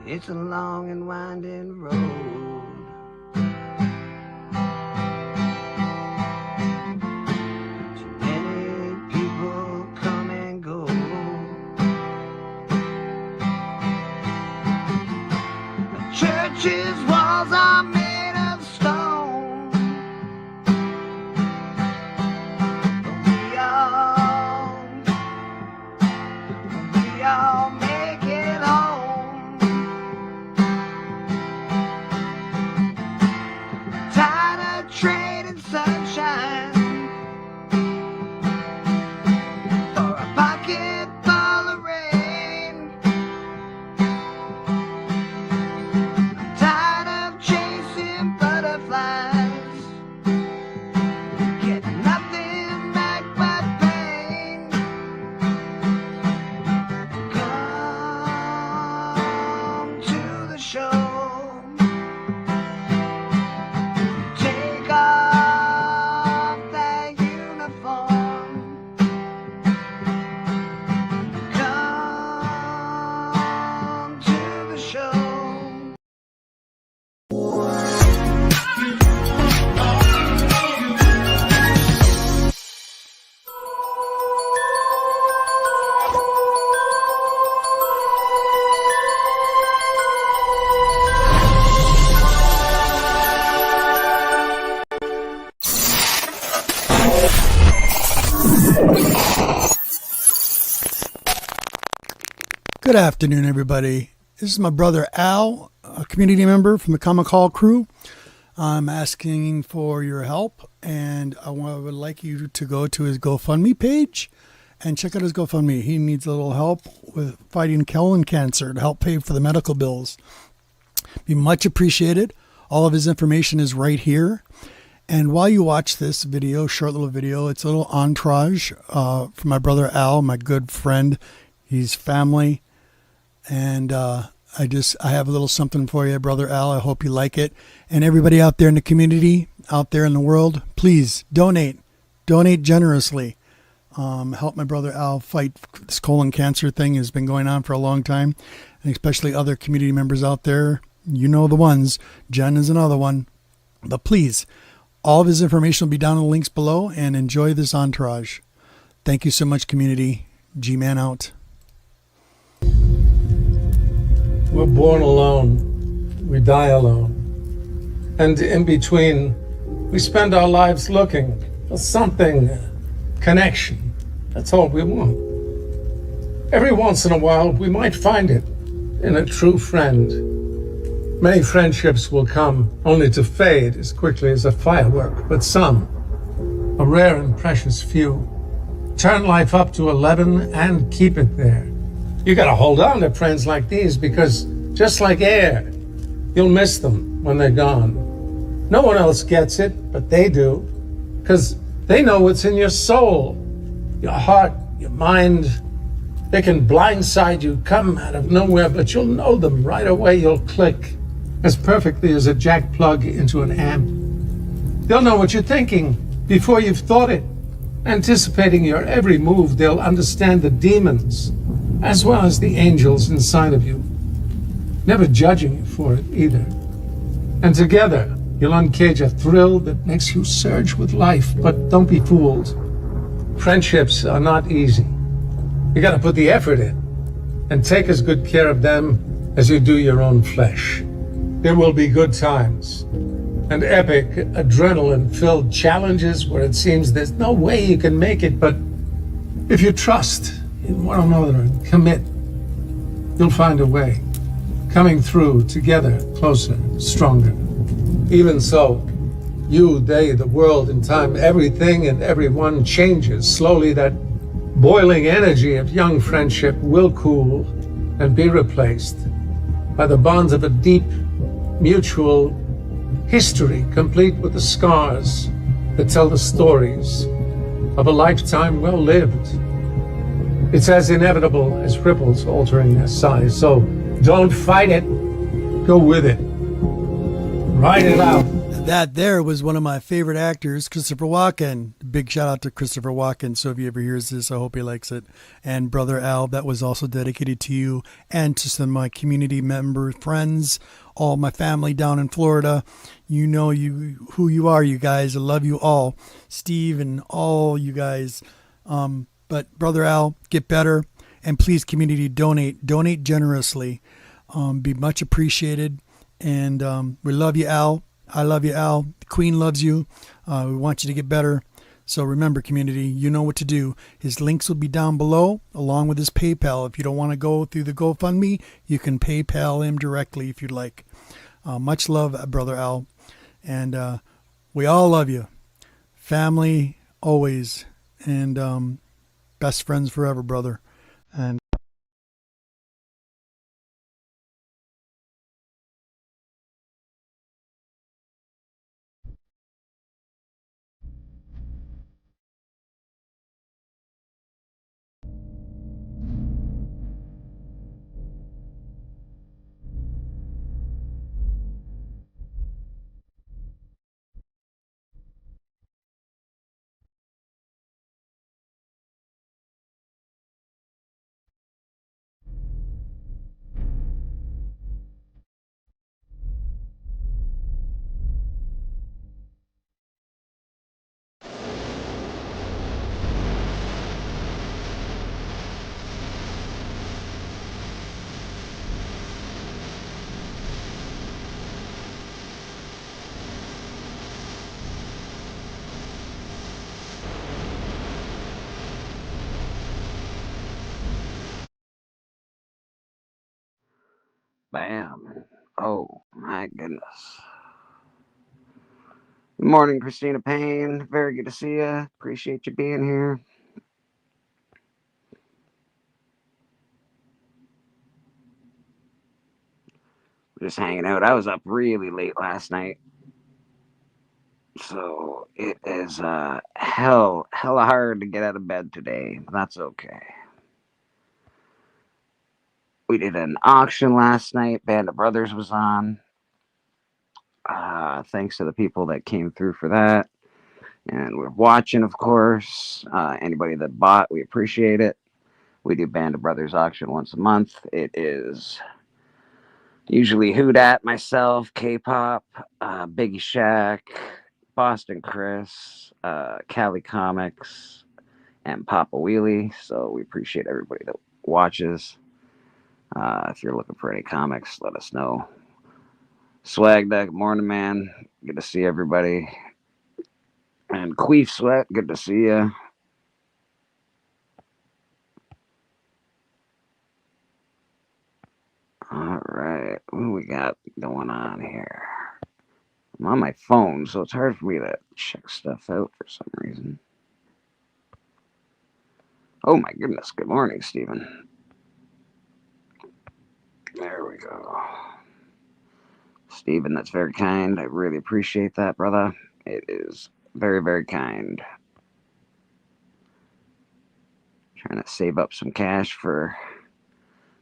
It's a long and winding road. Too many people come and go. The church's walls are made of stone. But we all make it home. Tired of trading sunshine for a pocket full of rain. I'm tired of chasing butterflies, getting nothing back but pain. Come to the show. Take off that uniform. Come to the show. Good afternoon, everybody. This is my brother Al, a community member from the Comic Hall crew. I'm asking for your help, and would like you to go to his GoFundMe page and check out his GoFundMe. He needs a little help with fighting colon cancer to help pay for the medical bills. Be much appreciated. All of his information is right here. And while you watch this video, short little video, it's a little entourage from my brother Al, my good friend. He's family. And I have a little something for you, brother Al. I hope you like it. And everybody out there in the community, out there in the world, please donate generously. Help my brother Al fight this colon cancer thing. Has been going on for a long time, and especially other community members out there. You know the ones. Jen is another one. But please, all of his information will be down in the links below, and enjoy this entourage. Thank you so much, community. G-Man out. We're born alone, we die alone. And in between, we spend our lives looking for something, connection. That's all we want. Every once in a while, we might find it in a true friend. Many friendships will come only to fade as quickly as a firework, but some, a rare and precious few, turn life up to 11 and keep it there. You gotta hold on to friends like these because just like air, you'll miss them when they're gone. No one else gets it, but they do, because they know what's in your soul, your heart, your mind. They can blindside you, come out of nowhere, but you'll know them right away. You'll click as perfectly as a jack plug into an amp. They'll know what you're thinking before you've thought it. Anticipating your every move, they'll understand the demons as well as the angels inside of you, never judging you for it either. And together, you'll uncage a thrill that makes you surge with life. But don't be fooled. Friendships are not easy. You gotta put the effort in and take as good care of them as you do your own flesh. There will be good times and epic, adrenaline-filled challenges where it seems there's no way you can make it, but if you trust in one another and commit, you'll find a way, coming through together, closer, stronger. Even so, you, they, the world, in time, everything and everyone changes. Slowly, that boiling energy of young friendship will cool and be replaced by the bonds of a deep, mutual history, complete with the scars that tell the stories of a lifetime well lived. It's as inevitable as ripples altering their size. So don't fight it, go with it. Ride it out. That there was one of my favorite actors, Christopher Walken. Big shout out to Christopher Walken. So if he ever hears this, I hope he likes it. And Brother Al, that was also dedicated to you and to some of my community member friends, all my family down in Florida. You know who you are, you guys. I love you all. Steve and all you guys. But Brother Al, get better. And please, community, donate. Donate generously. Be much appreciated. And we love you, Al. I love you, Al. The Queen loves you. We want you to get better. So remember, community, you know what to do. His links will be down below, along with his PayPal. If you don't want to go through the GoFundMe, you can PayPal him directly if you'd like. Much love, Brother Al. And we all love you. Family, always. And best friends forever, brother. And Bam. Oh, my goodness. Good morning, Christina Payne. Very good to see you. Appreciate you being here. Just hanging out. I was up really late last night. So it is hella hard to get out of bed today. But that's okay. We did an auction last night. Band of Brothers was on. Thanks to the people that came through for that. And we're watching, of course. Anybody that bought, we appreciate it. We do Band of Brothers auction once a month. It is usually Who Dat, myself, K-pop, Biggie Shack, Boston Chris, Cali Comics, and Papa Wheelie. So we appreciate everybody that watches. If you're looking for any comics, let us know. Swag Duck, good morning, man. Good to see everybody. And Queef Sweat, good to see you. All right, what do we got going on here? I'm on my phone, so it's hard for me to check stuff out for some reason. Oh my goodness, good morning, Stephen. There we go. Stephen, that's very kind. I really appreciate that, brother. It is very, very kind. Trying to save up some cash for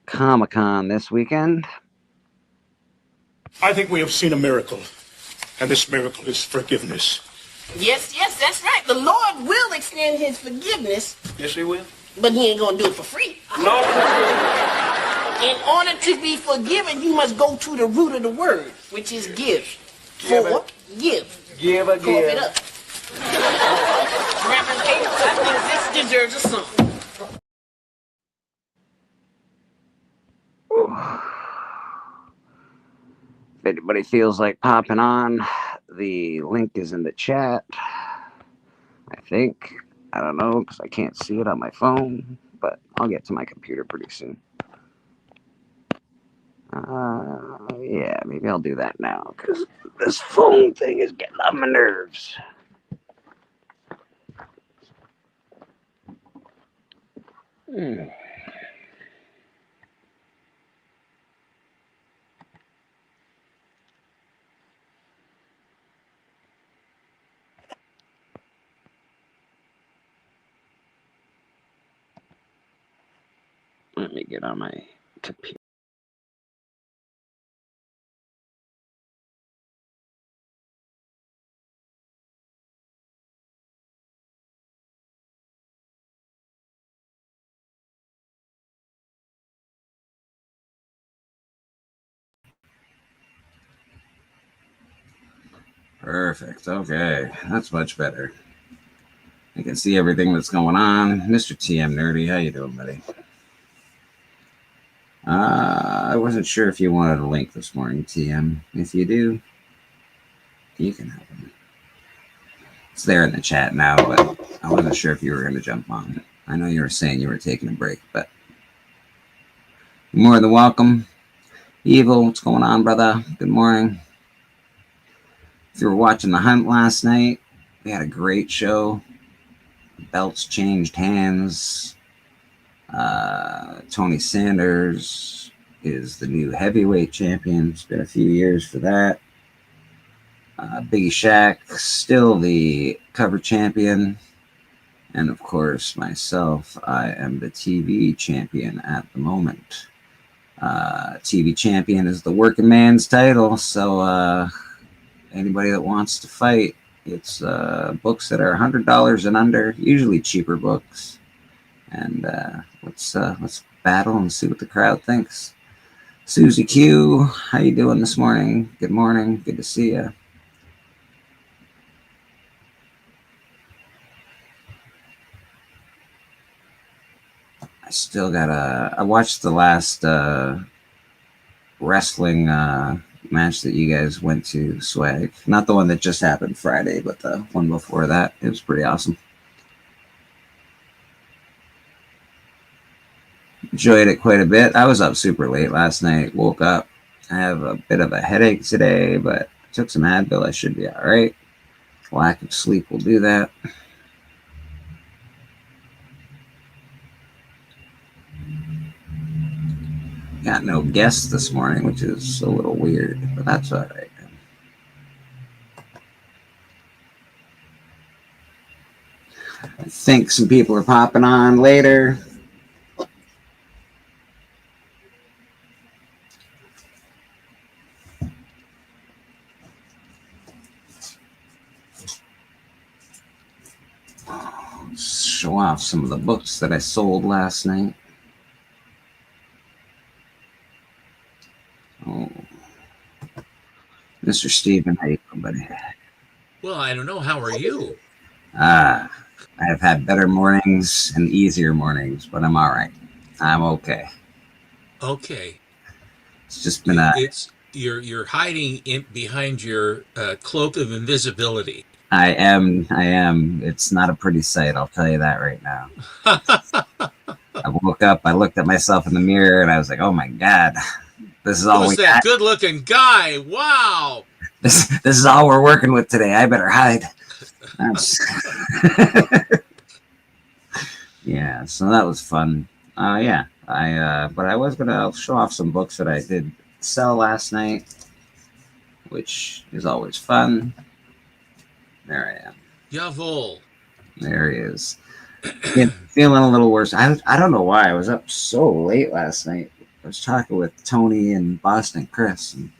Comic-Con this weekend. I think we have seen a miracle, and this miracle is forgiveness. Yes, that's right. The Lord will extend his forgiveness. Yes, he will. But he ain't gonna do it for free. No. In order to be forgiven, you must go to the root of the word, which is give. Give. Give a Cough it up. Reverend Gates, I think this deserves a song. If anybody feels like popping on, the link is in the chat. I think. I don't know because I can't see it on my phone, but I'll get to my computer pretty soon. Yeah, maybe I'll do that now because this phone thing is getting on my nerves. Let me get on my computer. Perfect. Okay, that's much better. I can see everything that's going on. Mr. TM Nerdy, how you doing, buddy? I wasn't sure if you wanted a link this morning, TM. If you do, you can have it. It's there in the chat now, but I wasn't sure if you were going to jump on. I know you were saying you were taking a break, but you're more than welcome. Evil, what's going on, brother? Good morning. If you were watching The Hunt last night, we had a great show. Belts changed hands. Tony Sanders is the new heavyweight champion. It's been a few years for that. Biggie Shaq still the cover champion. And of course, myself, I am the TV champion at the moment. TV champion is the working man's title. So anybody that wants to fight, it's books that are $100 and under, usually cheaper books. And let's battle and see what the crowd thinks. Susie Q, how you doing this morning? Good morning. Good to see you. I still gotta. I watched the last wrestling match that you guys went to, Swag. Not the one that just happened Friday, but the one before that. It was pretty awesome. Enjoyed it quite a bit. I was up super late last night. Woke up. I have a bit of a headache today, but I took some Advil. I should be all right. Lack of sleep will do that. Got no guests this morning, which is a little weird, but that's all right. I think some people are popping on later. Show off some of the books that I sold last night. Oh, Mr. Steven, how you doing, buddy? Well, I don't know. How are you? I have had better mornings and easier mornings, but I'm all right. I'm okay. Okay. It's just been you're hiding behind your cloak of invisibility. I am. It's not a pretty sight, I'll tell you that right now. I woke up, I looked at myself in the mirror, and I was like, "Oh my God, this is all Who's that good-looking guy? Wow! This is all we're working with today. I better hide." Yeah, so that was fun. Yeah, but I was gonna show off some books that I did sell last night, which is always fun. There I am. Jawohl. There he is. Feeling a little worse. I don't know why I was up so late last night. I was talking with Tony and Boston Chris, and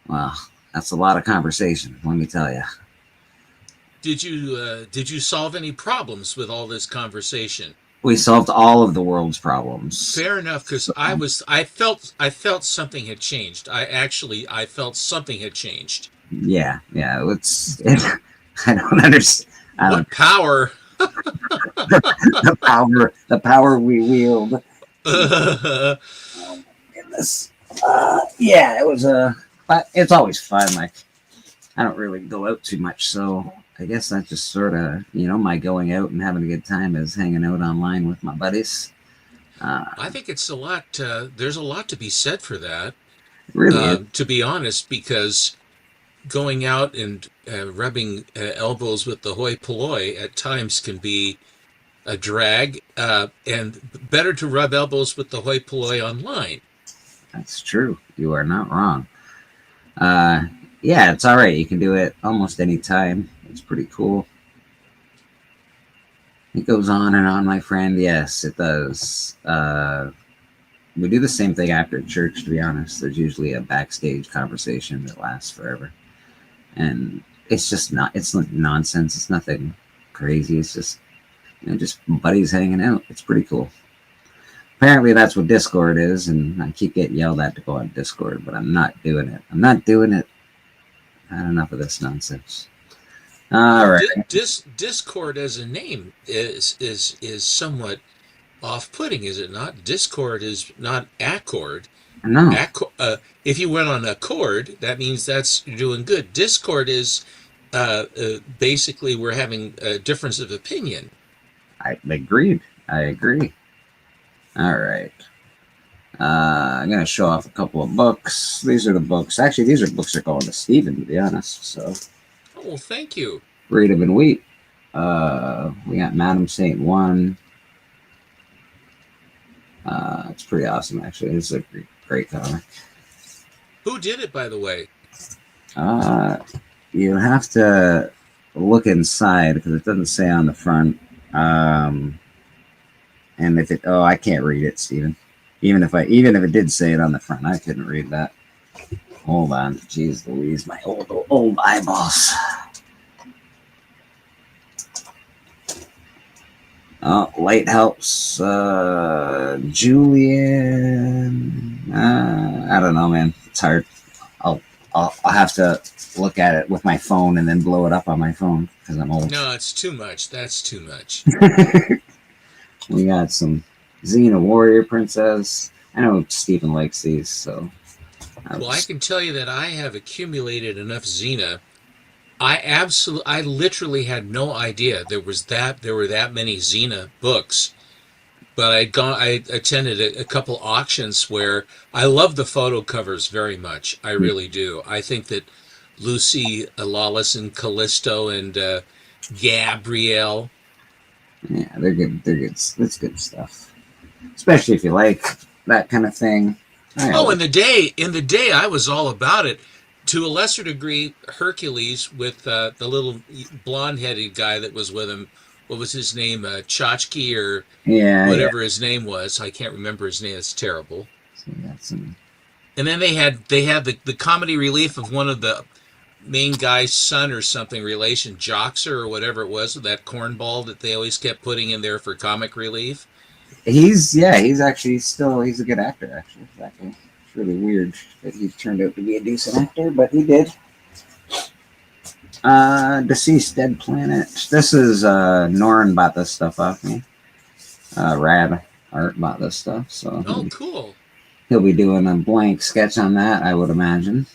well, that's a lot of conversation. Let me tell you. Did you solve any problems with all this conversation? We solved all of the world's problems. Fair enough, because I felt something had changed. I felt something had changed. Yeah. I don't understand. What power? the power we wield. Oh my goodness. Yeah, it was but it's always fun. Like, I don't really go out too much, so I guess that's just sort of, my going out and having a good time is hanging out online with my buddies. I think it's a lot. There's a lot to be said for that. Really, to be honest, because going out and rubbing elbows with the hoi polloi at times can be a drag, and better to rub elbows with the hoi polloi online. That's true. You are not wrong. Yeah, it's all right. You can do it almost any time. It's pretty cool. It goes on and on, my friend. Yes, it does. We do the same thing after church, to be honest. There's usually a backstage conversation that lasts forever. And it's just it's nonsense. It's nothing crazy. It's just, just buddies hanging out. It's pretty cool. Apparently that's what Discord is, and I keep getting yelled at to go on Discord, but I'm not doing it. I'm not doing it Had enough of this nonsense. All right. Discord as a name is somewhat off-putting, is it not? Discord is not Accord. No, If you went on Accord, that means that's you're doing good. Discord is basically we're having a difference of opinion. I agreed. I agree. All right. I'm going to show off a couple of books. These are the books. Actually, these are books that are going to Stephen, to be honest. So, Oh, well, thank you. Freedom and Wheat. We got Madam Saint 1. It's pretty awesome, actually. It's a great comic. Who did it, by the way? You have to look inside because it doesn't say on the front. And if it, I can't read it, Stephen. Even if it did say it on the front, I couldn't read that. Hold on, jeez Louise, my old eyeballs. Oh, light helps. Julian. I don't know, man. It's hard. I'll have to look at it with my phone and then blow it up on my phone because I'm old. No, it's too much. That's too much. We got some Xena Warrior Princess. I know Stephen likes these, so. Well, I can tell you that I have accumulated enough Xena. I literally had no idea there were that many Xena books. But I attended a couple auctions where I love the photo covers very much. I really do. I think that Lucy Lawless and Callisto and Gabrielle. Yeah, they're good. That's good stuff. Especially if you like that kind of thing. In the day, I was all about it. To a lesser degree, Hercules with the little blonde-headed guy that was with him. What was his name? Chachki or whatever his name was. I can't remember his name. It's terrible. So that's some... And then they had the comedy relief of one of the main guy's son or something, relation, Joxer or whatever it was, that cornball that they always kept putting in there for comic relief. He's actually he's a good actor, actually. Exactly. It's really weird that he turned out to be a decent actor, but he did. Deceased Dead Planet. This is Norrin bought this stuff off me. Rad Art bought this stuff, so Cool. He'll be doing a blank sketch on that, I would imagine.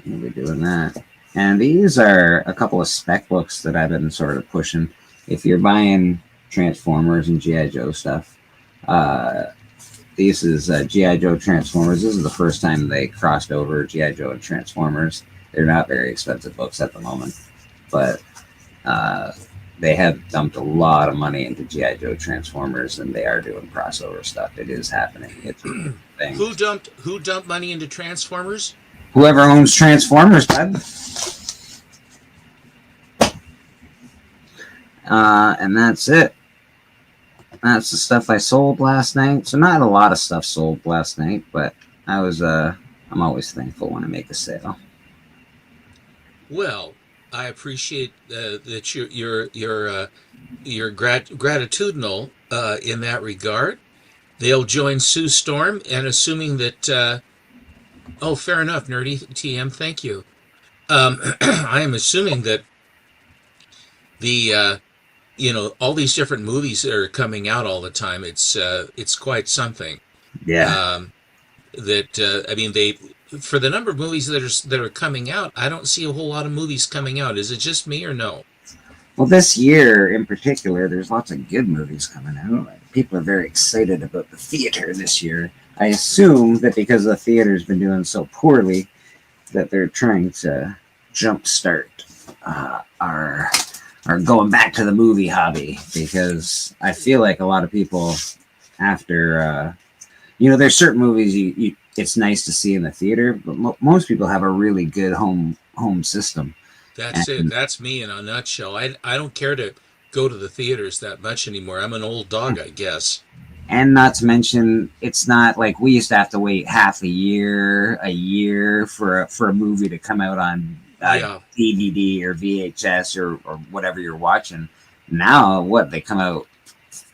He'll be doing that. And these are a couple of spec books that I've been sort of pushing. If you're buying Transformers and G.I. Joe stuff, this is G.I. Joe Transformers. This is the first time they crossed over G.I. Joe and Transformers. They're not very expensive books at the moment, but they have dumped a lot of money into G.I. Joe Transformers, and they are doing crossover stuff. It is happening. It's a thing. Who dumped money into Transformers? Whoever owns Transformers, bud. And that's it. That's the stuff I sold last night. So not a lot of stuff sold last night, but I'm always thankful when I make a sale. Well, I appreciate that you're gratitudinal in that regard. They'll join Sue Storm, and assuming that fair enough, Nerdy TM, thank you. I am assuming that the all these different movies that are coming out all the time, it's quite something. Yeah. They for the number of movies that are coming out, I don't see a whole lot of movies coming out. Is it just me or no? Well, this year in particular, there's lots of good movies coming out. People are very excited about the theater this year. I assume that because the theater's been doing so poorly, that they're trying to jumpstart our going back to the movie hobby, because I feel like a lot of people, after there's certain movies it's nice to see in the theater, but most people have a really good home system. That's it. That's me in a nutshell. I don't care to go to the theaters that much anymore. I'm an old dog, I guess. And not to mention, it's not like we used to have to wait half a year for a movie to come out on DVD or VHS or whatever you're watching. Now, they come out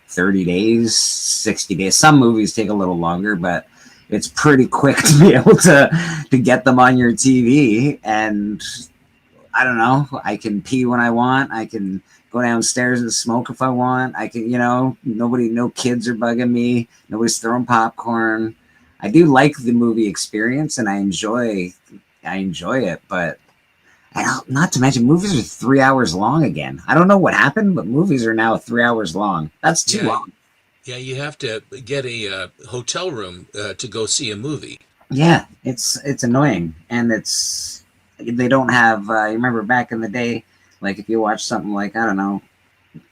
30 days, 60 days. Some movies take a little longer, but it's pretty quick to be able to get them on your TV. And I don't know, I can pee when I want. I can go downstairs and smoke if I want. I can, no kids are bugging me. Nobody's throwing popcorn. I do like the movie experience, and I enjoy it, but not to mention movies are 3 hours long again. I don't know what happened, but movies are now 3 hours long. That's too long. Yeah, you have to get a hotel room to go see a movie. Yeah, it's annoying, and they don't have. You remember back in the day, like if you watch something like, I don't know,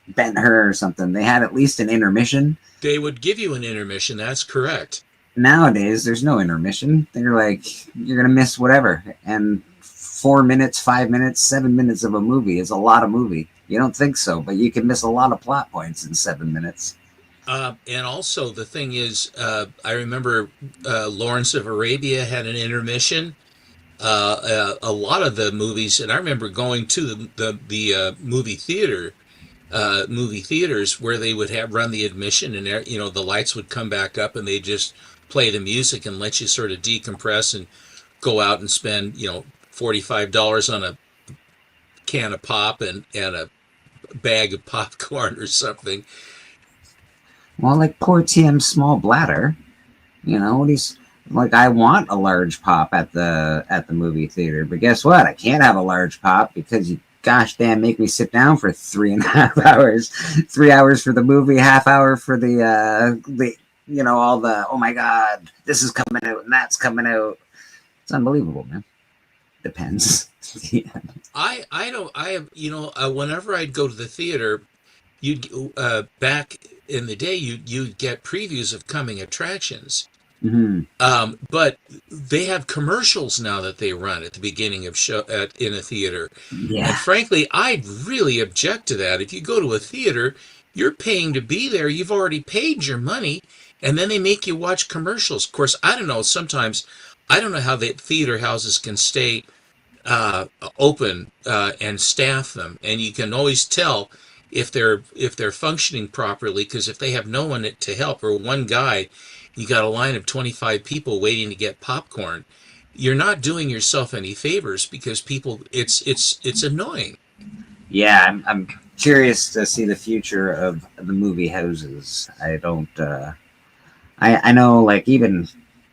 Ben-Hur or something, they had at least an intermission. They would give you an intermission. That's correct. Nowadays, there's no intermission. They're like, you're gonna miss whatever, and 4 minutes, 5 minutes, 7 minutes of a movie is a lot of movie. You don't think so, but you can miss a lot of plot points in 7 minutes. And also the thing is, I remember Lawrence of Arabia had an intermission. A lot of the movies, and I remember going to the movie theaters where they would run the admission, and the lights would come back up, and they just play the music and let you sort of decompress and go out and spend $45 on a can of pop and a bag of popcorn or something. Well, like poor TM Small Bladder, he's like, I want a large pop at the movie theater, but guess what? I can't have a large pop because you gosh damn make me sit down for 3.5 hours. 3 hours for the movie, half hour for the all the, oh my god, this is coming out and that's coming out. It's unbelievable, man. Depends. Yeah. Whenever I'd go to the theater, you'd back in the day, you'd get previews of coming attractions. Mm-hmm. But they have commercials now that they run at the beginning of in a theater. Yeah. And frankly, I'd really object to that. If you go to a theater, you're paying to be there. You've already paid your money, and then they make you watch commercials. Of course, I don't know. Sometimes I don't know how the theater houses can stay open and staff them, and you can always tell if they're functioning properly, because if they have no one to help or one guy, you got a line of 25 people waiting to get popcorn. You're not doing yourself any favors, because people, it's annoying. Yeah, I'm curious to see the future of the movie houses. I don't. I know, like, even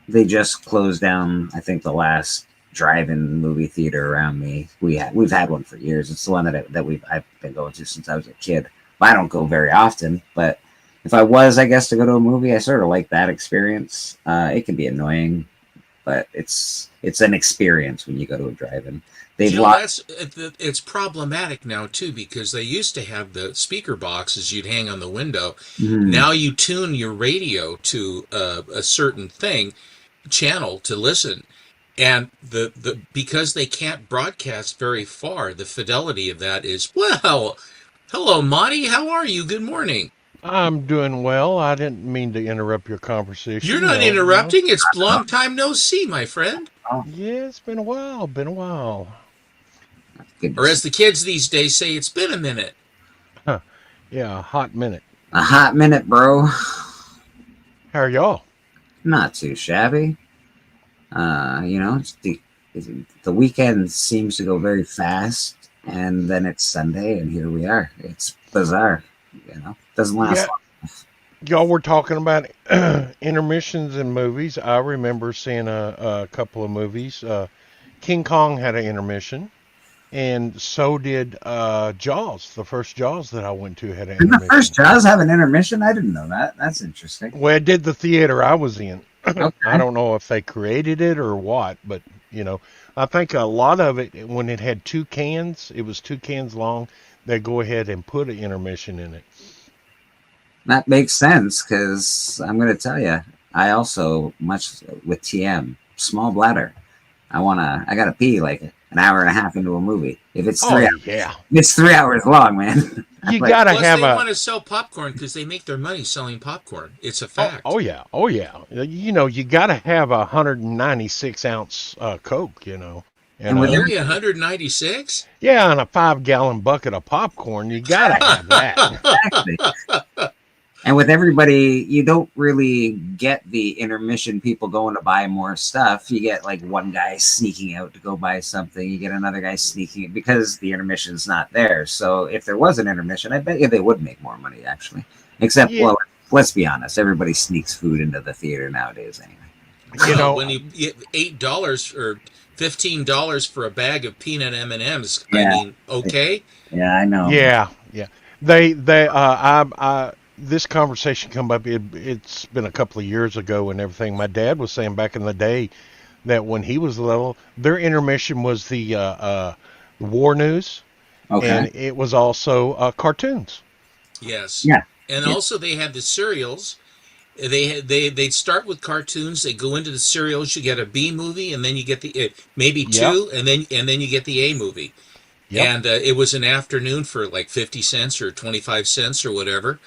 they just closed down, I think, the last drive-in movie theater around me. We've had one for years. It's the one that I've been going to since I was a kid. I don't go very often, but if I was, I guess, to go to a movie, I sort of like that experience. It can be annoying, but it's an experience when you go to a drive-in. It's problematic now too, because they used to have the speaker boxes you'd hang on the window. Mm-hmm. Now you tune your radio to a certain channel to listen, and the because they can't broadcast very far, the fidelity of that is, well, hello Monty, how are you? Good morning. I'm doing well. I didn't mean to interrupt your conversation. You're not interrupting. It's long time no see, my friend. Yeah, it's been a while. Or as the kids these days say, it's been a minute. Huh. Yeah, a hot minute. A hot minute, bro. How are y'all? Not too shabby. It's the weekend seems to go very fast, and then it's Sunday, and here we are. It's bizarre, Doesn't last long. Y'all were talking about intermissions in movies. I remember seeing a couple of movies. King Kong had an intermission, and so did Jaws. The first Jaws that I went to had an intermission. Did the first Jaws have an intermission? I didn't know that. That's interesting. Well, it did the theater I was in. Okay. I don't know if they created it or what, but, I think a lot of it, when it had it was 2 cans long, they go ahead and put an intermission in it. That makes sense, because I'm going to tell you, I also, much with TM, small bladder, I got to pee like an hour and a half into a movie. If it's 3 hours, yeah. It's 3 hours long, man. You got to have they want to sell popcorn because they make their money selling popcorn. It's a fact. Oh yeah. You got to have 196 ounce Coke, And only 196? Yeah, and a 5-gallon bucket of popcorn. You got to have that. Exactly. And with everybody, you don't really get the intermission people going to buy more stuff. You get like one guy sneaking out to go buy something. You get another guy sneaking because the intermission's not there. So if there was an intermission, I bet you they would make more money actually. Except, Yeah. well, let's be honest, everybody sneaks food into the theater nowadays anyway. You know, when you get $8 or $15 for a bag of peanut M&Ms, Yeah. I mean, okay. Yeah, I know. yeah, yeah. This conversation come up. It's been a couple of years ago and everything. My dad was saying back in the day that when he was little, their intermission was the war news, Okay. and it was also cartoons. Yes. Yeah. And Yeah. also they had the cereals. They'd start with cartoons. They go into the cereals. You get a B movie, and then you get the maybe Yep. two, and then you get the A movie. Yep. And it was an afternoon for like 50 cents or 25 cents or whatever.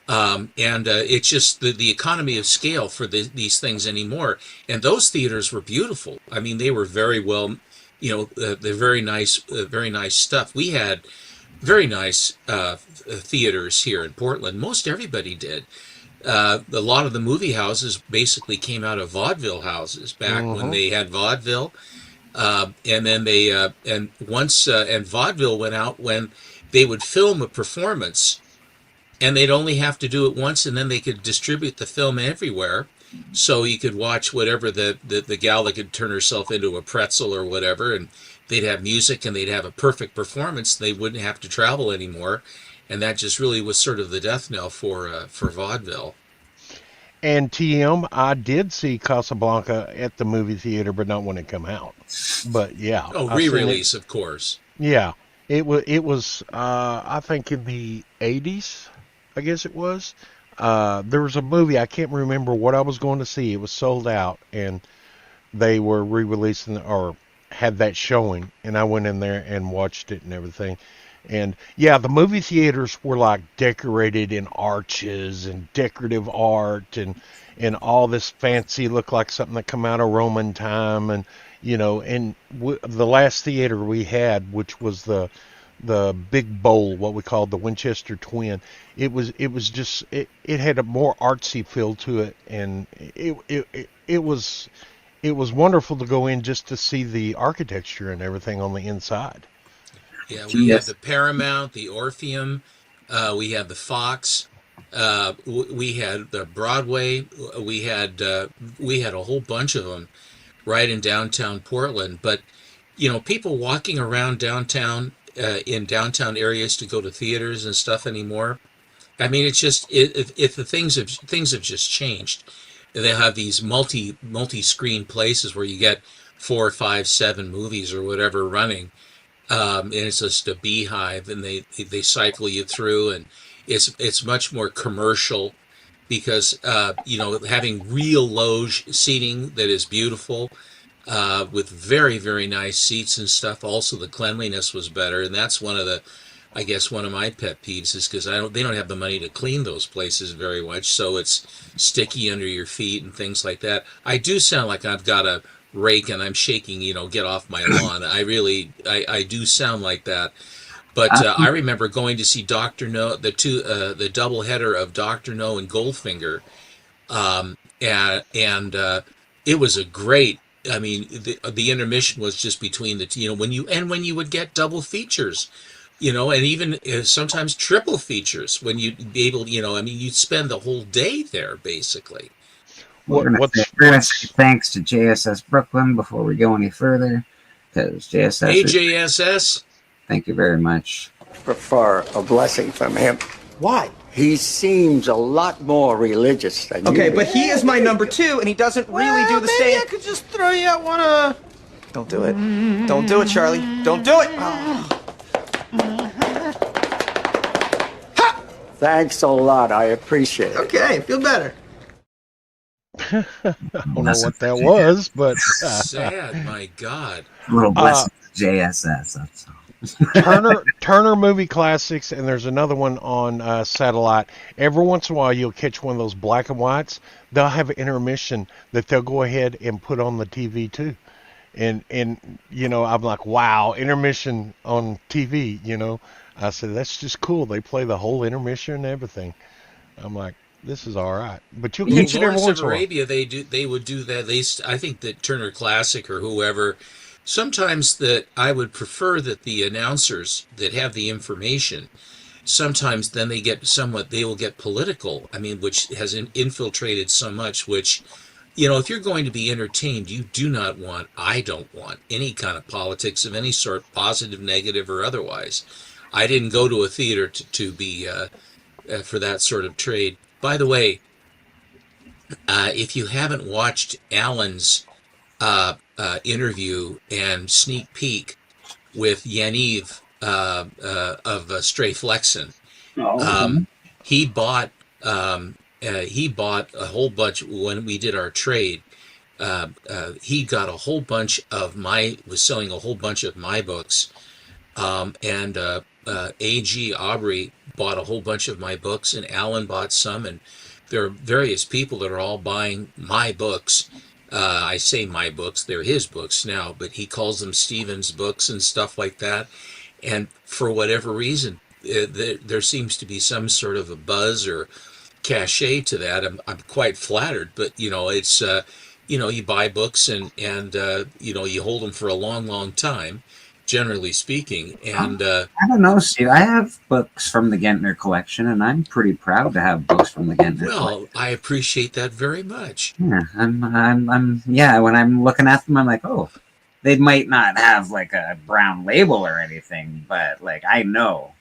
And it's just the economy of scale for these things anymore. And those theaters were beautiful. I mean, they were very well, they're very nice stuff. We had very nice theaters here in Portland. Most everybody did. A lot of the movie houses basically came out of vaudeville houses back when they had vaudeville. And then and vaudeville went out when they would film a performance, and they'd only have to do it once, and then they could distribute the film everywhere, so you could watch whatever the gal that could turn herself into a pretzel or whatever, and they'd have music and they'd have a perfect performance. They wouldn't have to travel anymore, and that just really was sort of the death knell for vaudeville. And TM, I did see Casablanca at the movie theater, but not when it come out. But yeah, Oh, I seen it. re-release, of course. Yeah, it was. I think in the '80s, I guess it was. There was a movie, I can't remember what I was going to see. It was sold out, and they were re-releasing or had that showing, and I went in there and watched it and everything. And yeah, the movie theaters were like decorated in arches and decorative art and all this fancy, looked like something that come out of Roman time. And and the last theater we had, which was the big bowl, what we called the Winchester Twin, it had a more artsy feel to it, and it was wonderful to go in just to see the architecture and everything on the inside. Yeah, we had Yes. the Paramount, the Orpheum, we had the Fox, we had the Broadway, we had a whole bunch of them right in downtown Portland. But people walking around downtown in downtown areas to go to theaters and stuff anymore. I mean, it's just if the things have just changed. They have these multi-screen places where you get 4, 5, 7 movies or whatever running. And it's just a beehive, and they cycle you through, and it's much more commercial because having real loge seating that is beautiful, with very, very nice seats and stuff. Also, the cleanliness was better, and that's one of my pet peeves is because they don't have the money to clean those places very much, so it's sticky under your feet and things like that. I do sound like I've got a rake and I'm shaking, get off my lawn. I do sound like that. But I remember going to see Dr. No, the double header of Dr. No and Goldfinger. And it was a great, I mean, the intermission was just between the two, when you would get double features, and even sometimes triple features when you'd be able, you'd spend the whole day there basically. We're gonna say thanks to JSS Brooklyn before we go any further, because JSS. AJSS. Thank you very much. Prefer a blessing from him. Why? He seems a lot more religious than you. Okay, but he is my number 2, and he doesn't really do the maybe same. I could just throw you out one. Don't do it. Don't do it, Charlie. Don't do it. Thanks a lot. I appreciate it. Okay, feel better. I don't know what that was, but Sad, my God. A little blessing to JSS. That's all. Turner Movie Classics, and there's another one on satellite. Every once in a while, you'll catch one of those black and whites. They'll have an intermission that they'll go ahead and put on the TV too, and I'm like, wow, intermission on TV. I said that's just cool. They play the whole intermission and everything. I'm like, this is all right. But you'll Well, catch it every Lawrence of once in a while. Arabia, they would do that. I think that Turner Classic or whoever, sometimes that I would prefer that the announcers that have the information, sometimes then they will get political. I mean, which has infiltrated so much, which, if you're going to be entertained, I don't want any kind of politics of any sort, positive, negative, or otherwise. I didn't go to a theater to be for that sort of trade. By the way, if you haven't watched Alan's interview and sneak peek with Yaniv of Stray Flexen, he bought a whole bunch when we did our trade. He got a whole bunch of was selling a whole bunch of my books, and A.G. Aubrey bought a whole bunch of my books, and Alan bought some, and there are various people that are all buying my books. I say my books, they're his books now, but he calls them Stephen's books and stuff like that. And for whatever reason, there seems to be some sort of a buzz or cachet to that. I'm quite flattered, but it's you buy books and you hold them for a long, long time, generally speaking. And I don't know, Steve. I have books from the Gentner collection, and I'm pretty proud to have books from the Gentner collection. I appreciate that very much. Yeah, when I'm looking at them, I'm like, oh, they might not have like a brown label or anything, but like I know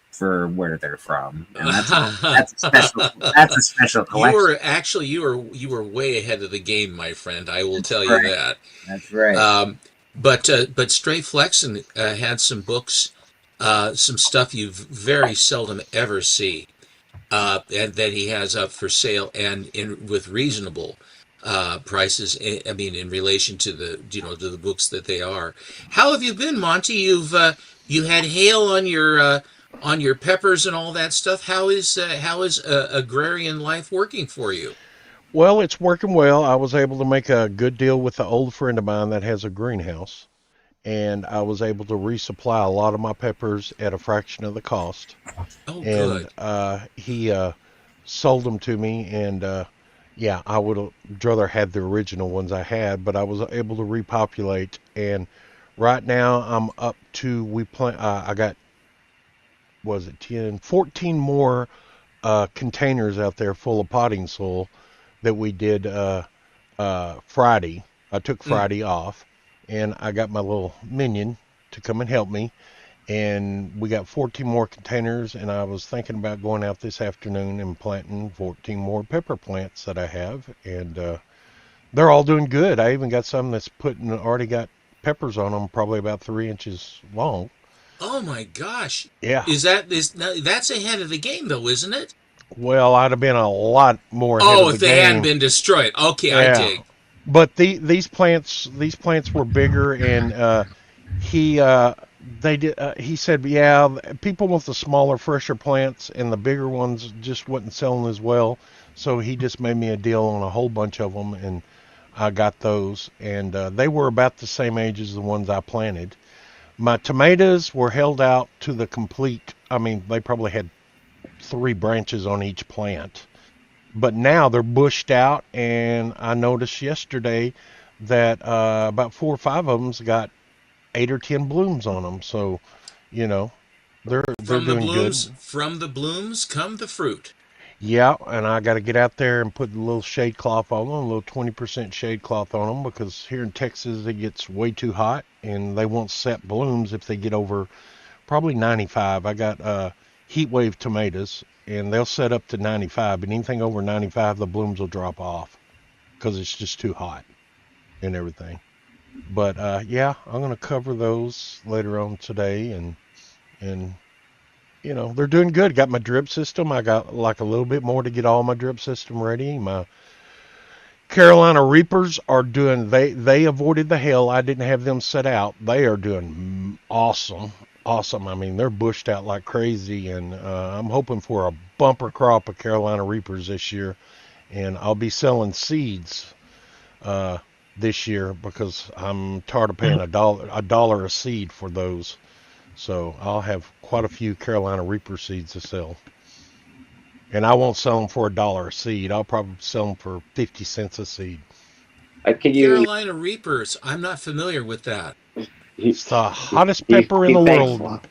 for where they're from, and that's a special collection. You were way ahead of the game, my friend. I will tell you that. That's right. But Stray Flexen had some books, some stuff you very seldom ever see, and that he has up for sale and with reasonable prices. I mean, in relation to the books that they are. How have you been, Monty? You had hail on your peppers and all that stuff. How is agrarian life working for you? Well, it's working well. I was able to make a good deal with an old friend of mine that has a greenhouse, and I was able to resupply a lot of my peppers at a fraction of the cost. Oh, and good. He sold them to me, and I would have rather had the original ones I had, but I was able to repopulate. And right now I'm up to I got 14 more containers out there full of potting soil that we did Friday. I took Friday off, and I got my little minion to come and help me, and we got 14 more containers, and I was thinking about going out this afternoon and planting 14 more pepper plants that I have, and they're all doing good. I even got some that's already got peppers on them, probably about 3 inches long. Oh my gosh! Yeah, that's ahead of the game, though, isn't it? Well, I'd have been a lot more ahead of the game. Oh, if they hadn't been destroyed. Okay, yeah. I dig. But these plants were bigger, and he said, yeah, people want the smaller, fresher plants, and the bigger ones just wasn't selling as well. So he just made me a deal on a whole bunch of them, and I got those, and they were about the same age as the ones I planted. My tomatoes were held out to the complete. I mean, they probably had 3 branches on each plant, but now they're bushed out, and I noticed yesterday that about 4 or 5 of them's got 8 or 10 blooms on them. So, they're doing good. From the blooms come the fruit. Yeah, and I got to get out there and put a little shade cloth on them, a little 20% shade cloth on them, because here in Texas it gets way too hot, and they won't set blooms if they get over probably 95. I got heat wave tomatoes, and they'll set up to 95, but anything over 95, the blooms will drop off because it's just too hot and everything. But I'm going to cover those later on today, and they're doing good. Got my drip system. I got like a little bit more to get all my drip system ready. My Carolina Reapers are doing, they avoided the hail. I didn't have them set out. They are doing awesome. I mean, they're bushed out like crazy, and I'm hoping for a bumper crop of Carolina Reapers this year, and I'll be selling seeds this year because I'm tired of paying a dollar a seed for those. So I'll have quite a few Carolina Reaper seeds to sell. And I won't sell them for $1 a seed. I'll probably sell them for 50 cents a seed. Can you? Carolina Reapers. I'm not familiar with that. It's the hottest pepper in the Thanks. world.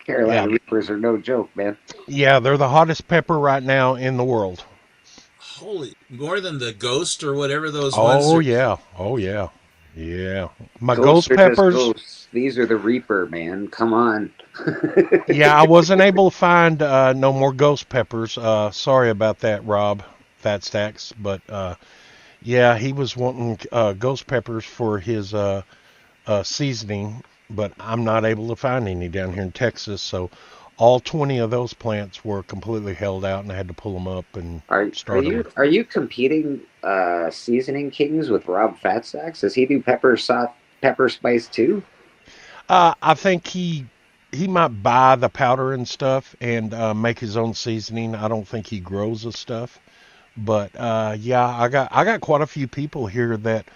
Carolina Yeah. Reapers are no joke, man. Yeah, they're the hottest pepper right now in the world. Holy, more than the Ghost or whatever those ones Oh are. yeah. Oh yeah. Yeah. My Ghosts ghost are just peppers. ghosts. These are the Reaper, man. Come on. Yeah, I wasn't able to find no more ghost peppers. Sorry about that, Rob Fat Stacks. But yeah, he was wanting ghost peppers for his seasoning, but I'm not able to find any down here in Texas. So all 20 of those plants were completely held out, and I had to pull them up and Are start you them. are you competing seasoning kings with Rob Fatstacks? Does he do pepper spice too? I think he might buy the powder and stuff and make his own seasoning. I don't think he grows the stuff. But yeah, I got quite a few people here that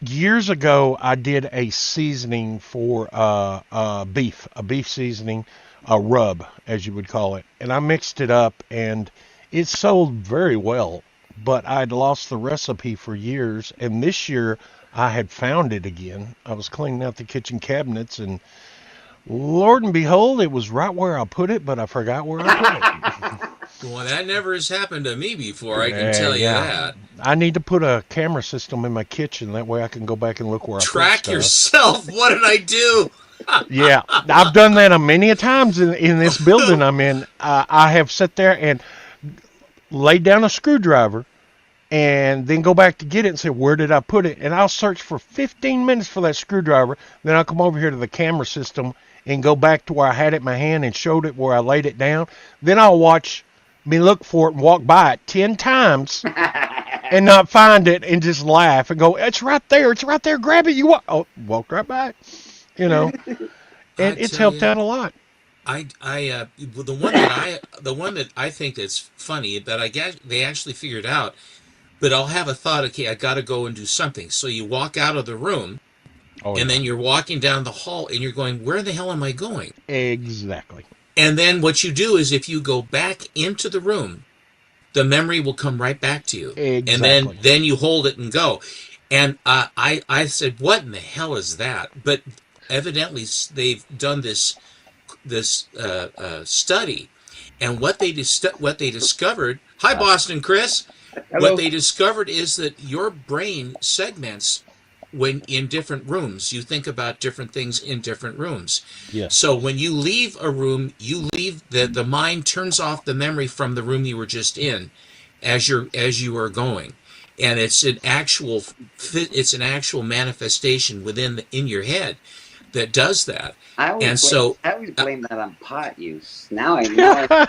years ago I did a seasoning for a beef seasoning, a rub as you would call it, and I mixed it up and it sold very well. But I'd lost the recipe for years, and this year I had found it again. I was cleaning out the kitchen cabinets, and Lord and behold, it was right where I put it, but I forgot where I put it. Well, that never has happened to me before. I can tell you Yeah. that. I need to put a camera system in my kitchen. That way I can go back and look where I put Track stuff. yourself. What did I do? Yeah, I've done that many a times in this building I'm in. I have sat there and laid down a screwdriver and then go back to get it and say, where did I put it? And I'll search for 15 minutes for that screwdriver. Then I'll come over here to the camera system and go back to where I had it in my hand and showed it where I laid it down. Then I'll watch me look for it and walk by it 10 times and not find it and just laugh and go, it's right there. It's right there. Grab it. Walked right by it, you know, and it's helped out a lot. The one that I think that's funny that I guess they actually figured out, but I'll have a thought. Okay, I got to go and do something. So you walk out of the room, and then you're walking down the hall, and you're going, where the hell am I going? Exactly. And then what you do is if you go back into the room, the memory will come right back to you. Exactly. And then you hold it and go. And I said, what in the hell is that? But evidently they've done this study, and what they discovered. Hi, Boston Chris. Hello. What they discovered is that your brain segments when in different rooms. You think about different things in different rooms. Yes. So when you leave a room, the mind turns off the memory from the room you were just in, as you are going, and it's an actual manifestation in your head that does that. I always blame that on pot use. Now I know.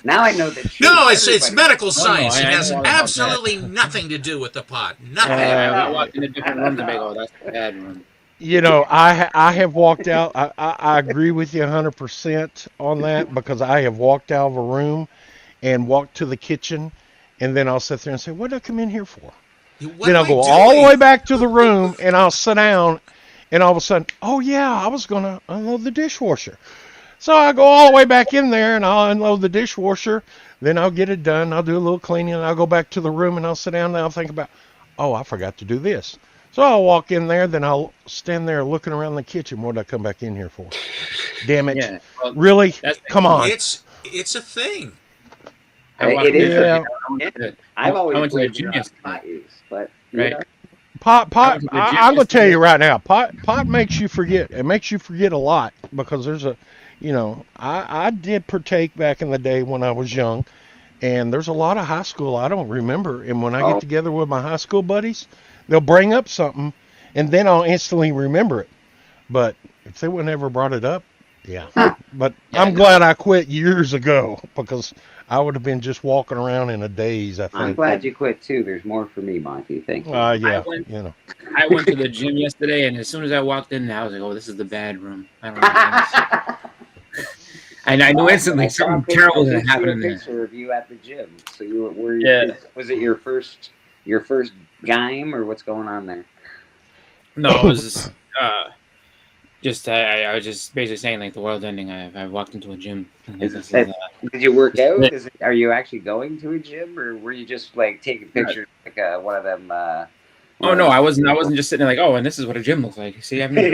Now I know that. No, it's medical science. It has know all about absolutely nothing to do with the pot. Nothing. I walked into different rooms and they go, that's the bad room. You know, I have walked out. I agree with you 100% on that, because I have walked out of a room and walked to the kitchen, and then I'll sit there and say, what did I come in here for? Then I'll go all the way back to the room and I'll sit down, and all of a sudden, oh yeah, I was going to unload the dishwasher. So I go all the way back in there and I'll unload the dishwasher. Then I'll get it done. I'll do a little cleaning, and I'll go back to the room and I'll sit down and I'll think about, oh, I forgot to do this. So I'll walk in there, then I'll stand there looking around the kitchen. What did I come back in here for? Damn it. Yeah, well, really? Come on. It's a thing. It is. Yeah. I've always went to the blamed gym it on yesterday. pot use, but Right. you know, Pot. went to the gym I'm gonna tell yesterday. you right now. Pot makes you forget. It makes you forget a lot, because there's I did partake back in the day when I was young, and there's a lot of high school I don't remember. And when I get together with my high school buddies, they'll bring up something, and then I'll instantly remember it. But if they would never brought it up, yeah. But I'm glad I quit years ago, because I would have been just walking around in a daze, I I'm think. glad you quit too. There's more for me, Monty. Thank you. Yeah, I went to the gym yesterday, and as soon as I walked in, I was like, oh, this is the bad room. I don't know. And I knew instantly something terrible was going to happen in there. Picture of you at the gym. So you were. Yeah. Was it your first game, or what's going on there? No, it was Just I was just basically saying like the world's ending. I walked into a gym. And Is this is, that, did you work this is out? it. Are you actually going to a gym, or were you just like taking No. pictures like one of them? Oh One of no, those. I wasn't just sitting there like, oh, and this is what a gym looks like. See, I've never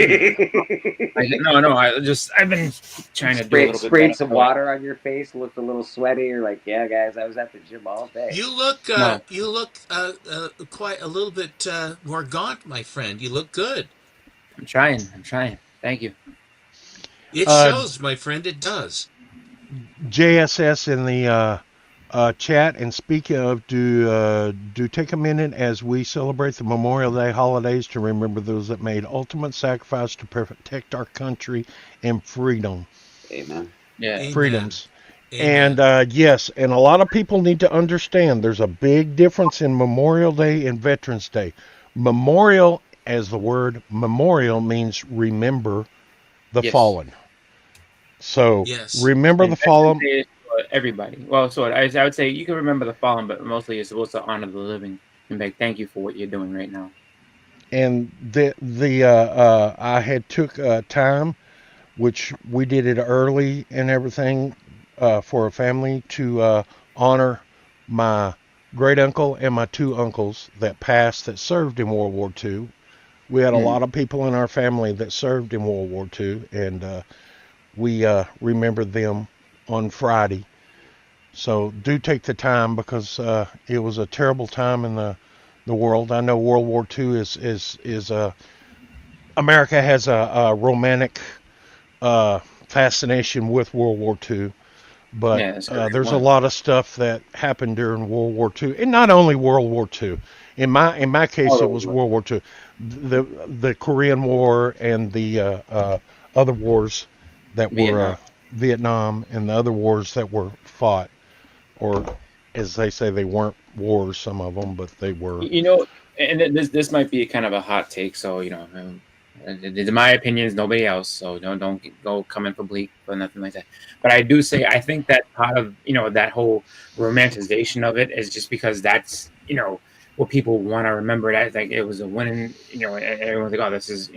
no, I've been trying to do a little bit Sprayed better. some water on your face, looked a little sweaty. You're like, yeah, guys, I was at the gym all day. You look No, quite a little bit more gaunt, my friend. You look good. I'm trying. Thank you. It Uh, shows, my friend. It does. JSS in the chat, and speak of, do take a minute as we celebrate the Memorial Day holidays to remember those that made ultimate sacrifice to protect our country and freedom. Amen. Yeah. Amen. Freedoms. Amen. And yes, and a lot of people need to understand there's a big difference in Memorial Day and Veterans Day. Memorial, as the word memorial means remember the Yes. fallen. So Yes. remember And the fallen. Veterans Day is for everybody. Well, so I would say you can remember the fallen, but mostly you're supposed to honor the living and be like, thank you for what you're doing right now. And I had took time, which we did it early and everything, for a family to honor my great uncle and my two uncles that passed that served in World War II. We had a lot of people in our family that served in World War II, and we remembered them on Friday. So do take the time, because it was a terrible time in the world. I know World War II is America has a romantic fascination with World War II, but Yeah, that's what there's a everyone. lot of stuff that happened during World War II, and not only World War II. In my case, All it over. was World War II, the Korean War and the other wars that were Vietnam. Vietnam and the other wars that were fought, or as they say, they weren't wars, some of them, but they were. You know, and this might be kind of a hot take, so in my opinion, is nobody else. So don't go coming for bleak or nothing like that. But I do say I think that part of that whole romanticization of it is just because that's what people want to remember. That like it was a winning, and everyone's like, oh, this is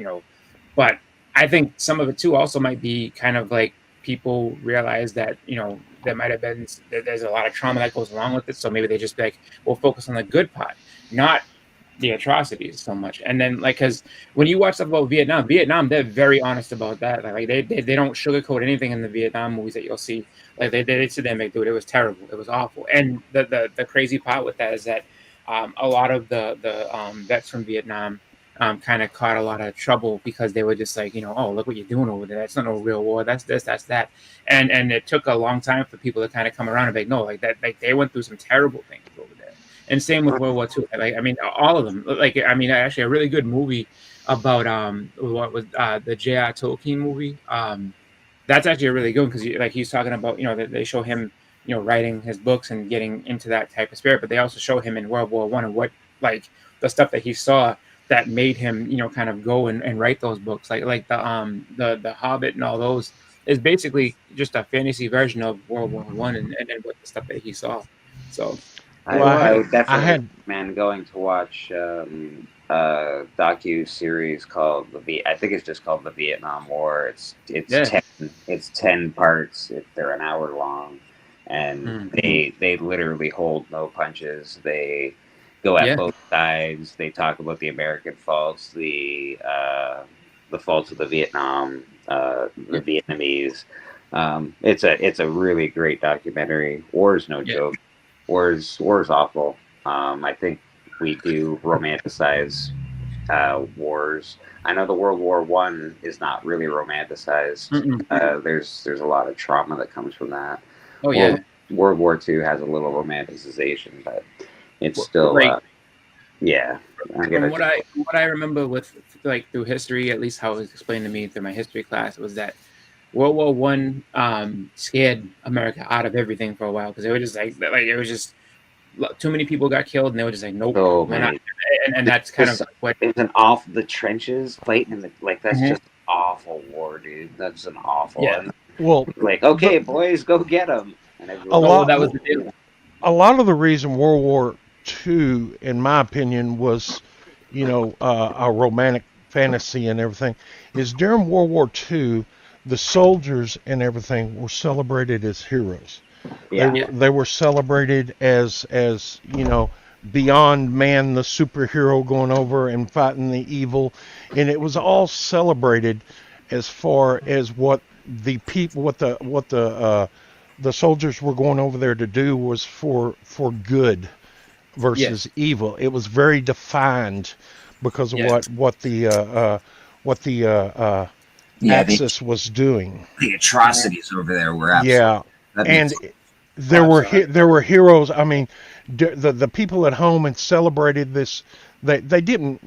But I think some of it too also might be kind of like people realize that there might have been there's a lot of trauma that goes along with it. So maybe they just be like, we'll focus on the good part, not the atrocities so much. And then because when you watch stuff about Vietnam, they're very honest about that. Like they don't sugarcoat anything in the Vietnam movies that you'll see. Like they sit there and make, dude, it was terrible, it was awful. And the crazy part with that is that a lot of the vets from Vietnam kind of caught a lot of trouble because they were just like, oh, look what you're doing over there. That's not no real war. That's this, that's that. And it took a long time for people to kind of come around and be like, no, like that, like they went through some terrible things over there. And same with World War II. Like, I mean, all of them. Like, I mean, actually, a really good movie about what was the J.R. Tolkien movie. That's actually a really good one because he's talking about they show him writing his books and getting into that type of spirit, but they also show him in World War I and what like the stuff that he saw that made him kind of go and write those books, like the Hobbit and all those is basically just a fantasy version of World War I and what the stuff that he saw. So I would definitely had recommend going to watch a docu series called I think it's just called The Vietnam War. It's 10 parts. They're an hour long, and they literally hold no punches. They go at both sides. They talk about the American faults, the faults of the Vietnam, the Vietnamese. It's a really great documentary. War is no joke. War is awful. I think we do romanticize wars. I know the World War I is not really romanticized. There's a lot of trauma that comes from that. Oh yeah. World War II has a little romanticization, but it's still From what I remember with like through history, at least how it was explained to me through my history class, was that World War I scared America out of everything for a while because they were just like it was just too many people got killed and they were just like, nope, we're not. And that's kind of what it's an awful the trenches fighting in the that's just an awful war, dude. That's an awful. Yeah. Well, like okay, boys, go get them. That was the deal. A lot of the reason World War II, in my opinion, was a romantic fantasy and everything, is during World War II, the soldiers and everything were celebrated as heroes. Yeah. They were celebrated as beyond man, the superhero going over and fighting the evil, and it was all celebrated as far as what the people, the soldiers were going over there to do was for good versus evil. It was very defined because of what the Axis was doing. The atrocities over there were absolutely. And there were heroes. I mean, the people at home and celebrated this. They didn't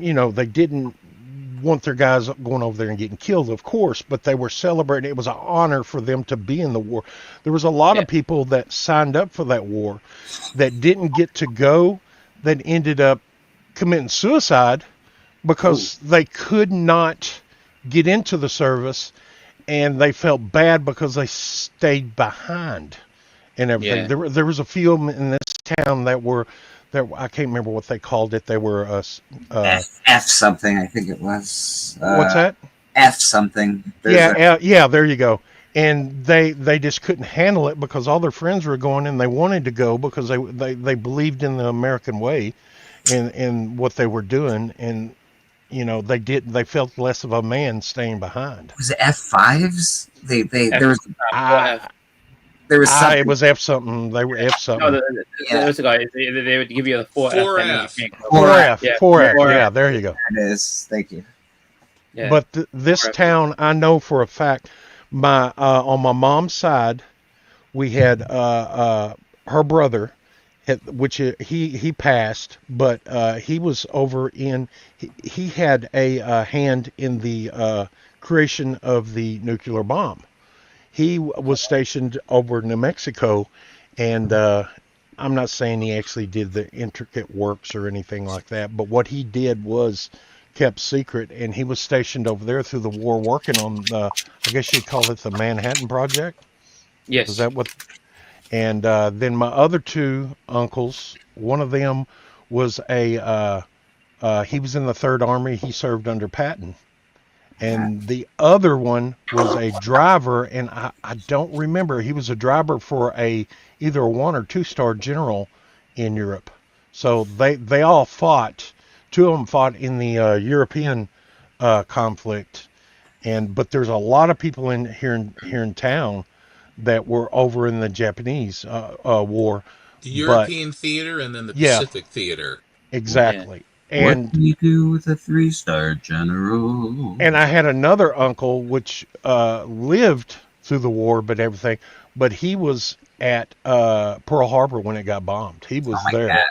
want their guys going over there and getting killed, of course, but they were celebrating. It was an honor for them to be in the war. There was a lot of people that signed up for that war that didn't get to go, that ended up committing suicide because they could not get into the service, and they felt bad because they stayed behind and everything. Yeah. There was a few of them in this town that I can't remember what they called it. They were F something, I think it was. What's that? F something. Yeah, there you go. And they just couldn't handle it because all their friends were going and they wanted to go because they believed in the American way and what they were doing, and they felt less of a man staying behind. Was it F5s? There was something. It was F something. They were F something. No, they would give you the 4F. 4F. Yeah, there you go. That is. Thank you. Yeah. But this town, I know for a fact, on my mom's side, we had her brother, which he passed, but he was over in. He had a hand in the creation of the nuclear bomb. He was stationed over New Mexico, and I'm not saying he actually did the intricate works or anything like that, but what he did was kept secret, and he was stationed over there through the war working on, I guess you'd call it the Manhattan Project? Yes. Is that what? And then my other two uncles, one of them was he was in the Third Army. He served under Patton. And the other one was a driver, and I don't remember. He was a driver for either a 1 or 2-star general in Europe. So they all fought. Two of them fought in the European conflict, but there's a lot of people here in town that were over in the Japanese war. The European theater and then the Pacific theater. Exactly. Yeah. And what do you do with a 3-star general? And I had another uncle which lived through the war, but he was at Pearl Harbor when it got bombed. He was there. God.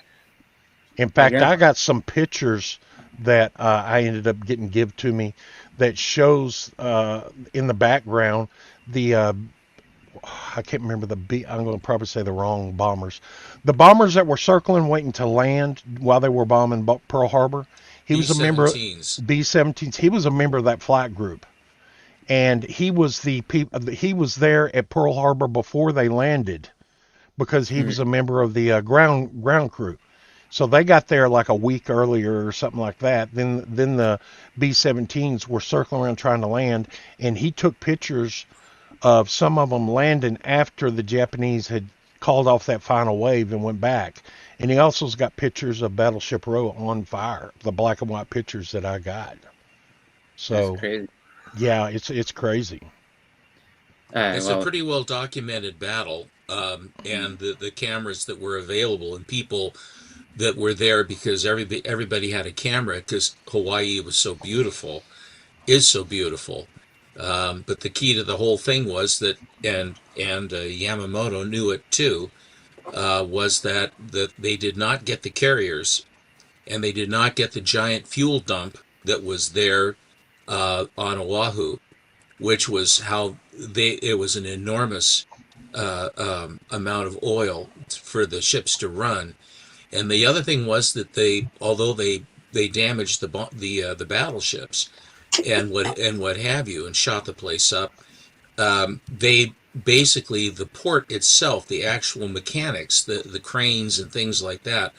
In fact, I got some pictures that I ended up getting given to me that shows in the background the I can't remember I'm going to probably say the wrong bombers. The bombers that were circling, waiting to land while they were bombing Pearl Harbor. He was a member of B-17s. He was a member of that flight group, and he was there at Pearl Harbor before they landed, because he was a member of the ground crew. So they got there like a week earlier or something like that. Then the B-17s were circling around trying to land, and he took pictures of some of them landing after the Japanese had called off that final wave and went back. And he also's got pictures of Battleship Row on fire, the black and white pictures that I got. So that's crazy. Yeah, it's crazy. It's a pretty well documented battle, and the cameras that were available and people that were there, because everybody had a camera because Hawaii was is so beautiful. But the key to the whole thing was that, and Yamamoto knew it too, was that they did not get the carriers, and they did not get the giant fuel dump that was there on Oahu, which was how it was an enormous amount of oil for the ships to run. And the other thing was that although they damaged the battleships and what have you, and shot the place up, they basically, the port itself, the actual mechanics, the cranes and things like that,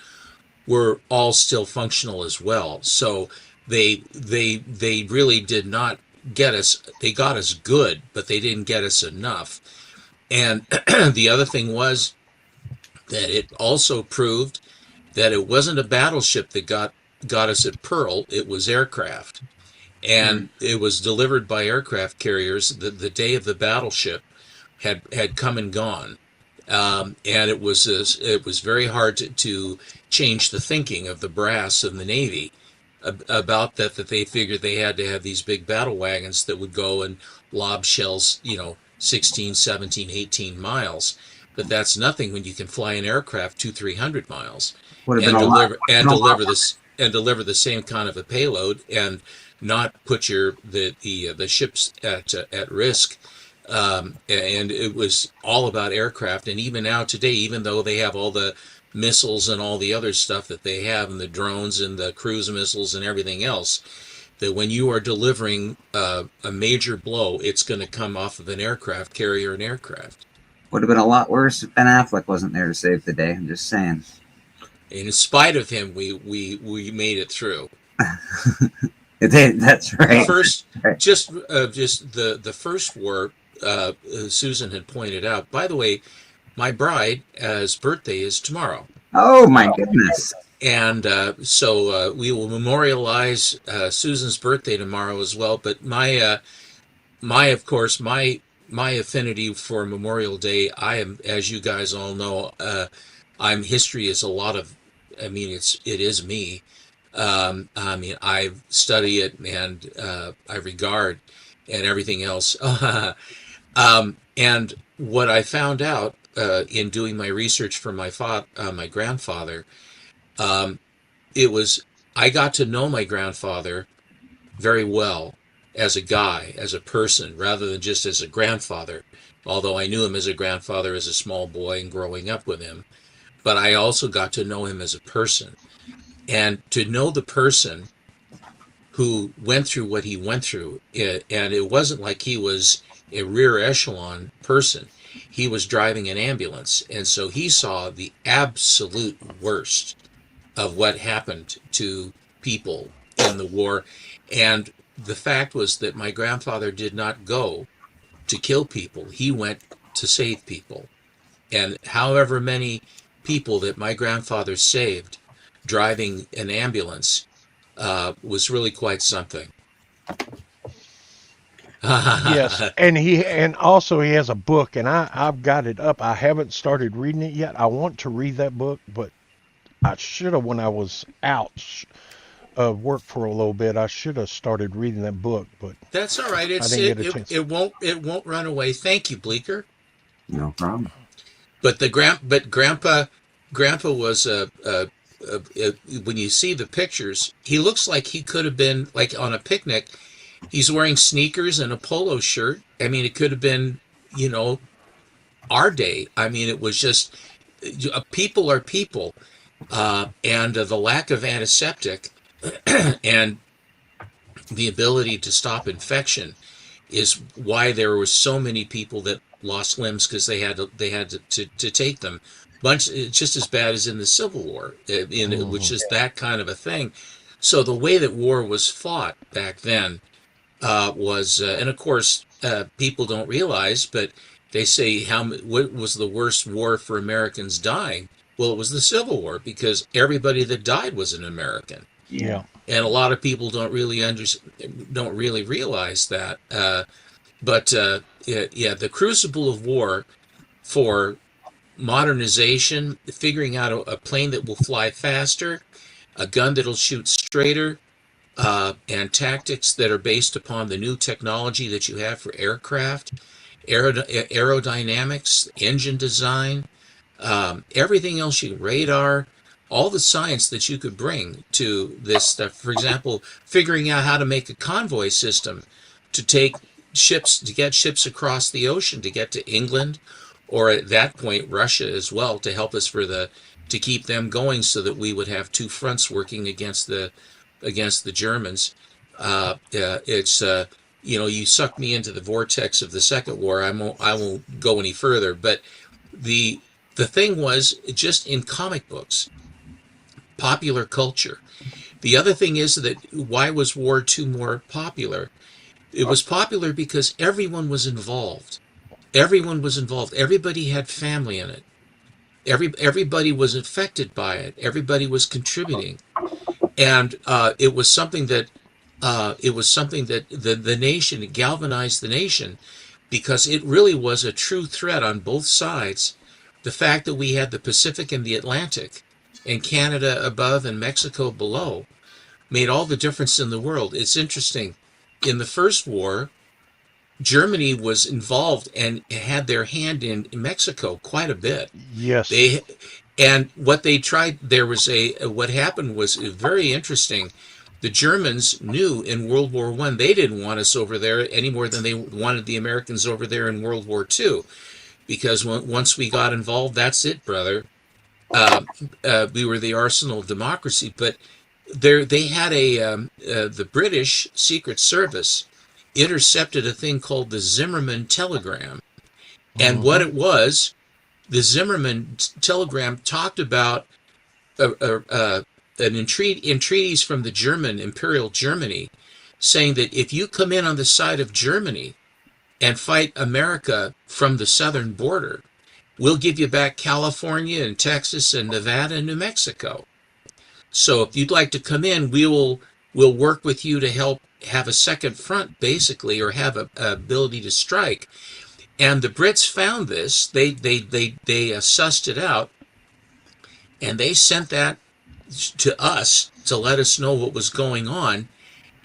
were all still functional as well. So they really did not get us. They got us good, but they didn't get us enough. And the other thing was that it also proved that it wasn't a battleship that got us at Pearl. It was aircraft, and it was delivered by aircraft carriers. The day of the battleship had come and gone, and it was very hard to change the thinking of the brass of the Navy about that they figured they had to have these big battle wagons that would go and lob shells, 16, 17, 18 miles. But that's nothing when you can fly an aircraft 200-300 miles and deliver the same kind of a payload and not put the ships at risk. And it was all about aircraft. And even now today, even though they have all the missiles and all the other stuff that they have, and the drones and the cruise missiles and everything else, that when you are delivering a major blow, it's going to come off of an aircraft carrier, an aircraft. Would have been a lot worse if Ben Affleck wasn't there to save the day. I'm just saying. And in spite of him, we made it through. That's right. Just the first war, Susan had pointed out. By the way, my bride's birthday is tomorrow. Oh my goodness! And so we will memorialize Susan's birthday tomorrow as well. But my affinity for Memorial Day, I am, as you guys all know, history is a lot of. I mean, it is me. I study it and I regard and everything else. And what I found out in doing my research for my grandfather, I got to know my grandfather very well as a guy, as a person, rather than just as a grandfather. Although I knew him as a grandfather as a small boy and growing up with him, but I also got to know him as a person. And to know the person who went through what he went through, and it wasn't like he was a rear echelon person. He was driving an ambulance, and so he saw the absolute worst of what happened to people in the war. And the fact was that my grandfather did not go to kill people. He went to save people. And however many people that my grandfather saved driving an ambulance was really quite something. Yes, and also he has a book, and I've got it up. I haven't started reading it yet. I want to read that book, but I should have when I was out of work for a little bit. I should have started reading that book, but that's all right. It won't run away. Thank you, Bleecker. No problem. But Grandpa was when you see the pictures, he looks like he could have been like on a picnic. He's wearing sneakers and a polo shirt. I mean, it could have been, our day. I mean, it was just people are people, and the lack of antiseptic and the ability to stop infection is why there were so many people that lost limbs, because they had to take them. Just as bad as in the Civil War, which is that kind of a thing. So the way that war was fought back then was, and of course, people don't realize, but they say what was the worst war for Americans dying? Well, it was the Civil War, because everybody that died was an American. Yeah. And a lot of people don't really realize that. But the crucible of war for modernization, figuring out a plane that will fly faster, a gun that'll shoot straighter, and tactics that are based upon the new technology that you have for aircraft, aerodynamics, engine design, everything else, radar, all the science that you could bring to this stuff. For example, figuring out how to make a convoy system to get ships across the ocean to get to England, or at that point Russia as well, to help us to keep them going, so that we would have two fronts working against the Germans. You sucked me into the vortex of the Second War. I won't go any further. But the thing was, just in comic books, popular culture, The other thing is that why was War II more popular? It was popular because everyone was involved. Everyone was involved. Everybody had family in it. Everybody was affected by it. Everybody was contributing, and it was something that the nation, it galvanized the nation, because it really was a true threat on both sides. The fact that we had the Pacific and the Atlantic, and Canada above and Mexico below, made all the difference in the world. It's interesting. In the First War, Germany was involved and had their hand in Mexico quite a bit. Yes. And what they tried, what happened was very interesting. The Germans knew in World War I they didn't want us over there any more than they wanted the Americans over there in World War II, because once we got involved, that's it, brother. We were the arsenal of democracy. But they had the British Secret Service intercepted a thing called the Zimmermann telegram. And what it was, the Zimmermann telegram talked about in treaties from the German, Imperial Germany, saying that if you come in on the side of Germany and fight America from the southern border, we'll give you back California and Texas and Nevada and New Mexico. So if you'd like to come in, we'll work with you to help have a second front, basically, or have a ability to strike. And the Brits found this. They sussed it out, and they sent that to us to let us know what was going on.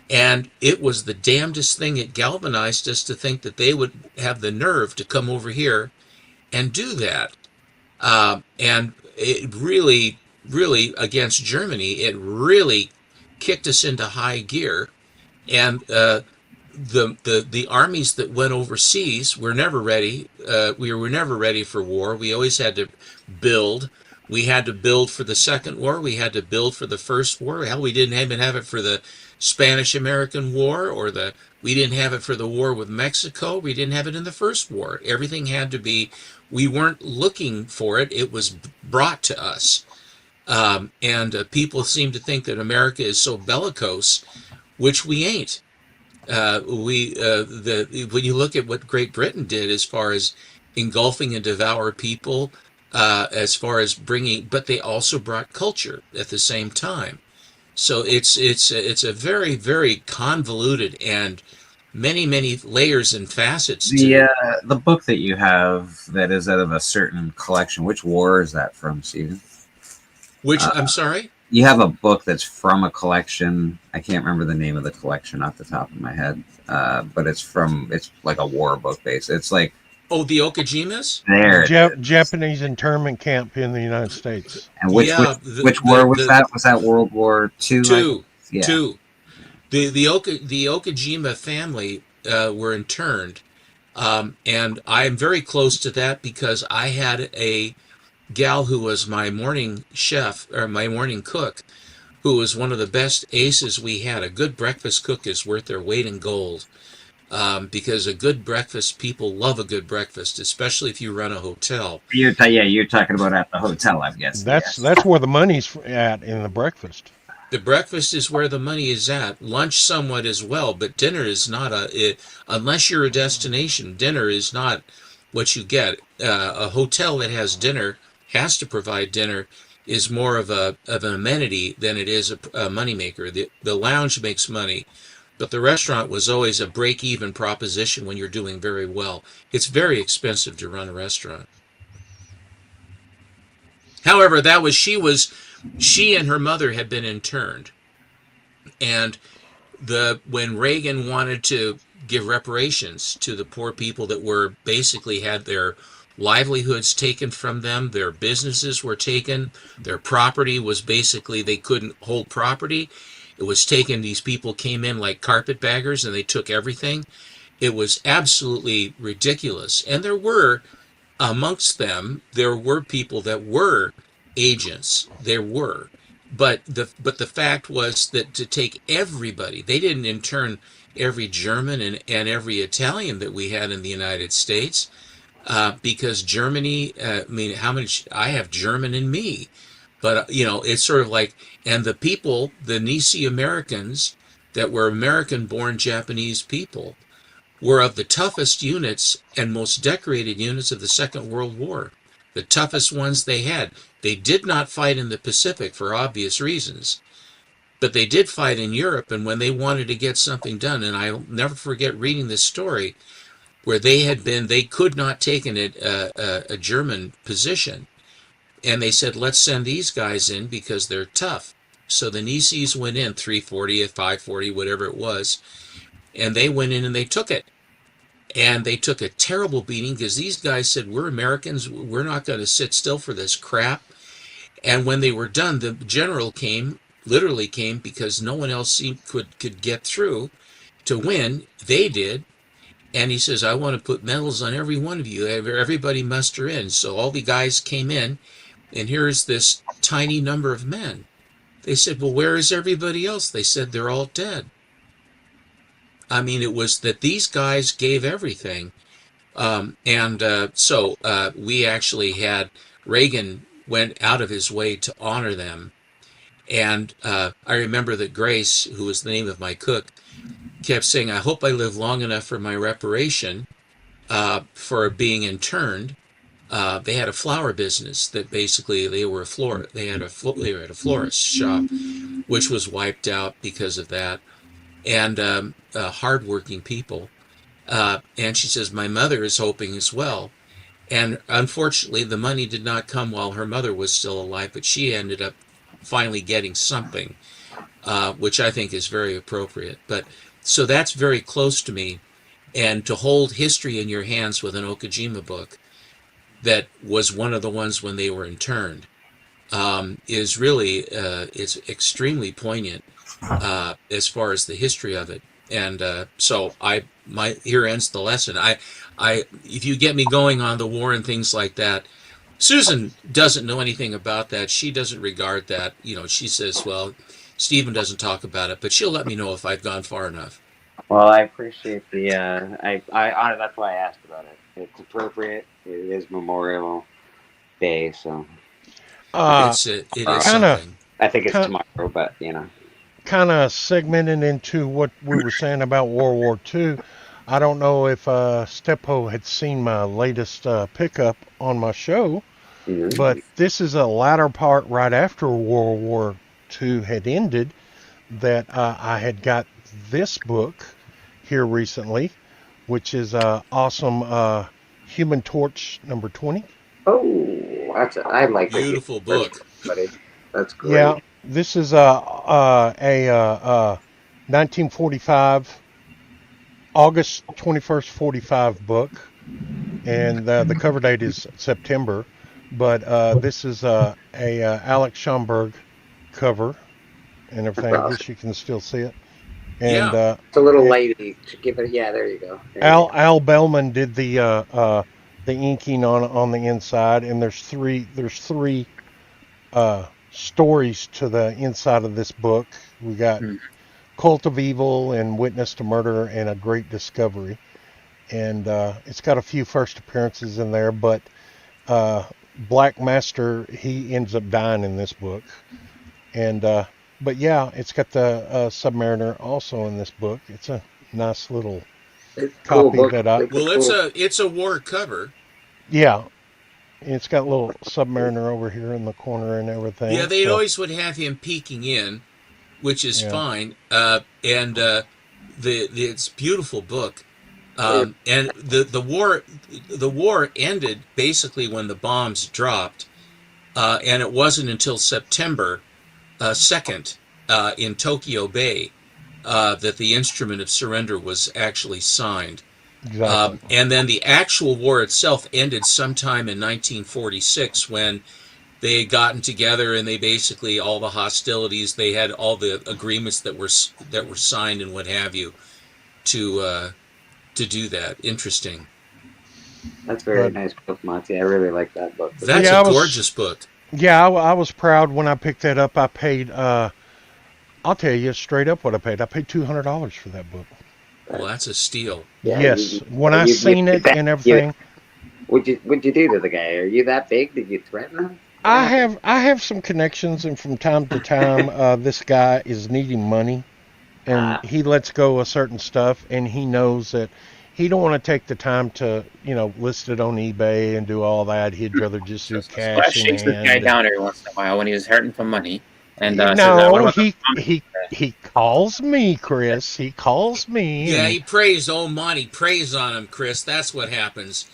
And it was the damnedest thing. It galvanized us to think that they would have the nerve to come over here and do that. And it really, against Germany, it really kicked us into high gear. And the armies that went overseas were never ready. We were never ready for war. We always had to build. We had to build for the Second War. We had to build for the First War. Hell, we didn't even have it for the Spanish-American War, or we didn't have it for the war with Mexico. We didn't have it in the First War. Everything had to be, we weren't looking for it. It was brought to us. And people seem to think that America is so bellicose, which we ain't. When you look at what Great Britain did as far as engulfing and devour people, as far as but they also brought culture at the same time. So it's a very, very convoluted and many layers and facets. The book that you have that is out of a certain collection, which war is that from, Stephen? I'm sorry? You have a book that's from a collection. I can't remember the name of the collection off the top of my head, but it's like a war book base. It's like, oh, the Okajimas? There. Japanese internment camp in the United States. And which war was that? Was that World War II? Two. The Okajima family were interned, and I am very close to that because I had a gal who was my morning chef, or my morning cook, who was one of the best aces we had. A good breakfast cook is worth their weight in gold. Because a good breakfast, people love a good breakfast, especially if you run a hotel. You're talking about at the hotel, I guess. That's where the money's at, in the breakfast. The breakfast is where the money is at. Lunch somewhat as well, but dinner is not unless you're a destination, dinner is not what you get. A hotel that has dinner, has to provide dinner, is more of an amenity than it is a moneymaker. The lounge makes money. But the restaurant was always a break-even proposition when you're doing very well. It's very expensive to run a restaurant. However, she and her mother had been interned. And when Reagan wanted to give reparations to the poor people that were basically had their livelihoods taken from them, their businesses were taken, their property was basically, they couldn't hold property. It was taken, these people came in like carpetbaggers and they took everything. It was absolutely ridiculous. And there were, amongst them, there were people that were agents. There were. But the fact was that to take everybody, they didn't intern every German and every Italian that we had in the United States, because Germany, I have German in me. But it's sort of like, and the people, the Nisi Americans that were American-born Japanese people, were of the toughest units and most decorated units of the Second World War. The toughest ones they had. They did not fight in the Pacific for obvious reasons, but they did fight in Europe, and when they wanted to get something done, and I'll never forget reading this story, where they could not take a German position, and they said, let's send these guys in because they're tough. So the Nisis went in, 340, 540, whatever it was, and they went in and they took it. And they took a terrible beating because these guys said, we're Americans, we're not going to sit still for this crap. And when they were done, the general literally came, because no one else could get through to win. They did. And he says, I want to put medals on every one of you. Everybody muster in. So all the guys came in, and here's this tiny number of men. They said, well, where is everybody else? They said, they're all dead. I mean, it was that these guys gave everything. So we actually had, Reagan went out of his way to honor them. And I remember that Grace, who was the name of my cook, kept saying, I hope I live long enough for my reparation for being interned. They had a flower business that basically they were they had a florist shop, which was wiped out because of that. And hardworking people. And she says, my mother is hoping as well. And unfortunately, the money did not come while her mother was still alive, but she ended up finally getting something, which I think is very appropriate. But so that's very close to me. And to hold history in your hands with an Okajima book that was one of the ones when they were interned is really, it's extremely poignant as far as the history of it. And so here ends the lesson. If you get me going on the war and things like that, Susan doesn't know anything about that. She doesn't regard that. She says, well, Stephen doesn't talk about it, but she'll let me know if I've gone far enough. Well, I appreciate the. That's why I asked about it. It's appropriate. It is Memorial Day, so. It is something. I think it's tomorrow, but Kind of segmenting into what we were saying about World War II. I don't know if Stepo had seen my latest pickup on my show, but this is a latter part right after World War II had ended that I had got this book here recently, which is awesome Human Torch number 20. Oh, I like beautiful book, buddy. That's great. Yeah, this is a 1945, August 21st, 45 book, and the cover date is September. But this is a Alex Schomburg cover and everything. I guess you can still see it. And it's a little lady. Give it. Yeah, there you go. Al Bellman did the inking on the inside, and there's three stories to the inside of this book. We got Cult of Evil and Witness to Murder and A Great Discovery, and it's got a few first appearances in there, but Black Master, he ends up dying in this book. And but yeah, it's got the Submariner also in this book. It's a nice little copy that I. Well, it's a war cover. Yeah, it's got a little Submariner over here in the corner and everything. Yeah, they always would have him peeking in, which is fine. And it's a beautiful book. And the war ended basically when the bombs dropped, and it wasn't until September 2nd in Tokyo Bay that the instrument of surrender was actually signed. Exactly. And then the actual war itself ended sometime in 1946 when they had gotten together and they basically all the hostilities, they had all the agreements that were signed and what have you to do that. Interesting. That's very nice book, Monty. I really like that book. That's a gorgeous book. Yeah, I was proud when I picked that up. I paid, I'll tell you straight up what I paid. I paid $200 for that book. Well, that's a steal. Yeah, yes, when I seen it and everything. What'd you do to the guy? Are you that big? Did you threaten him? I have some connections, and from time to time, this guy is needing money, and he lets go of certain stuff, and he knows that he don't want to take the time to, list it on eBay and do all that. He'd rather just do So cash I in shakes this guy hand. down every once in a while when he was hurting for money, and says, "What No, about the he calls me, Chris. He calls me, Yeah, and he preys. Oh, Monty preys on him, Chris. That's what happens.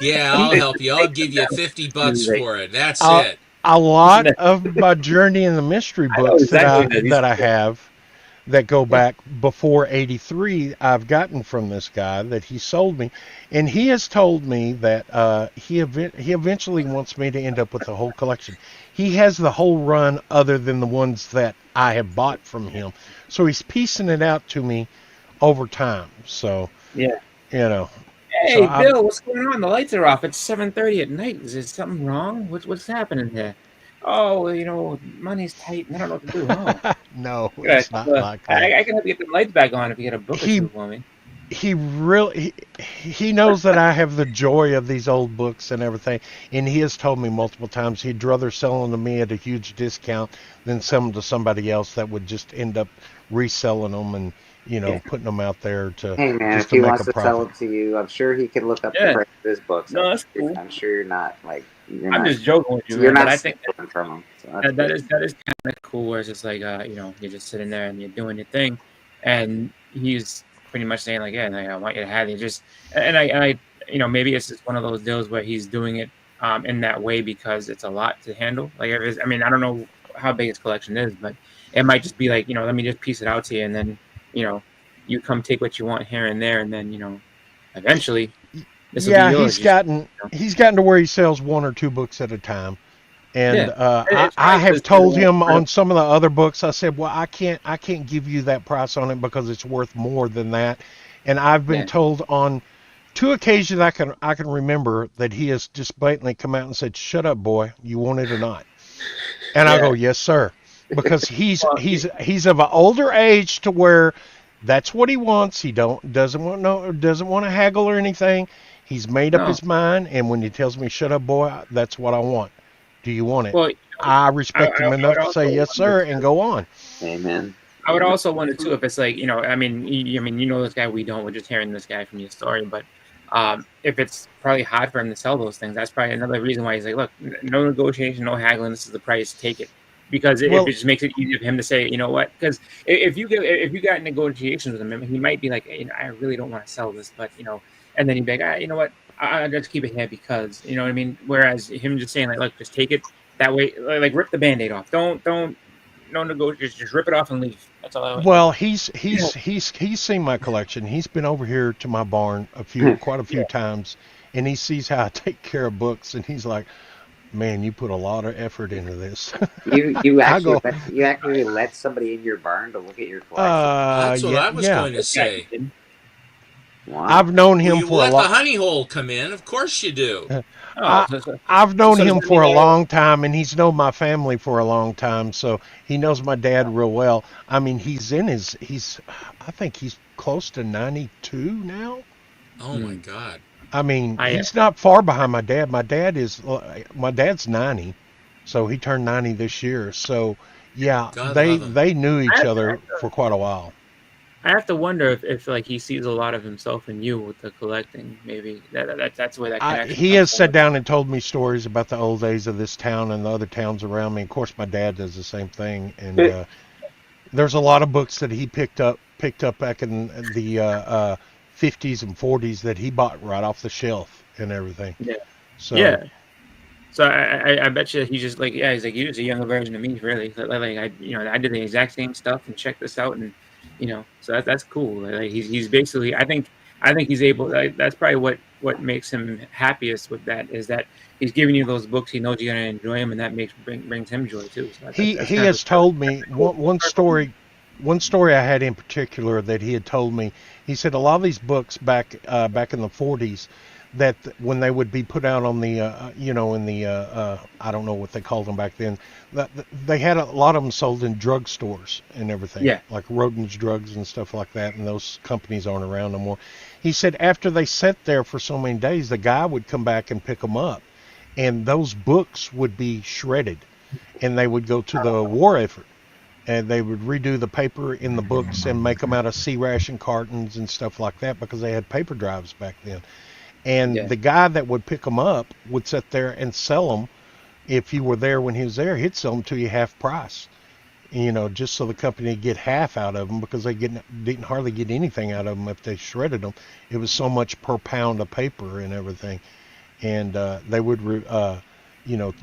Yeah, I'll he help you. I'll give you $50 Like, for it. That's a, it. a listen lot to- of my journey in the mystery I know books exactly what that I have that go back before 83 I've gotten from this guy that he sold me, and he has told me that he eventually wants me to end up with the whole collection. He has the whole run other than the ones that I have bought from him, so he's piecing it out to me over time. So Yeah. so Hey, I Bill, what's going on? The lights are off. It's 7:30 at night. Is there something wrong? What's happening here? Oh, money's tight and I don't know what to do. Oh, no, yeah, it's not like that. I can help you get the lights back on if you get a book or He two for me. he really he knows that I have the joy of these old books and everything, and he has told me multiple times he'd rather sell them to me at a huge discount than sell them to somebody else that would just end up reselling them and putting them out there to Hey man, just if to he make wants a to sell profit. it to you, I'm sure he can look up the Yeah. price of his books. No, that's cool. I'm sure you're not like I'm just joking with you, you're man, but not I think stealing from him. So that's that good. is kind of cool. Where it's just like, you're just sitting there and you're doing your thing, and he's pretty much saying like, yeah, like, I want you to have it. Just and I, maybe it's just one of those deals where he's doing it in that way because it's a lot to handle. Like, I mean, I don't know how big his collection is, but it might just be like, let me just piece it out to you, and then you come take what you want here and there, and then eventually this will be Yeah, yours. he's gotten to where he sells one or two books at a time. And Yeah. I, It's I right, have it's told right. him on some of the other books, I said, well, I can't give you that price on it because it's worth more than that. And I've been Yeah. told on two occasions I can remember that he has just blatantly come out and said, "Shut up, boy, you want it or not?" And I Yeah. go, "Yes, sir," because he's Well, he's of an older age to where that's what he wants. He doesn't want to haggle or anything. He's made up No. his mind, and when he tells me, "Shut up, boy," that's what I want. Do you want it? Well, I respect him I enough would to say also yes, sir, and go on. Amen. I would also wonder too if it's like I mean, this guy. We don't. We're just hearing this guy from your story, but if it's probably hard for him to sell those things, that's probably another reason why he's like, look, no negotiation, no haggling. This is the price. Take it, because if Well, it just makes it easier for him to say, you know what? Because if you got negotiations with him, he might be like, I really don't want to sell this, but and then he'd be like, you know what? I'll just keep it here because you know what I mean. Whereas him just saying like, look, just take it. That way, like rip the Band-Aid off. Don't no negotiate. Just rip it off and leave. That's all I want. well, he's seen my collection. He's been over here to my barn quite a few times, and he sees how I take care of books, and he's like, "Man, you put a lot of effort into this." You I actually go, you actually let somebody in your barn to look at your collection. That's what yeah, I was yeah. going to say. Wow. I've known him You for a let the long. honey hole come in. Of course you do. Oh, I've known so does him that for a mean long time, and he's known my family for a long time, so he knows my dad real well. I mean, I think he's close to 92 now. Oh my God. I mean, I he's not far behind my dad. My dad's 90, so he turned 90 this year. So, yeah, God they love him. they knew each other for quite a while. I have to wonder if like he sees a lot of himself in you with the collecting. Maybe that's where that connection He comes has from. sat down and told me stories about the old days of this town and the other towns around me. Of course, my dad does the same thing, and there's a lot of books that he picked up back in the 50s and 40s that he bought right off the shelf and everything. Yeah. So Yeah. So I bet you he's just like he's like you're just a younger version of me really. Like I did the exact same stuff and checked this out and so that's cool. Like he's basically I think he's able. That's probably what makes him happiest with that is that he's giving you those books. He knows you're gonna enjoy them, and that brings him joy too. So that's he kind has of told me one story. One story I had in particular that he had told me. He said a lot of these books back in the 40s, that when they would be put out on the in the I don't know what they called them back then, that they had a lot of them sold in drugstores and everything, Yeah. like Rodin's Drugs and stuff like that, and those companies aren't around no more. He said after they sat there for so many days, the guy would come back and pick them up, and those books would be shredded, and they would go to the war effort, and they would redo the paper in the books and make them out of C-ration cartons and stuff like that because they had paper drives back then. And Yeah. the guy that would pick them up would sit there and sell them. If you were there when he was there, he'd sell them to you half price, just so the company would get half out of them because they didn't hardly get anything out of them if they shredded them. It was so much per pound of paper and everything. And they would,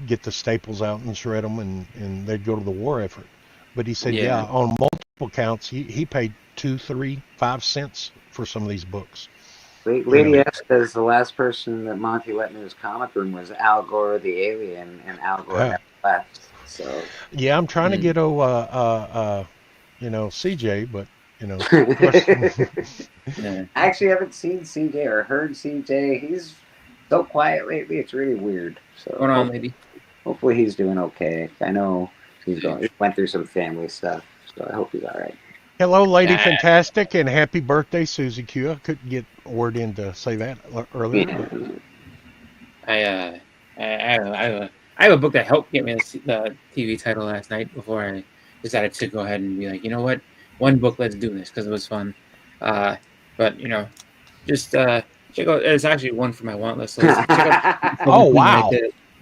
get the staples out and shred them, and they'd go to the war effort. But he said, Yeah. on multiple counts, he paid 2, 3, 5 cents for some of these books. Lady S says the last person that Monty let in his comic room was Al Gore the alien, and Al Gore never left. So yeah, I'm trying to get CJ, but I actually haven't seen CJ or heard CJ. He's so quiet lately; it's really weird. So Going on, lady. Hopefully he's doing okay. I know he went through some family stuff, so I hope he's all right. Hello, Lady Fantastic, and happy birthday, Susie Q. I couldn't get a word in to say that earlier. I have a book that helped get me the TV title last night before I decided to go ahead and be like, you know what, one book, let's do this because it was fun. But just check out. It's actually one for my want list. So check out oh wow!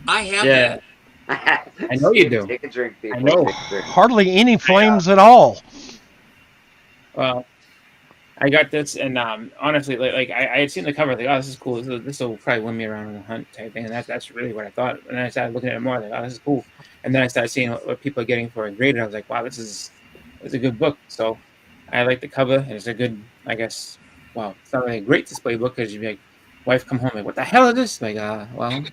I have that. I know you do. Take a drink, people. I know. Hardly any flames at all. Well, I got this, and honestly, like I had seen the cover, like, oh, this is cool. This will probably win me around on the hunt type thing, and that's really what I thought. And then I started looking at it more, like, oh, this is cool. And then I started seeing what people are getting for it graded. I was like, wow, it's a good book. So I like the cover, and it's a good, I guess. Wow, it's not really a great display book because you'd be like, wife come home like, what the hell is this? Like, well,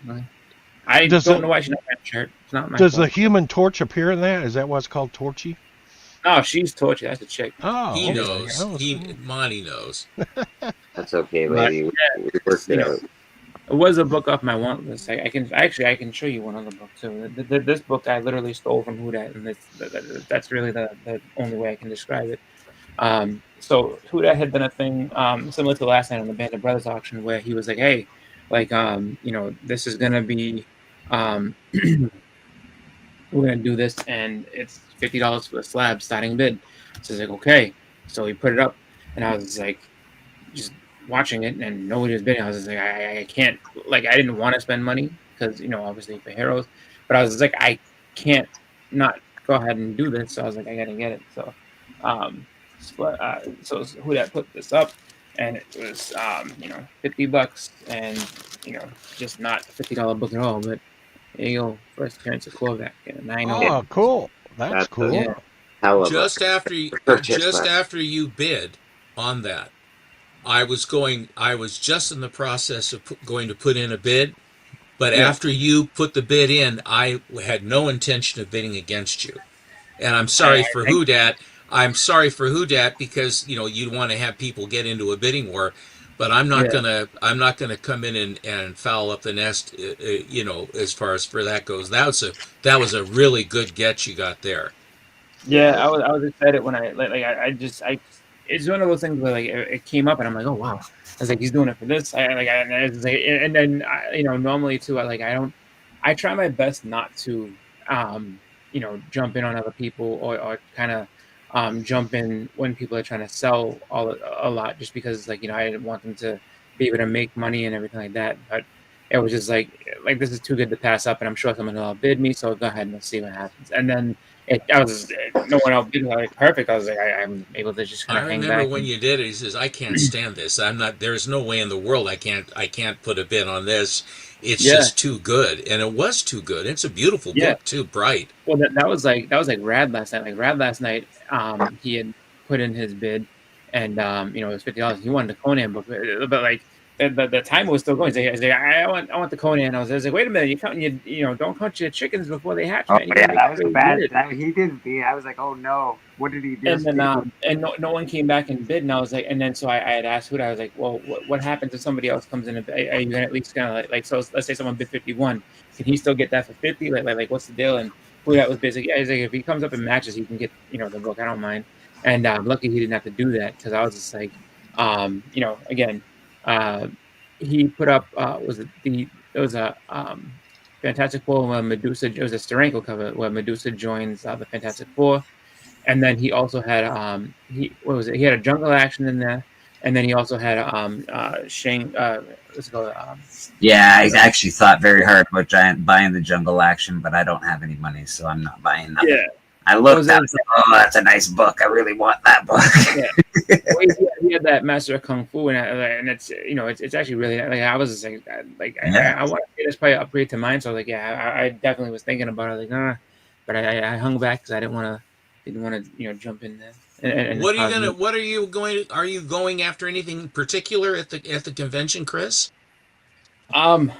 I don't know why she's not wearing a shirt. It's not my Does fault. the Human Torch appear in that? Is that why it's called Torchy? No, she's Torchy. That's a chick. Oh, He okay. knows. Monty knows. That's okay, lady. We worked it out. It was a book off my want list. I can show you one other book too. This book I literally stole from Hudat, and that's really the only way I can describe it. So Hudat had done a thing similar to last night on the Band of Brothers auction where he was like, hey, like this is gonna be we're gonna do this, and it's $50 for the slab starting bid. So he's like, okay. So he put it up, and I was like, just watching it, and nobody was bidding. I was just like, I can't, like, I didn't want to spend money because obviously for Heroes, but I was just like, I can't not go ahead and do this. So I was like, I gotta get it. So, so who that put this up, and it was $50, and just not a $50 book at all, but. There you go. First appearance of Korvac in a 9/0. Oh, cool. That's cool. Yeah. Just after you bid on that, I was just in the process of going to put in a bid, but after you put the bid in, I had no intention of bidding against you. And I'm sorry for Hudat. I'm sorry for Hudat because you want to have people get into a bidding war. But I'm not gonna come in and foul up the nest, as far as for that goes. That was a really good get you got there. Yeah, I was excited when it's one of those things where like it came up and I'm like, oh wow, I was like, he's doing it for this. And then normally too, I try my best not to jump in on other people or kind of jump in when people are trying to sell a lot, just because I didn't want them to be able to make money and everything like that. But it was just like this is too good to pass up, and I'm sure someone will outbid me, so go ahead and let's see what happens. And then no one outbid me. Like, perfect. I was like, I'm able to just kind of hang back. I remember when you did it. He says, "I can't stand this. There's no way in the world I can't put a bid on this. It's just too good." And it was too good. It's a beautiful book too, bright. Well, that was like Rad last night. Like Rad last night, he had put in his bid, and it was $50. He wanted the Conan book, but like the time was still going. He's like, I want the Conan. I was like, wait a minute, don't count your chickens before they hatch. Oh yeah, that was bad. He did. I was like, oh no, what did he do? And then no one came back and bid, and I was like, and then so I had asked Huda, I was like, well, what happens if somebody else comes in and bid? Are you gonna at least kind of like so? Let's say someone bid 51, can he still get that for 50? Like what's the deal? And Huda was basically, he's like, if he comes up and matches, he can get the book. I don't mind. And lucky he didn't have to do that, because I was just like, again. He put up Fantastic Four where Medusa, it was a Steranko cover where Medusa joins the Fantastic Four, and then he also had he had a Jungle Action in there, and then he also had what's it called? Yeah, I actually thought very hard about buying the Jungle Action, but I don't have any money, so I'm not buying that. Yeah. I looked at it, oh, that's a nice book. I really want that book. Yeah. Well, he had that Master of Kung Fu, and it's it's actually really like I was just like I want to get this probably upgrade to mine. So like I definitely was thinking about it like but I hung back because I didn't want to jump in there. And Are you going after anything particular at the convention, Chris? I've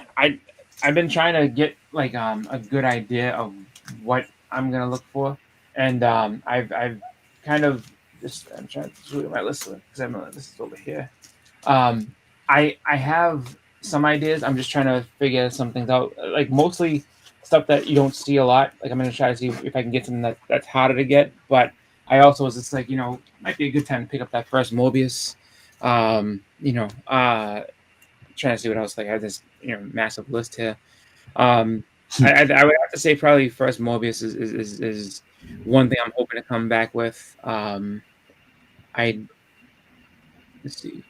been trying to get like a good idea of what I'm gonna look for, and I've kind of I'm trying to look at my list because I have my list over here. I have some ideas. I'm just trying to figure some things out, like mostly stuff that you don't see a lot. Like I'm gonna try to see if I can get something that's harder to get, but I also was just like might be a good time to pick up that first Mobius. Trying to see what else. Like I have this massive list here. I would have to say probably first Mobius is one thing I'm hoping to come back with. Let's see.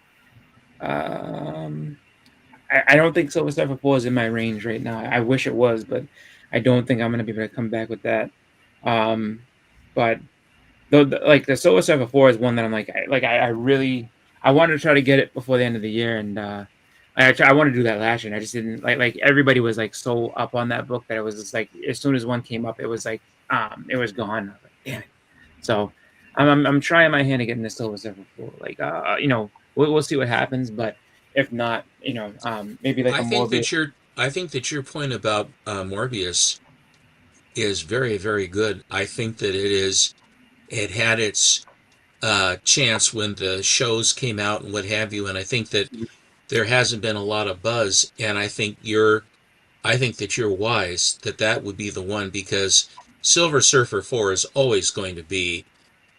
I don't think Silver Surfer 4 is in my range right now. I wish it was, but I don't think I'm going to be able to come back with that. But the Silver Surfer 4 is one that I'm like I wanted to try to get it before the end of the year, and I wanted to do that last year, and I just didn't like everybody was like so up on that book that it was just like as soon as one came up, it was like it was gone. I was like, damn it. So I'm trying my hand at getting the Silver Surfer 4. Like we'll see what happens, but if not, maybe like I think that your point about Morbius is very, very good. I think that it had its chance when the shows came out and what have you, and I think that there hasn't been a lot of buzz, and I think that you're wise that would be the one, because Silver Surfer 4 is always going to be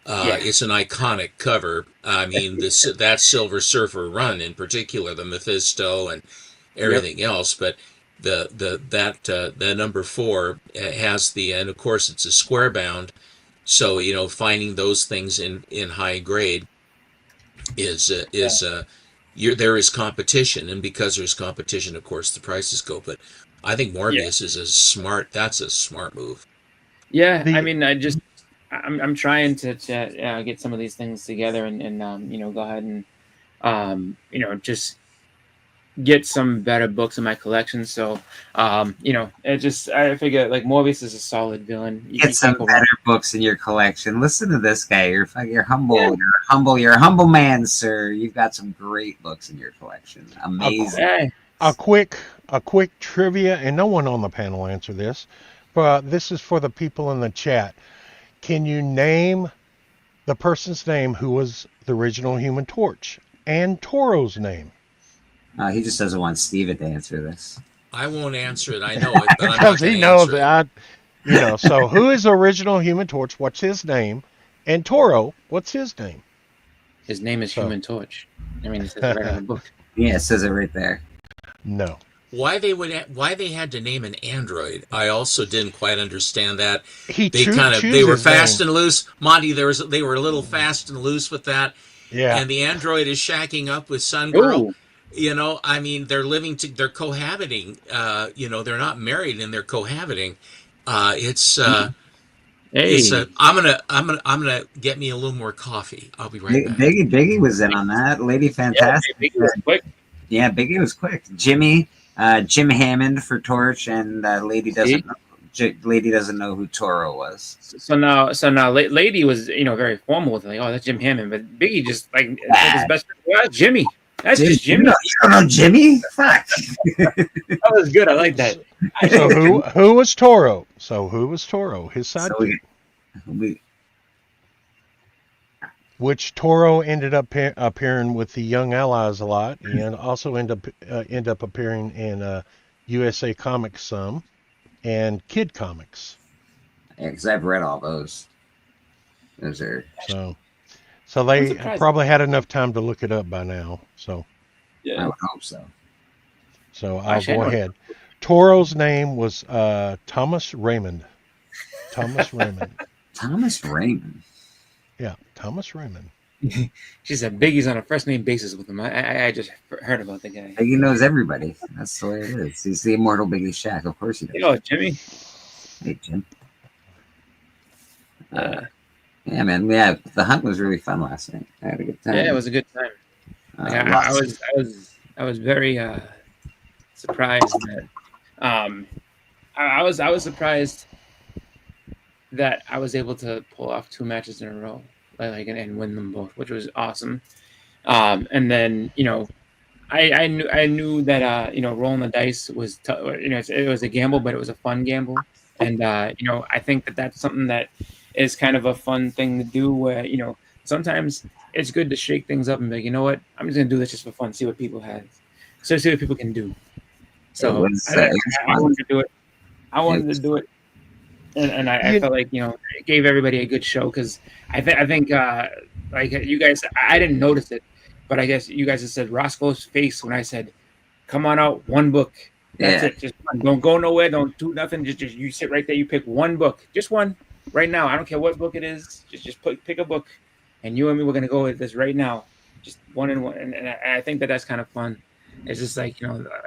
it's an iconic cover. I mean, that Silver Surfer run in particular, the Mephisto and everything else, but the number 4 has and of course it's a square bound, so finding those things in high grade is there is competition, and because there's competition, of course, the prices go. But I think Morbius is that's a smart move. Yeah, I mean, I'm trying to get some of these things together and go ahead and just get some better books in my collection. So I figure like Morbius is a solid villain. Get some better books in your collection. Listen to this guy. You're humble. Yeah. You're a humble man, sir. You've got some great books in your collection. Amazing. A quick trivia, and no one on the panel answer this, but this is for the people in the chat. Can you name the person's name who was the original Human Torch and Toro's name? He just doesn't want Steven to answer this. I won't answer it. I know it, but because he knows that. So who is the original Human Torch? What's his name? And Toro, what's his name? His name is Human Torch. I mean, it says it right in the book. Yeah, it says it right there. No. Why they had to name an android, I also didn't quite understand that. They were fast and loose. Monty, they were a little fast and loose with that. Yeah. And the android is shacking up with Sun Girl. I mean, they're cohabiting. They're not married and they're cohabiting. I'm gonna get me a little more coffee. I'll be right back. Biggie was in on that. Lady Fantastic. Yeah, Biggie was quick. Yeah, Biggie was quick. Jim Hammond for Torch, and Lady doesn't know who Toro was. So now, Lady was very formal with like, oh, that's Jim Hammond, but Biggie just like his best friend. Well, that's Jimmy. That's just Jimmy. You don't know Jimmy? Fuck. That was good. I like that. So who was Toro? His sidekick. Which Toro ended up appearing with the Young Allies a lot, and also end up appearing in USA Comics some, and Kid Comics. Yeah, because I've read all those. Those are so they probably had enough time to look it up by now. So yeah, I would hope so. So I'll go ahead. Toro's name was Thomas Raymond. Thomas Raymond. Thomas Raymond. Yeah, Thomas Raymond. She said Biggie's on a first name basis with him. I just heard about the guy. Biggie knows everybody. That's the way it is. He's the immortal Biggie Shack. Of course he does. Yo, Jimmy. Hey, Jim. Yeah, man. Yeah, the hunt was really fun last night. I had a good time. Yeah, it was a good time. Like, I was very surprised that I was surprised that I was able to pull off 2 matches in a row, and win them both, which was awesome. And then I knew that rolling the dice was it was a gamble, but it was a fun gamble, and I think that that's something that is kind of a fun thing to do, where sometimes it's good to shake things up and be like, you know what, I'm just gonna do this just for fun, see what people have, so see what people can do. So I wanted to do it. I wanted to do it, and I felt like it gave everybody a good show, because I think like you guys, I didn't notice it, but I guess you guys have said Roscoe's face when I said, "Come on out, one book." That's it. Just one. Don't go nowhere. Don't do nothing. Just you sit right there. You pick one book, just one, right now. I don't care what book it is. Just pick a book, and you and me, we're gonna go with this right now. Just one and one, and I think that that's kind of fun. It's just like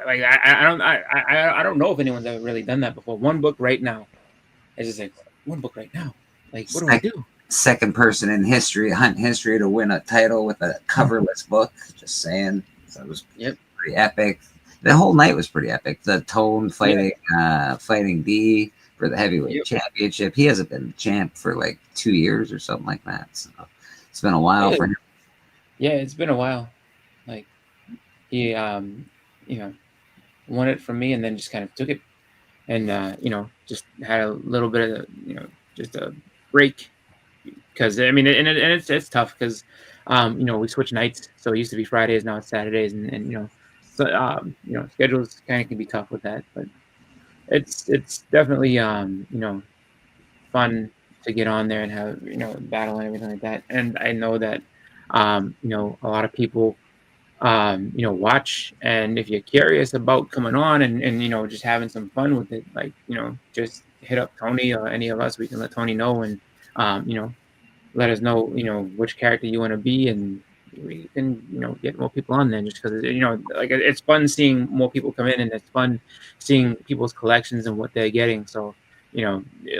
like I don't know if anyone's ever really done that before. One book right now. It's just like one book right now. Like, what do I do? Second person in history, hunt history, to win a title with a coverless book. Just saying. So it was pretty epic. The whole night was pretty epic. The Tone fighting D for the heavyweight championship. He hasn't been champ for like 2 years or something like that. So it's been a while for him. Yeah, it's been a while. Like he won it from me, and then just kind of took it, and just had a little bit of just a break, because I mean, and it's tough, because we switch nights, so it used to be Fridays, now it's Saturdays, and so schedules kind of can be tough with that, but it's definitely fun to get on there and have battle and everything like that. And I know that a lot of people watch, and if you're curious about coming on and just having some fun with it, like just hit up Tony or any of us. We can let Tony know, and let us know which character you want to be, and we can get more people on there, just because like it's fun seeing more people come in, and it's fun seeing people's collections and what they're getting. So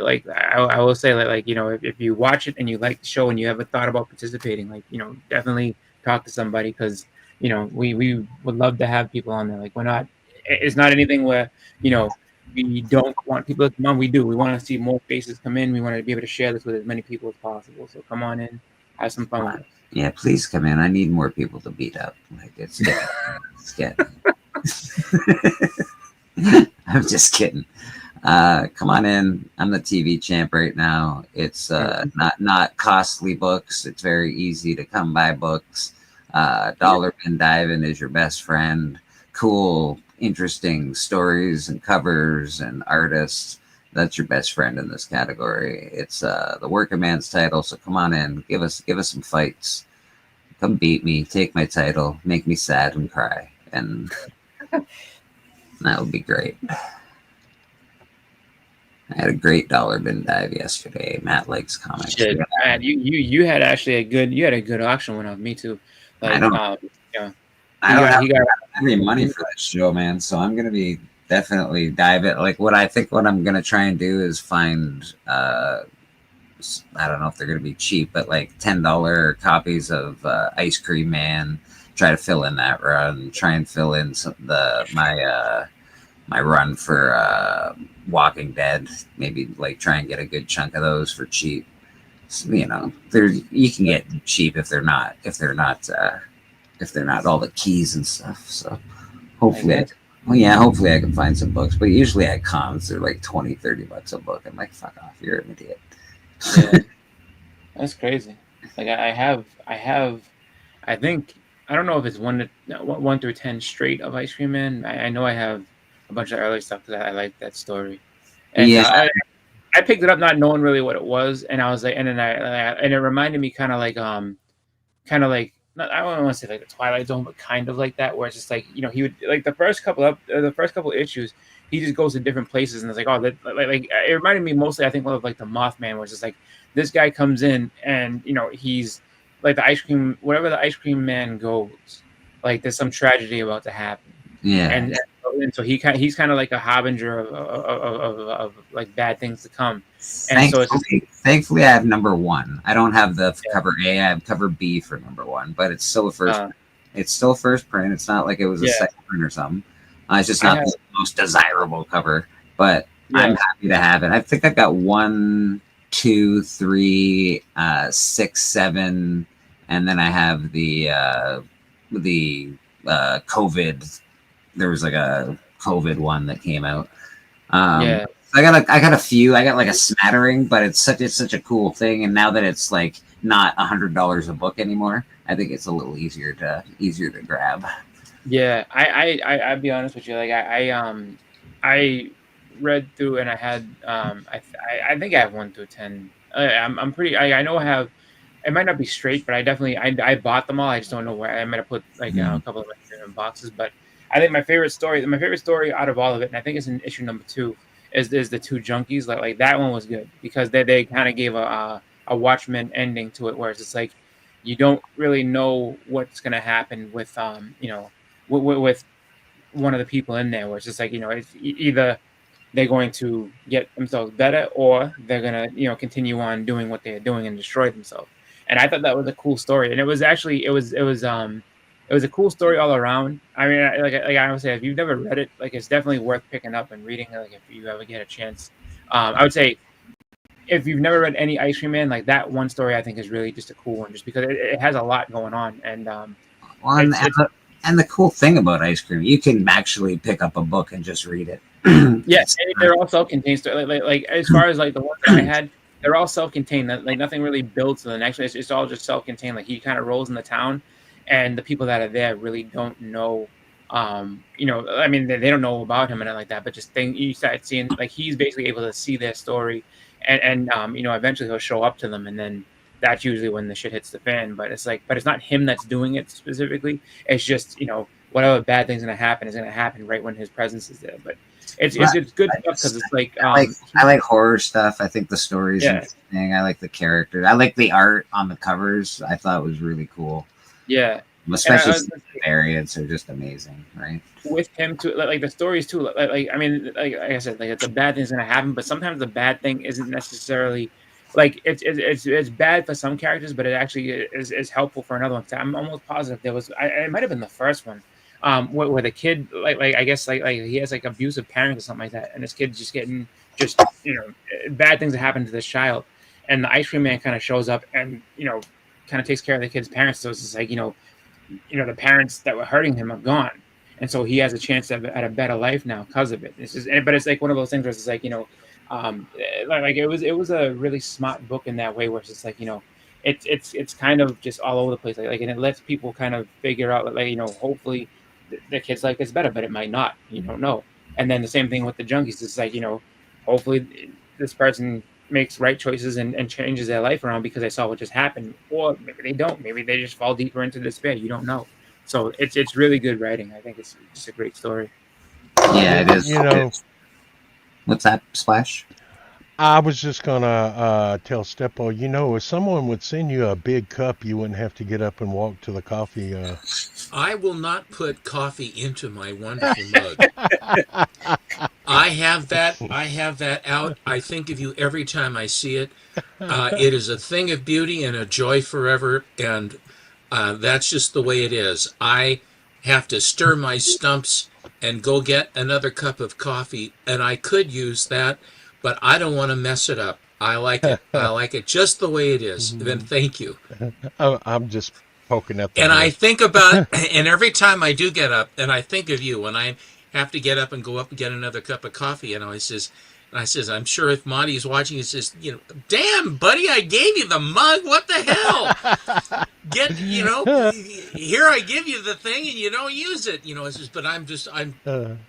like I will say, like if you watch it and you like the show and you ever thought about participating, like definitely talk to somebody, because we would love to have people on there. Like it's not anything where we don't want people to come on. We do. We want to see more faces come in. We want to be able to share this with as many people as possible. So come on in, have some fun with it. Yeah, please come in. I need more people to beat up. Like it's getting. I'm just kidding. Come on in. I'm the TV champ right now. It's not costly books. It's very easy to come by books. Dollar Bin Diving is your best friend. Cool, interesting stories and covers and artists. That's your best friend in this category. It's the working man's title. So come on in. Give us some fights. Come beat me. Take my title. Make me sad and cry. And that would be great. I had a great Dollar Bin dive yesterday. Matt likes comics. Shit, Matt, you had actually a good auction one of me too. Like, I don't have any money for this show, man. So I'm gonna be definitely dive it. Like what I'm gonna try and do is find I don't know if they're gonna be cheap, but like $10 copies of Ice Cream Man. Try to fill in that run. Try and fill in my run for Walking Dead. Maybe like try and get a good chunk of those for cheap. So, you can get cheap if they're not all the keys and stuff. So hopefully I can find some books. But usually at cons they're like $20-$30 a book. I'm like, fuck off, you're an idiot. Yeah, that's crazy. Like I think, I don't know if it's 1 through 10 straight of Ice Cream Man. I know I have a bunch of early stuff because I like that story. And I picked it up not knowing really what it was, and I was like, and it reminded me kind of like not, I don't want to say like the Twilight Zone, but kind of like that, where it's just like he would like the first couple issues, he just goes to different places, and it's like, oh, that like it reminded me mostly, I think, of like the Mothman, where it's just like this guy comes in and he's like the ice cream, wherever the ice cream man goes, like there's some tragedy about to happen. Yeah. And so he's kind of like a harbinger of like bad things to come. And thankfully, I have number 1. I don't have the cover A. I have cover B for number 1, but it's still a first. It's still first print. It's not like it was a second print or something. It's just not the most desirable cover, but I'm happy to have it. I think I've got 1, 2, 3, 6, 7, and then I have the COVID. There was like a COVID one that came out. I got a few. I got like a smattering, but it's such a cool thing. And now that it's like not $100 a book anymore, I think it's a little easier to grab. Yeah, I'll be honest with you. Like I read through and I had I think I have 1 through 10. I'm pretty. I know I have. It might not be straight, but I definitely I bought them all. I just don't know where. I might have put like a couple of different boxes, but I think my favorite story out of all of it, and I think it's in issue number 2, is the 2 junkies. Like that one was good because they kind of gave a Watchmen ending to it, where it's just like you don't really know what's gonna happen with with one of the people in there, where it's just like it's either they're going to get themselves better or they're gonna continue on doing what they're doing and destroy themselves. And I thought that was a cool story, and it was a cool story all around. I mean, like I would say, if you've never read it, like it's definitely worth picking up and reading. Like if you ever get a chance, I would say if you've never read any Ice Cream Man, like that one story, I think is really just a cool one, just because it has a lot going on. And and the cool thing about Ice Cream, you can actually pick up a book and just read it. Yes, and they're all self-contained. Like as far as like the ones that I had, they're all self-contained. Like nothing really builds to the next one. It's all just self-contained. Like he kind of rolls in the town. And the people that are there really don't know, I mean, they don't know about him and like that. But just you start seeing, like, he's basically able to see their story, and eventually he'll show up to them, and then that's usually when the shit hits the fan. But it's not him that's doing it specifically. It's just whatever bad thing's gonna happen is gonna happen right when his presence is there. But it's good stuff because it's like I like horror stuff. I think the story's interesting. I like the characters. I like the art on the covers. I thought it was really cool. Yeah, especially the variants are just amazing, right? With him too, like the stories too. Like I mean, like I said, like it's a bad thing's gonna happen, but sometimes the bad thing isn't necessarily like it's bad for some characters, but it actually is helpful for another one. I'm almost positive there was. It might have been the first one, where the kid like I guess like he has like abusive parents or something like that, and this kid's just getting bad things that happen to this child, and the Ice Cream Man kind of shows up and kind of takes care of the kid's parents. So it's just like the parents that were hurting him are gone, and so he has a chance at a better life now because of it. But it's like one of those things where it's like like it was a really smart book in that way, where it's just like it's kind of just all over the place, like and it lets people kind of figure out like hopefully the kid's life gets better, but it might not. You don't know. And then the same thing with the junkies. It's like hopefully this person makes right choices and changes their life around because they saw what just happened, or maybe they don't. Maybe they just fall deeper into despair. You don't know. So it's really good writing. I think it's just a great story. Yeah, it is. What's that, Splash? I was just gonna tell Steppo, if someone would send you a big cup, you wouldn't have to get up and walk to the coffee. I will not put coffee into my wonderful mug. I have that out. I think of you every time I see it. It is a thing of beauty and a joy forever, and that's just the way it is. I have to stir my stumps and go get another cup of coffee, and I could use that, but I don't want to mess it up. I like it. I like it just the way it is. Then thank you. I'm just poking at the And I think about, and every time I do get up, and I think of you when I have to get up and go up and get another cup of coffee, and I says, I'm sure if Monty's watching, he says, damn, buddy, I gave you the mug. What the hell? Here I give you the thing and you don't use it. It's just, but I'm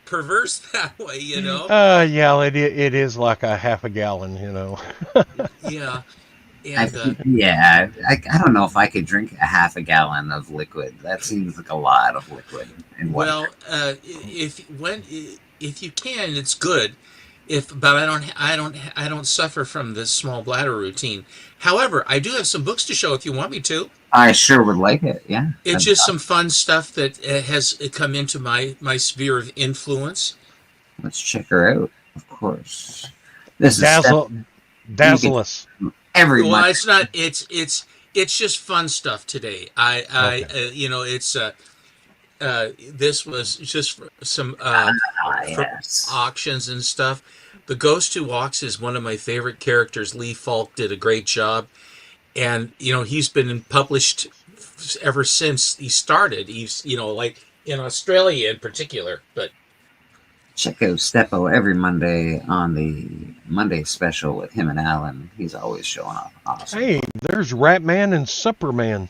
perverse that way, Yeah, it is like a half a gallon, Yeah. And, I don't know if I could drink a half a gallon of liquid. That seems like a lot of liquid. if you can, it's good. But I don't suffer from this small bladder routine. However, I do have some books to show if you want me to. I sure would like it. Yeah. It's just some fun stuff that has come into my sphere of influence. Let's check her out, of course. This is Dazzleless. Every well, month. it's not. It's just fun stuff today. It's this was just some yes. auctions and stuff. The Ghost Who Walks is one of my favorite characters. Lee Falk did a great job, and he's been published ever since he started. He's like in Australia in particular, but. Check out Steppo every Monday on the Monday special with him and Alan. He's always showing up. Awesome. Hey, there's Ratman and Superman.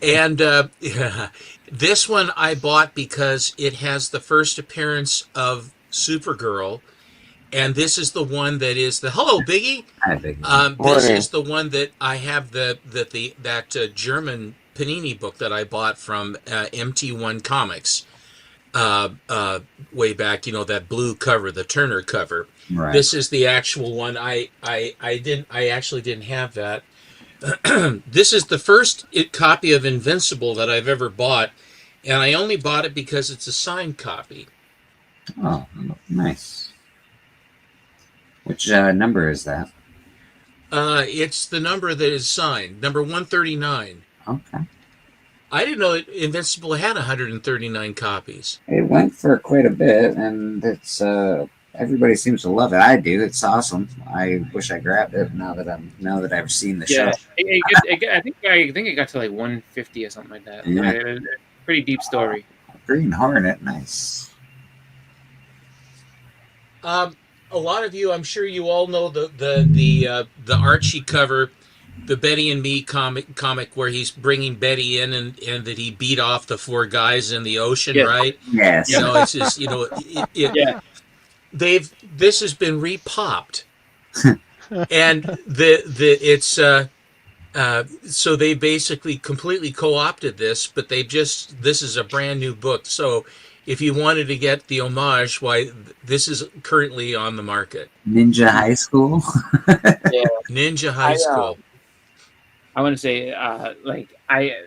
And this one I bought because it has the first appearance of Supergirl. And this is the one that is the hello, Biggie. Hi, Biggie. This is the one that I have that German Panini book that I bought from MT1 Comics. Way back, that blue cover, the Turner cover. Right. This is the actual one. I actually didn't have that. This is the first copy of Invincible that I've ever bought, and I only bought it because it's a signed copy. Oh, nice. Which number is that? It's the number that is signed, number 139. Okay. I didn't know Invincible had 139 copies. It went for quite a bit, and it's everybody seems to love it. I do. It's awesome. I wish I grabbed it now that I've seen the show. I think it got to like 150 or something like that. Yeah. It was a pretty deep story. Green Hornet, nice. A lot of you, I'm sure you all know the Archie cover. The Betty and Me comic where he's bringing Betty in and that he beat off the four guys in the ocean, right? Yes. It's just this has been repopped, and so they basically completely co-opted this, but this is a brand new book. So if you wanted to get the homage, this is currently on the market. Ninja High School. Ninja High School. I want to say,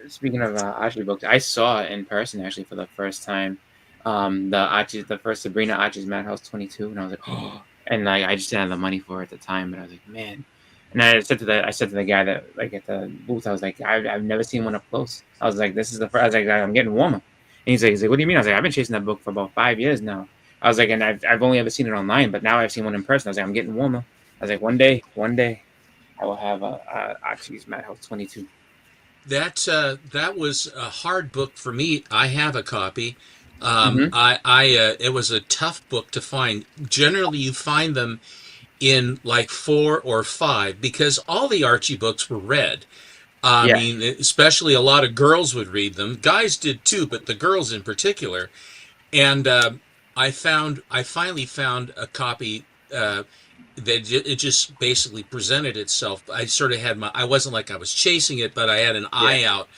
speaking of Archie books, I saw in person actually for the first time, the first Sabrina Archie's Madhouse 22, and I was like, oh, and I just didn't have the money for it at the time, but I was like, man, and I said to the guy that at the booth, I was like, I've never seen one up close. I was like, this is the first. I was like, I'm getting warmer, and he's like, what do you mean? I was like, I've been chasing that book for about 5 years now. I was like, and I've only ever seen it online, but now I've seen one in person. I was like, I'm getting warmer. I was like, one day. I will have Archie's Madhouse 22. That was a hard book for me. I have a copy. It was a tough book to find. Generally, you find them in like 4 or 5 because all the Archie books were read. I mean, especially a lot of girls would read them. Guys did too, but the girls in particular. And I finally found a copy. That it just basically presented itself. I sort of had I wasn't like I was chasing it, but I had an eye out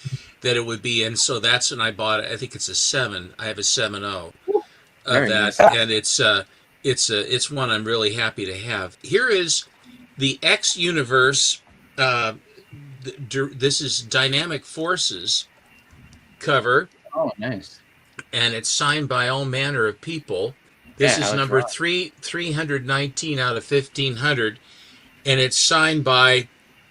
that it would be in. So that's when I bought it. I think it's a 7. I have a 7.0 of that, nice. And it's one I'm really happy to have. Here is the X Universe. This is Dynamic Forces cover. Oh, nice. And it's signed by all manner of people. This is number Ross. 319 out of 1,500, and it's signed by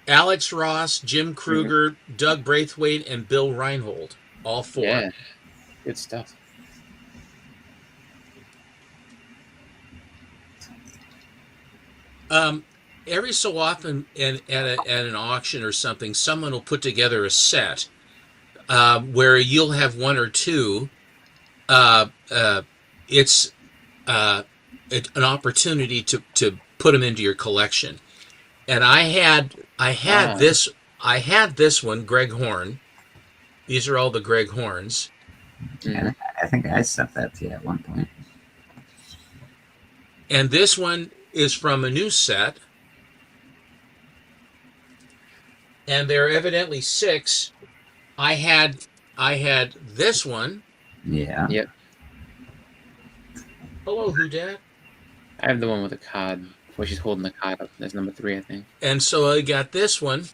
Alex Ross, Jim Kruger, Doug Braithwaite, and Bill Reinhold. All 4. Yeah, good stuff. Every so often, at an auction or something, someone will put together a set where you'll have 1 or 2. It's an opportunity to put them into your collection, and I had this one, Greg Horn. These are all the Greg Horns. Yeah, I think I sent that to you at one point. And this one is from a new set, and there are evidently 6. I had this one. Yeah. Yep. Hello, who dat? I have the one with the card, where she's holding the card up. That's number 3, I think. And so I got this one.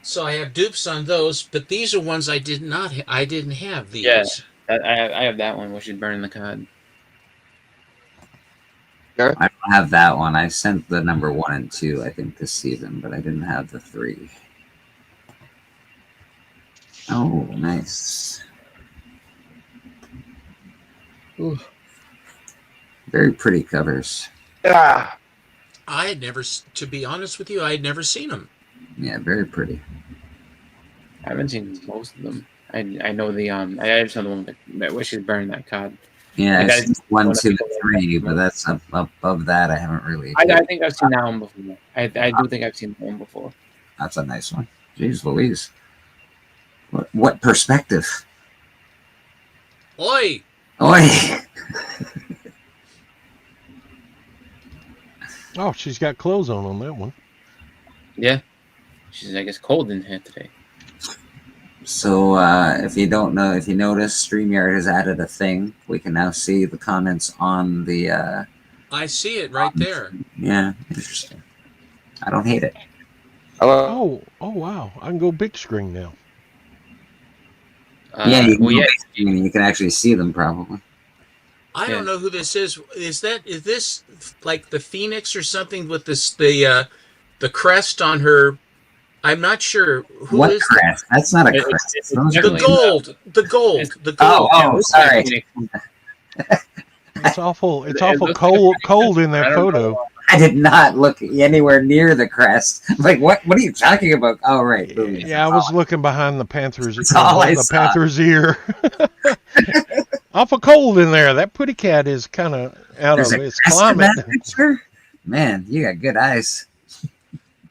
So I have dupes on those, but these are ones I did not. I didn't have these. Yeah, I have that one where she's burning the card. I don't have that one. I sent the number 1 and 2, I think, this season, but I didn't have the 3. Oh, nice. Ooh. Very pretty covers. Yeah. I had never, to be honest with you, I had never seen them. Yeah, very pretty. I haven't seen most of them. I know the I just know the one that where she's burning that card. Yeah, Like, I seen 1, 2, and 3, but that's above that. I haven't really. I think I've seen that one before. I do think I've seen that one before. That's a nice one. Jeez Louise. What perspective? Oi! Oi! Oh, she's got clothes on that one. Yeah, she's I guess cold in here today. So if you don't know, if you notice, StreamYard has added a thing. We can now see the comments on the. I see it right there. Yeah, interesting. I don't hate it. Oh wow! I can go big screen now. Yeah, you can actually see them probably. I don't know who this is. Is this like the Phoenix or something with the crest on her? I'm not sure. Who what is crest? That's not a crest. The gold. The gold. The gold. Oh, sorry. It's awful. It's awful cold in that photo. I did not look anywhere near the crest. Like, what are you talking about? Oh, right. Yeah, I was looking behind the Panthers. The Panthers' ear. Awful cold in there. That pretty cat is kind of out of its climate. Man, you got good eyes.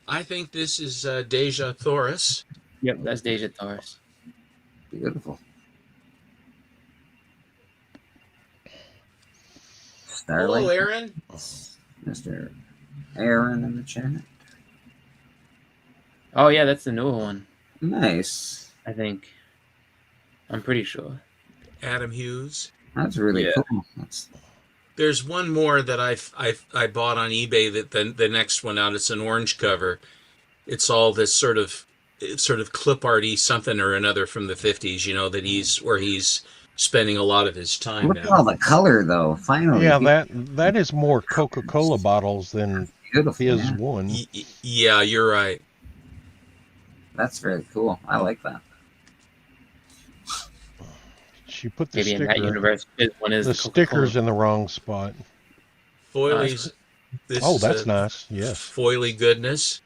I think this is Deja Thoris. Yep, that's Deja Thoris. Beautiful. Hello, Aaron. Mr. Aaron in the chat. Oh yeah, that's the newer one. Nice. I think. I'm pretty sure. Adam Hughes. That's really cool. There's one more that I bought on eBay. That the next one out. It's an orange cover. It's all this sort of clip arty something or another from the 50s. You know that he's spending a lot of his time. Look at all the color, though. Finally. Yeah, that is more Coca-Cola bottles than his one. Yeah, you're right. That's very cool. I like that. She put the Maybe sticker. In that universe, one is the sticker's in the wrong spot. Foily's. That's nice. Yes. Foily goodness.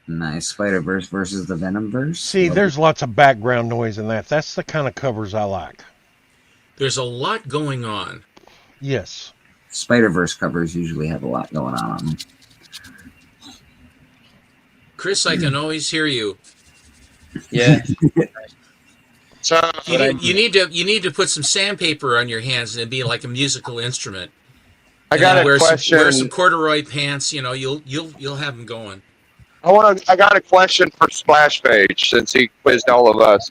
Nice. Spider-Verse versus the Venomverse. See, there's lots of background noise in that. That's the kind of covers I like. There's a lot going on. Yes. Spider-Verse covers usually have a lot going on them. Chris, I can always hear you. Yeah. So you need to put some sandpaper on your hands and be like a musical instrument. I got a question. Wear some corduroy pants. You know, you'll have them going. I got a question for Splash Page since he quizzed all of us.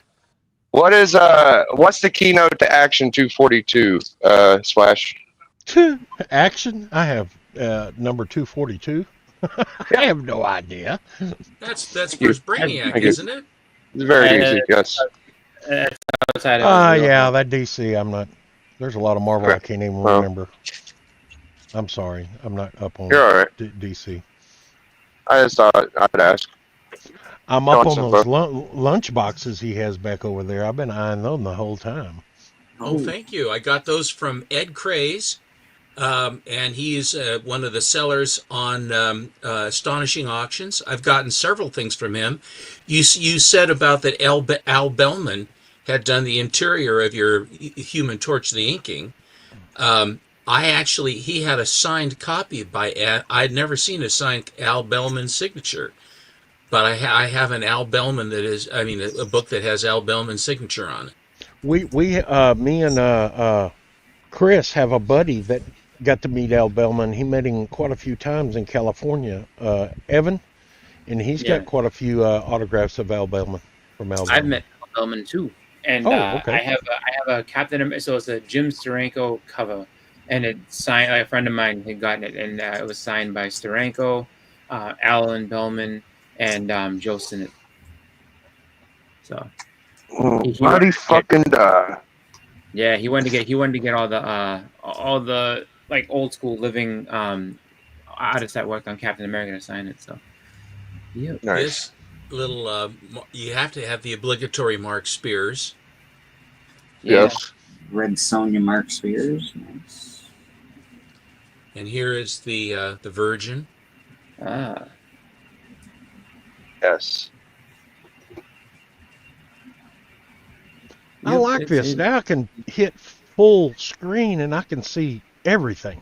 What's the keynote to Action 242? Splash. Action? I have number 242. I have no idea. That's first Brainiac, isn't it? It's very easy. Yes. Outside of yeah, that DC. I'm not. There's a lot of Marvel I can't even remember. I'm sorry. I'm not up on You're all right. DC. I just thought I'd ask. I'm up on those lunch boxes he has back over there. I've been eyeing them the whole time. Oh, thank you. I got those from Ed Craze, and he's one of the sellers on Astonishing Auctions. I've gotten several things from him. You said about that Al Bellman had done the interior of your Human Torch, the inking. He had a signed copy by Ed. I'd never seen a signed Al Bellman signature. But I have an Al Bellman a book that has Al Bellman's signature on it. Me and Chris have a buddy that got to meet Al Bellman. He met him quite a few times in California, Evan, and he's got quite a few autographs of Al Bellman from Al Bellman. I've met Al Bellman too, and okay. I have a Captain America. So it's a Jim Steranko cover and it signed. A friend of mine had gotten it, and it was signed by Steranko, Alan Bellman, and Joe Sinnott. So Why'd he fucking die? yeah, he wanted to get all the like old school living artists that worked on Captain America to sign it. So yeah, This little, you have to have the obligatory Mark Spears. Yes. Red Sonja Mark Spears. Nice. And here is the Virgin. Yes. I like this. Now I can hit full screen and I can see everything.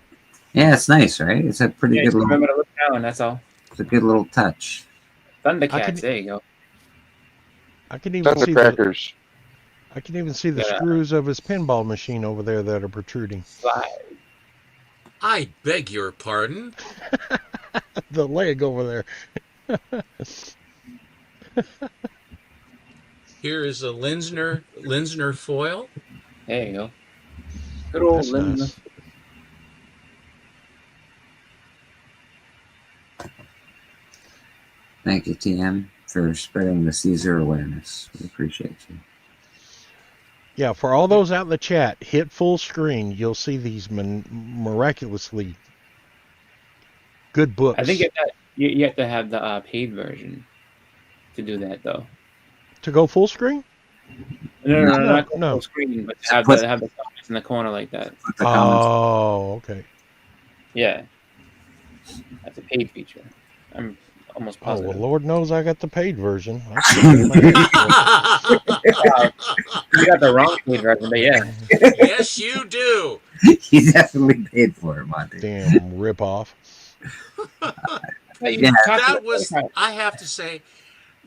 Yeah, it's nice, right? It's a pretty good just little. remember to look down. That's all. It's a good little touch. Thundercats. There you go. I can even see Thundercrackers. I can even see the screws of his pinball machine over there that are protruding. I beg your pardon. The leg over there. Here is a Linsner foil. There you go. Good old That's Linsner. nice. Thank you, TM, for spreading the Caesar awareness. We appreciate you. Yeah, for all those out in the chat, hit full screen. You'll see these miraculously good books. I think you have to have the paid version to do that, though. To go full screen? No, not No. full screen, but to have the comments in the corner like that. Oh, okay. Yeah, that's a paid feature. I'm almost Oh, positive. well, Lord knows I got the paid version. You got the wrong paid version, but yeah. Yes, you do. You definitely paid for it, Monty. Damn ripoff. That was, I have to say,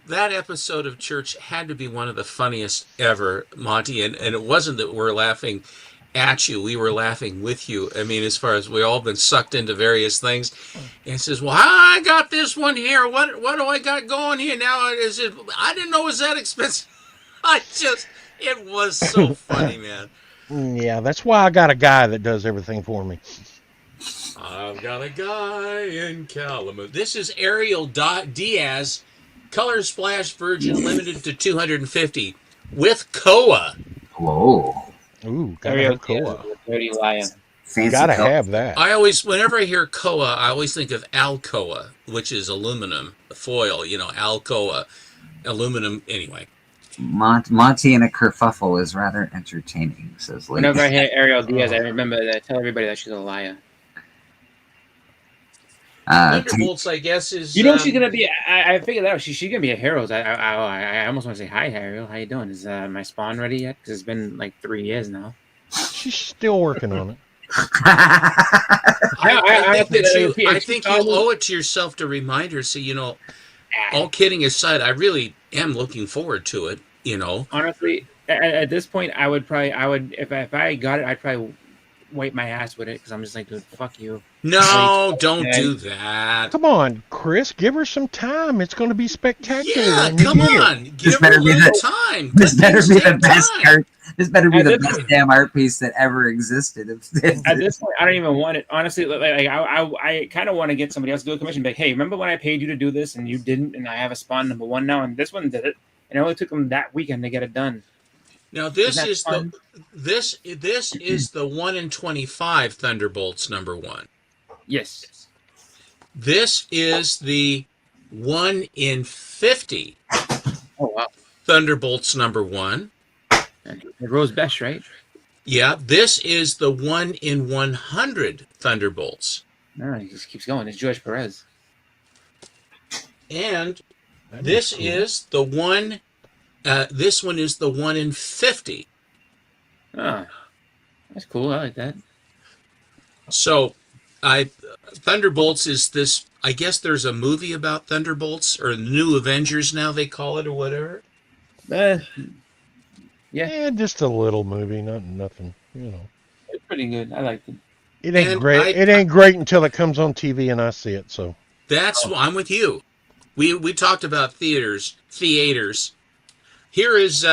that episode of Church had to be one of the funniest ever, Monty. And it wasn't that we're laughing at you, we were laughing with you. I mean, as far as we all been sucked into various things. And it says, well, I got this one here. What do I got going here now? Is it? I didn't know it was that expensive. It was so funny, man. Yeah, that's why I got a guy that does everything for me. I've got a guy in Calamouche. This is Ariel Diaz, Color Splash Virgin, limited to 250 with Koa. Whoa. Ooh, gotta Ariel have Koa. Dirty lion. Fancy Gotta color. have that. I always, whenever I hear Koa, I always think of Alcoa, which is aluminum foil. Alcoa, aluminum. Anyway, Monty in a kerfuffle is rather entertaining, says Lee. Whenever I hear Ariel Diaz, I remember that. Tell everybody that she's a liar. Thunderbolts, I guess, is. You know she's gonna be. I figured that out. She's gonna be a hero. I almost want to say hi, Ariel. How you doing? Is my spawn ready yet? Because it's been like 3 years now. She's still working on it. I think you owe it to yourself to remind her. So all kidding aside, I really am looking forward to it. Honestly, at this point, I would if I got it, I'd probably wipe my ass with it because I'm just like, dude, fuck you. No, don't do that. Come on, Chris, give her some time. It's going to be spectacular. Yeah, when you come get on, it. give her a little time. This better be the best time. art. This better be the best damn art piece that ever existed. At this point, I don't even want it. Honestly, I kind of want to get somebody else to do a commission. Like, hey, remember when I paid you to do this and you didn't, and I have a spawn number 1 now, and this one did it, and it only took them that weekend to get it done. Now this is the 1 in 25 Thunderbolts number 1. Yes. This is the 1 in 50. Oh wow. Thunderbolts number 1. And it rose best, right? Yeah, this is the 1 in 100 Thunderbolts. No, he just keeps going. It's George Perez. And this is the one. This one is the 1 in 50. Ah, that's cool. I like that. So, Thunderbolts is this. I guess there's a movie about Thunderbolts or New Avengers now they call it or whatever. Yeah, just a little movie, nothing. It's pretty good. I liked it. It ain't great. It ain't great until it comes on TV and I see it. So I'm with you. We talked about theaters. Here is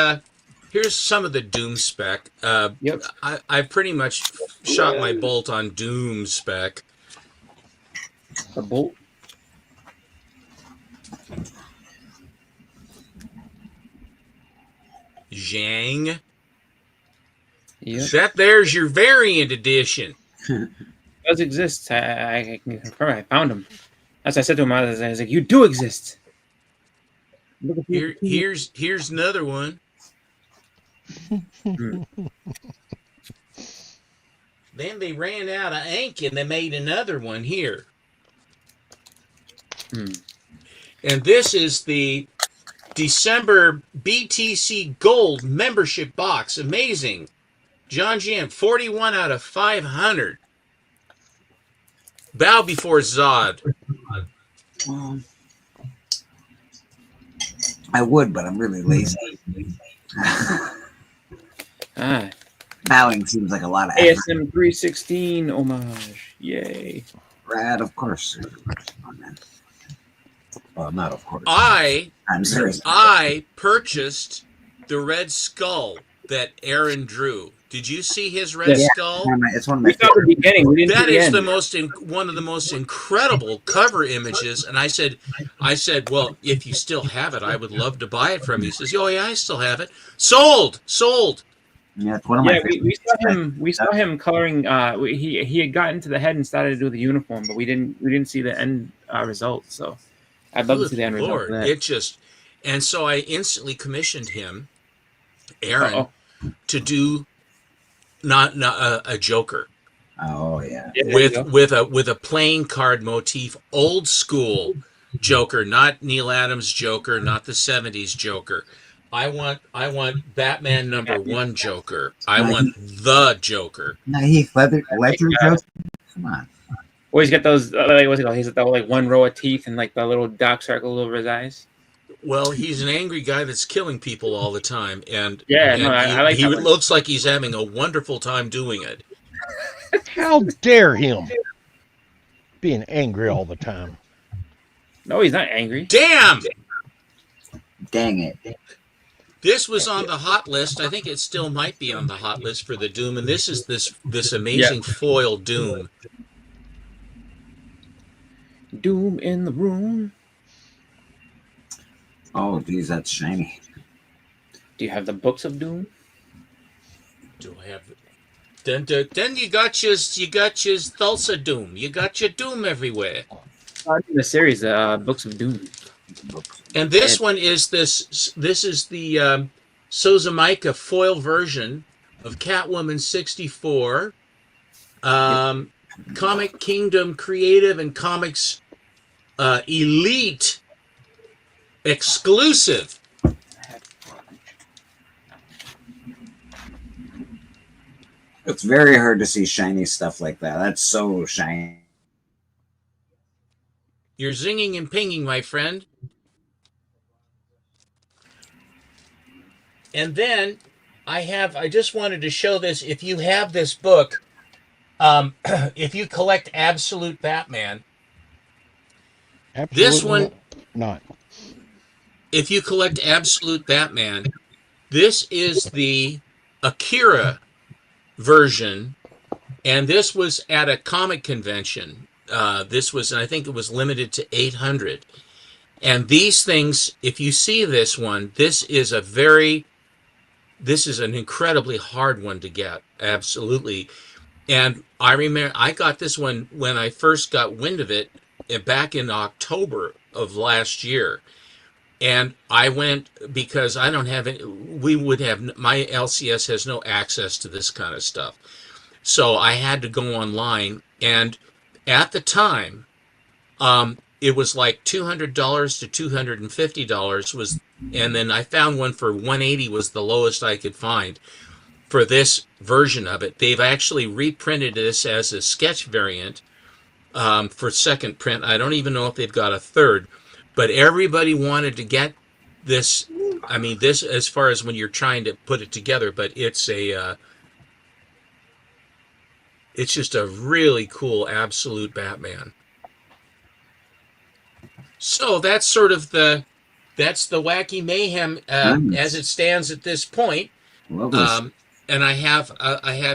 Here's some of the Doom spec. Yep. I pretty much shot my bolt on Doom spec. The bolt. Zhang. Yep. That there's your variant edition. Does exist. I can confirm. I found him. As I said to him, I was like, "You do exist." Here's another one. Then they ran out of ink and they made another one here. And this is the December BTC Gold membership box. Amazing. John Jam, 41 out of 500. Bow before Zod. I would, but I'm really lazy. Bowing seems like a lot of effort. ASM 316 homage. Yay. Rad, of course. Well, not of course. I'm serious. I purchased the Red Skull that Aaron drew. Did you see his Red Skull? It's one of my saw the beginning. We didn't That see the is end. the one of the most incredible cover images. And I said, well, if you still have it, I would love to buy it from you. He says, oh yeah, I still have it. Sold. Yeah, it's one of my we saw him coloring. He had gotten to the head and started to do the uniform, but we didn't see the end result. So I'd love to see the end result. Of that. It just, and so I instantly commissioned him, Aaron, to do not a Joker. Oh yeah. With a playing card motif, old school Joker, not Neil Adams Joker, not the 70s Joker. I want Batman #1 Joker. I want the Joker. Heath Ledger Joker. Come on. Well, he's got those what's it called? He's got like one row of teeth and like the little dark circle over his eyes. Well, he's an angry guy that's killing people all the time, and I like. He looks like he's having a wonderful time doing it. How dare him being angry all the time? No, he's not angry. Damn! Dang it! This was on the hot list. I think it still might be on the hot list for the Doom, and this is this amazing foil Doom. Doom in the room. Oh, geez, that's shiny. Do you have the books of Doom? Do I have? Then you got your Thulsa Doom. You got your Doom everywhere. The series, Books of Doom. And this one is this is the Sozamaika foil version of Catwoman 64. Comic Kingdom Creative and Comics Elite exclusive. It's very hard to see shiny stuff like that. That's so shiny. You're zinging and pinging, my friend. And then I just wanted to show this. If you have this book, if you collect Absolute Batman, this one, not. If you collect Absolute Batman, this is the Akira version, and this was at a comic convention. This was, and I think it was limited to 800. And these things, if you see this one, this is an incredibly hard one to get. Absolutely. And I remember I got this one when I first got wind of it back in October of last year. And I went because I don't have it. My LCS has no access to this kind of stuff. So I had to go online. And at the time, it was like $200 to $250 and then I found one for $180 was the lowest I could find for this version of it. They've actually reprinted this as a sketch variant for second print. I don't even know if they've got a third. But everybody wanted to get this. I mean, this as far as when you're trying to put it together. But it's just a really cool Absolute Batman. So that's sort of the Wacky Mayhem as it stands at this point. What was? And I have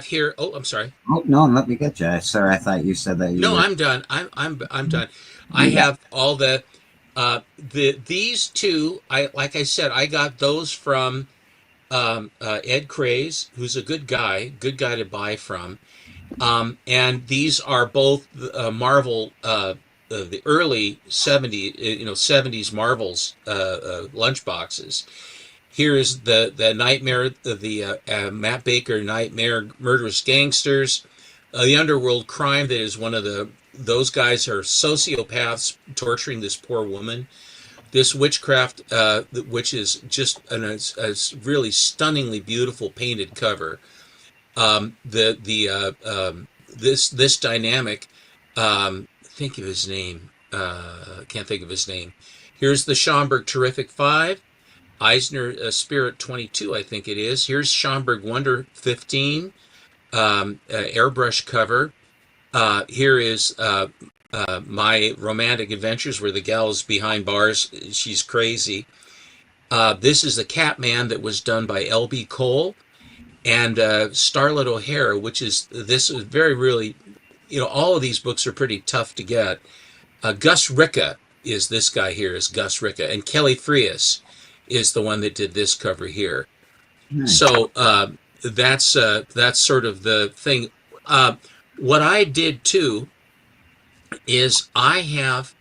here. Oh, I'm sorry. Oh no, let me get you, sir. I thought you said that you. No, were... I'm done. I'm done. I have all these two. Like I said, I got those from Ed Craze, who's a good guy to buy from. And these are both Marvel, the early 70s Marvels lunchboxes. Here is the Nightmare, the Matt Baker Nightmare Murderous Gangsters, the Underworld Crime. That is one of those guys are sociopaths torturing this poor woman. This Witchcraft, which is just a really stunningly beautiful painted cover. This Dynamic, think of his name. Can't think of his name. Here's the Schomburg Terrific 5. Eisner Spirit 22, I think it is. Here's Schomburg Wonder 15, airbrush cover. Here is My Romantic Adventures, where the gal's behind bars. She's crazy. This is the Catman that was done by L.B. Cole. And Starlet O'Hara, which is very, really, all of these books are pretty tough to get. Gus Ricca is this guy here, is Gus Ricca. And Kelly Frias is the one that did this cover here. Nice. So that's sort of the thing. What I did too is I have,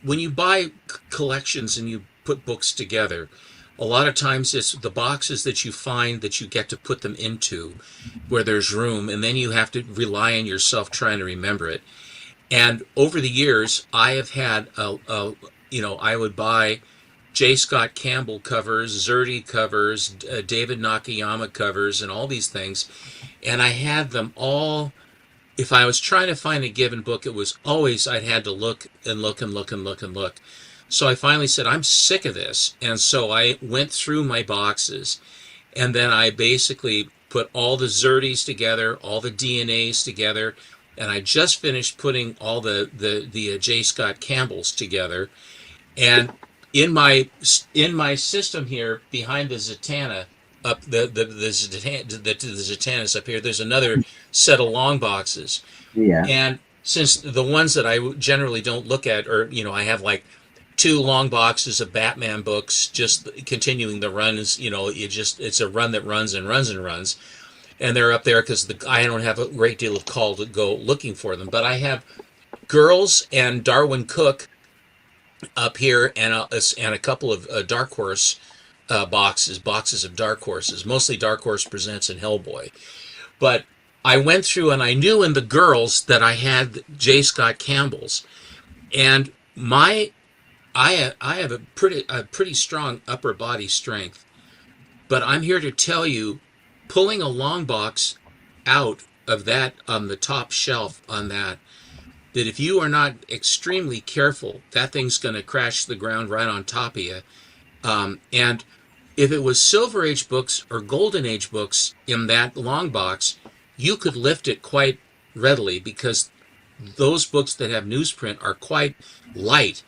when you buy collections and you put books together, a lot of times it's the boxes that you find that you get to put them into where there's room, and then you have to rely on yourself trying to remember it. And over the years, I have had, I would buy J. Scott Campbell covers, Zerdy covers, David Nakayama covers, and all these things. And I had them all. If I was trying to find a given book, it was always I'd had to look and look and look and look and look. So I finally said, I'm sick of this. And so I went through my boxes, and then I basically put all the Zerdys together, all the DNAs together, and I just finished putting all the J. Scott Campbells together. And in my system here, behind the Zatanna, up the Zatanna's up here, there's another set of long boxes. Yeah. And since the ones that I generally don't look at, or I have like 2 long boxes of Batman books, just continuing the runs. It's a run that runs and runs and runs, and they're up there because I don't have a great deal of call to go looking for them. But I have Girls and Darwin Cook up here, and a couple of Dark Horse boxes of Dark Horses, mostly Dark Horse Presents and Hellboy. But I went through and I knew in the Girls that I had J. Scott Campbell's, and I have a pretty strong upper body strength, but I'm here to tell you, pulling a long box out of that on the top shelf on that if you are not extremely careful, that thing's going to crash to the ground right on top of you. And if it was Silver Age books or Golden Age books in that long box, you could lift it quite readily because those books that have newsprint are quite light.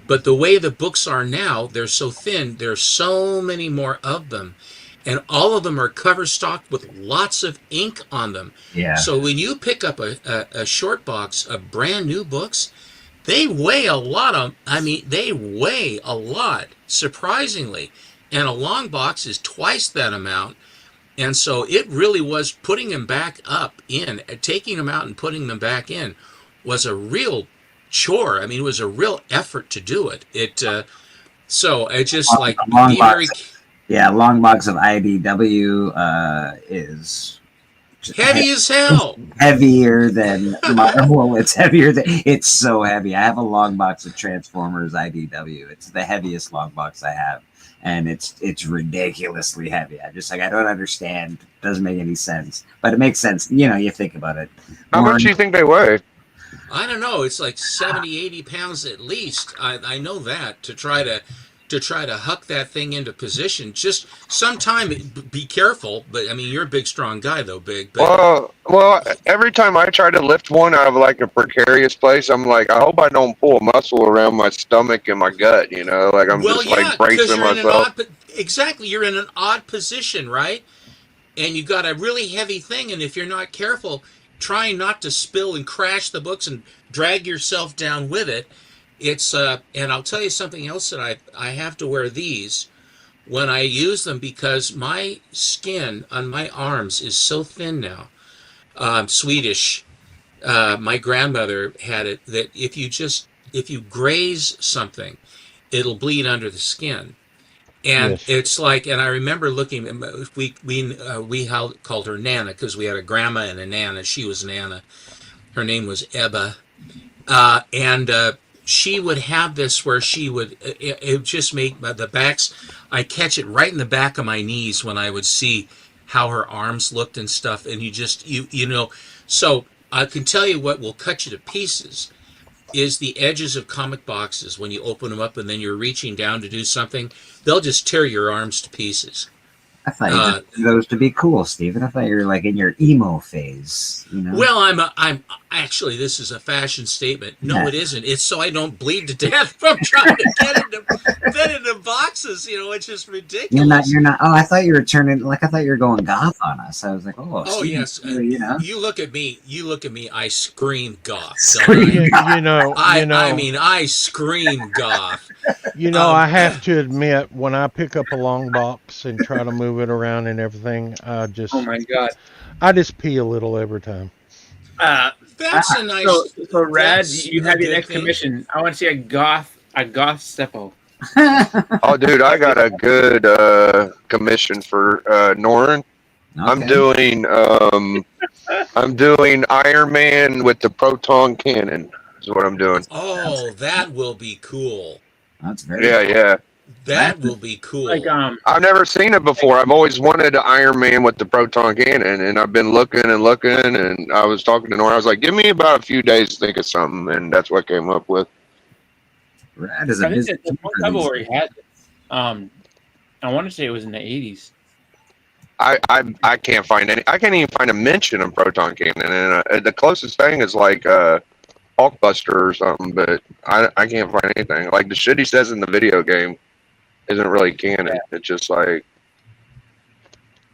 But the way the books are now, they're so thin, there's so many more of them. And all of them are cover stocked with lots of ink on them. Yeah. So when you pick up a short box of brand new books, they weigh a lot they weigh a lot, surprisingly. And a long box is twice that amount. And so it really was putting them back up in, taking them out and putting them back in was a real chore. I mean, it was a real effort to do it. So it just like be very... Yeah, long box of IDW is heavy as hell. Heavier than Marvel. It's so heavy. I have a long box of Transformers IDW. It's the heaviest long box I have, and it's ridiculously heavy. I don't understand. It doesn't make any sense, but it makes sense. You think about it. How much do you think they weigh? I don't know. It's like 70, 80 pounds at least. I know that to try to to try to huck that thing into position. Just sometime be careful. But I mean, you're a big, strong guy, though, Big. But, Well, every time I try to lift one out of like a precarious place, I'm like, I hope I don't pull a muscle around my stomach and my gut. You know, like I'm just like bracing myself. Exactly, you're in an odd position, right? And you got a really heavy thing, and if you're not careful, trying not to spill and crash the books and drag yourself down with it, it's and I'll tell you something else that I have to wear these when I use them because my skin on my arms is so thin now. Swedish. My grandmother had it that if you graze something, it'll bleed under the skin. And Yes. it's like, and I remember looking. We called her Nana because we had a grandma and a Nana. She was Nana. Her name was Ebba, and she would have this where she would. It would just make the backs. I catch it right in the back of my knees when I would see how her arms looked and stuff. And you know. So I can tell you what will cut you to pieces is the edges of comic boxes when you open them up and then you're reaching down to do something. They'll just tear your arms to pieces. I thought you just did those to be cool, Stephen. I thought you were like in your emo phase. You know? Well, I'm actually, this is a fashion statement. No, it isn't. It's so I don't bleed to death from trying to fit into boxes. You know, it's just ridiculous. You're not. Oh, I thought you were I thought you were going goth on us. I was like, oh, yes. You know, you look at me. I scream goth. I mean, I scream goth. You know, I have to admit, when I pick up a long box and try to move it around and everything, oh my god, I just pee a little every time. That's a nice. So Rad, you have your next commission. I want to see a goth Steppo. Oh, dude, I got a good commission for Norin. Okay. I'm doing Iron Man with the proton cannon. Is what I'm doing. Oh, that will be cool. That's very yeah. That will be cool. Like I've never seen it before. I've always wanted an Iron Man with the proton cannon, and I've been looking, and I was talking to Nora. I was like, "Give me about a few days to think of something," and that's what I came up with. Rad is a business. The one couple where he had this. I want to say it was in the 80s. I can't find any. I can't even find a mention of proton cannon, and the closest thing is like Hulkbuster or something, but I can't find anything. Like the shit he says in the video game isn't really canon. It's just like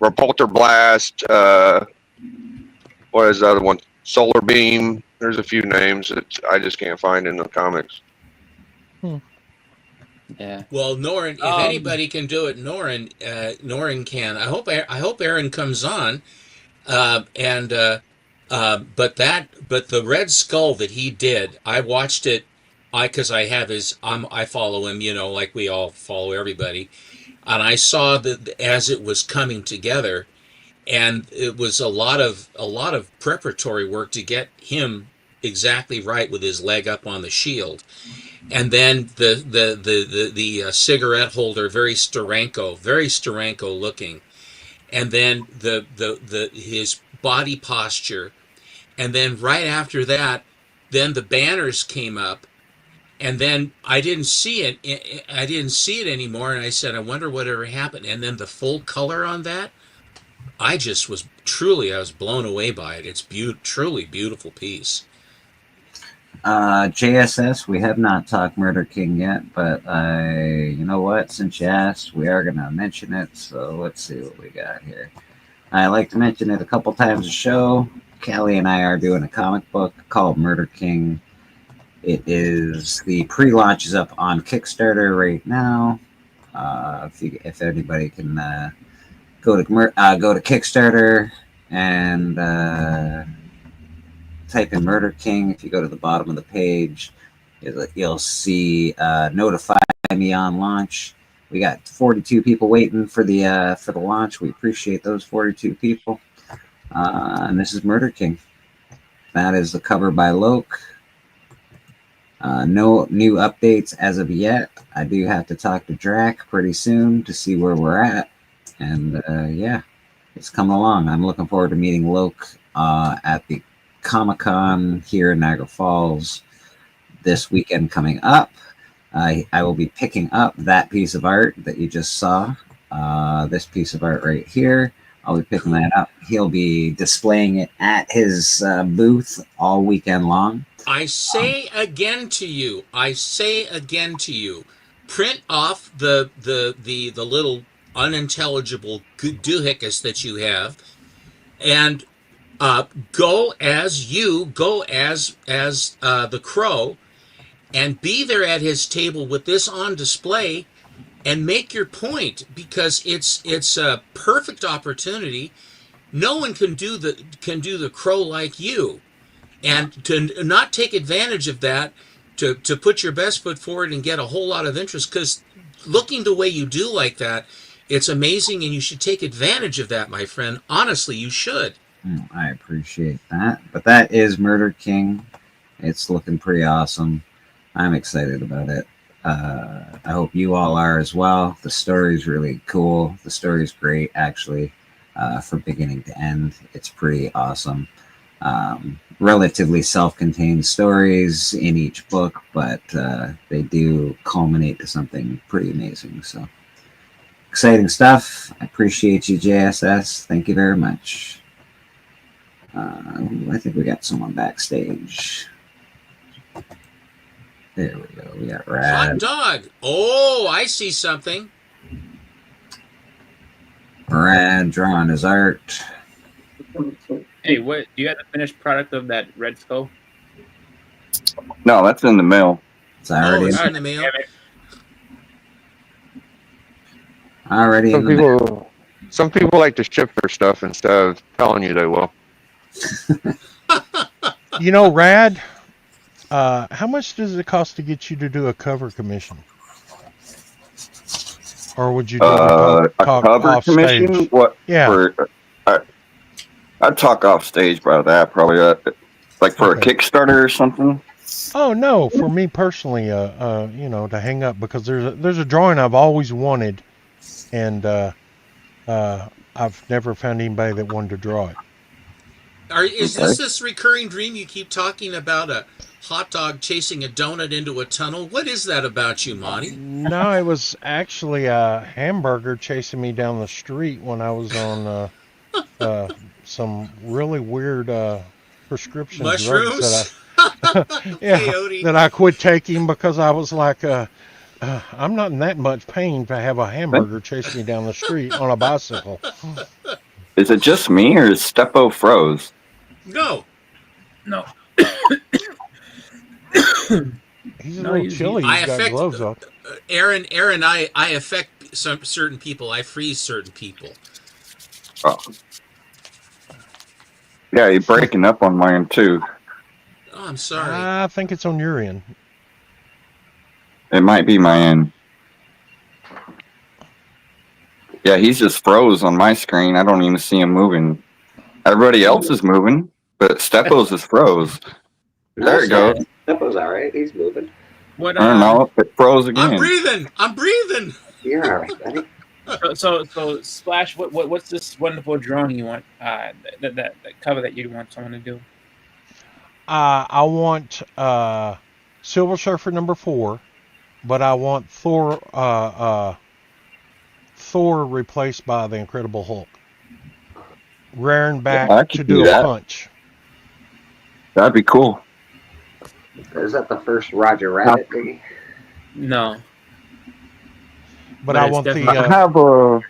Repulsor Blast. What is the other one? Solar Beam. There's a few names that I just can't find in the comics. Yeah. Well, Norin, if anybody can do it, Norin can. I hope Aaron comes on, but the Red Skull that he did, I watched it. Because I have I follow him, you know, like we all follow everybody, and I saw that as it was coming together, and it was a lot of preparatory work to get him exactly right with his leg up on the shield, and then the cigarette holder, very Steranko looking, and then his body posture, and then right after that, then the banners came up. And then I didn't see it. I didn't see it anymore. And I said, I wonder whatever happened. And then the full color on that, I was blown away by it. It's truly beautiful piece. JSS, we have not talked Murder King yet, but you know what? Since you asked, we are going to mention it. So let's see what we got here. I like to mention it a couple times a show. Callie and I are doing a comic book called Murder King. The pre-launch is up on Kickstarter right now. If anybody can go to Kickstarter and type in Murder King. If you go to the bottom of the page, you'll see notify me on launch. We got 42 people waiting for the launch. We appreciate those 42 people. And this is Murder King. That is the cover by Loke. No new updates as of yet. I do have to talk to Drac pretty soon to see where we're at. And yeah, it's coming along. I'm looking forward to meeting Loke at the Comic-Con here in Niagara Falls this weekend coming up. I will be picking up that piece of art that you just saw. This piece of art right here. I'll be picking that up. He'll be displaying it at his booth all weekend long. I say again to you, print off the little unintelligible doohickus that you have, and go as the Crow, and be there at his table with this on display, and make your point, because it's a perfect opportunity. No one can do the Crow like you, and to not take advantage of that, to put your best foot forward and get a whole lot of interest, because looking the way you do like that, it's amazing, and you should take advantage of that, my friend. Honestly, you should. I appreciate that. But that is Murder King. It's looking pretty awesome. I'm excited about it. I hope you all are as well. The story's really cool. The story's great, actually, from beginning to end. It's pretty awesome. Relatively self-contained stories in each book, but they do culminate to something pretty amazing. So, exciting stuff. I appreciate you, JSS. Thank you very much. I think we got someone backstage. There we go. We got Rad. Hot dog. Oh, I see something. Rad drawing his art. Hey, what? Do you have the finished product of that Red Skull? No, that's in the mail. It's already it's in the mail. Already in the mail. Some people like to ship their stuff instead of telling you they will. You know, Rad, how much does it cost to get you to do a cover commission? Or would you do a cover off commission? stage? What? Yeah. I'd talk off stage about that, probably. Like for a Kickstarter or something. Oh no, for me personally, you know, to hang up, because there's a drawing I've always wanted, and I've never found anybody that wanted to draw it. Is this recurring dream you keep talking about, a hot dog chasing a donut into a tunnel? What is that about you, Monty? No, it was actually a hamburger chasing me down the street when I was on some really weird prescription mushrooms drugs that I quit taking because I was like, I'm not in that much pain to have a hamburger chase me down the street on a bicycle. Is it just me or is Steppo froze? No. He's a little chilly. He's got gloves on. Aaron, I affect some certain people. I freeze certain people. Oh. Yeah, you're breaking up on mine too. Oh, I'm sorry. I think it's on your end. It might be my end. Yeah, he's just froze on my screen. I don't even see him moving. Everybody else is moving, but Steppo's is froze. There you go. Steppo's all right. He's moving. What? I don't know. It froze again. I'm breathing. You're all right, buddy. So Splash, what's this wonderful drawing you want? That cover that you want someone to do? I want Silver Surfer #4, but I want Thor replaced by the Incredible Hulk. Rearing back to do a punch. That'd be cool. Is that the first Roger Rabbit thing? No. But I want the. I have a.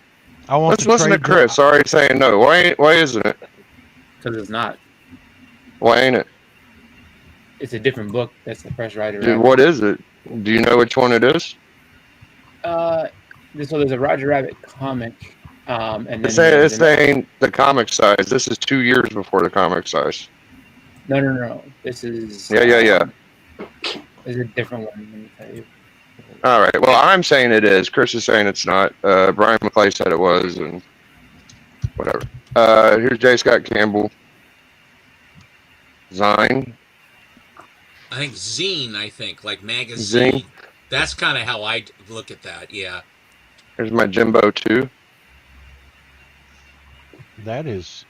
I want. Let's listen to Chris. Sorry, saying no. Why isn't it? Because it's not. Why ain't it? It's a different book. That's the first Roger Dude, Rabbit. what is it? Do you know which one it is? So there's a Roger Rabbit comic, and then It's saying the comic size. This is 2 years before the comic size. No. This is. Yeah. There's a different one. Let me tell you. All right. Well, I'm saying it is. Chris is saying it's not. Brian McClay said it was, and whatever. Here's J. Scott Campbell. Zine. I think zine. Like magazine. Zine. That's kind of how I look at that. Yeah. Here's my Jimbo too. That is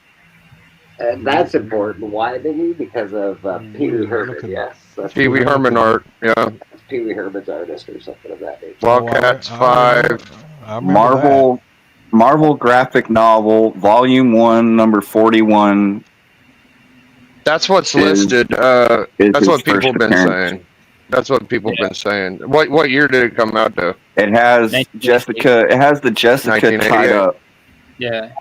That's important. Why, Biggie? Because of Pee Wee Herman. Yes, that's Pee Wee Herman art. Yeah. Pee Wee Herman's artist or something of that nature. Wildcats 5. Marvel graphic novel, Volume 1, number 41. That's what's listed. That's what people have been saying. That's what people have been saying. What year did it come out to? It has Jessica. It has the Jessica tied up. Yeah.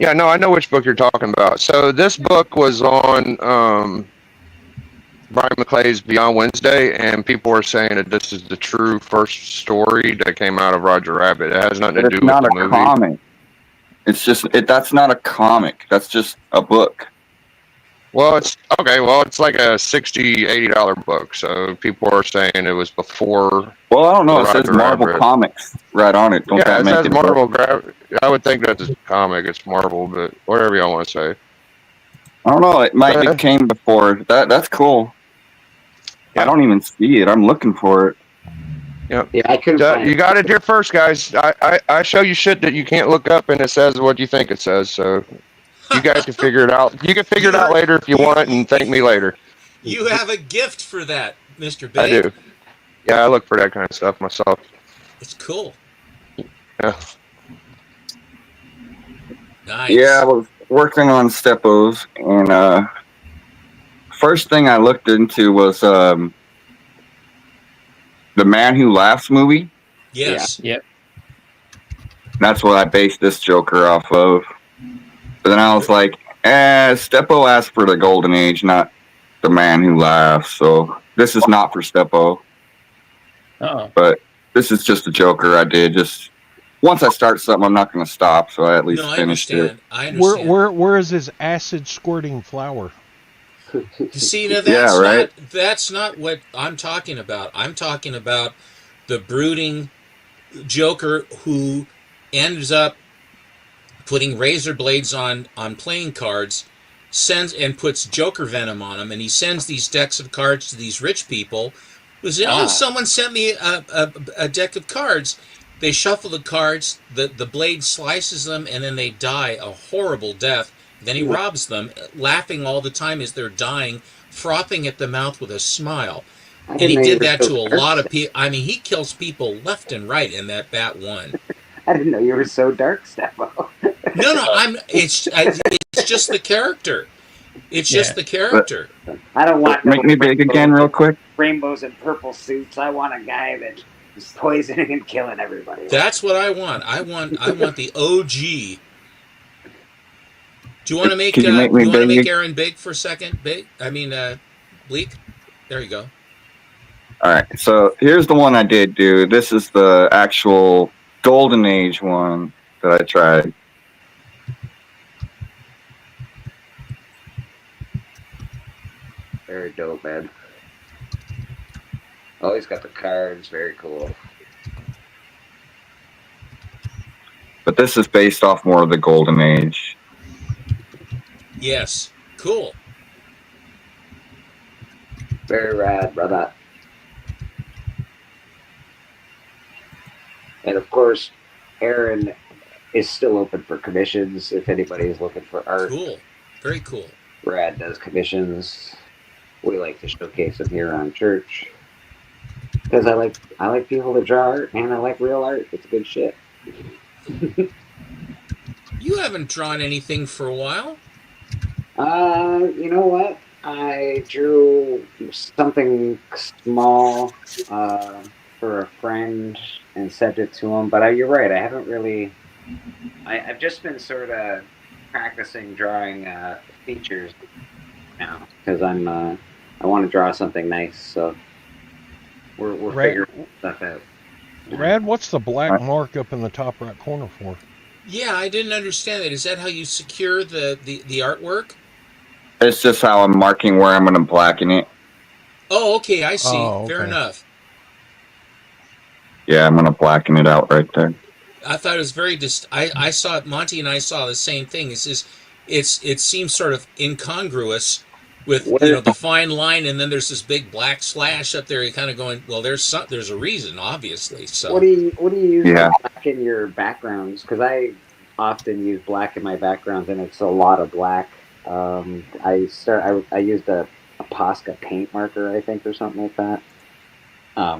Yeah, no, I know which book you're talking about. So this book was on Brian McClay's Beyond Wednesday, and people were saying that this is the true first story that came out of Roger Rabbit. It has nothing to do with the movie. It's not a comic. It's just that's not a comic. That's just a book. Well, it's okay. Well, it's like a $60-$80 book. So people are saying it was before. Well, I don't know. It says Marvel Comics right on it. Don't Yeah, that it make says it Marvel. I would think that's a comic. It's Marvel, but whatever y'all want to say. I don't know. It might have came before. That's cool. I don't even see it. I'm looking for it. Yep. Yeah, I couldn't find You got it here first, guys. I show you shit that you can't look up, and it says what you think it says. So you guys can figure it out. You can figure it out later if you want, and thank me later. You have a gift for that, Mr. Big. I do. Yeah, I look for that kind of stuff myself. It's cool. Yeah. Nice. Yeah, I was working on Steppos, and first thing I looked into was the Man Who Laughs movie. Yes. Yep. That's what I based this Joker off of. But then I was like, Steppo asked for the Golden Age, not the Man Who Laughs. So this is not for Steppo. Uh-oh. But this is just a Joker I did. Just once I start something, I'm not going to stop. So I at least finished it. I understand. Where is his acid squirting flower? See, now that's not what I'm talking about. I'm talking about the brooding Joker who ends up putting razor blades on playing cards, puts Joker venom on them, and he sends these decks of cards to these rich people who say, "Oh, someone sent me a deck of cards." They shuffle the cards, the blade slices them, and then they die a horrible death. Then he robs them, laughing all the time as they're dying, frothing at the mouth with a smile. And he did that to a lot of people. I mean, he kills people left and right in that Bat 1. I didn't know you were so dark, Steppo. No, it's just the character. It's just the character. I don't want Make me big again real quick. rainbows and purple suits. I want a guy that is poisoning and killing everybody. That's what I want. I want the OG. Do you want to make Aaron big for a second? Big? I mean, Bleak? There you go. All right. So here's the one I did do. This is the actual Golden Age one that I tried. Very dope, man. Oh, he's got the cards. Very cool. But this is based off more of the Golden Age. Yes. Cool. Very rad, brother. And of course, Aaron is still open for commissions if anybody is looking for art. Cool. Very cool. Brad does commissions. We like to showcase them here on Church. Because I like people to draw art, and I like real art. It's good shit. You haven't drawn anything for a while. You know what? I drew something small for a friend and sent it to him. But you're right. I haven't really. I've just been sort of practicing drawing features now because I want to draw something nice. So we're figuring stuff out. Brad, what's the black mark up in the top right corner for? Yeah, I didn't understand that. Is that how you secure the artwork? It's just how I'm marking where I'm going to blacken it. Oh, okay, I see. Oh, okay. Fair enough. Yeah, I'm going to blacken it out right there. I thought it was very I saw it. Monty and I saw the same thing. It seems sort of incongruous with the fine line, and then there's this big black slash up there. You're kind of going, well, there's a reason, obviously. So what do you use to blacken your backgrounds? Because often use black in my backgrounds, and it's a lot of black. I used a Posca paint marker, I think, or something like that.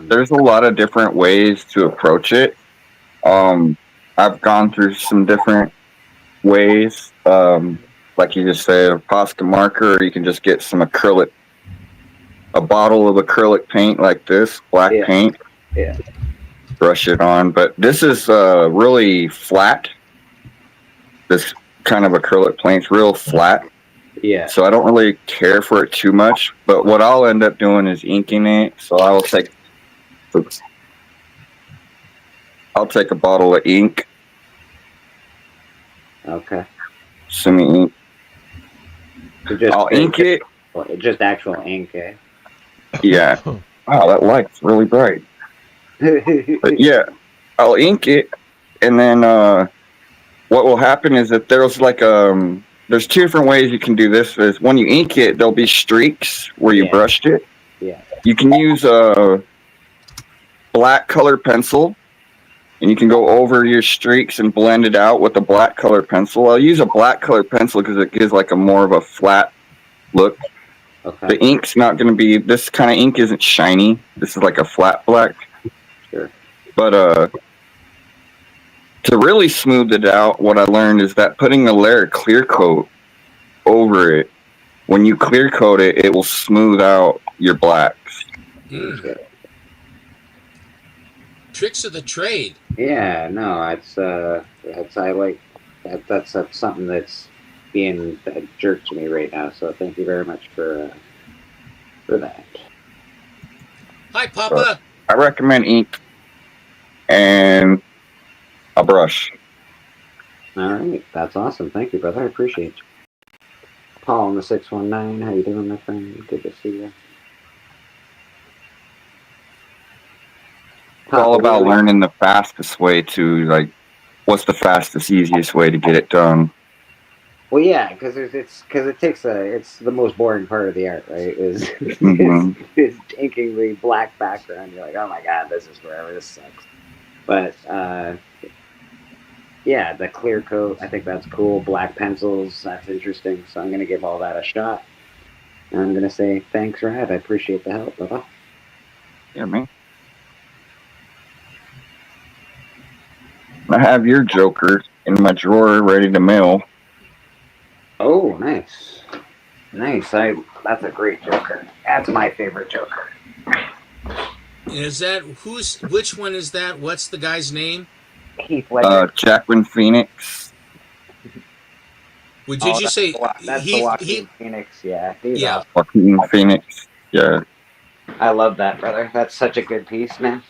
There's a lot of different ways to approach it. I've gone through some different ways. Like you just said, a Posca marker, or you can just get some acrylic, a bottle of acrylic paint like this, black paint. Yeah. Brush it on. But this is really flat. This kind of acrylic paint's real flat. Yeah. So I don't really care for it too much. But what I'll end up doing is inking it. So I will take, I'll take a bottle of ink. Okay. Semi-ink. So I'll ink it. Just actual ink, eh? Yeah. Wow, that light's really bright. But yeah, I'll ink it, and then what will happen is that there's like there's two different ways you can do this. Is when you ink it, there'll be streaks where you brushed it. Yeah. You can use a black color pencil, and you can go over your streaks and blend it out with a black color pencil. I'll use a black color pencil because it gives like a more of a flat look. Okay. The ink's not going to be, this kind of ink isn't shiny. This is like a flat black. Sure. But to really smooth it out, what I learned is that putting a layer of clear coat over it, when you clear coat it, it will smooth out your blacks. Tricks of the trade. Yeah, no, I like that. That's something that's being jerked to me right now. So thank you very much for that. Hi, Papa. I recommend ink and a brush. All right, that's awesome. Thank you, brother. I appreciate you. Paul in the 619, how you doing, my friend? Good to see you. It's all about learning the fastest way to, like, what's the fastest, easiest way to get it done. Well, yeah, because it's the most boring part of the art, right? Is inking the black background. You're like, oh my god, this is forever. This sucks. But yeah, the clear coat, I think that's cool. Black pencils, that's interesting. So I'm gonna give all that a shot. And I'm gonna say thanks, Rad. I appreciate the help, brother. Yeah, man. I have your Joker in my drawer ready to mail. Oh, nice. Nice. That's a great Joker. That's my favorite Joker. Is that which one is that? What's the guy's name? Heath Ledger. Jacqueline Phoenix. Did you say that's the Joaquin Phoenix? Yeah. Yeah. Joaquin Phoenix. Yeah. I love that, brother. That's such a good piece, man.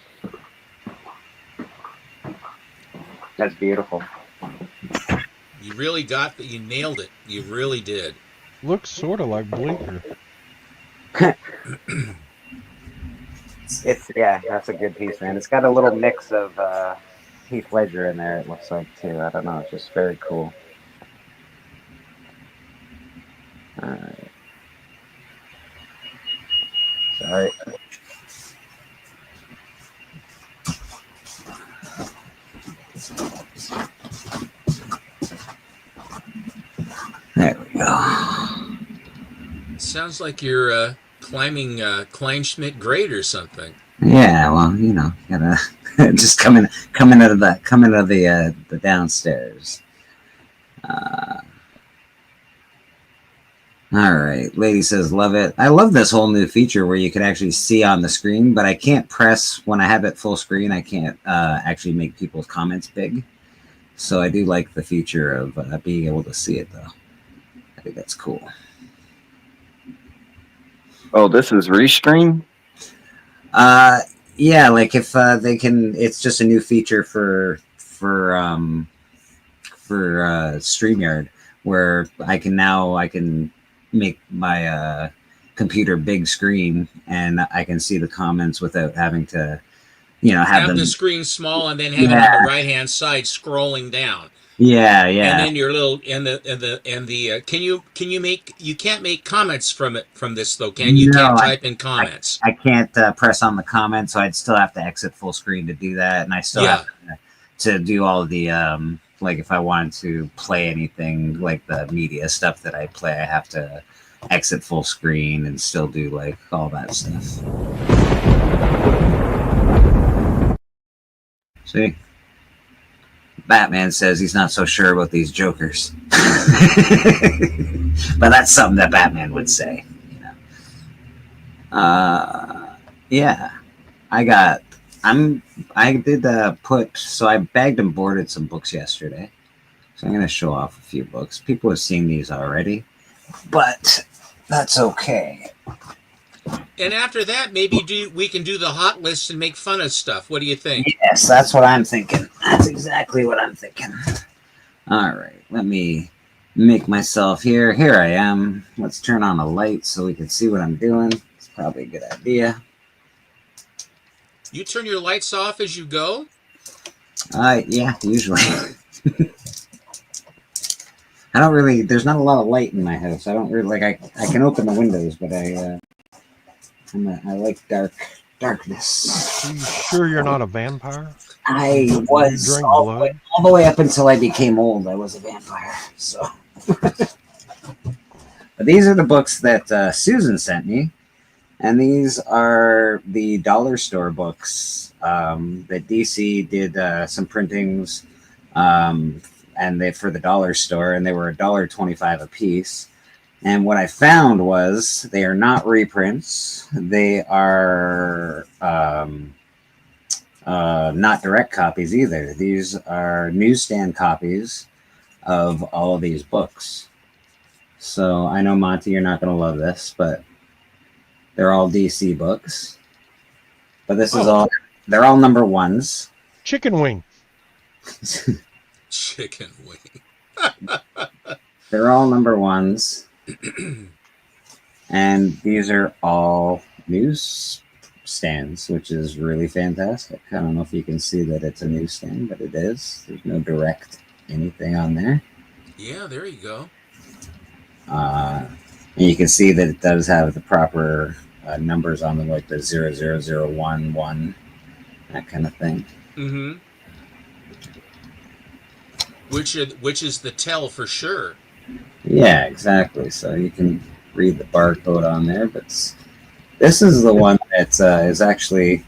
That's beautiful. You really you nailed it. You really did. Looks sort of like Blinker. That's a good piece, man. It's got a little mix of Heath Ledger in there, it looks like, too. I don't know. It's just very cool. Alright. Sorry. There we go. Sounds like you're climbing Kleinschmidt grade or something. Yeah, well, you know, gotta just coming out of the downstairs. All right, lady says love it. I love this whole new feature where you can actually see on the screen, but I can't press when I have it full screen. I can't actually make people's comments big. So I do like the feature of being able to see it, though. I think that's cool. Oh, this is Rescreen? Yeah, like if they can, it's just a new feature for StreamYard where I can make my computer big screen and I can see the comments without having to, have the screen small and then have it on the right hand side scrolling down. Yeah. And then your little you can't make comments from this though, can you? Can't type in comments. I can't press on the comment, so I'd still have to exit full screen to do that, and I still have to do all the like if I wanted to play anything like the media stuff that I play, I have to exit full screen and still do like all that stuff. See? Batman says he's not so sure about these Jokers. But that's something that Batman would say, you know. Yeah. I bagged and boarded some books yesterday. So I'm going to show off a few books. People have seen these already, but that's okay. And after that, maybe we can do the hot list and make fun of stuff. What do you think? Yes, that's what I'm thinking. That's exactly what I'm thinking. All right, let me make myself here. Here I am. Let's turn on a light so we can see what I'm doing. It's probably a good idea. You turn your lights off as you go? Yeah, usually. I don't really, there's not a lot of light in my house. I don't really, like, I can open the windows, but I like darkness. Are you sure you're not a vampire? I was drink all blood? the way up until I became old. I was a vampire. So, but these are the books that Susan sent me, and these are the dollar store books that DC did some printings, and they for the dollar store, and they were $1.25 a piece. And what I found was they are not reprints. They are not direct copies either. These are newsstand copies of all of these books. So I know, Monty, you're not going to love this, but they're all DC books. But this is they're all number ones. Chicken wing. Chicken wing. They're all number ones. And these are all newsstands, which is really fantastic. I don't know if you can see that it's a newsstand, but it is. There's no direct anything on there. Yeah, there you go. And you can see that it does have the proper numbers on them, like the 00011, that kind of thing. Mm-hmm. Which is the tell for sure. Yeah, exactly. So you can read the barcode on there, but this is the one that is actually,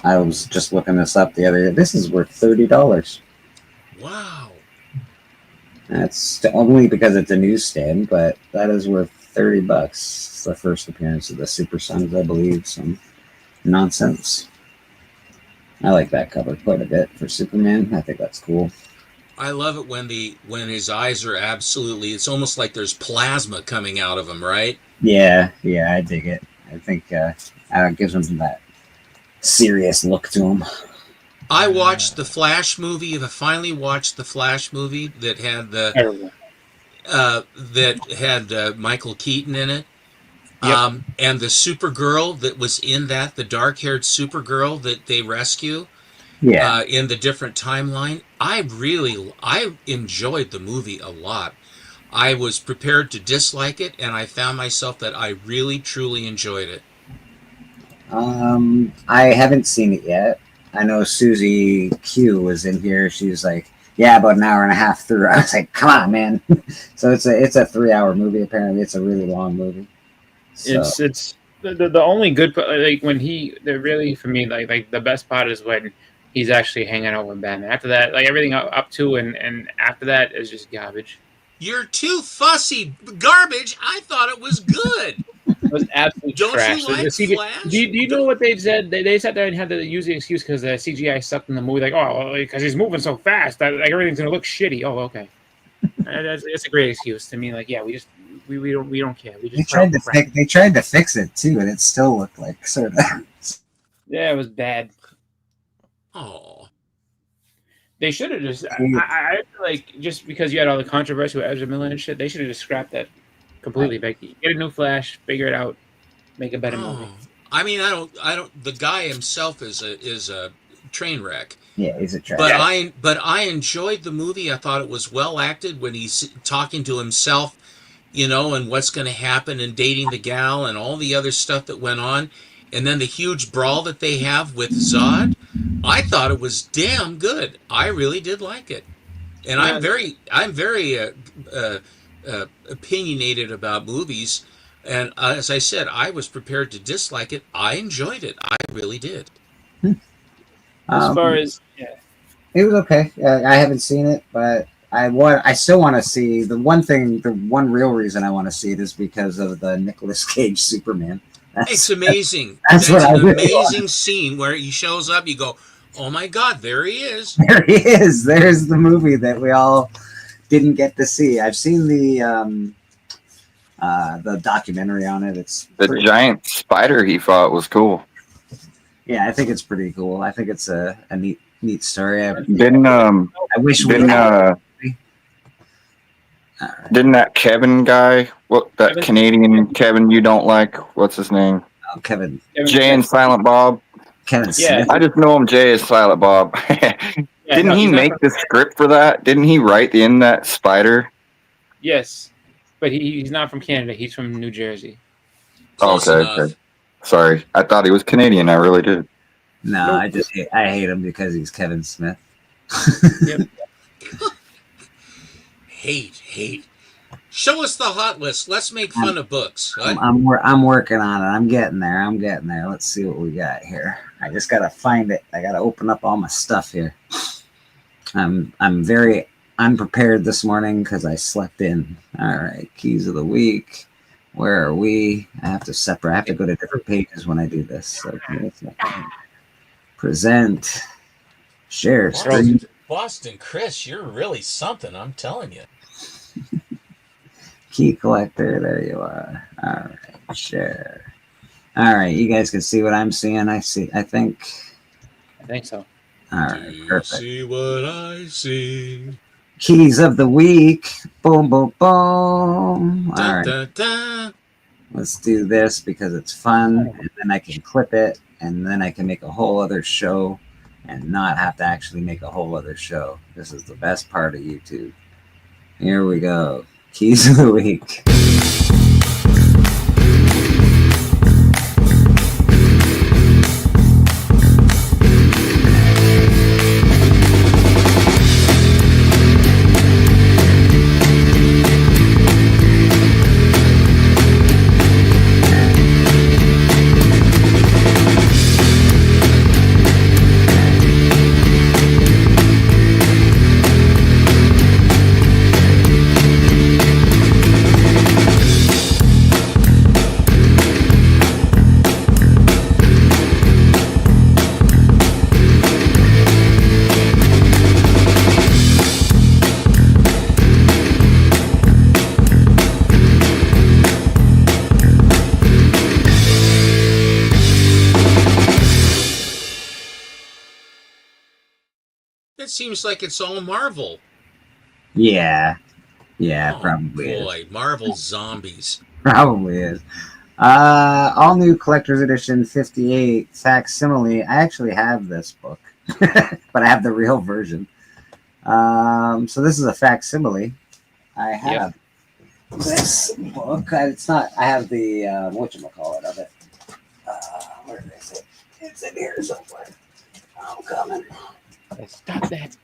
I was just looking this up the other day. This is worth $30. Wow. That's only because it's a newsstand, but that is worth $30. It's the first appearance of the Super Sons, I believe. Some nonsense. I like that cover quite a bit for Superman. I think that's cool. I love it when his eyes are absolutely, it's almost like there's plasma coming out of him, right? Yeah, I dig it. I think it gives him that serious look to him. I watched the Flash movie. I finally watched the Flash movie that had Michael Keaton in it. Yep. And the Supergirl that was in that, the dark-haired Supergirl that they rescue. Yeah. In the different timeline. I enjoyed the movie a lot. I was prepared to dislike it, and I found myself that I really, truly enjoyed it. I haven't seen it yet. I know Susie Q was in here. She was like, yeah, about an hour and a half through. I was like, come on, man. So it's a 3-hour movie, apparently. It's a really long movie. So. It's the only good part, like when they're really, for me, like the best part is when he's actually hanging out with Batman. After that, like everything up to and after that is just garbage. You're too fussy. Garbage. I thought it was good. It was absolute trash. Don't you like Flash? Do you know what they said? They sat there and had to use the excuse because the CGI sucked in the movie. Like, because he's moving so fast, that like everything's gonna look shitty. Oh, okay. It's a great excuse to me. Like, yeah, we don't care. We just they tried to fix it too, and it still looked like sort of. Yeah, it was bad. Oh. They should have just. I feel like just because you had all the controversy with Ezra Miller and shit, they should have just scrapped that completely. Like, get a new Flash, figure it out, make a better movie. I mean, I don't. The guy himself is a train wreck. Yeah, he's a train wreck. But I enjoyed the movie. I thought it was well acted when he's talking to himself, and what's going to happen and dating the gal and all the other stuff that went on. And then the huge brawl that they have with Zod, I thought it was damn good. I really did like it. And I'm very opinionated about movies. And as I said, I was prepared to dislike it. I enjoyed it. I really did. As far as it was okay. I haven't seen it, but I still want to see the one real reason I want to see it is because of the Nicolas Cage Superman. It's amazing. That's an really amazing scene where he shows up. You go, oh my God, there he is. There he is. There's the movie that we all didn't get to see. I've seen the documentary on it. It's the giant spider he fought was cool. Yeah, I think it's pretty cool. I think it's a neat story. I wish didn't that Kevin guy, Canadian Kevin you don't like, what's his name? Oh, Kevin. Jay and Silent Bob. Kevin Smith. I just know him Jay as Silent Bob. Didn't he make the script for that? Didn't he write in that spider? Yes, but he's not from Canada. He's from New Jersey. Okay. Sorry, I thought he was Canadian. I really did. No, I hate him because he's Kevin Smith. Hate. Show us the hot list. Let's make fun of books. I'm working on it. I'm getting there. Let's see what we got here. I just gotta find it. I gotta open up all my stuff here. I'm very unprepared this morning because I slept in. All right, keys of the week. Where are we? I have to go to different pages when I do this. So present, share screen. Boston Chris, you're really something. I'm telling you. Key collector, there you are. All right, share. All right, you guys can see what I'm seeing. I think so. All right, perfect. See what I see. Keys of the week. Boom, boom, boom. All right. Let's do this because it's fun, and then I can clip it, and then I can make a whole other show and not have to actually make a whole other show. This is the best part of YouTube. Here we go. Keys of the week. It seems like it's all Marvel. Yeah, probably boy, is. Marvel zombies. Probably is. All new collector's edition 58 facsimile. I actually have this book, but I have the real version. So this is a facsimile. I have this book. It's not. I have the whatchamacallit of it. Where is it? It's in here somewhere. I'm coming. Stop that.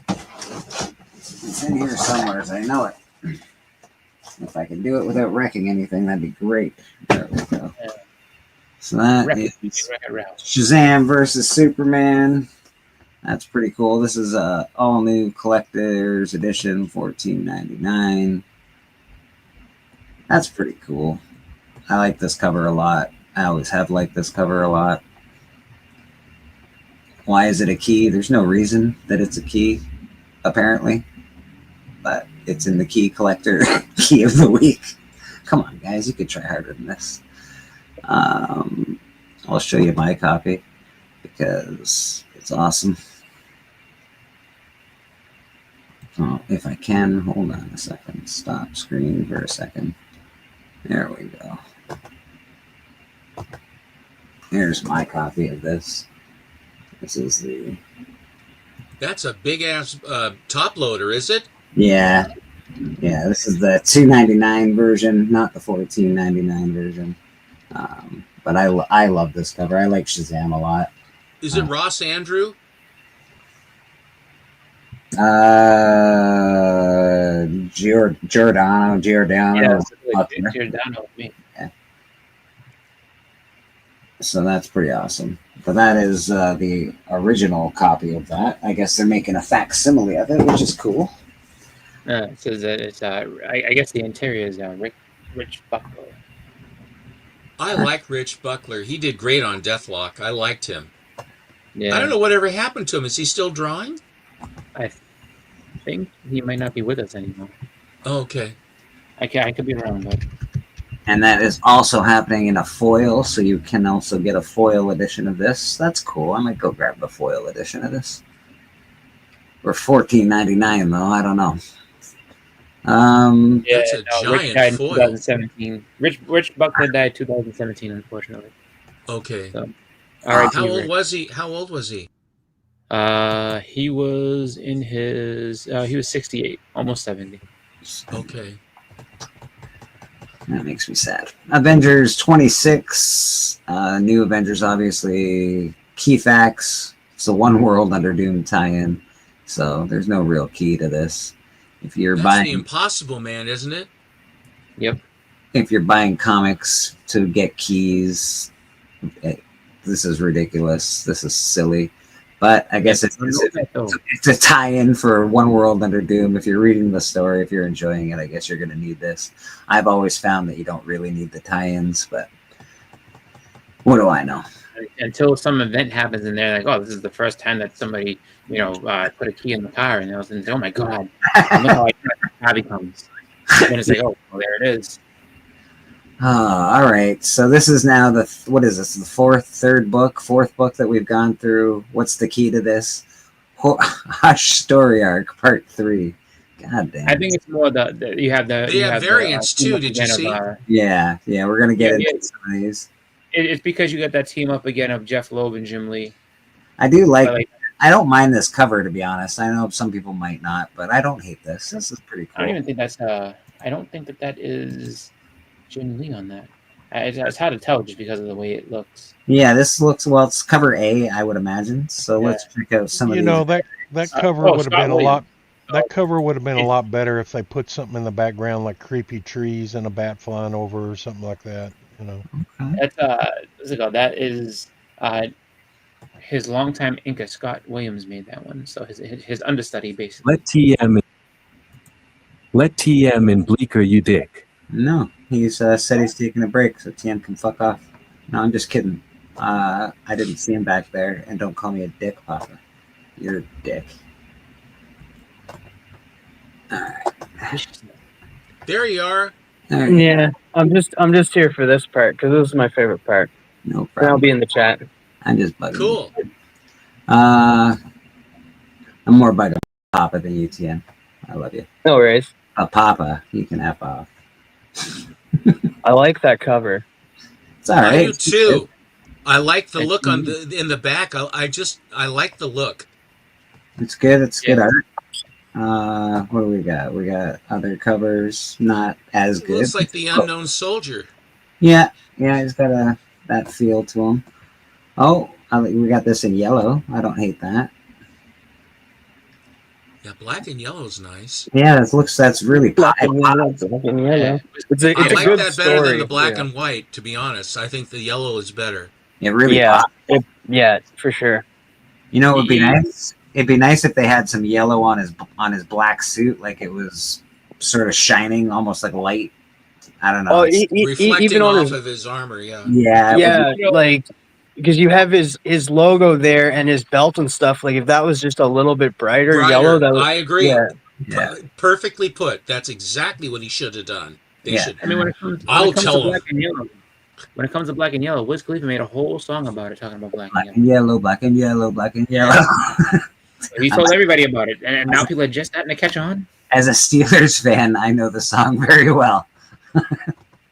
It's in here somewhere, so I know it. If I can do it without wrecking anything, that'd be great. There we go. So that is Shazam versus Superman. That's pretty cool. This is a all new collector's edition, $14.99. That's pretty cool. I like this cover a lot. I always have liked this cover a lot. Why is it a key? There's no reason that it's a key, apparently. But it's in the key collector key of the week. Come on, guys. You could try harder than this. I'll show you my copy because it's awesome. Oh, if I can, hold on a second. Stop screen for a second. There we go. Here's my copy of this. This is the... That's a big-ass top loader, is it? Yeah. Yeah, this is the $2.99 version, not the $14.99 version. But I love this cover. I like Shazam a lot. Is it Ross Andrew? Giordano. Yeah, Giordano with me. Yeah. So that's pretty awesome. But that is the original copy of that. I guess they're making a facsimile of it, which is cool. It says that it's I guess the interior is Rich Buckler. I like Rich Buckler. He did great on Deathlock. I liked him. Yeah. I don't know whatever happened to him. Is he still drawing? I think he might not be with us anymore. Oh, okay. I could be wrong, but. And that is also happening in a foil, so you can also get a foil edition of this. That's cool. I might go grab the foil edition of this. For $14.99 though. I don't know. Yeah, That's a Rich giant died in foil. 2017. Rich Buckler died 2017, unfortunately. Okay. So, R.I.P. How old Rick. was he? How old was he? He was in his. He was 68, almost 70. Okay. That makes me sad. Avengers 26. New Avengers, obviously. Key facts. It's a One World Under Doom tie-in. So there's no real key to this. If you're That's buying the Impossible Man, isn't it? Yep. if you're buying comics to get keys, this is ridiculous. This is silly. But I guess it's a tie-in for One World Under Doom. If you're reading the story, if you're enjoying it, I guess you're going to need this. I've always found that you don't really need the tie-ins, but what do I know? Until some event happens and they're like, oh, this is the first time that somebody, put a key in the car, and I was like, oh my God, look how happy comes. And it's like, oh, well, there it is. All right. So this is now what is this? The fourth book that we've gone through. What's the key to this? Hush Story Arc Part 3. God damn. I think it's more you have variants too. Did you see? Yeah. We're gonna get into some of these. It's because you got that team up again of Jeff Loeb and Jim Lee. I do like. I don't mind this cover, to be honest. I know some people might not, but I don't hate this. This is pretty cool. I don't even think that's. I don't think that is Jim Lee on that. It's hard to tell just because of the way it looks. Yeah, this looks it's cover A, I would imagine. So let's check out some of these. That cover would have been a lot. That cover would have been a lot better if they put something in the background like creepy trees and a bat flying over or something like that. That's what's it called? That is his longtime inker Scott Williams made that one. So his understudy basically. Let TM and Bleecker you dick. No, he's said he's taking a break, so TM can fuck off. No, I'm just kidding. I didn't see him back there, and don't call me a dick, Papa. You're a dick. All right. There you are. Right. Yeah, I'm just here for this part because this is my favorite part. No problem. And I'll be in the chat. I'm just bugging. Cool. I'm more bugging Papa than you, TM. I love you. No worries. Papa, you can F off. I like that cover. It's all right. I do too. I like the look in the back. I like the look. It's good. It's good art. What do we got? We got other covers, not as good. Looks like the Unknown Soldier. Yeah, he's got that feel to him. Oh, we got this in yellow. I don't hate that. Yeah, black and yellow is nice. Yeah, that's really black and yellow. It's a I like good that story. better than the black and white. To be honest, I think the yellow is better. It really, yeah, for sure. You know, it would be nice. It'd be nice if they had some yellow on his black suit, like it was sort of shining, almost like light. I don't know. Reflecting even off of his armor, yeah, like because you have his logo there and his belt and stuff. Like if that was just a little bit brighter yellow, that would, I agree. Yeah. Perfectly put. That's exactly what he should have done. They should. I mean, when it comes to black and yellow, Wiz Khalifa made a whole song about it, talking about black and yellow. Black and yellow, black and yellow. He told everybody about it, and now people are just starting to catch on. As a Steelers fan, I know the song very well.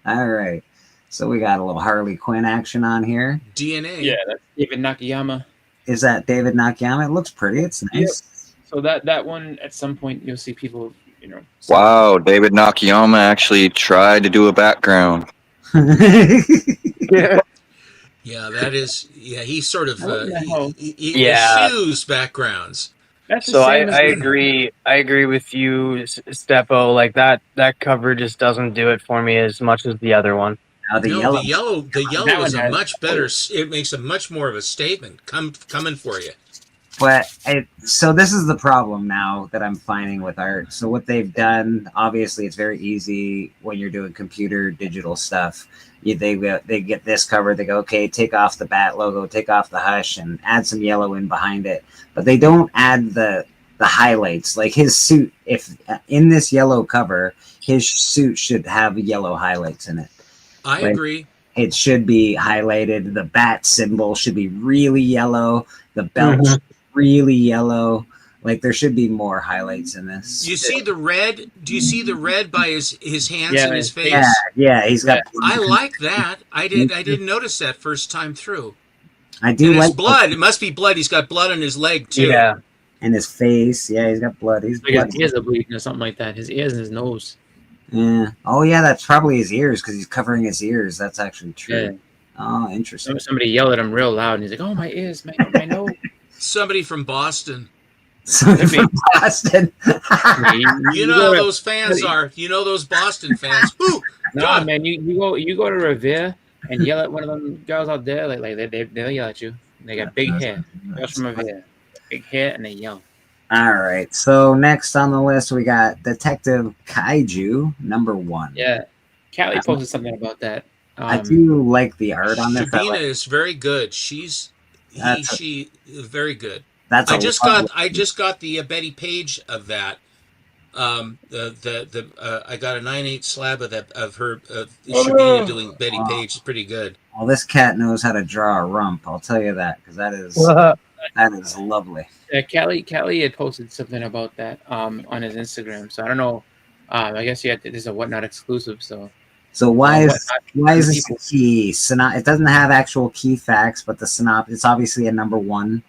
All right. So we got a little Harley Quinn action on here. DNA. Yeah, that's David Nakayama. Is that David Nakayama? It looks pretty. It's nice. Yep. So that one, at some point, you'll see people, Wow, David Nakayama actually tried to do a background. Yeah, that is. Yeah, he sort of he Yeah. eschews backgrounds. That's the So I, same as I agree. I agree with you, Stepo. Like that cover just doesn't do it for me as much as the other one. Now the No, yellow. the That yellow one is a has. much better. It makes a much more of a statement. Coming for you. But so this is the problem now that I'm finding with art. So what they've done, obviously, it's very easy when you're doing computer digital stuff. They get this cover. They go, okay, take off the bat logo, take off the hush, and add some yellow in behind it. But they don't add the highlights. Like his suit, if in this yellow cover, his suit should have yellow highlights in it. I Like, agree. it should be highlighted. The bat symbol should be really yellow. The belt should be really yellow. Like there should be more highlights in this. You see the red? Do you see the red by his hands Yeah, and his face? Yeah, he's got. I like that. I didn't notice that first time through. I do And like it's blood. It must be blood. He's got blood on his leg too. Yeah. And his face. Yeah, he's got blood. He's Like blood. his ears are bleeding or something like that. His ears and his nose. Yeah. Oh yeah, that's probably his ears because he's covering his ears. That's actually true. Yeah. Oh, interesting. Somebody yelled at him real loud, and he's like, "Oh, my ears, my nose." Somebody from Boston. Somebody from Boston. You know how those fans are. You know those Boston fans. Ooh, No, God. man, you go to Revere and yell at one of them girls out there, like they'll yell at you. They got big hair. Girls from Revere, big hair, and they yell. All right. So next on the list we got Detective Kaiju #1. Yeah, Callie posted something about that. I do like the art on this. Shabina is very good. She is very good. That's I just got the Betty Page of that. I got a 9/8 slab of that of her Shabina doing Betty Page. Is pretty good. Well, this cat knows how to draw a rump. I'll tell you that because that is lovely. Callie had posted something about that on his Instagram. So I don't know. I guess this is a Whatnot exclusive. So why is this people- key? It doesn't have actual key facts, but the synopsis. It's obviously a #1.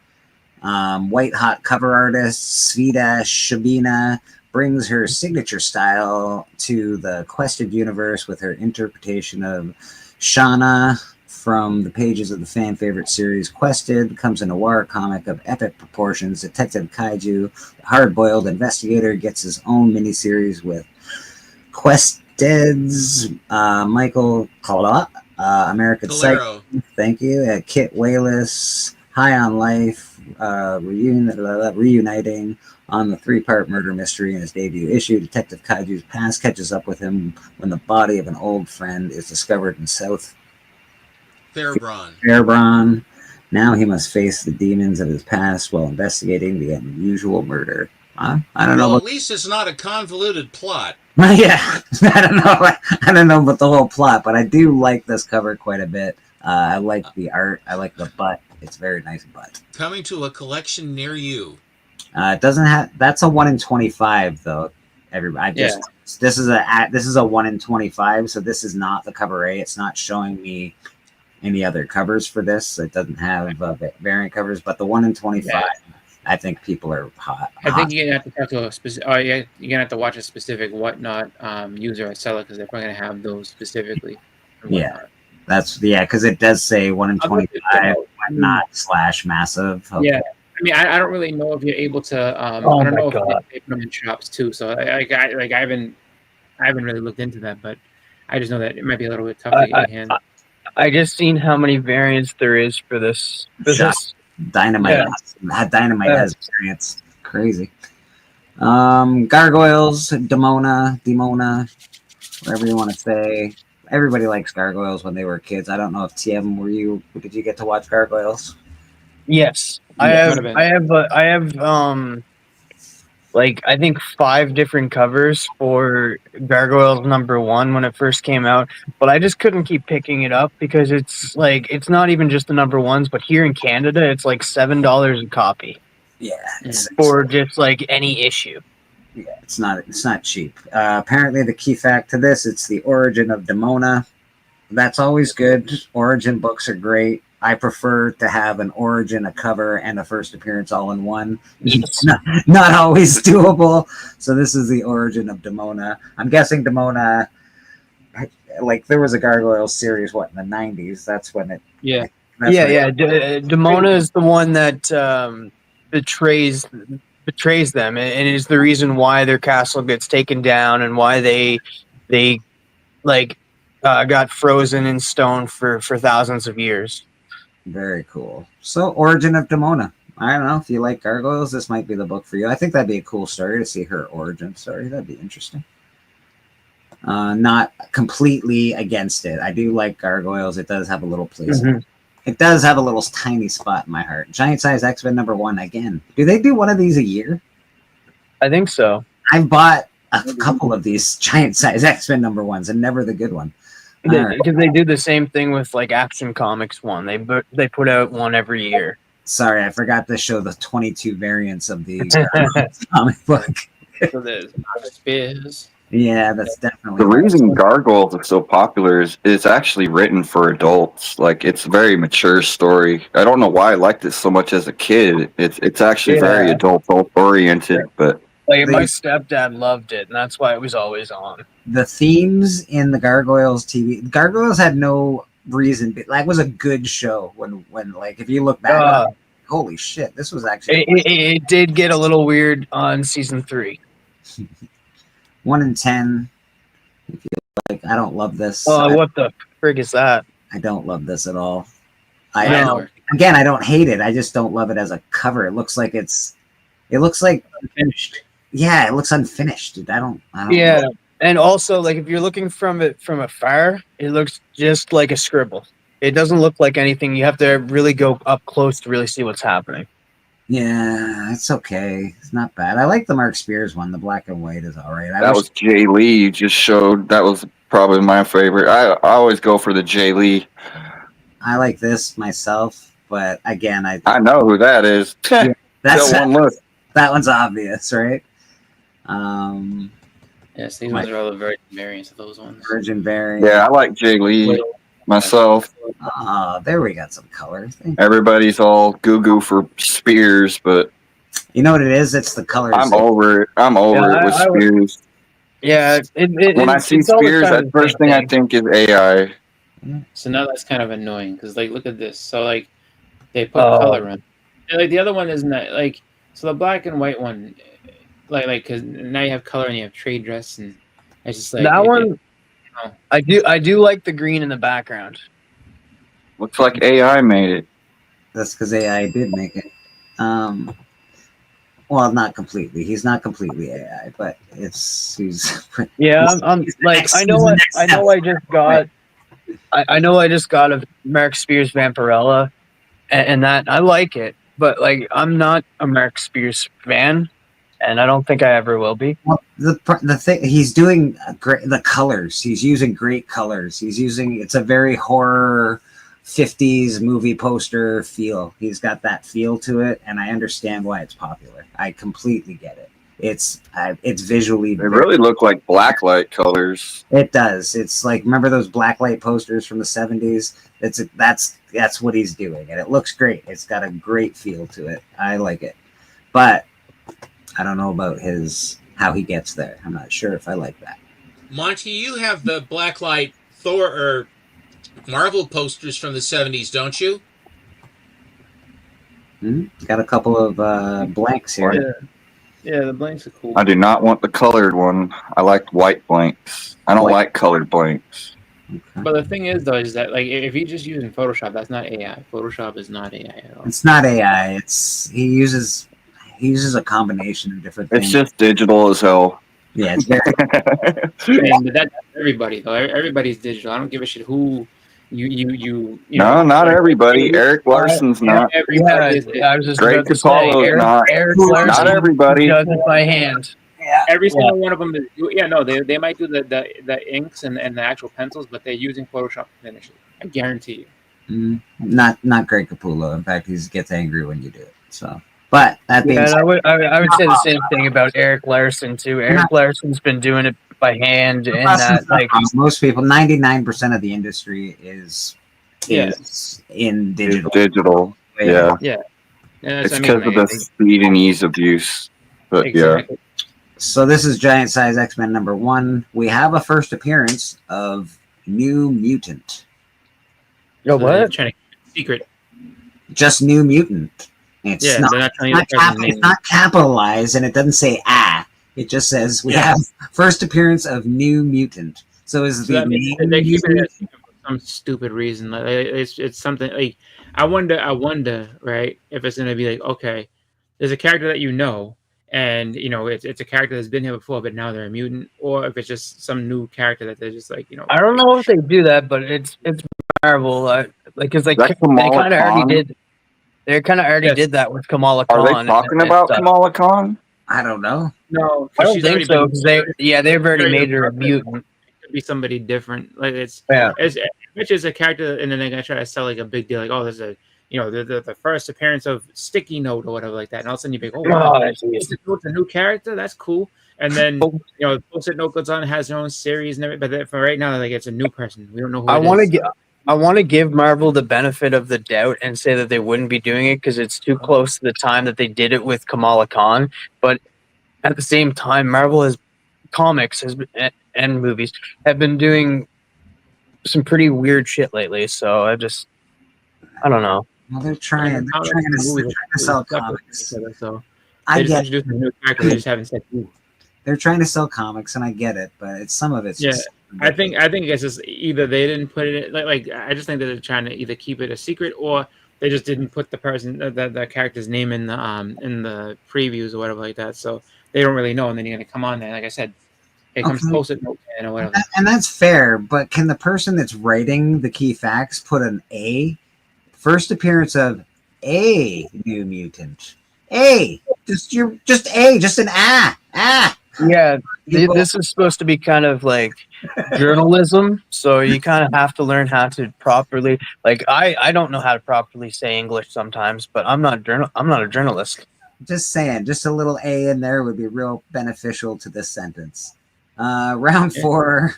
White hot cover artist Sveta Shabina brings her signature style to the Quested universe with her interpretation of Shauna from the pages of the fan favorite series Quested. Comes a noir comic of epic proportions. Detective Kaiju, the hard-boiled investigator, gets his own miniseries with Quested's Michael Collot, American Psycho. Thank you. Kit Wallace, High on Life, reuniting on the 3-part murder mystery in his debut issue. Detective Kaiju's past catches up with him when the body of an old friend is discovered in South Fairbrawn. Now he must face the demons of his past while investigating the unusual murder. I don't know. Well, at least it's not a convoluted plot. Yeah, I don't know about the whole plot, but I do like this cover quite a bit. I like the art. I like the butt. It's a very nice butt. Coming to a collection near you. It doesn't have. That's a 1 in 25 though. This is a 1 in 25. So this is not the cover A. It's not showing me any other covers for this. It doesn't have variant covers, but the 1 in 25. I think people are hot. I think you're gonna have to talk to a specific. Oh yeah, you're gonna have to watch a specific Whatnot user or seller because they're probably gonna have those specifically. Yeah, because it does say 1 in 25 Whatnot / massive. Okay. Yeah, I mean, I don't really know if you're able to. I don't know if they put them in shops too. So I haven't really looked into that, but I just know that it might be a little bit tough to get your hand. I just seen how many variants there is for this. Dynamite. Dynamite has variants. Crazy. Gargoyles, Demona, whatever you want to say. Everybody likes Gargoyles when they were kids. I don't know if TM did you get to watch Gargoyles? Yes. I have like I think 5 different covers for Gargoyles #1 when it first came out, but I just couldn't keep picking it up because it's not even just the #1s, but here in Canada it's like $7 a copy. Yeah, for just like any issue. Yeah, it's not cheap. Apparently the key fact to this, it's the origin of Demona. That's always good. Origin books are great. I prefer to have an origin, a cover, and a first appearance all in one. It's not always doable. So this is the origin of Demona. I'm guessing Demona, like there was a Gargoyles series, in the 90s? That's when it... Demona is the one that betrays betrays them, and is the reason why their castle gets taken down and why they got frozen in stone for thousands of years. Very cool. So, Origin of Demona. I don't know if you like gargoyles. This might be the book for you. I think that'd be a cool story to see her origin story. That'd be interesting. Not completely against it. I do like gargoyles. It does have a little place. Mm-hmm. It does have a little tiny spot in my heart. Giant Size X-Men #1 again. Do they do one of these a year? I think so. I've bought a couple of these Giant Size X-Men #1s and never the good one. Because they do the same thing with like Action Comics one. They put out one every year. Sorry, I forgot to show the 22 variants of the comic book. So there's Spears. Yeah, that's definitely The reason Gargoyles are so popular is it's actually written for adults. Like, it's a very mature story. I don't know why I liked it so much as a kid. It's actually very adult oriented, but Like my stepdad loved it, and that's why it was always on. the themes in the Gargoyles TV. Gargoyles had no reason. That was a good show. When like if you look back, holy shit, this was actually It did get a little weird on season 3. 1 in 10. If you like, I don't love this. Oh, what the frig is that? I don't love this at all. I don't hate it. I just don't love it as a cover. It looks like unfinished. Yeah, it looks unfinished, dude. I don't Yeah, and also like if you're looking from it from afar, it looks just like a scribble. It doesn't look like anything. You have to really go up close to really see what's happening. Yeah, it's okay. It's not bad. I like the Mark Spears one. The black and white is all right. that was Jay Lee you just showed. That was probably my favorite. I always go for the Jay Lee. I like this myself, but again, I know who that is. that's one look. That one's obvious, right? Yes, these ones are all the Virgin variants of those ones. Virgin variant. Yeah, I like Jay Lee myself. There we got some color. Everybody's all goo for Spears, but you know what it is? It's the colors. I'm over it. I'm over it with Spears. Yeah, when I see Spears, that first thing I think is AI. So now that's kind of annoying because, like, look at this. So, like, they put color in. And, like, the other one isn't that, like, so the black and white one, like, because now you have color and you have trade dress, and it's just like that one. I do like the green in the background. Looks like AI made it. That's because AI did make it. Well, not completely. He's not completely AI, but he's. Yeah, I'm like I know I just got a Mark Spears Vampirella, and that I like it, but like I'm not a Mark Spears fan, and I don't think I ever will be. Well, the thing he's doing the colors. He's using great colors. It's a very horror 50s movie poster feel. He's got that feel to it, and I understand why it's popular. I completely get it. It's visually. They really look like blacklight colors. It does. It's like, remember those blacklight posters from the 70s? That's what he's doing, and it looks great. It's got a great feel to it. I like it, but I don't know about how he gets there. I'm not sure if I like that. Monty, you have the blacklight Thor or Marvel posters from the 70s, don't you? Got a couple of blanks here. Yeah, the blanks are cool. I do not want the colored one. I like white blanks. I don't like colored blanks. But the thing is, though, is that like if you're just using Photoshop, that's not AI. Photoshop is not AI at all. It's not AI. He uses a combination of different things. It's just digital as hell. Yeah, it's very. But that's everybody though. Everybody's digital. I don't give a shit who you No, not everybody. Eric Larson's not. I was just Greg about to say, Capullo's not. Eric Larson Not everybody. does it by hand. Yeah. Every single one of them is. Yeah, no, they might do the inks and the actual pencils, but they're using Photoshop to finish it. I guarantee you. Not Greg Capullo. In fact, he gets angry when you do it. So, but that being said, I would say the same thing about Eric Larson too. Eric Larson's been doing it by hand, and that like most people, 99% of the industry is in digital. Digital. Yeah. Yeah. It's because of the speed and ease of use. But yeah. So this is Giant Size X-Men #1. We have a first appearance of New Mutant. Yo, what? Trying to keep it secret. Just New Mutant. It's Yeah, not. they're not telling It's you not, the person's name. it's not capitalized, and it doesn't say ah. It just says we have first appearance of New Mutant. So is So the that means name they keep New it as for some stupid reason. Like it's something like I wonder, right? If it's gonna be like, okay, there's a character that you know, and you know it's a character that's been here before, but now they're a mutant, or if it's just some new character that they're just like, you know. I don't know if they do that, but it's Marvel. Like, because they That kind Kamala of already Khan? did. They kind of already Yes. did that with Kamala Are they Khan. talking and about stuff. Kamala Khan? I don't know. No, I don't she's think already so been- because they've already made her a mutant. Could be somebody different. Like it's which is a character, and then they're gonna try to sell like a big deal, like, oh, there's a the first appearance of Sticky Note or whatever like that, and all of a sudden you think, oh wow, Post-it Note's a new character, that's cool. And then Post-it Note goes on and has their own series and everything, but for right now, like it's a new person. We don't know who I it want is. to I want to give Marvel the benefit of the doubt and say that they wouldn't be doing it because it's too close to the time that they did it with Kamala Khan. But at the same time, Marvel has and movies have been doing some pretty weird shit lately. So I don't know. Well, they're trying to sell comics. So I they just get introduced a new character. They just haven't said who. they're trying to sell comics, and I get it, but it's some of it's Yeah, just I think it's just either they didn't put it like I just think that they're trying to either keep it a secret or they just didn't put the person the character's name in the previews or whatever like that. So they don't really know, and then you're gonna come on there. Like I said, it comes Post-it Note or whatever. and that's fair. But can the person that's writing the key facts put an A? First appearance of a New Mutant. Just an ah. Yeah, this is supposed to be kind of like journalism, so you kind of have to learn how to properly. Like I don't know how to properly say English sometimes, but I'm not a journalist. Just saying, just a little A in there would be real beneficial to this sentence. Round 4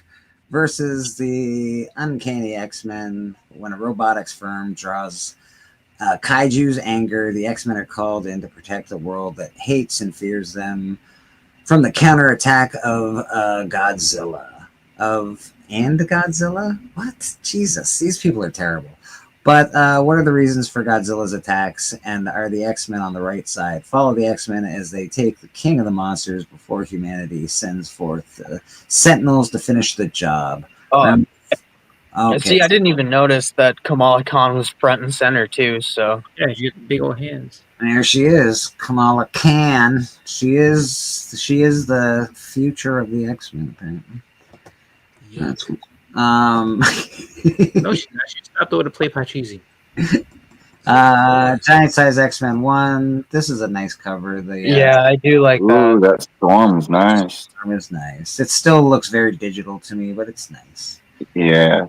versus the Uncanny X-Men. When a robotics firm draws Kaiju's anger, the X-Men are called in to protect the world that hates and fears them from the counterattack of Godzilla. Godzilla? What? Jesus, these people are terrible. But what are the reasons for Godzilla's attacks, and are the X-Men on the right side? Follow the X-Men as they take the king of the monsters before humanity sends forth Sentinels to finish the job. Okay. Okay. See, I didn't even notice that Kamala Khan was front and center too. So yeah, she got big old hands. There she is, Kamala Khan. She is the future of the X-Men, apparently. Yeah. That's No, she's not. She stopped over to play Pachisi. Giant Size X-Men 1. This is a nice cover. Yeah, I do like that. Ooh, that Storm's nice. Storm is nice. It still looks very digital to me, but it's nice. Yeah.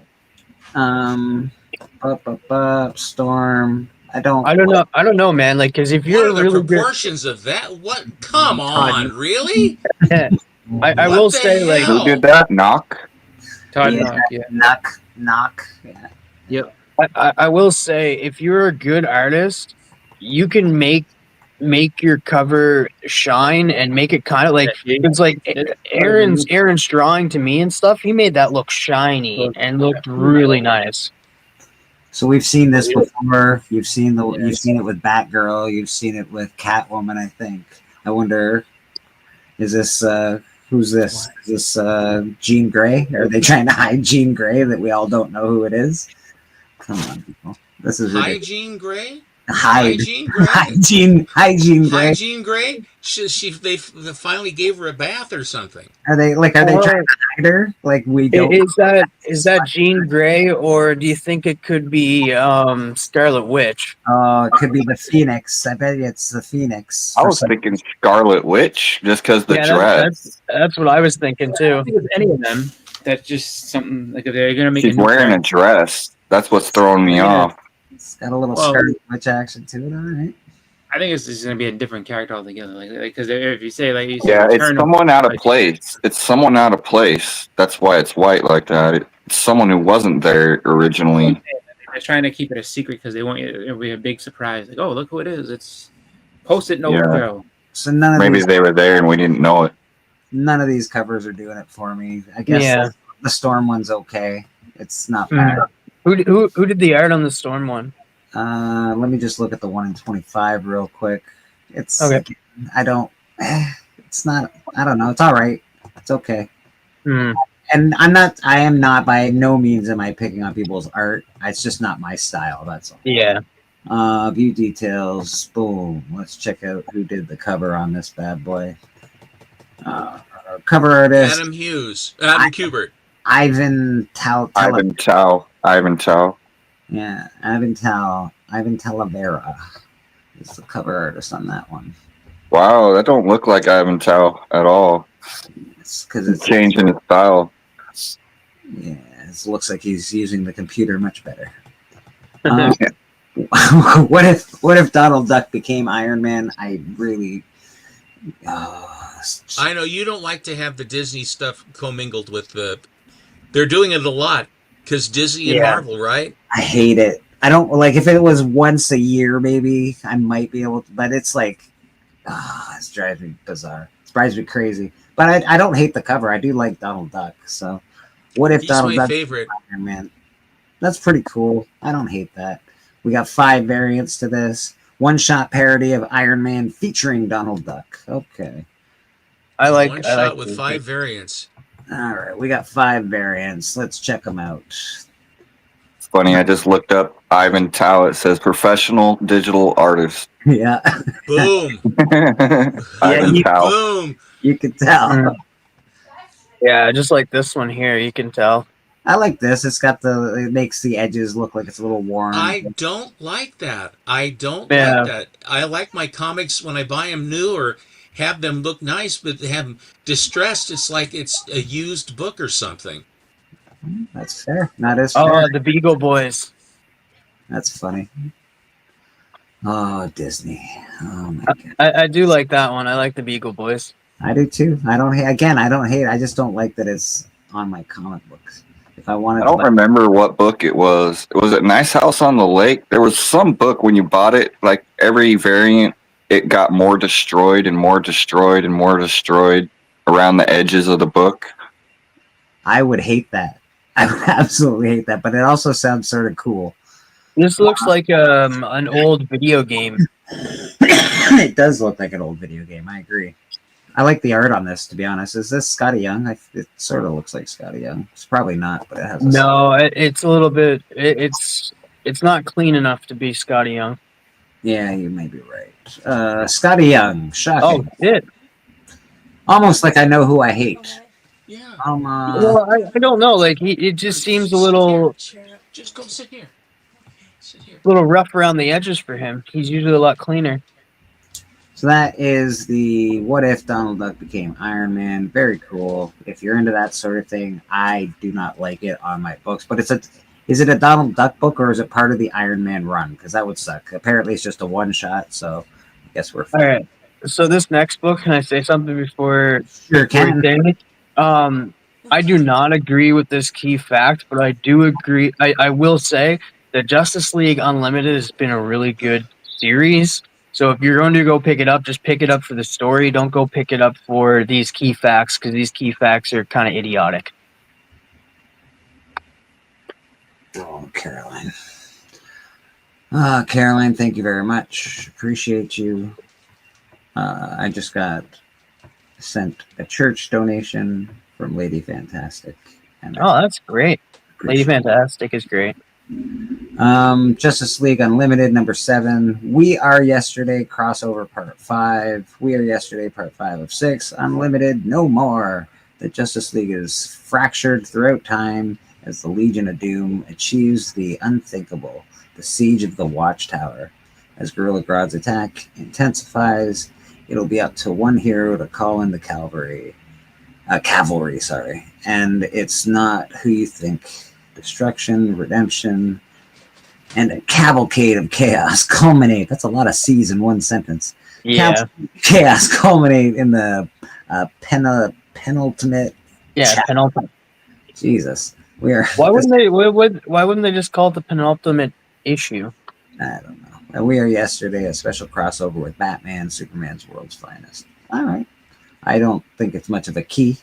Storm. I don't know, man. Like, because if What you're are the really good, proportions of that? What? Come on, really? I will What the say, like, Who did that? Knock? Todd Yeah, Knock, yeah. Knock. Yeah. Yep. I will say, if you're a good artist, you can make your cover shine and make it kind of like it's like Aaron's drawing to me and stuff. He made that look shiny and looked really nice. So we've seen this before. You've seen it with Batgirl. You've seen it with Catwoman, I think. I wonder, is this who's this? Is this Jean Grey? Are they trying to hide Jean Grey that we all don't know who it is? Come on, people. This is ridiculous. Hygiene Gray? Hygiene Gray. Hygiene Gray. Hygiene Gray? They finally gave her a bath or something. Are they trying to hide her? Like we don't. Is that Jean Grey, or do you think it could be Scarlet Witch? It could be the Phoenix. I bet it's the Phoenix. I was thinking Scarlet Witch just because the dress. That's what I was thinking too. I don't think it's any of them. That's just something like if they're gonna make. She's wearing a dress. That's what's throwing me off. It's got a little Scarlet Witch action to it, all right. I think it's just gonna be a different character altogether. Like because if you say like it's someone out of place. It's someone out of place. That's why it's white like that. It's someone who wasn't there originally. They're trying to keep it a secret because they want it to be a big surprise. Like, oh, look who it is! It's Post-it Note Girl. So none of Maybe they were there and we didn't know it. None of these covers are doing it for me. I guess the Storm one's okay. It's not bad. Who did the art on the Storm one? Let me just look at the 1 in 25 real quick. It's Okay. I don't. It's not. I don't know. It's all right. It's okay. Hmm. And I am not by no means am I picking on people's art. It's just not my style. That's all. Yeah. View details. Boom. Let's check out who did the cover on this bad boy. Cover artist Adam Kubert. Ivan Tal. Ivan Chow. Yeah, Ivan Talavera is the cover artist on that one. Wow, that don't look like Ivan Chow at all. It's because it's changing his style. Yeah, it looks like he's using the computer much better. What if Donald Duck became Iron Man? I really. I know you don't like to have the Disney stuff commingled with the. They're doing it a lot because Disney and Marvel, right? I hate it. I don't like if it was once a year, maybe I might be able to, but it's like, it drives me bizarre. It drives me crazy. But I don't hate the cover. I do like Donald Duck. So, what if He's Donald my Duck favorite. Iron Man? That's pretty cool. I don't hate that. We got 5 variants to this. One-shot parody of Iron Man featuring Donald Duck. Okay. One shot with 5 variants. All right, we got 5 variants. Let's check them out. It's funny. I just looked up Ivan Chow. It says professional digital artist. Yeah. Boom. Ivan Chow. Boom. You can tell. Yeah, just like this one here, you can tell. I like this. It makes the edges look like it's a little worn. I don't like that. I don't Yeah. like that. I like my comics when I buy them new or have them look nice, but have them distressed. It's like it's a used book or something. That's fair. Not as fair. Oh, the Beagle Boys. That's funny. Oh, Disney. Oh my god. I do like that one. I like the Beagle Boys. I do too. I don't hate. Again, I don't hate. I just don't like that it's on my comic books. If I wanted, I don't remember what book it was. Was it Nice House on the Lake? There was some book when you bought it, like every variant, it got more destroyed and more destroyed and more destroyed around the edges of the book. I would hate that. I would absolutely hate that. But it also sounds sort of cool. This looks like an old video game. It does look like an old video game. I agree. I like the art on this, to be honest. Is this Scotty Young? It sort of looks like Scotty Young. It's probably not, but it has. No, it's a little bit. It's not clean enough to be Scotty Young. Yeah, you may be right. Scotty Young, shocking. Oh, shit. Almost like I know who I hate. Yeah. Well, I don't know. Like it just seems a little Just go sit here. rough around the edges for him. He's usually a lot cleaner. So that is the What If Donald Duck Became Iron Man. Very cool. If you're into that sort of thing, I do not like it on my books. But is it a Donald Duck book or is it part of the Iron Man run? Because that would suck. Apparently it's just a one shot, so I guess we're fine. All right. So this next book, can I say something before? Sure can. I do not agree with this key fact, but I do agree. I will say that Justice League Unlimited has been a really good series. So if you're going to go pick it up, just pick it up for the story. Don't go pick it up for these key facts because these key facts are kind of idiotic. Oh, Caroline. Caroline, thank you very much. Appreciate you. I just got sent a church donation from Lady Fantastic. Oh, that's great. Lady Fantastic is great. Justice League Unlimited number 7. We Are Yesterday crossover part 5. We Are Yesterday part 5 of 6. Unlimited no more. The Justice League is fractured throughout time as the Legion of Doom achieves the unthinkable, the siege of the Watchtower. As Gorilla Grodd's attack intensifies, it'll be up to one hero to call in the cavalry, and it's not who you think. Destruction, redemption, and a cavalcade of chaos culminate. That's a lot of C's in one sentence. Yeah. Chaos culminate in the penultimate. Yeah, penultimate. Jesus, we're. Why wouldn't they just call it the penultimate issue? I don't know. And We Are Yesterday, a special crossover with Batman, Superman's World's Finest. All right. I don't think it's much of a key.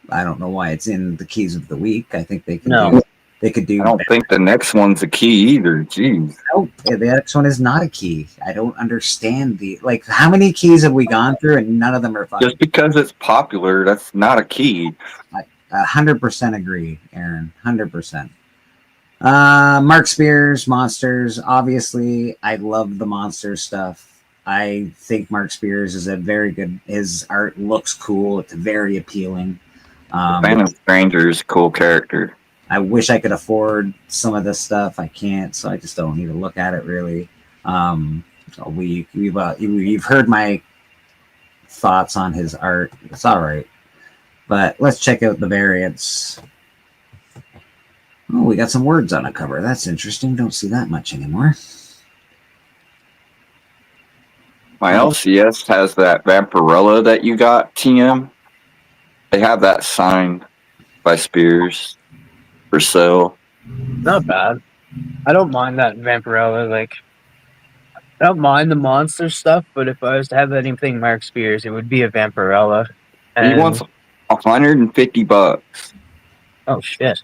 I don't know why it's in the keys of the week. I think they can They could do. I don't think the next one's a key either. Jeez. No, the next one is not a key. I don't understand how many keys have we gone through and none of them are fucking. Just because it's popular, that's not a key. 100% agree, Aaron. 100%. Mark Spears, Monsters. Obviously, I love the Monsters stuff. I think Mark Spears is a very good. His art looks cool. It's very appealing. Phantom Stranger is a cool character. I wish I could afford some of this stuff. I can't, so I just don't need to look at it really. You've heard my thoughts on his art. It's all right, but let's check out the variants. Oh, we got some words on a cover. That's interesting. Don't see that much anymore. My LCS has that Vampirella that you got, TM. They have that signed by Spears for sale. Not bad. I don't mind that Vampirella. I don't mind the monster stuff, but if I was to have anything Mark Spears, it would be a Vampirella. He wants $150. Oh shit!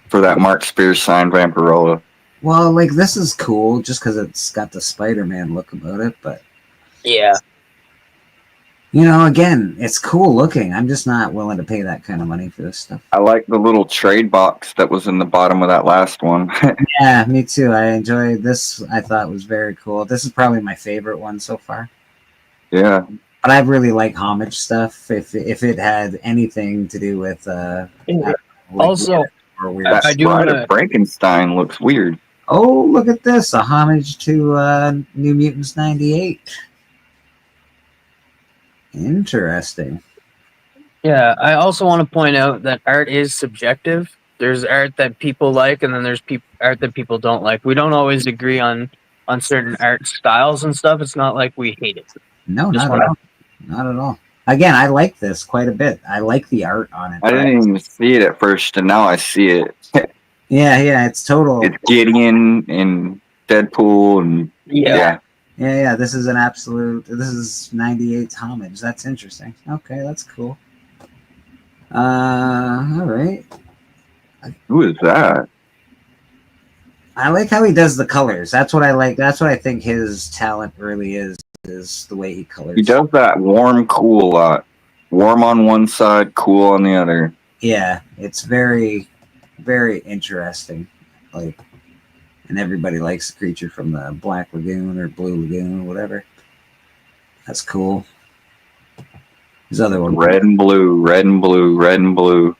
For that Mark Spears signed Vampirella. Well, this is cool just because it's got the Spider-Man look about it, but yeah. Again, it's cool looking. I'm just not willing to pay that kind of money for this stuff. I like the little trade box that was in the bottom of that last one. Yeah, me too. I enjoyed this. I thought it was very cool. This is probably my favorite one so far. Yeah. But I really like homage stuff. If it had anything to do with also, that Bride of Frankenstein looks weird. Oh, look at this! A homage to New Mutants '98. Interesting. Yeah, I also want to point out that art is subjective. There's art that people like, and then there's art that people don't like. We don't always agree on certain art styles and stuff. It's not like we hate it. No, not at all. Not at all. Again, I like this quite a bit. I like the art on it. I didn't even see it at first, and now I see it. Yeah, it's total. It's Gideon and Deadpool, and yeah. Yeah, this is 98's homage. That's interesting. Okay, that's cool. All right. Who is that? I like how he does the colors. That's what I like. That's what I think his talent really is the way he colors. He does that warm, cool lot. Warm on one side, cool on the other. Yeah, it's very, very interesting. And everybody likes the creature from the Black Lagoon or Blue Lagoon or whatever. That's cool. His other one. Red and blue, red and blue, red and blue.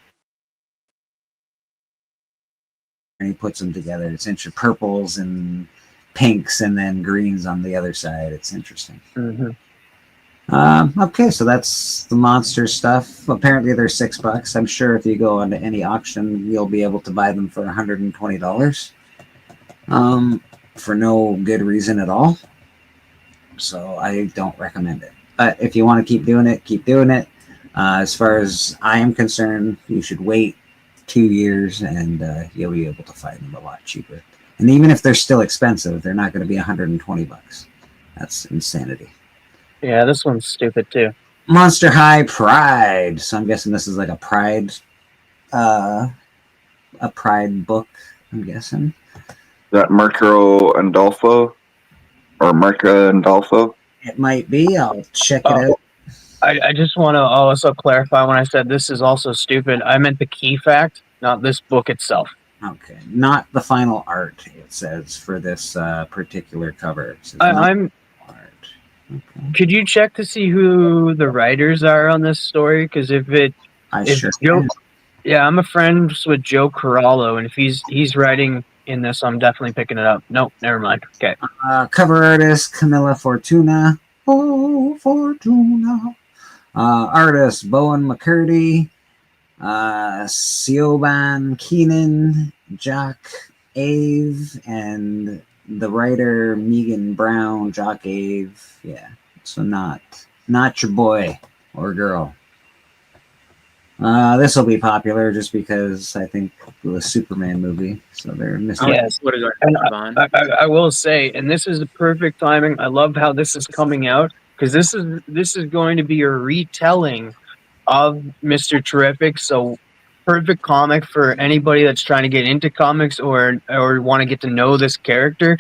And he puts them together. It's interesting. Purples and pinks and then greens on the other side. It's interesting. Mm-hmm. Okay, so that's the monster stuff. Apparently they're $6. I'm sure if you go onto any auction, you'll be able to buy them for $120. For no good reason at all. So I don't recommend it. But if you want to keep doing it, keep doing it. As far as I am concerned, you should wait 2 years and you'll be able to find them a lot cheaper. And even if they're still expensive, they're not going to be $120. That's insanity. Yeah, this one's stupid too. Monster High Pride. So I'm guessing this is like a Pride book, I'm guessing. That Mercurio Andolfo? Or Merca Andolfo? It might be. I'll check it out. I just want to also clarify when I said this is also stupid. I meant the key fact, not this book itself. Okay. Not the final art, it says, for this particular cover. It says Could you check to see who the writers are on this story? Because if Joe, yeah, I'm a friend with Joe Corallo, and if he's writing in this, I'm definitely picking it up. Nope, never mind. Okay. Cover artist Camilla Fortuna. Oh, Fortuna. Artist Bowen McCurdy. Siobhan Keenan. Jock Ave. And the writer Megan Brown. Jock Ave. Yeah. So not your boy or girl. This will be popular just because I think the Superman movie. So they're missing. Yes, what is I will say, and this is the perfect timing. I love how this is coming out because this is going to be a retelling of Mr. Terrific. So perfect comic for anybody that's trying to get into comics or want to get to know this character.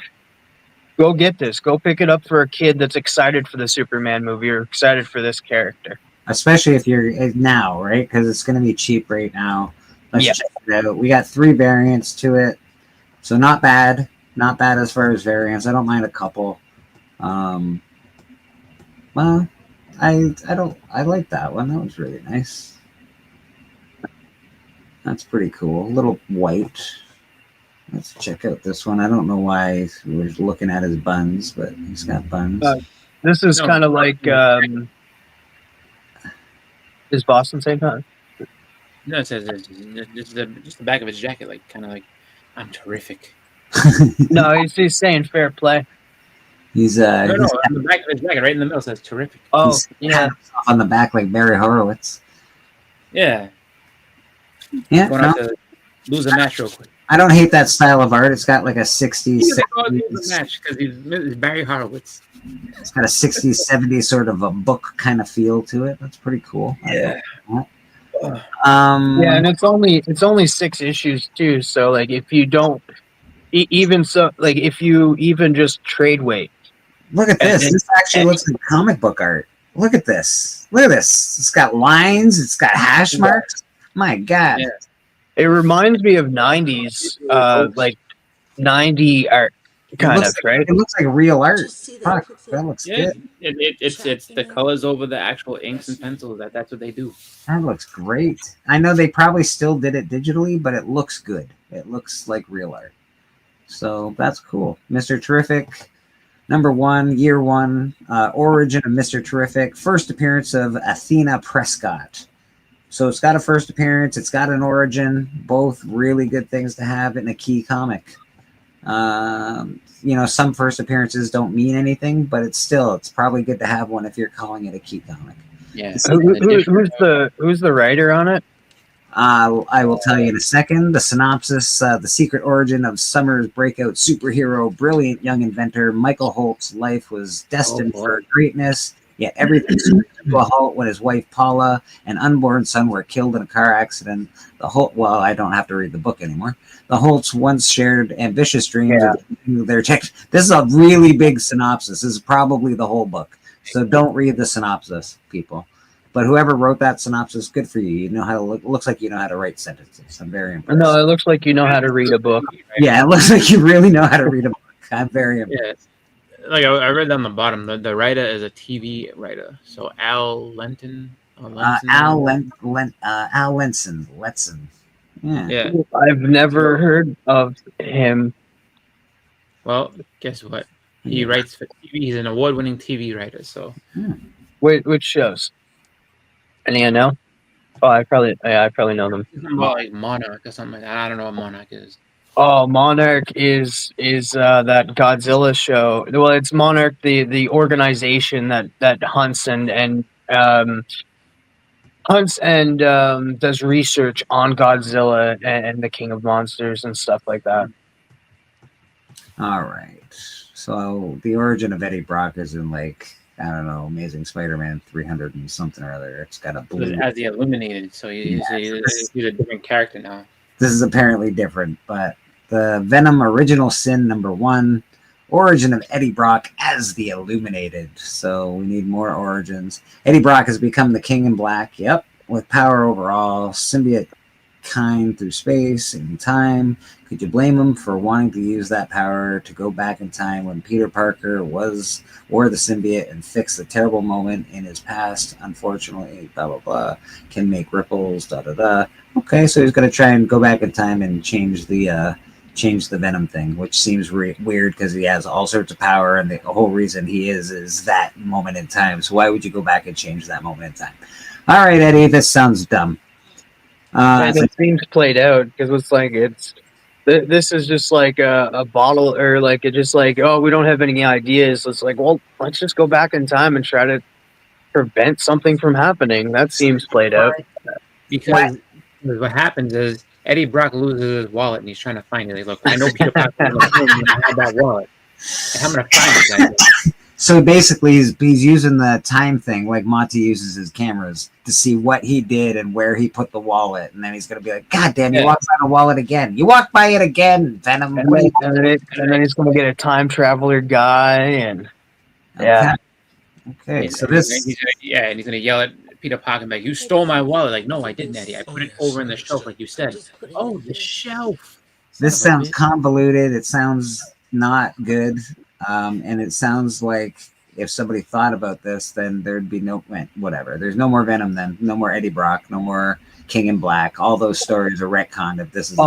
Go get this. Go pick it up for a kid that's excited for the Superman movie or excited for this character. Especially if you're now, right? Because it's going to be cheap right now. Let's Yeah. check it out. We got 3 variants to it, so not bad. Not bad as far as variants. I don't mind a couple. Well, I like that one. That was really nice. That's pretty cool. A little white. Let's check out this one. I don't know why we're looking at his buns, but he's got buns. This is kind of like is Boston St. Pat? No, it says just the back of his jacket, like kind of like I'm terrific. No, he's saying fair play. He's No, on the back of his jacket, right in the middle, says terrific. Oh, he's on the back like Barry Horowitz. Yeah. Yeah, Going out to lose a match real quick. I don't hate that style of art. It's got like a 60s, He's going to 70s, lose a match because he's Barry Horowitz. it's got a 60s, 70s sort of a book kind of feel to it. That's pretty cool. Yeah. Yeah, and it's only 6 issues too. So like, if you don't even so, like if you even just trade weight. Look at this. This actually looks like comic book art. Look at this. Look at this. It's got lines. It's got hash marks. My God. Yeah. It reminds me of 90s, like 90 art, kind of, right? It looks like real art. Fuck, that looks good. It's the colors over the actual inks and pencils. That's what they do. That looks great. I know they probably still did it digitally, but it looks good. It looks like real art. So that's cool. Mr. Terrific, #1, year 1, origin of Mr. Terrific, first appearance of Athena Prescott. So it's got a first appearance, it's got an origin, both really good things to have in a key comic. Some first appearances don't mean anything, but it's probably good to have one if you're calling it a key comic. Yeah. Who's the writer on it? I will tell you in a second. The synopsis, the secret origin of Summer's breakout superhero, brilliant young inventor, Michael Holt's life was destined for greatness, yet everything screamed to a halt when his wife Paula and unborn son were killed in a car accident. I don't have to read the book anymore. The Holts once shared ambitious dreams of their tech. This is a really big synopsis. This is probably the whole book. So don't read the synopsis, people. But whoever wrote that synopsis, good for you. You know how to look. Looks like you know how to write sentences. I'm very impressed. No, it looks like you know how to read a book. Yeah, it looks like you really know how to read a book. I'm very impressed. Yeah. Like I read down the bottom, the writer is a TV writer. So Al Lenton. Al Lenson. Yeah. I've never heard of him. Well, guess what? He writes for TV. He's an award-winning TV writer. So. Wait, which shows? Any I know? Oh, I probably know them. Like Monarch or something like that. I don't know what Monarch is. Oh, Monarch is that Godzilla show. Well, it's Monarch, the organization that hunts and does research on Godzilla and the King of Monsters and stuff like that. All right. So the origin of Eddie Brock is in I don't know, Amazing Spider-Man 300 and something or other. It's got a blue. As the Illuminated, so he's a different character now. This is apparently different, but the Venom Original Sin #1, origin of Eddie Brock as the Illuminated. So we need more origins. Eddie Brock has become the King in Black. Yep, with power over all symbiote kind through space and time. Could you blame him for wanting to use that power to go back in time when Peter Parker wore the symbiote and fix the terrible moment in his past? Unfortunately, blah blah blah, can make ripples. Da da da. Okay, so he's gonna try and go back in time and change the Venom thing, which seems weird because he has all sorts of power, and the whole reason he is that moment in time. So why would you go back and change that moment in time? All right, Eddie, this sounds dumb. It seems played out because this is just like a bottle, or like it's just like, oh, we don't have any ideas. It's like, well, let's just go back in time and try to prevent something from happening. That seems played out. Because what happens is Eddie Brock loses his wallet and he's trying to find it. Like, look, I know Peter Parker have that wallet. I'm gonna find it. So basically, he's using the time thing, like Monty uses his cameras to see what he did and where he put the wallet, and then he's gonna be like, "God damn, you walked by the wallet again! You walked by it again, Venom!" And then he's gonna get a time traveler guy, and yeah. Okay, so and he's gonna yell at Peter Parker like, "You stole my wallet!" Like, no, I didn't, Eddie. I put it over in the shelf, like you said. Oh, the shelf. This sounds convoluted. It sounds not good, and it sounds like if somebody thought about this, then there'd be no whatever. There's no more Venom, then no more Eddie Brock, no more King in Black. All those stories are retconned. If this is,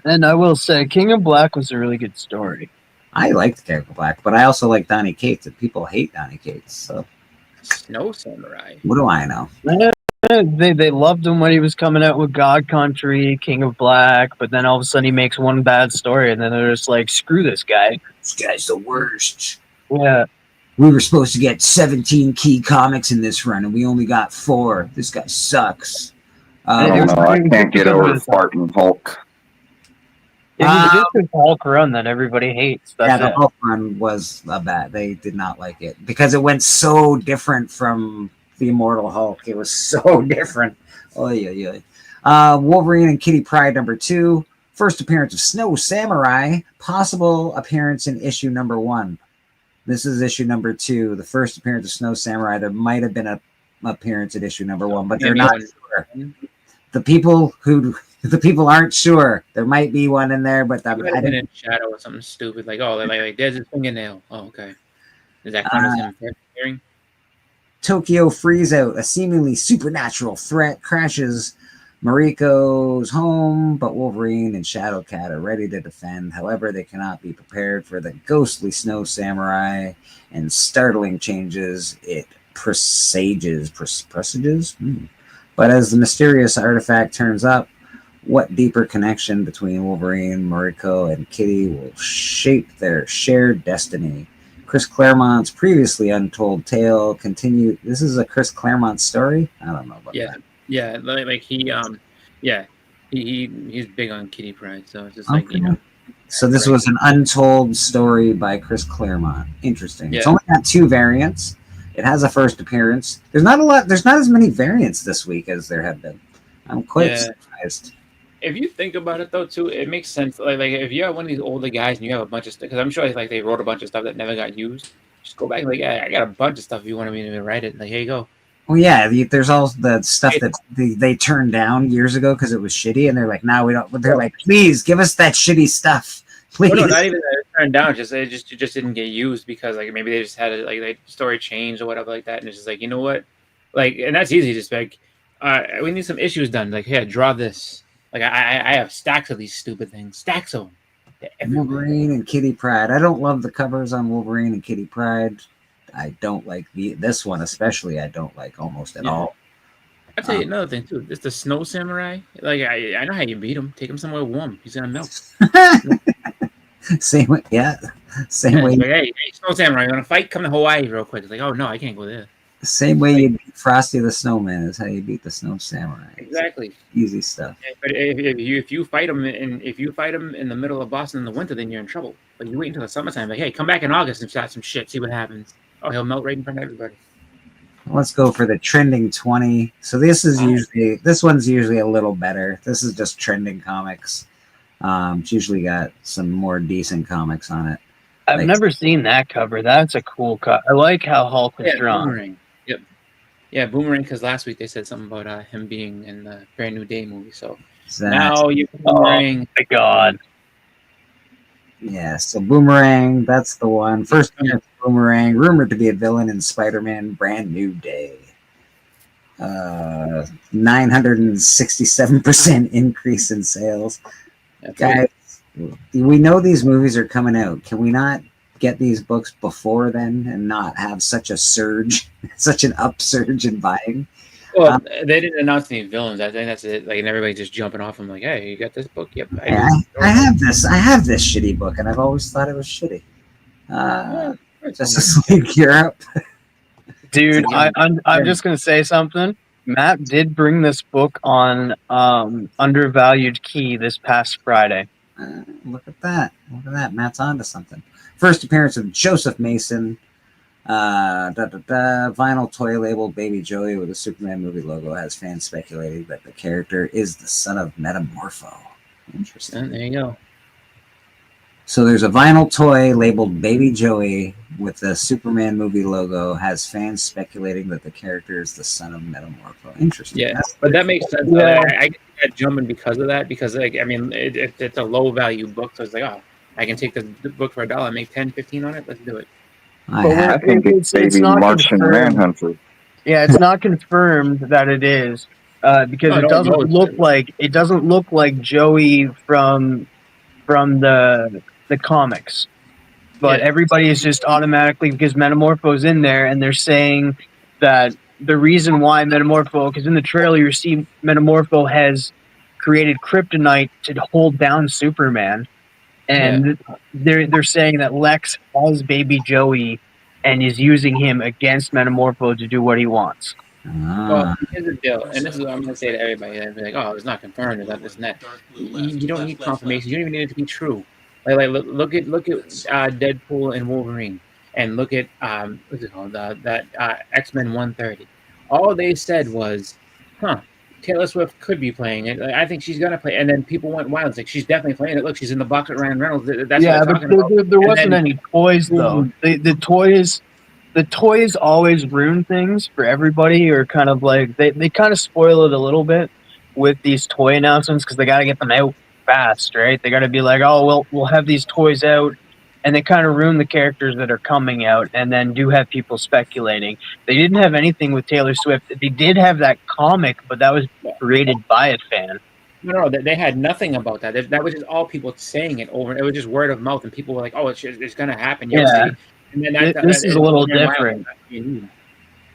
and I will say, King in Black was a really good story. I liked King in Black, but I also like Donny Cates, and people hate Donny Cates. So, Snow Samurai. what do I know? They loved him when he was coming out with God Country, King of Black, but then all of a sudden he makes one bad story, and then they're just like, screw this guy. This guy's the worst. Yeah. We were supposed to get 17 key comics in this run, and we only got 4. This guy sucks. I don't know. I can't get over Spartan Hulk. It was just a Hulk run that everybody hates. That's the it. Hulk run was bad. They did not like it because it went so different from the Immortal Hulk. It was so different. Oh yeah. Wolverine and Kitty Pryde #2. First appearance of Snow Samurai. Possible appearance in issue #1. This is issue #2. The first appearance of Snow Samurai. There might have been an appearance at issue #1, but they're not sure. The people aren't sure. There might be one in there, but I didn't in shadow or something stupid like, oh, like there's his fingernail. Oh, okay. Is that kind of him hearing? Tokyo Freeze Out, a seemingly supernatural threat crashes Mariko's home, but Wolverine and Shadowcat are ready to defend. However, they cannot be prepared for the ghostly Snow Samurai and startling changes it presages. But as the mysterious artifact turns up, what deeper connection between Wolverine, Mariko, and Kitty will shape their shared destiny? Chris Claremont's previously untold tale continued. This is a Chris Claremont story? I don't know about that. Yeah, like he's big on Kitty Pryde, so it's just Okay. like, you know. So this was an untold story by Chris Claremont. Interesting. It's Yeah. only got 2 variants. It has a first appearance. There's not as many variants this week as there have been. I'm quite surprised. If you think about it though, too, it makes sense. Like if you have one of these older guys and you have a bunch of stuff, because I'm sure like they wrote a bunch of stuff that never got used. Just go back and like, yeah, I got a bunch of stuff. If you wanted me to write it, like, here you go. Well, yeah, there's all the stuff that they turned down years ago because it was shitty, and they're like, "Now we don't." They're like, "Please give us that shitty stuff, please." Well, no, not even that it turned down. It just didn't get used because like maybe they just had it like the story changed or whatever like that, and it's just like, you know what, like, and that's easy. Just like, we need some issues done. Like, here, draw this. Like I have stacks of these stupid things, stacks of them. Wolverine and Kitty Pryde. I don't love the covers on Wolverine and Kitty Pryde. I don't like this one especially. I don't like almost at all. I'll tell you another thing too. It's the Snow Samurai. Like I know how you beat him. Take him somewhere warm. He's gonna melt. Same way, yeah. Same way. Like, hey, Snow Samurai, you wanna fight? Come to Hawaii real quick. It's like, oh no, I can't go there. Same way you beat Frosty the Snowman is how you beat the Snow Samurai. Exactly. Easy stuff. Yeah, but if you fight him in the middle of Boston in the winter, then you're in trouble. But you wait until the summertime. Like, hey, come back in August and start some shit. See what happens. Oh, he'll melt right in front of everybody. Let's go for the trending 20. So this one's usually a little better. This is just trending comics. It's usually got some more decent comics on it. I've never seen that cover. That's a cool cut. I like how Hulk was drawn. Boomerang. Yep. Yeah, Boomerang. Because last week they said something about him being in the Brand New Day movie. So now you Boomerang. Oh my god. Yeah, so Boomerang, that's the one. First appearance of Boomerang, rumored to be a villain in Spider-Man Brand New Day. 967% increase in sales. Guys, we know these movies are coming out. Can we not get these books before then and not have such a surge, such an upsurge in buying? Well, they didn't announce any villains. I think that's it. Like, and everybody just jumping off them like, hey, you got this book? Yep. I have this shitty book, and I've always thought it was shitty. Justice League Europe. Dude, I'm just gonna say something. Matt did bring this book on Undervalued Key this past Friday. Look at that. Look at that. Matt's onto something. First appearance of Joseph Mason. Vinyl toy labeled Baby Joey with a Superman movie logo has fans speculating that the character is the son of Metamorpho. Interesting. There you go. So there's a vinyl toy labeled Baby Joey with the Superman movie logo, has fans speculating that the character is the son of Metamorpho. Interesting. Yeah, That's but that makes sense. Yeah. I get that jumping because of that, because like I mean it's a low value book, so it's like, oh, I can take the book for $1, make 10, 15 on it. Let's do it. I think it's Baby not Martian confirmed. Manhunter. Yeah, it's not confirmed that it is because No, it no, doesn't no, look like Joey from the comics. But Yeah. everybody is just automatically, because Metamorpho's in there, and they're saying that the reason why Metamorpho, because in the trailer you see Metamorpho has created kryptonite to hold down Superman, and they're saying that Lex has Baby Joey and is using him against Metamorpho to do what he wants. Well, here's the deal, and this is what I'm going to say to everybody. They'll be like, "Oh, it's not confirmed. It's not this and that." You don't need confirmation. You don't even need it to be true. Like look at Deadpool and Wolverine, and look at what's it called? That X-Men 130. All they said was, "Huh, Taylor Swift could be playing it. Like, I think she's gonna play." And then people went wild. It's like, she's definitely playing it. Look, she's in the box with Ryan Reynolds. That's yeah, what they're but talking about. there And wasn't then- any toys though. The toys always ruin things for everybody, or kind of like they kind of spoil it a little bit with these toy announcements because they got to get them out fast, right? They got to be like, oh, we'll have these toys out, and they kind of ruin the characters that are coming out, and then do have people speculating. They didn't have anything with Taylor Swift. They did have that comic, but that was created by a fan. No, they had nothing about that. That was just all people saying it over. It was just word of mouth, and people were like, "Oh, it's going to happen." You'll Yeah. see. And then This is a little ran wild. different.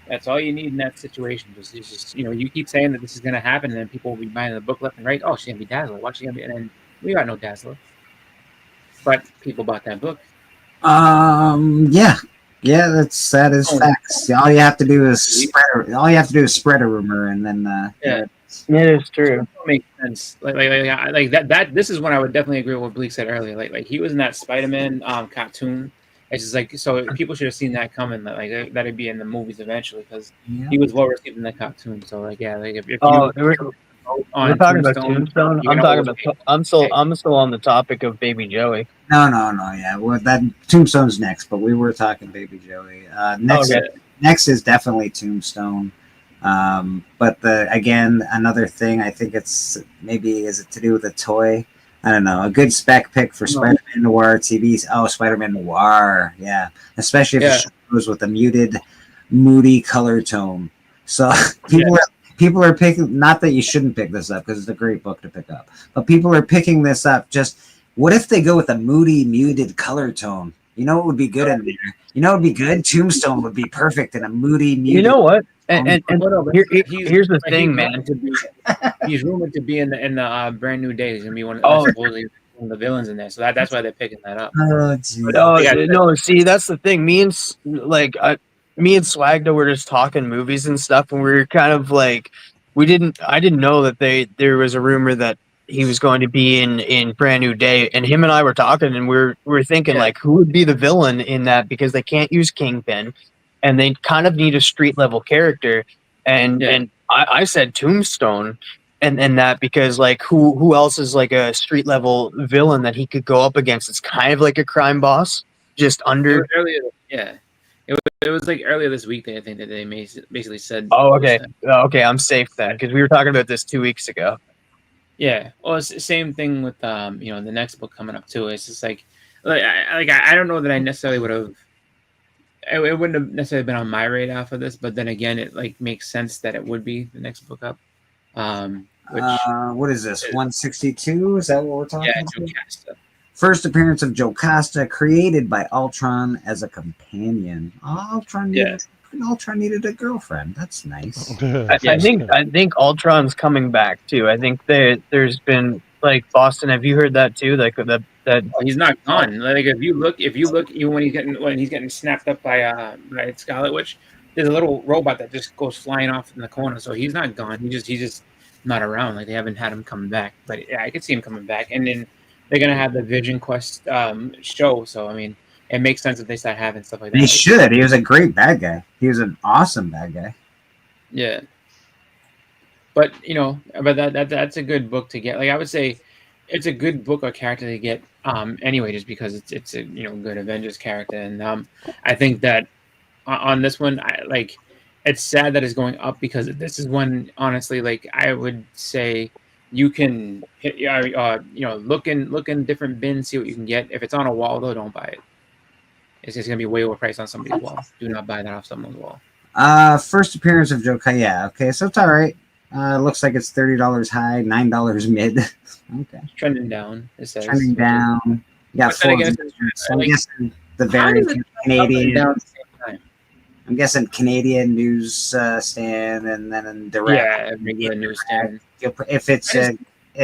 That's all you need in that situation. Just you keep saying that this is going to happen, and then people will be buying the book left and right. Oh, she's going to be Dazzler. What's she going to be? And then we got no Dazzler, but people bought that book. Yeah, that is facts. All you have to do is spread a rumor, and then Yeah. It is true. That makes sense. Like that. This is when I would definitely agree with what Bleak said earlier. Like he was in that Spider-Man cartoon. It's just like, so people should have seen that coming. Like that'd be in the movies eventually, because he was well received in the cartoon. So like, yeah, like if you we're talking about Tombstone. you I'm can talking always about. I'm still on the topic of Baby Joey. No, yeah. Well, that Tombstone's next, but we were talking Baby Joey. Next is definitely Tombstone. But again, another thing, I think it's maybe, is it to do with the toy? I don't know. A good spec pick for Spider-Man Noir TV. Oh, Spider-Man Noir, yeah. Especially if it goes with a moody color tone. So people are picking. Not that you shouldn't pick this up, because it's a great book to pick up, but people are picking this up. Just what if they go with a moody, muted color tone? You know what would be good in there? You know what would be good? Tombstone would be perfect in a moody, muted. You know what? And here's the thing, man. He's rumored to be in the Brand New Day. He's gonna be supposedly one of the villains in there. So that's why they're picking that up. No, see, that's the thing. Me and Swagdo were just talking movies and stuff, and we were kind of like, I didn't know that there was a rumor that he was going to be in Brand New Day, and him and I were talking, and we were thinking like, who would be the villain in that, because they can't use Kingpin, and they kind of need a street level character, and I said Tombstone, and that because like who else is like a street level villain that he could go up against? It's kind of like a crime boss, just under. It was like earlier this week. I think that they basically said. Oh, okay, I'm safe then, because we were talking about this 2 weeks ago. Yeah, well, it's the same thing with the next book coming up too. It's just like I don't know that I necessarily would have. It wouldn't have necessarily been on my radar for this, but then again, it like makes sense that it would be the next book up. What is this? 162? Is that what we're talking about? Jocasta. First appearance of Jocasta, created by Ultron as a companion. Ultron needed a girlfriend. That's nice. I think Ultron's coming back too. I think there's been like Boston. Have you heard that too? Like that he's not gone. Like if you look, even when he's getting snapped up by Scarlet Witch, there's a little robot that just goes flying off in the corner. So he's not gone. He's just not around. Like they haven't had him coming back. But yeah, I could see him coming back. And then they're gonna have the Vision Quest show. So I mean, it makes sense if they start having stuff like that. He should. He was a great bad guy. He was an awesome bad guy. Yeah. But but that's a good book to get. Like I would say, it's a good book or character to get. Anyway, just because it's a good Avengers character, and I think that on this one, it's sad that it's going up because this is one, honestly, like I would say you can hit, look in different bins, see what you can get. If it's on a wall, though, don't buy it. It's just gonna be way overpriced on somebody's wall. Do not buy that off someone's wall. First appearance of Joe. Yeah, okay, so it's all right. Looks like it's $30 high, $9 mid. Okay. Trending down. It says. Trending down. Yeah, so I'm guessing the very Canadian. I'm guessing Canadian news stand, and then in direct. Yeah, regular newsstand. If it's a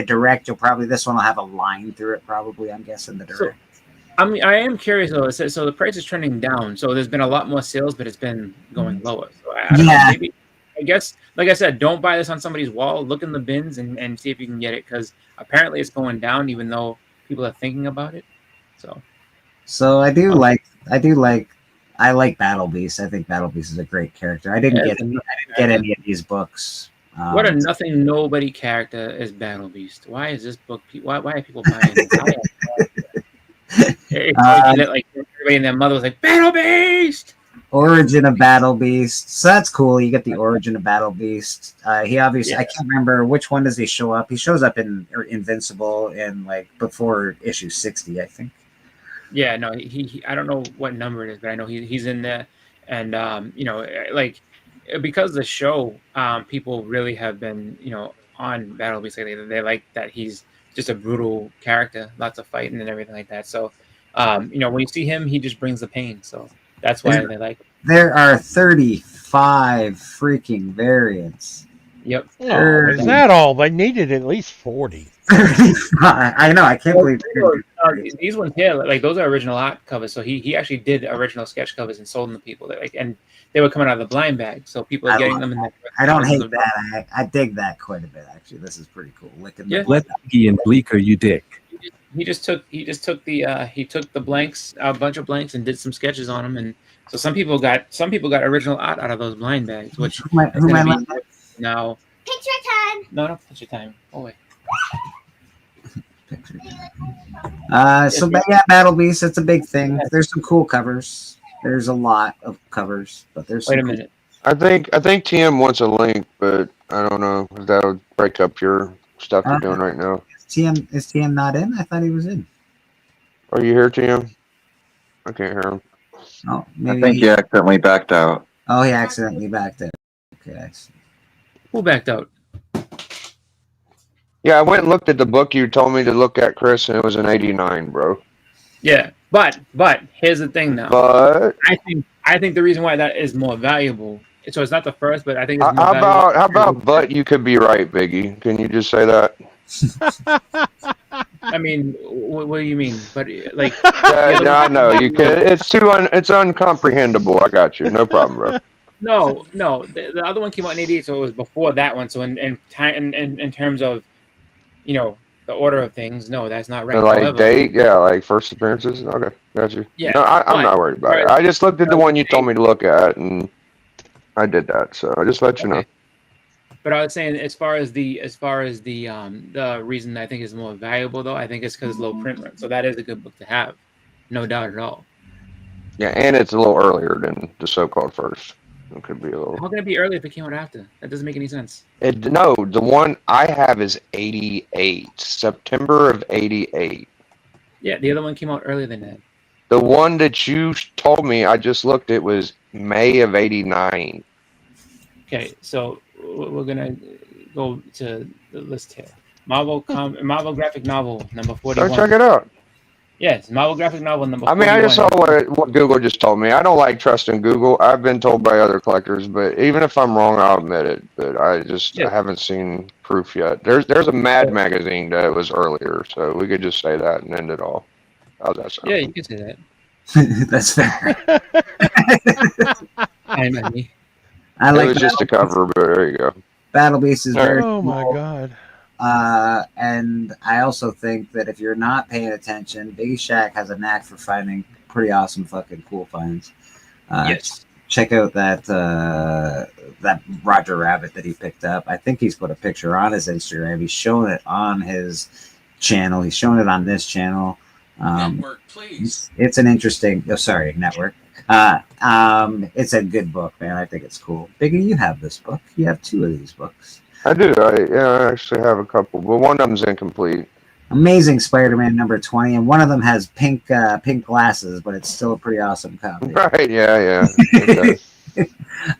direct, you'll probably this one will have a line through it. Probably, I'm guessing the direct. I am curious though. It says, so the price is trending down. So there's been a lot more sales, but it's been going lower. So I don't know, maybe. I guess, like I said, don't buy this on somebody's wall. Look in the bins and see if you can get it, because apparently it's going down, even though people are thinking about it. So I like Battle Beast. I think Battle Beast is a great character. I didn't get any of these books. What a nothing nobody character is Battle Beast. Why is this book? Why are people buying this? Like everybody and their mother was like, Battle Beast. Origin of Battle Beast. So that's cool. You get the origin of Battle Beast. He obviously, I can't remember which one does he show up. He shows up in Invincible in like before issue 60, I think. Yeah, no, he I don't know what number it is, but I know he's in there, and like because the show, people really have been on Battle Beast lately. They like that he's just a brutal character, lots of fighting and everything like that. So, when you see him, he just brings the pain. So that's why they like. There are 35 freaking variants. Yep. Oh, is that all? They needed at least 40. I know. I can't believe these ones here. Like those are original art covers. So he actually did original sketch covers and sold them to people. And they were coming out of the blind bag. So people are getting them. In I don't hate that. I dig that quite a bit. Actually, this is pretty cool. Let Iggy and Bleecker you dick. He took the blanks, a bunch of blanks, and did some sketches on them. And so some people got original art out of those blind bags. Which now picture time. No, picture time. Oh wait. But yeah, Battle Beast, it's a big thing. There's some cool covers. There's a lot of covers, but there's wait a minute. I think TM wants a link, but I don't know if that would break up your stuff you're doing right now. Is TM not in? I thought he was in. Are you here, TM? I can't hear him. Oh, maybe I think he accidentally backed out. Oh, he accidentally backed out. Okay, I see. Who backed out? Yeah, I went and looked at the book you told me to look at, Chris, and it was an 89, bro. Yeah, but here's the thing now. But I think the reason why that is more valuable. So it's not the first, but I think it's more how about but you could be right, Biggie? Can you just say that? I mean, what do you mean? But like, no, I know you can. It's uncomprehendable. I got you. No problem, bro. No. The other one came out in '88, so it was before that one. So in terms of, the order of things, no, that's not right. Like however, date, yeah, like first appearances. Okay, got you. Yeah, no, I'm not worried about it. I just looked at the one you told me to look at, and I did that. So I just let you know. But I was saying, as far as the reason I think is more valuable, though, I think it's because it's low print run. So that is a good book to have, no doubt at all. Yeah, and it's a little earlier than the so-called first. It could be a little. How can it be early if it came out after? That doesn't make any sense. No, the one I have is 88, September of 88. Yeah, the other one came out earlier than that. The one that you told me, I just looked, it was May of 89. Okay, so we're gonna go to the list here. Marvel graphic novel number 41. So check it out. Yes, Marvel graphic novel number 41. I mean, I just saw what Google just told me. I don't like trusting Google. I've been told by other collectors, but even if I'm wrong, I'll admit it. But I haven't seen proof yet. There's a Mad magazine that was earlier, so we could just say that and end it all. How's that sound? Yeah, you can say that. That's fair. I like it was just a cover, but there you go. Battle Beast is very cool. My God. And I also think that if you're not paying attention, Biggie Shack has a knack for finding pretty awesome, fucking cool finds. Yes. Check out that that Roger Rabbit that he picked up. I think he's put a picture on his Instagram. He's shown it on his channel. He's shown it on this channel. Network, please. It's an interesting. Oh, sorry, network. It's a good book, man. I think it's cool. Biggie, you have this book. You have 2 of these books. I do. I actually have a couple, but one of them's incomplete. Amazing Spider-Man number 20, and one of them has pink glasses, but it's still a pretty awesome copy. Right? Yeah. Okay.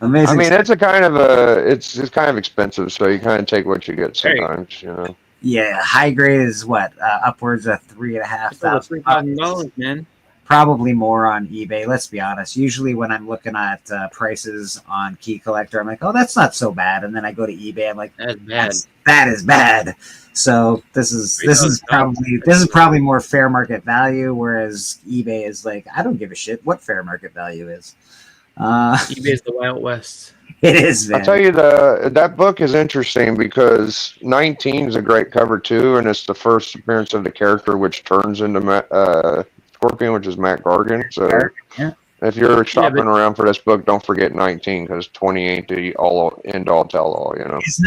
Amazing. I mean, it's kind of expensive, so you kind of take what you get sometimes, you know. Yeah, high grade is what upwards of $3,500, man. Probably more on eBay. Let's be honest. Usually, when I'm looking at prices on Key Collector, I'm like, "Oh, that's not so bad," and then I go to eBay, I'm like, "That is bad." So this is probably more fair market value, whereas eBay is like, I don't give a shit what fair market value is. eBay is the Wild West. It is, man. I'll tell you, that book is interesting because 19 is a great cover too, and it's the first appearance of the character which turns into Scorpion, which is Matt Gargan. So if you're shopping around for this book, don't forget 19 because 20 ain't the end all tell all. You know, is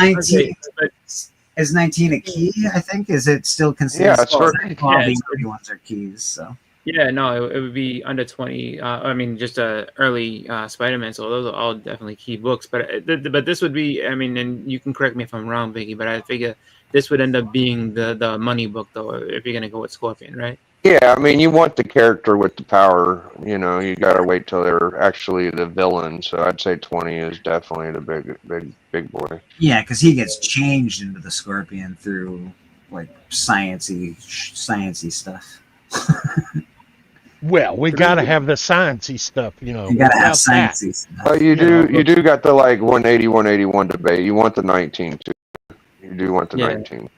19 a key? I think is it still considered? Yeah, it's all the early ones are keys. So yeah, no, it would be under 20. I mean, just early Spider-Man. So those are all definitely key books. But this would be. I mean, and you can correct me if I'm wrong, Biggie. But I figure this would end up being the money book, though, if you're gonna go with Scorpion, right? Yeah, I mean, you want the character with the power. You know, you got to wait till they're actually the villain. So I'd say 20 is definitely the big boy. Yeah, because he gets changed into the Scorpion through like sciencey stuff. Well, we got to have the sciencey stuff, you know. You got to have sciencey stuff. But you do got the like 181 debate. You want the 19 too. You do want the 19.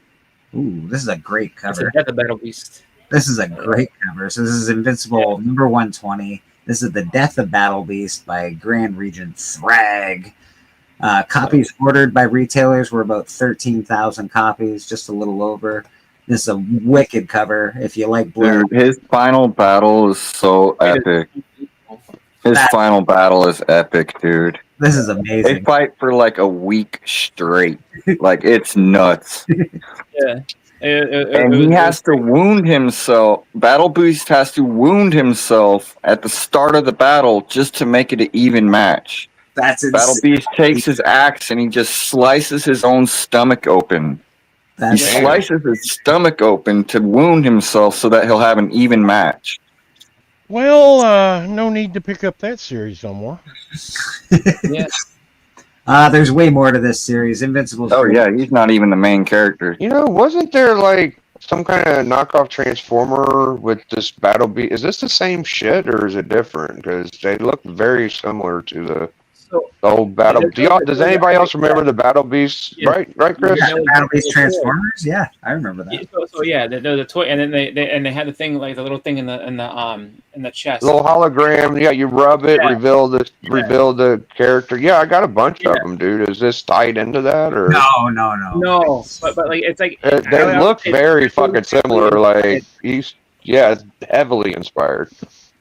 Ooh, this is a great cover. Death of Battle Beast. This is a great cover. So this is Invincible number 120. This is The Death of Battle Beast by Grand Regent Thrag. Copies ordered by retailers were about 13,000 copies, just a little over. This is a wicked cover. If you like blue, Dude, his final battle is so epic. His final battle is epic, dude. This is amazing. They fight for like a week straight. Like, it's nuts. Yeah. And he has to wound himself. Battle Beast has to wound himself at the start of the battle just to make it an even match. That's insane. Battle Beast takes his axe and he just slices his own stomach open. He slices his stomach open to wound himself so that he'll have an even match. Well, no need to pick up that series no more. Yeah. There's way more to this series. Invincible. Oh yeah, he's not even the main character. You know, wasn't there like some kind of knockoff Transformer with this Battle Beast? Is this the same shit or is it different? Because they look very similar to the old Battle. Does anybody else remember the Battle Beast? Yeah. Right, Chris? Yeah, the Battle Beast Transformers. Yeah, I remember that. So yeah, the toy, and then they had the thing like the little thing in the chest. Little hologram. Yeah, you rub it, reveal the character. Yeah, I got a bunch of them, dude. Is this tied into that or? No. But like it's like they look very fucking similar. Like it's heavily inspired.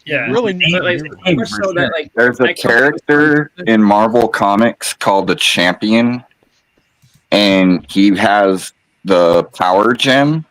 Yeah, really neat. So that, like, there's a character in Marvel Comics called the Champion, and he has the power gem,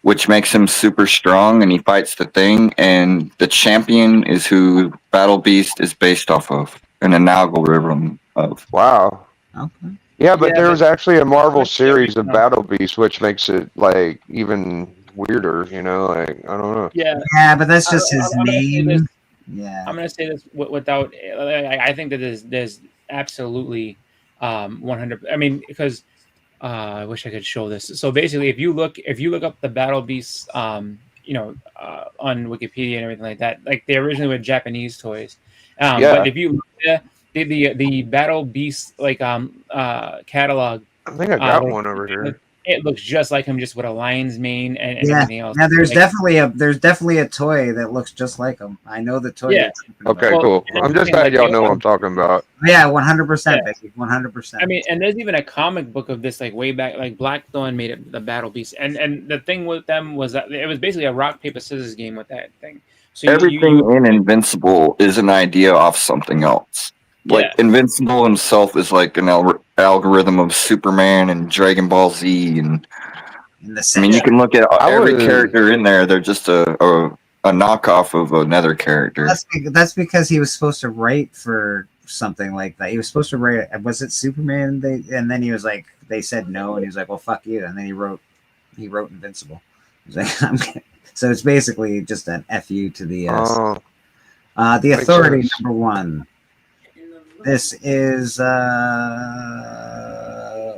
which makes him super strong, and he fights the Thing. And the Champion is who Battle Beast is based off of, an algorithm of. Wow. Okay. Yeah, but there was actually a Marvel series of Battle Beast, which makes it like even weirder, you know, like I don't know. Yeah, but that's just his name. Yeah, I'm gonna say this without. I think that there's absolutely 100. I mean, because I wish I could show this. So basically, if you look up the Battle Beasts, on Wikipedia and everything like that, like they originally were Japanese toys. But if you look at the Battle Beast catalog, I think I got one over here. It looks just like him, just with a lion's mane and everything else. Yeah, there's definitely a toy that looks just like him. I know the toy. Yeah. Okay, cool. I'm just glad y'all know what I'm talking about. Yeah, 100%, Becky. 100%. I mean, and there's even a comic book of this, like way back, like Blackthorn made it the Battle Beast, and the thing with them was that it was basically a rock paper scissors game with that thing. So everything in Invincible is an idea off something else. Like Invincible himself is like an algorithm of Superman and Dragon Ball Z, and I mean, you can look at every character in there. They're just a knockoff of another character. That's because he was supposed to write for something like that. He was supposed to write. Was it Superman? And then he was like, they said no, and he was like, well, fuck you. And then he wrote Invincible. He was like, so it's basically just an fu to the Authority number 1. This is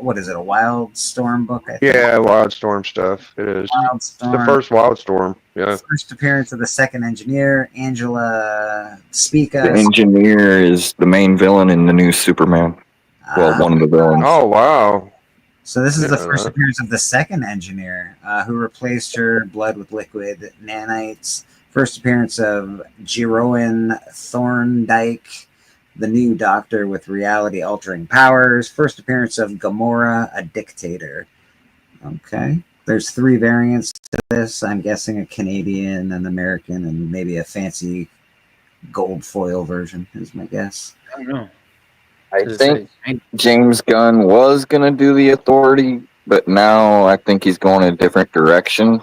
what is it? A Wildstorm book? I think. Yeah, Wildstorm stuff. It is. Wildstorm. The first Wildstorm. Yeah. First appearance of the second engineer, Angela Spica. The engineer is the main villain in the new Superman. Well, one of the villains. Oh wow! So this is the first appearance of the second engineer, who replaced her blood with liquid nanites. First appearance of Jeroen Thorndike, the new Doctor with reality-altering powers. First appearance of Gamora, a dictator. Okay. There's 3 variants to this. I'm guessing a Canadian, an American, and maybe a fancy gold foil version is my guess. I don't know. I think James Gunn was going to do the Authority, but now I think he's going in a different direction.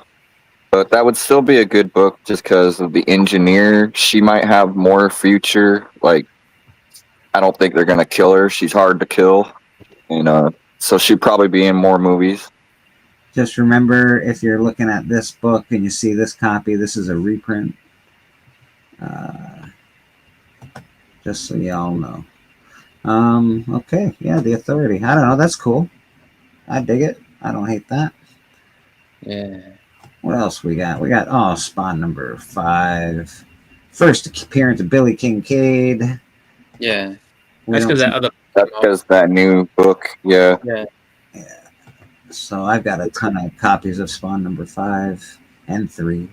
But that would still be a good book just because of the engineer. She might have more future. Like, I don't think they're going to kill her. She's hard to kill. And so she'd probably be in more movies. Just remember, if you're looking at this book and you see this copy, this is a reprint. Just so y'all know. Okay, yeah, the Authority. I don't know, that's cool. I dig it. I don't hate that. Yeah. What else we got? We got, Spawn number 5. First appearance of Billy Kincaid. Yeah. That's because that new book, yeah. Yeah. So I've got a ton of copies of Spawn number 5 and 3.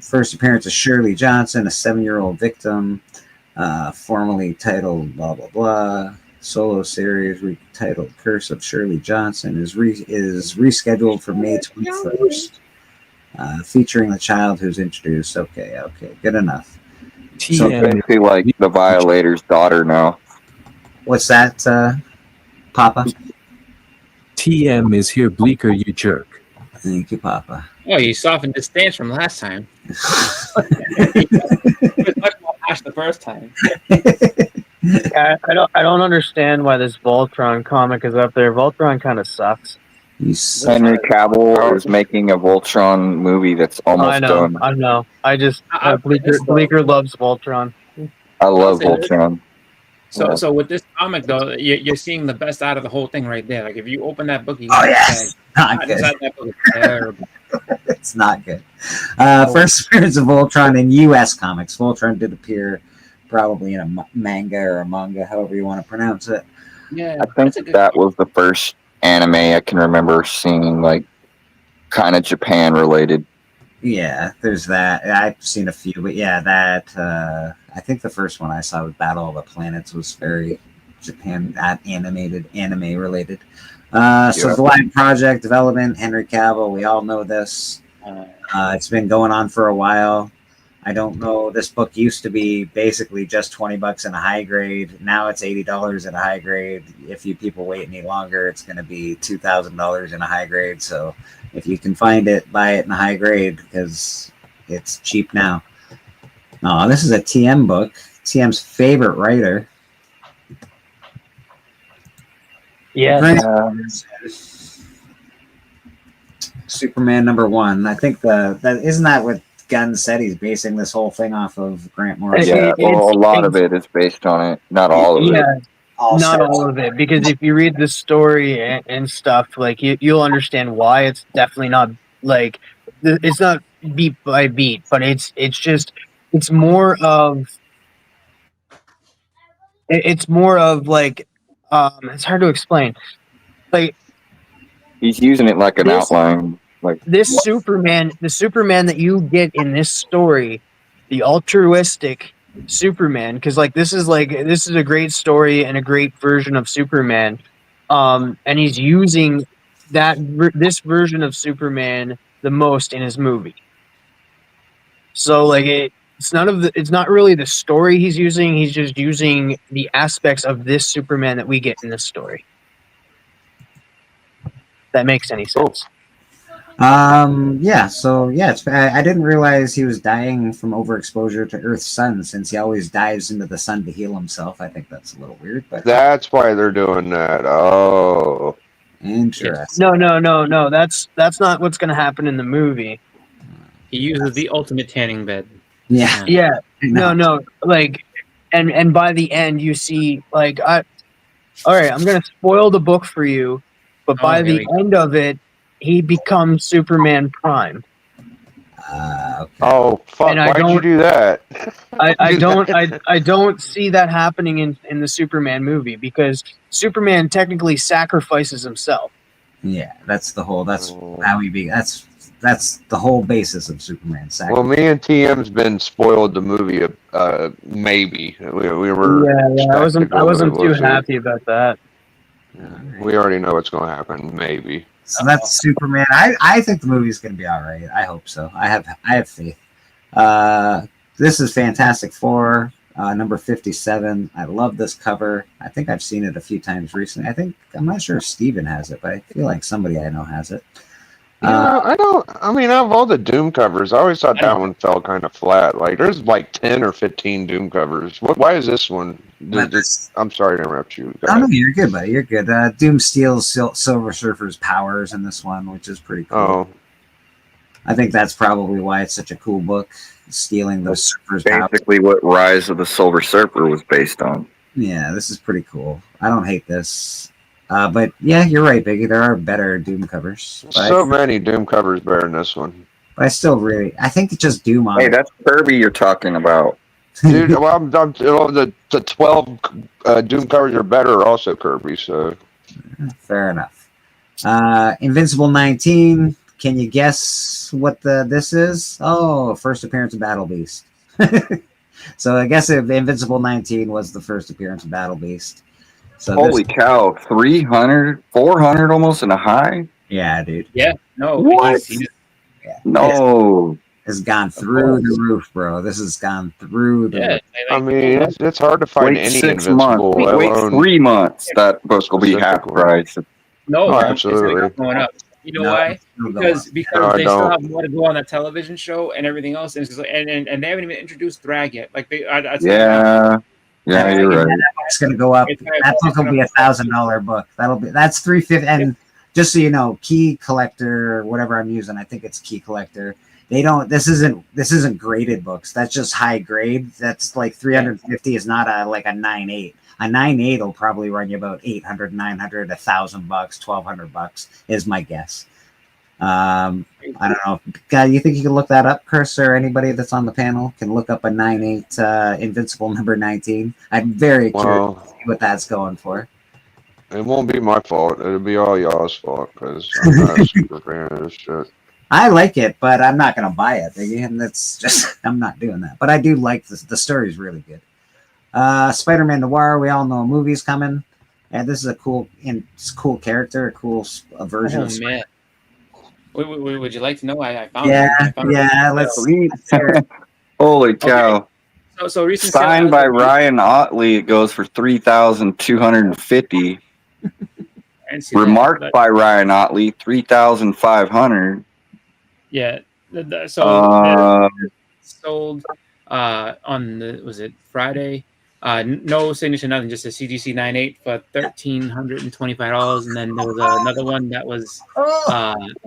First appearance of Shirley Johnson, a 7-year-old victim, formerly titled blah blah blah. Solo series retitled Curse of Shirley Johnson is rescheduled for May 21st, featuring the child who's introduced. Okay, good enough. So basically, like the Violator's daughter now. What's that, Papa? TM is here, Bleeker, you jerk. Thank you, Papa. Oh, you softened his stance from last time. It was much more harsh the first time. I don't understand why this Voltron comic is up there. Voltron kind of sucks. Henry Cavill is making a Voltron movie that's almost done. I know. I just Bleeker loves Voltron. I love Voltron. So with this comic though, you're seeing the best out of the whole thing right there. Like if you open that book, yes, not good. That book is terrible. It's not good. First appearance of Voltron in U.S. comics. Voltron did appear probably in a manga or a manga, however you want to pronounce it. Yeah, I think that was the first anime I can remember seeing, like, kind of Japan related. Yeah, there's that. I've seen a few, but yeah, that I think the first one I saw with Battle of the Planets was very Japan anime related. So the live project development, Henry Cavill, we all know this. It's been going on for a while. I don't know. This book used to be basically just $20 in a high grade. Now it's $80 in a high grade. If you people wait any longer, it's going to be $2,000 in a high grade. So if you can find it, buy it in a high grade because it's cheap now. Oh, this is a TM book. TM's favorite writer. Yeah. Superman #1. I think that isn't that what Gunn said he's basing this whole thing off of Grant Morrison. Yeah, well, a lot of it is based on it. Not all of it. Not all of it, because if you read the story and stuff, like you'll understand why it's definitely not like it's not beat by beat, but it's more of like it's hard to explain. Like he's using it like an outline. Like this Superman, the Superman that you get in this story, the altruistic Superman, because this is a great story and a great version of Superman, and he's using this version of Superman the most in his movie. So like it's not really the story he's using. He's just using the aspects of this Superman that we get in this story. If that makes any sense. Yeah, so yeah, I didn't realize he was dying from overexposure to Earth's sun, since he always dives into the sun to heal himself. I think that's a little weird, but That's why they're doing that. Oh, interesting. No. That's not what's going to happen in the movie. He uses the ultimate tanning bed. Yeah. Yeah. No. Like, and by the end, you see, like, all right, I'm going to spoil the book for you, but by the end of it, he becomes Superman Prime. Okay. Oh, fuck! And Why'd you do that? I don't see that happening in the Superman movie, because Superman technically sacrifices himself. Yeah, that's how he be. That's the whole basis of Superman. Well, me and TM's been spoiled the movie. Maybe we were. Yeah. I wasn't too happy about that. We already know what's going to happen. Maybe. So that's Superman. I think the movie's going to be all right. I hope so. I have faith. This is Fantastic Four, number 57. I love this cover. I think I've seen it a few times recently. I'm not sure if Steven has it, but I feel like somebody I know has it. I don't. I mean, out of all the Doom covers, I always thought that one fell kind of flat. Like, there's like 10 or 15 Doom covers. Why is this one? I'm sorry to interrupt you. No, you're good, buddy. You're good. Doom steals Silver Surfer's powers in this one, which is pretty cool. Oh. I think that's probably why it's such a cool book, stealing those Surfer's powers. Basically what Rise of the Silver Surfer was based on. Yeah, this is pretty cool. I don't hate this. But yeah, you're right, Biggie. There are better Doom covers. So many Doom covers better than this one. But I think it's just Doom on Hey, that's Kirby you're talking about. Dude, well, the 12 Doom covers are better, also Kirby. So fair enough. Invincible 19. Can you guess what this is? Oh, first appearance of Battle Beast. So I guess Invincible 19 was the first appearance of Battle Beast. So holy cow, 300, 400 almost in a high? Yeah, dude. Yeah, no. What? No. Has gone through the roof, bro. This has gone through the roof. I mean, it's hard to find Wait any 6 Invincible. months. Wait 3 months. That book will be half price. No, absolutely. It's going up. You know why? Because they still have more to go on that television show and everything else, and they haven't even introduced Thrag yet. Like Yeah, you're right. That book's gonna go up. That book will be $1,000 book. That's $350. And just so you know, Key Collector or whatever I'm using, I think it's Key Collector. This isn't graded books. That's just high grade. That's like 350 is not like a 9.8. A 9.8 will probably run you about 800, 900, $1,000, $1,200 is my guess. I don't know. You think you can look that up, Chris, or anybody that's on the panel can look up a 9.8 Invincible number 19? I'm very curious to see what that's going for. It won't be my fault. It'll be all y'all's fault because I'm not a super fan of this shit. I like it, but I'm not going to buy it. And that's just, I'm not doing that. But I do like this. The story's really good. Spider-Man Noir, we all know a movie's coming. And this is a cool character, a cool version of Spider-Man. Would you like to know? I found let's hear it. Holy cow. Okay. So recent signed by Ryan Otley, it goes for $3,250. Remarked by Ryan Otley, $3,500. Yeah. Sold on was it Friday? No signature, nothing, just a CGC 9.8 for $1,325, and then there was another one that was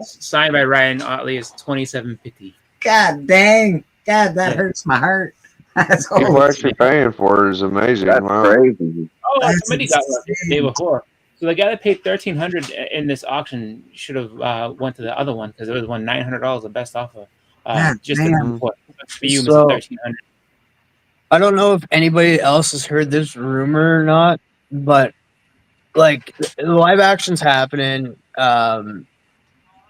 signed by Ryan Otley as $2,750. God dang! God, that hurts my heart. That's people actually paying for it is amazing. That's crazy. Oh, somebody got one the day before. So the guy that paid $1,300 in this auction should have went to the other one because it was won $900 the best offer. Just for you, So- $1,300. I don't know if anybody else has heard this rumor or not, but like the live action's happening, and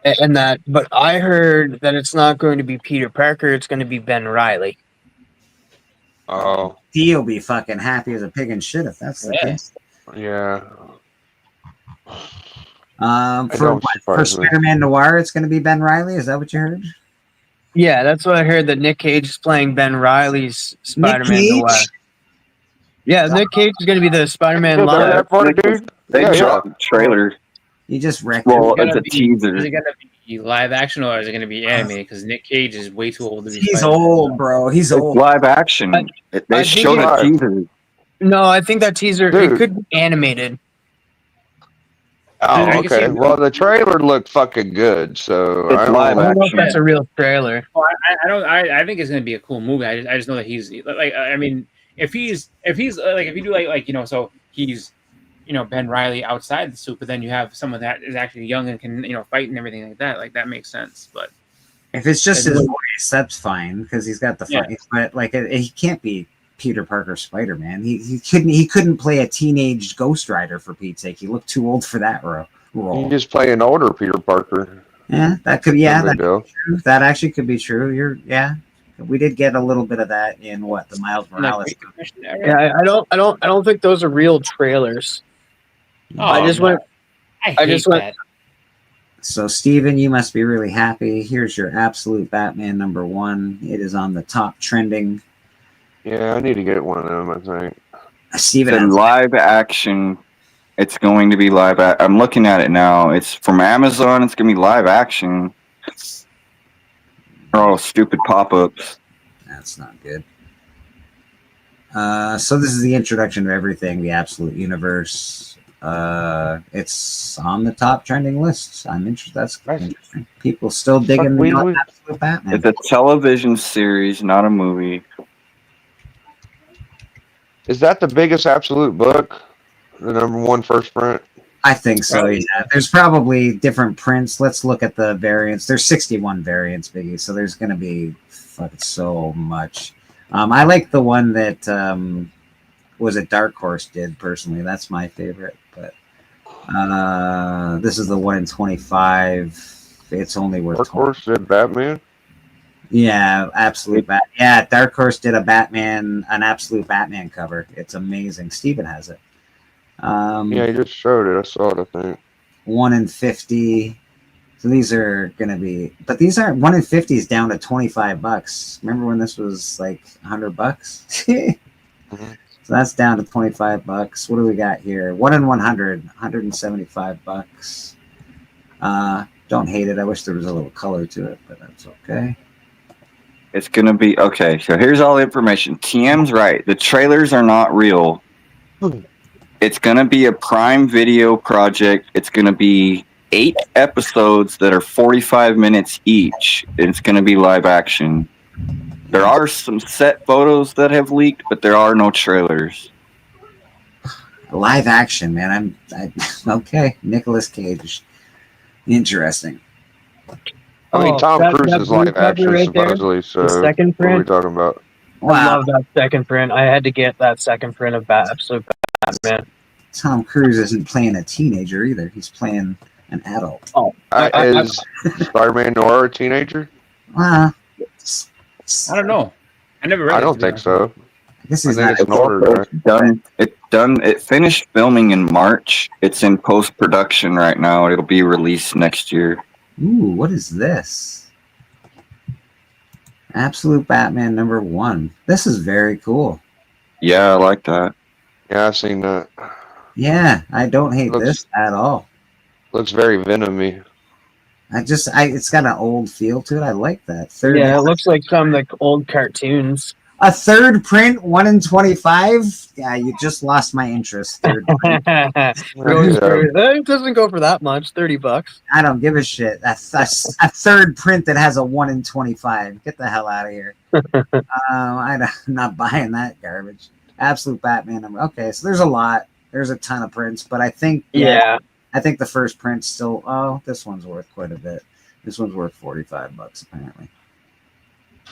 that. But I heard that it's not going to be Peter Parker; it's going to be Ben Reilly. Oh, he'll be fucking happy as a pig in shit if that's the case. Yeah. For Spider-Man Noir, it's going to be Ben Reilly. Is that what you heard? Yeah, that's what I heard. That Nick Cage is playing Ben Riley's Spider-Man Cage? Noir. Yeah, Nick Cage is going to be the Spider-Man Yeah, live. that part, dude. They Yeah, dropped the trailer. You just wrecked Well, it. it's a teaser. Is it gonna be live action or is it gonna be animated? Because Nick Cage is way too old to be. He's Spider-Man. old, bro. He's It's old. live action. They I showed think a it- teaser. No, I think that teaser Dude. it could be animated. Oh, I can see okay. it. Well, the trailer looked fucking good, so It's I don't live I don't know if action. that's a real trailer. Well, I think it's gonna be a cool movie. I just know that he's like. I mean, if you do like so he's Ben Riley outside the suit, but then you have someone that is actually young and can fight and everything like that. Like that makes sense. But If it's just It's his like- voice, that's fine because he's got the Yeah. fight. But like, he can't be Peter Parker Spider-Man. He couldn't play a teenage Ghost Rider for Pete's sake. He looked too old for that role. You just play an older Peter Parker. Yeah, that could. No Yeah, big deal. that actually could be true. We did get a little bit of that in the Miles Morales. Yeah, I don't think those are real trailers. Oh, I just no. went. I just hate went. that. So, Steven, you must be really happy. Here's your absolute Batman #1. It is on the top trending. Yeah, I need to get one of them, I think. Steven, It's in live action. It's going to be live. I'm looking at it now. It's from Amazon. It's going to be live action. Oh, stupid pop-ups. that's not good. So this is the introduction of everything, the Absolute Universe. It's on the top trending lists. I'm interested. That's interesting. People still digging we- the we- Absolute Batman. It's a television series, not a movie. Is that the biggest absolute book? The #1 first print? I think so. Yeah, there's probably different prints. Let's look at the variants. There's 61 variants, Biggie. So there's gonna be fucking so much. I like the one that was it Dark Horse did personally. That's my favorite. But this is the 1 in 25. It's only worth. Dark Horse did Batman? Yeah, absolute bat. Yeah, Dark Horse did an absolute Batman cover. It's amazing. Steven has it. Yeah, he just showed it. I saw it, I think. 1 in 50. So these are gonna be, but these aren't 1 in 50 is down to $25. Remember when this was like $100? So that's down to $25. What do we got here? 1 in 100, $175. Don't hate it. I wish there was a little color to it, but that's okay. It's going to be... Okay, so here's all the information. TM's right. The trailers are not real. It's going to be a Prime Video project. It's going to be 8 episodes that are 45 minutes each. It's going to be live action. There are some set photos that have leaked, but there are no trailers. Live action, man. Okay. Nicolas Cage. Interesting. I mean, Tom that- Cruise that is blue live cover action, right there, supposedly, so the second what are we print. talking about? I love that second print. I had to get that second print of Absolute Batman. Tom Cruise isn't playing a teenager either. He's playing an adult. Oh, Is Spider-Man Noir a teenager? I I don't know. I never read I it, don't to be think honest. so. guess I he's think not. it's an older guy. It finished filming in March. It's in post-production right now. It'll be released next year. Ooh, what is this? Absolute Batman #1. This is very cool. Yeah, I like that. Yeah, I've seen that. Yeah, I don't hate Looks- this at all. Looks very Venomy. It's got an old feel to it. I like that. Yeah, it looks like some like old cartoons. A third print, 1 in 25. Yeah, you just lost my interest. Third print. It doesn't go for that much. $30. I don't give a shit. That's a third print that has a 1 in 25. Get the hell out of here. I'm not buying that garbage. Absolute Batman. Okay, so there's a lot. There's a ton of prints, but I think Yeah. I think the first print's still. Oh, this one's worth quite a bit. This one's worth $45 apparently.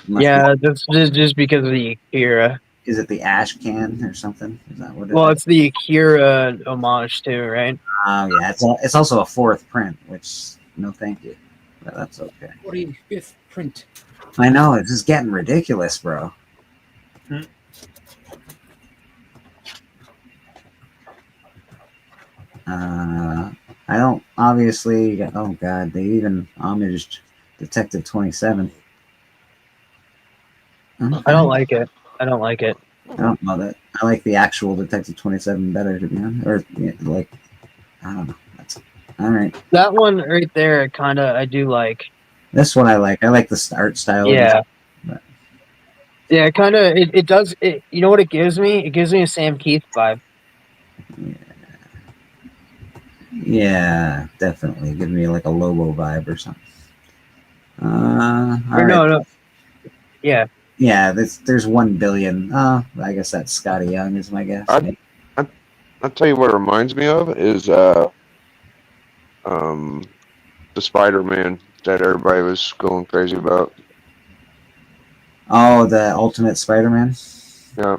Must Yeah, be- that's just because of the Akira. Is it the ash can or something? Is that what it Well, is? it's the Akira homage too, right? Oh yeah, it's also a fourth print, which no thank you, but that's okay. 45th print. I know it's just getting ridiculous, bro. I don't obviously. Oh god, they even homaged Detective 27. I don't like it. I don't like it. I don't know that. I like the actual Detective 27 better, to be honest. Or yeah, like, I don't know. That's all right. That one right there, kind of, I do like. This one I like. I like the art style. Yeah. But Yeah, kind of. It does. You know what it gives me? It gives me a Sam Keith vibe. yeah, definitely. Give me like a Lobo vibe or something. All Or right. no. Yeah. Yeah, there's 1 billion. I guess that's Scotty Young is my guess. I'll tell you what it reminds me of is the Spider-Man that everybody was going crazy about. Oh, the Ultimate Spider-Man. Yeah.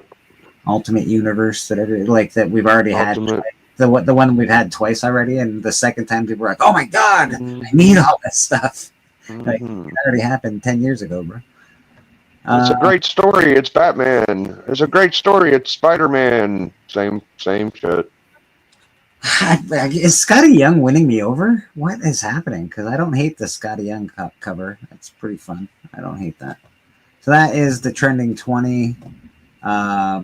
Ultimate Universe that we've already had. The one we've had twice already, and the second time people were like, "Oh my god, I need all this stuff." Like it already happened 10 years ago, bro. It's a great story. It's Batman. It's a great story. It's Spider-Man. Same shit. Is Scotty Young winning me over? What is happening? Because I don't hate the Scotty Young cover. It's pretty fun. I don't hate that. So that is the trending 20.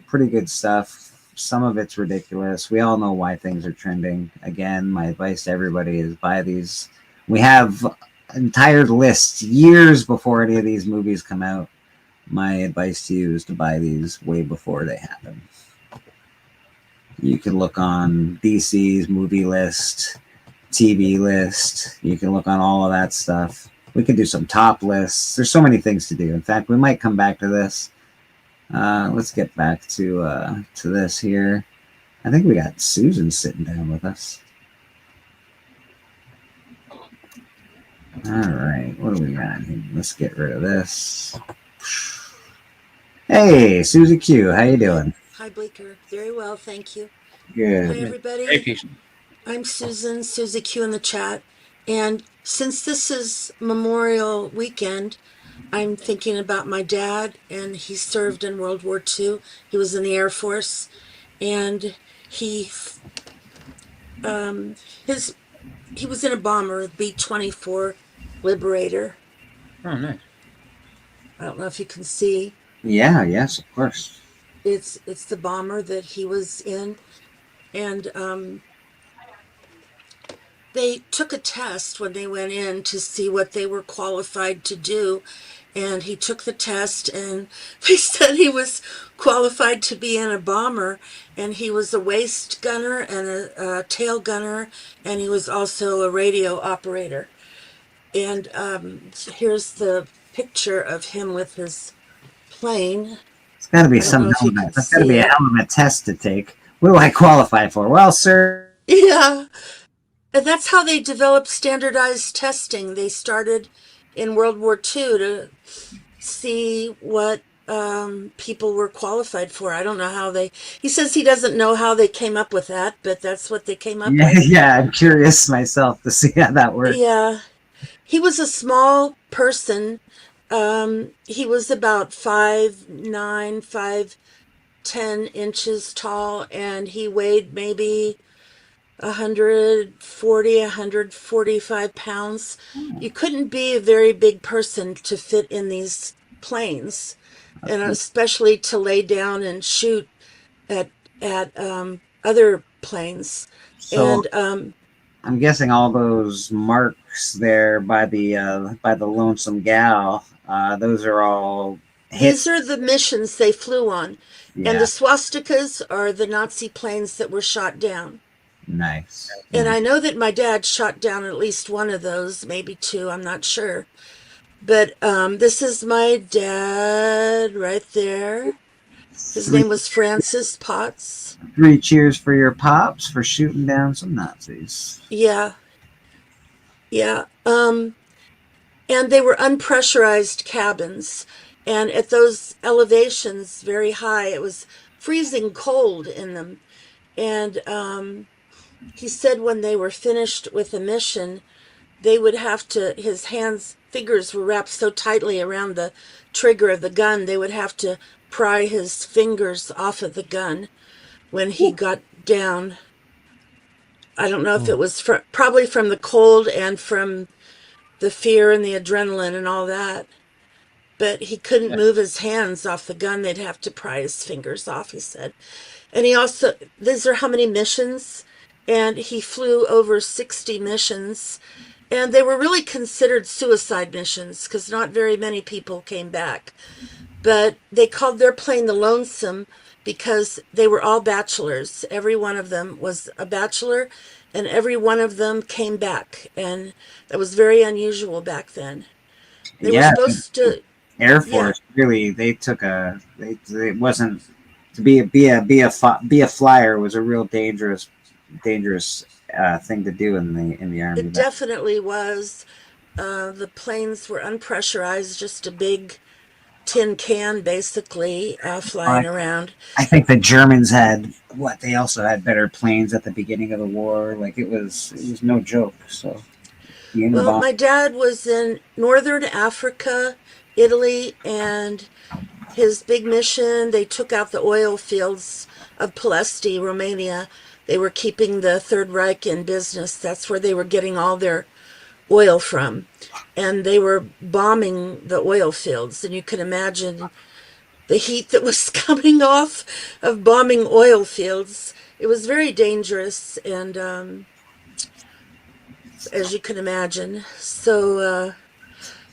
Pretty good stuff. Some of it's ridiculous. We all know why things are trending. Again, my advice to everybody is buy these. We have entire lists years before any of these movies come out. My advice to you is to buy these way before they happen. You can look on DC's movie list, TV list. You can look on all of that stuff. We can do some top lists. There's so many things to do. In fact, we might come back to this. Let's get back to this here. I think we got Susan sitting down with us. All right, what do we got here? Let's get rid of this. Hey, Susie Q, how you doing? Hi, Bleeker. Very well, thank you. Good. Hi, everybody. Hey, patient. I'm Susan, Susie Q in the chat. And since this is Memorial Weekend, I'm thinking about my dad, and he served in World War II. He was in the Air Force, and he was in a bomber, B-24 Liberator. Oh, nice. I don't know if you can see. Yeah, yes, of course. It's the bomber that he was in, and they took a test when they went in to see what they were qualified to do, and he took the test, and they said he was qualified to be in a bomber, and he was a waist gunner and a tail gunner, and he was also a radio operator. And here's the picture of him with his plane. It's got to be some element. That's got to be a hell of a test to take. What do I qualify for? Well, sir. Yeah. And that's how they developed standardized testing. They started in World War II to see what people were qualified for. I don't know how he says he doesn't know how they came up with that, but that's what they came up with. Yeah, I'm curious myself to see how that works. Yeah. He was a small person. He was about 5'9", 5'10" inches tall, and he weighed maybe 140, 145 pounds. You couldn't be a very big person to fit in these planes, and especially to lay down and shoot at other planes. So, And I'm guessing all those marks there by the lonesome gal, those are all hits. these are the missions they flew on, and Yeah. the swastikas are the Nazi planes that were shot down. Nice. And I know that my dad shot down at least one of those, maybe two, I'm not sure. But this is my dad right there. His name was Francis Potts. 3 cheers for your pops for shooting down some Nazis. Yeah. Yeah. And they were unpressurized cabins. And at those elevations, very high, it was freezing cold in them. And he said when they were finished with the mission, they would have to, his fingers were wrapped so tightly around the trigger of the gun, they would have to pry his fingers off of the gun when he got down. I don't know if it was probably from the cold and from the fear and the adrenaline and all that. but he couldn't move his hands off the gun. They'd have to pry his fingers off, he said. And he also, these are how many missions? And he flew over 60 missions. And they were really considered suicide missions because not very many people came back. But they called their plane the Lonesome because they were all bachelors. Every one of them was a bachelor, and every one of them came back. And that was very unusual back then. They were supposed to. Air Force really, they took a. It wasn't to be a flyer was a real dangerous thing to do in the Army. It definitely was. The planes were unpressurized, just a big tin can basically flying around. I think the Germans had they also had better planes at the beginning of the war. Like it was no joke. So well, my dad was in northern Africa, Italy, and his big mission, they took out the oil fields of Ploesti, Romania. They were keeping the Third Reich in business. That's where they were getting all their oil from. And they were bombing the oil fields. And you can imagine the heat that was coming off of bombing oil fields. It was very dangerous, and as you can imagine. So,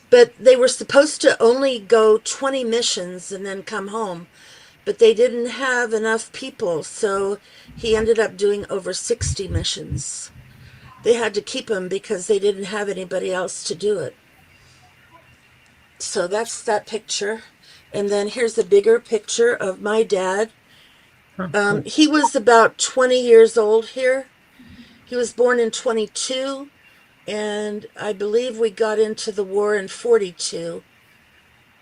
but they were supposed to only go 20 missions and then come home. But they didn't have enough people, so he ended up doing over 60 missions. They had to keep him because they didn't have anybody else to do it. So that's that picture. And then here's a bigger picture of my dad. He was about 20 years old here. He was born in 22, and I believe we got into the war in 42.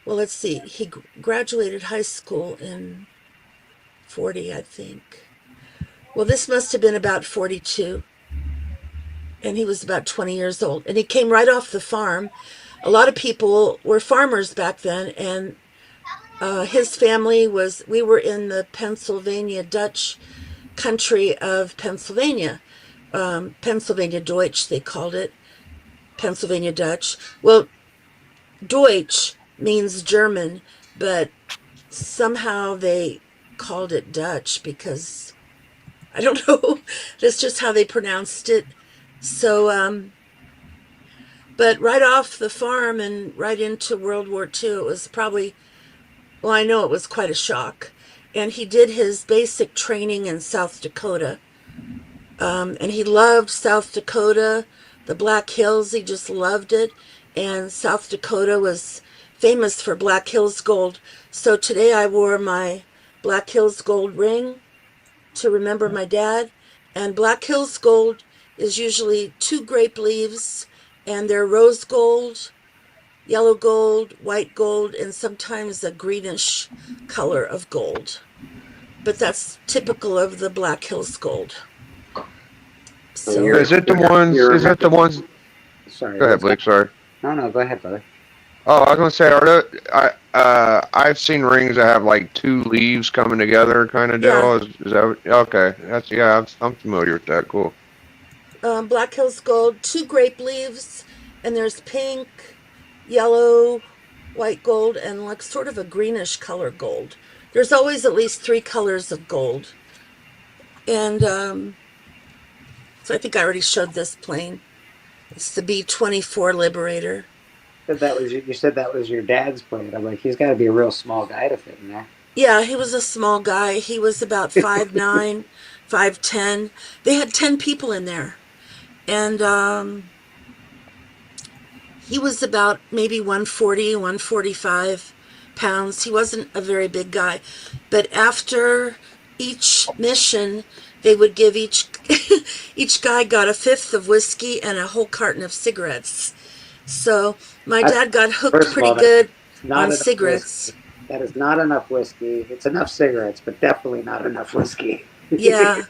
Well, let's see. He graduated high school in 40, I think. Well, this must have been about 42. And he was about 20 years old. And he came right off the farm. A lot of people were farmers back then. And his family we were in the Pennsylvania Dutch country of Pennsylvania. Pennsylvania Deutsch, they called it. Pennsylvania Dutch. Well, Deutsch means German, but somehow they called it Dutch because I don't know. That's just how they pronounced it. So, but right off the farm and right into World War II, it was probably, well, I know it was quite a shock. And he did his basic training in South Dakota. And he loved South Dakota, the Black Hills. He just loved it. And South Dakota was famous for Black Hills gold. So today I wore my Black Hills gold ring to remember my dad. And Black Hills gold is usually 2 grape leaves, and they're rose gold, yellow gold, white gold, and sometimes a greenish color of gold. But that's typical of the Black Hills gold. So, is it the ones? Is that the ones? Sorry. Go ahead, Blake. Sorry. No, go ahead, brother. Oh, I was gonna say, are there, I've seen rings that have like 2 leaves coming together, kind of deal. Is that okay? That's I'm familiar with that. Cool. Black Hills gold, 2 grape leaves, and there's pink, yellow, white gold, and like sort of a greenish color gold. There's always at least 3 colors of gold. And so I think I already showed this plane. It's the B-24 Liberator. You said that was your dad's plane. I'm like, he's got to be a real small guy to fit in there. Yeah, he was a small guy. He was about 5'9", 5'10". They had 10 people in there. And he was about maybe 140, 145 pounds. He wasn't a very big guy. But after each mission, they would give each guy got a 5th of whiskey and a whole carton of cigarettes. So my dad got hooked pretty good on cigarettes. Whiskey. That is not enough whiskey. It's enough cigarettes, but definitely not enough whiskey. Yeah.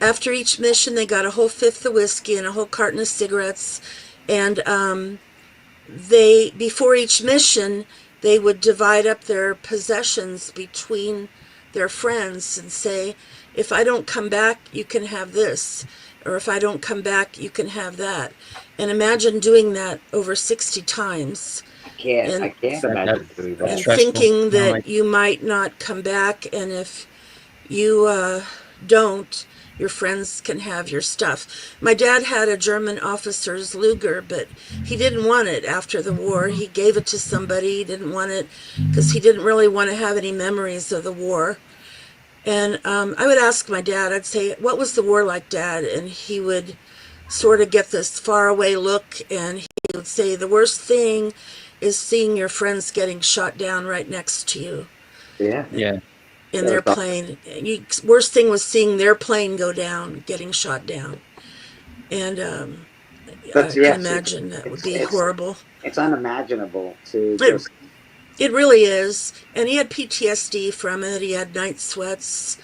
After each mission, they got a whole 5th of whiskey and a whole carton of cigarettes. And before each mission, they would divide up their possessions between their friends and say, if I don't come back, you can have this. Or if I don't come back, you can have that. And imagine doing that over 60 times. I and can't That, imagine that's doing that's and that. stressful. thinking No, that you might not come back, and if you don't, your friends can have your stuff. My dad had a German officer's Luger, but he didn't want it after the war. He gave it to somebody. He didn't want it because he didn't really want to have any memories of the war. And I would ask my dad, I'd say, "What was the war like, Dad?" And he would sort of get this faraway look, and he would say, "The worst thing is seeing your friends getting shot down right next to you Yeah. yeah, in That their was awesome. plane. Worst thing was seeing their plane go down, getting shot down." And That's I can yes. imagine that would It's be it's horrible. it's unimaginable to It, just. it really is. And he had PTSD from it. He had night sweats,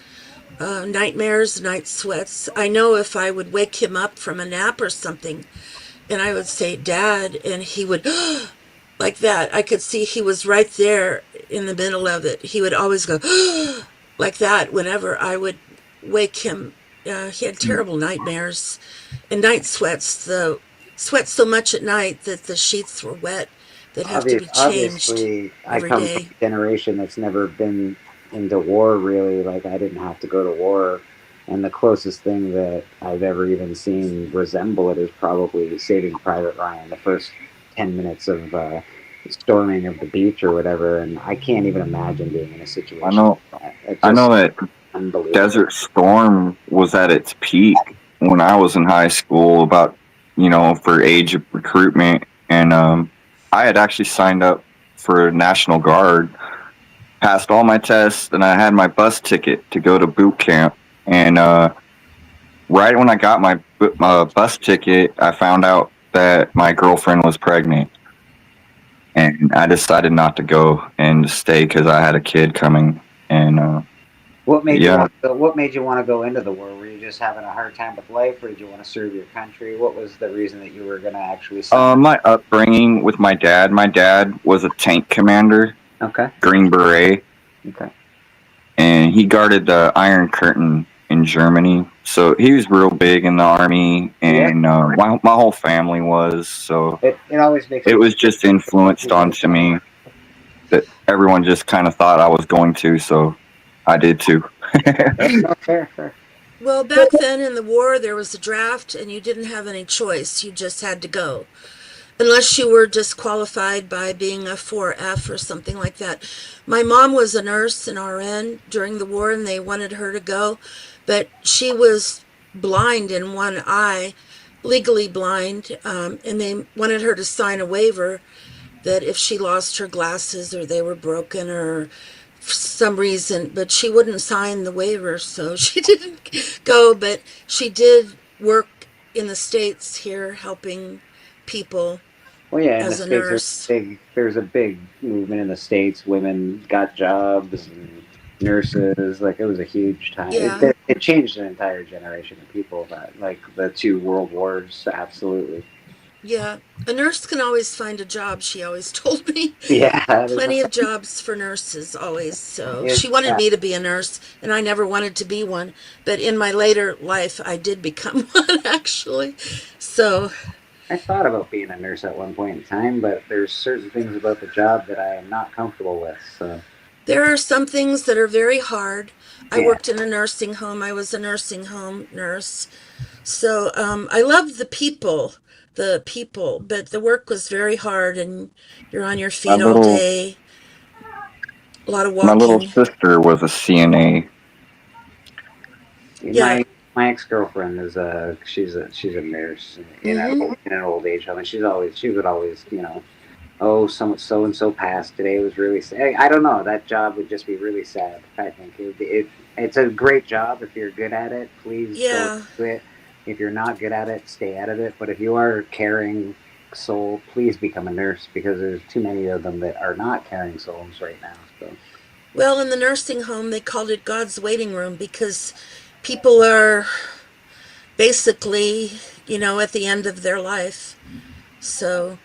nightmares, night sweats. I know if I would wake him up from a nap or something, and I would say, "Dad," and he would, like that. I could see he was right there in the middle of it. He would always go, like that whenever I would wake him. He had terrible nightmares and night sweats. The sweat so much at night that the sheets were wet. That have to be changed Obviously, I every come from day. a generation that's never been into war really. Like, I didn't have to go to war. And the closest thing that I've ever even seen resemble it is probably Saving Private Ryan, the first 10 minutes of storming of the beach or whatever. And I can't even imagine being in a situation I know. like that. It's I know just that unbelievable. Desert Storm was at its peak when I was in high school, about for age of recruitment, and I had actually signed up for National Guard, passed all my tests, and I had my bus ticket to go to boot camp. And right when I got my bus ticket, I found out that my girlfriend was pregnant, and I decided not to go and stay because I had a kid coming. And What made yeah, what made you want to go into the war? Were you just having a hard time with life, or did you want to serve your country? What was the reason that you were going to actually sign up? my upbringing with my dad. My dad was a tank commander, Okay. Green Beret, Okay. and he guarded the Iron Curtain in Germany. So he was real big in the army, Yeah. and my whole family was. So It always makes it me was just influenced onto me that everyone just kind of thought I was going to, so I did too. fair, fair. Well, back then in the war, there was a draft, and you didn't have any choice. You just had to go. Unless you were disqualified by being a 4F or something like that. My mom was a nurse, an RN, during the war, and they wanted her to go, but she was blind in one eye, legally blind, and they wanted her to sign a waiver that if she lost her glasses or they were broken or for some reason, but she wouldn't sign the waiver, so she didn't go, but she did work in the States here helping people Well, yeah, in the as a States, nurse. there's a big movement in the States. Women got jobs and nurses. Like, it was a huge time. Yeah. It changed an entire generation of people. That, like, the two world wars, absolutely. Yeah, a nurse can always find a job, she always told me. Yeah, that is Plenty a of jobs for nurses, always. So It's she wanted me to be a nurse, and I never wanted to be one. But in my later life, I did become one, actually. So, I thought about being a nurse at one point in time, but there's certain things about the job that I am not comfortable with. So there are some things that are very hard. I yeah, worked in a nursing home. I was a nursing home nurse. So I loved the people, but the work was very hard, and you're on your My feet all little day, a lot of my little walking. sister was a CNA. Yeah. my ex girlfriend is she's a nurse in an old age home, and she would always oh, so and so passed today. It was really sad. I don't know. That job would just be really sad. I think it's a great job if you're good at it. Please Yeah. go do it. If you're not good at it, stay out of it. But if you are a caring soul, please become a nurse, because there's too many of them that are not caring souls right now. So Well, in the nursing home, they called it God's waiting room because people are basically, at the end of their life. So,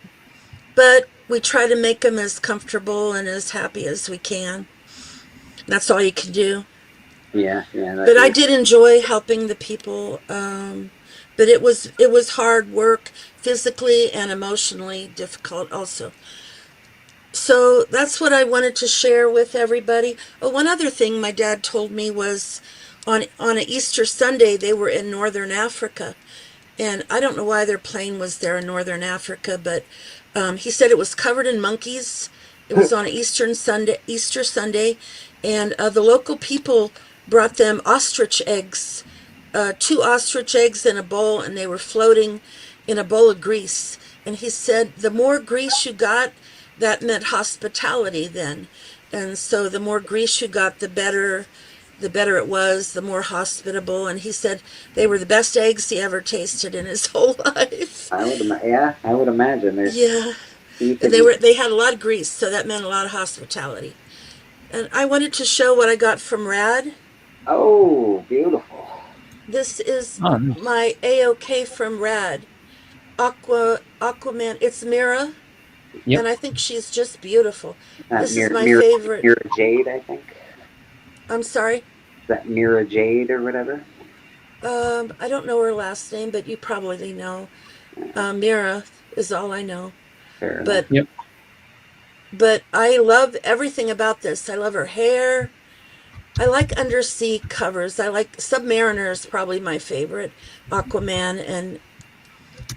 but we try to make them as comfortable and as happy as we can. That's all you can do. yeah. But I did enjoy helping the people. But it was hard work, physically and emotionally difficult also. So that's what I wanted to share with everybody. Oh, one other thing my dad told me was on a Easter Sunday they were in northern Africa, and I don't know why their plane was there in northern Africa, but he said it was covered in monkeys. It was on Easter Sunday, and the local people brought them ostrich eggs, 2 ostrich eggs in a bowl, and they were floating in a bowl of grease. And he said the more grease you got, that meant hospitality then. And so the more grease you got, the better it was, the more hospitable. And he said they were the best eggs he ever tasted in his whole life. I would imagine. Yeah. And they had a lot of grease, so that meant a lot of hospitality. And I wanted to show what I got from Rad. Oh, beautiful. This is my AOK from Rad. Aquaman. It's Mira. Yep. And I think she's just beautiful. This is my Mira, favorite. Mira Jade, I think. I'm sorry? Is that Mira Jade or whatever? I don't know her last name, but you probably know. Mira is all I know. Fair But enough. but I love everything about this. I love her hair. I like undersea covers. I like Submariner is probably my favorite. Aquaman, and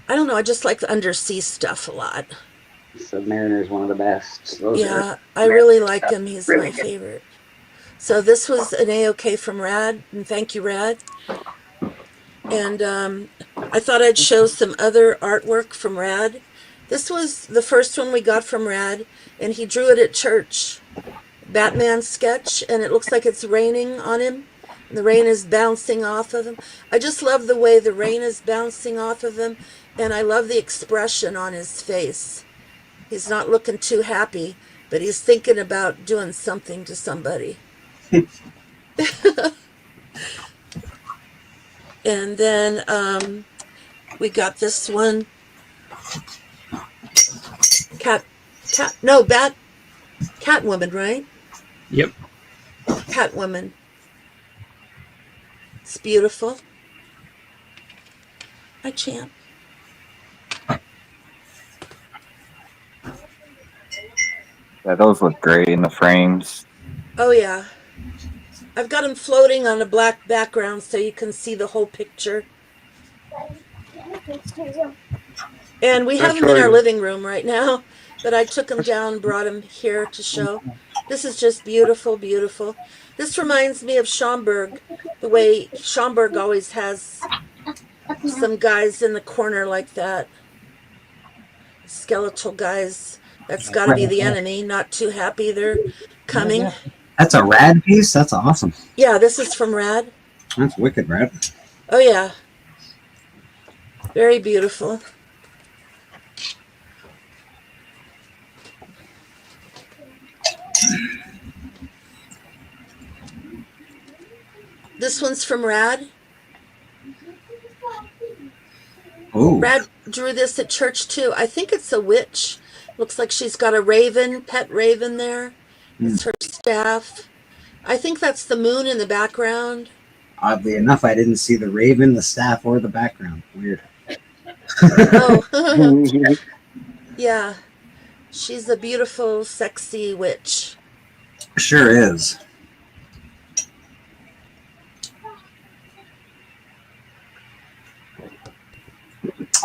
I don't know, I just like the undersea stuff a lot. Submariner is one of the best. Yeah, I really like him. He's my favorite. So this was an AOK from Rad, and thank you, Rad. And I thought I'd show some other artwork from Rad. This was the first one we got from Rad, and he drew it at church. Batman sketch, and it looks like it's raining on him. And the rain is bouncing off of him. I just love the way the rain is bouncing off of him, and I love the expression on his face. He's not looking too happy, but he's thinking about doing something to somebody. And then we got this one. Catwoman, right? Yep. Catwoman. It's beautiful. Hi, champ. Yeah, those look great in the frames. Oh, yeah. I've got them floating on a black background so you can see the whole picture. And we have them in our living room right now, but I took them down, brought them here to show. This is just beautiful, beautiful. This reminds me of Schomburg, the way Schomburg always has some guys in the corner like that. Skeletal guys. That's got to be the enemy. Not too happy they're coming. That's a Rad piece? That's awesome. Yeah, this is from Rad. That's wicked, Rad. Oh, yeah. Very beautiful. This one's from Rad. Ooh. Rad drew this at church too. I think it's a witch. Looks like she's got a raven, pet raven there. It's her staff. I think that's the moon in the background. Oddly enough, I didn't see the raven, the staff, or the background. Weird. Oh, yeah. She's a beautiful, sexy witch. Sure is.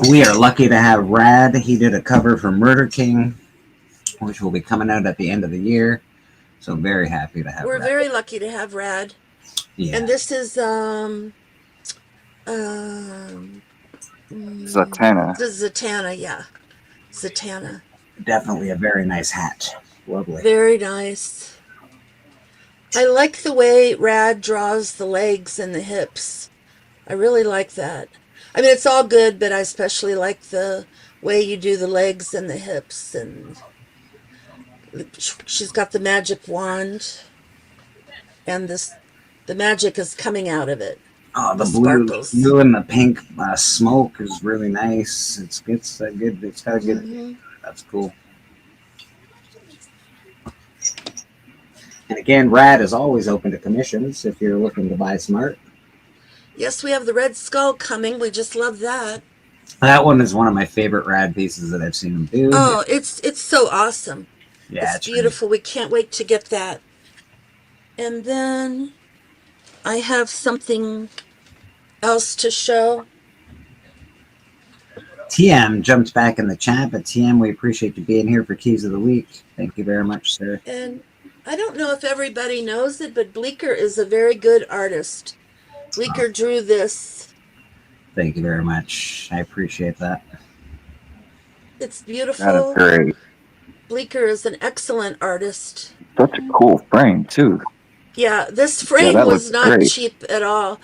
We are lucky to have Rad. He did a cover for Murder King, which will be coming out at the end of the year. So very happy to have We're Rad. very lucky to have Rad. Yeah. And this is Zatanna. This is Zatanna, yeah. Zatanna. Definitely a very nice hat. Lovely. Very nice. I like the way Rad draws the legs and the hips. I really like that. I mean, it's all good, but I especially like the way you do the legs and the hips. And she's got the magic wand, and the magic is coming out of it. Oh, the sparkles. blue and the pink smoke is really nice. It's a good. It's got a good. Mm-hmm. That's cool. And again, Rad is always open to commissions if you're looking to buy some art. Yes, we have the Red Skull coming. We just love that. That one is one of my favorite Rad pieces that I've seen him do. Oh, it's so awesome. Yeah, It's beautiful. We can't wait to get that. And then I have something else to show. TM jumped back in the chat, but TM, we appreciate you being here for Keys of the Week. Thank you very much, sir. And I don't know if everybody knows it, but Bleecker is a very good artist. Bleecker drew this. Thank you very much. I appreciate that. It's beautiful. That is great. Bleecker is an excellent artist. Such a cool frame too. Yeah, this frame that was looks not great. cheap at all.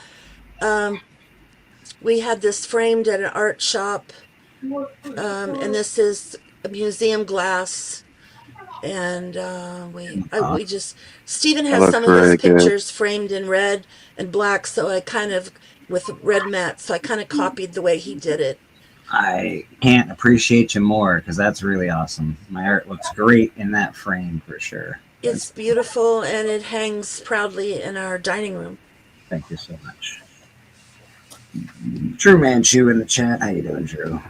We had this framed at an art shop, and this is a museum glass. And we just Stephen has looks some of his really good. pictures framed in red and black, so I kind of with red matte, so I kind of copied the way he did it. I can't appreciate you more because that's really awesome. My art looks great in that frame for sure. It's beautiful, and it hangs proudly in our dining room. Thank you so much. Drew Manchu in the chat. How you doing, Drew?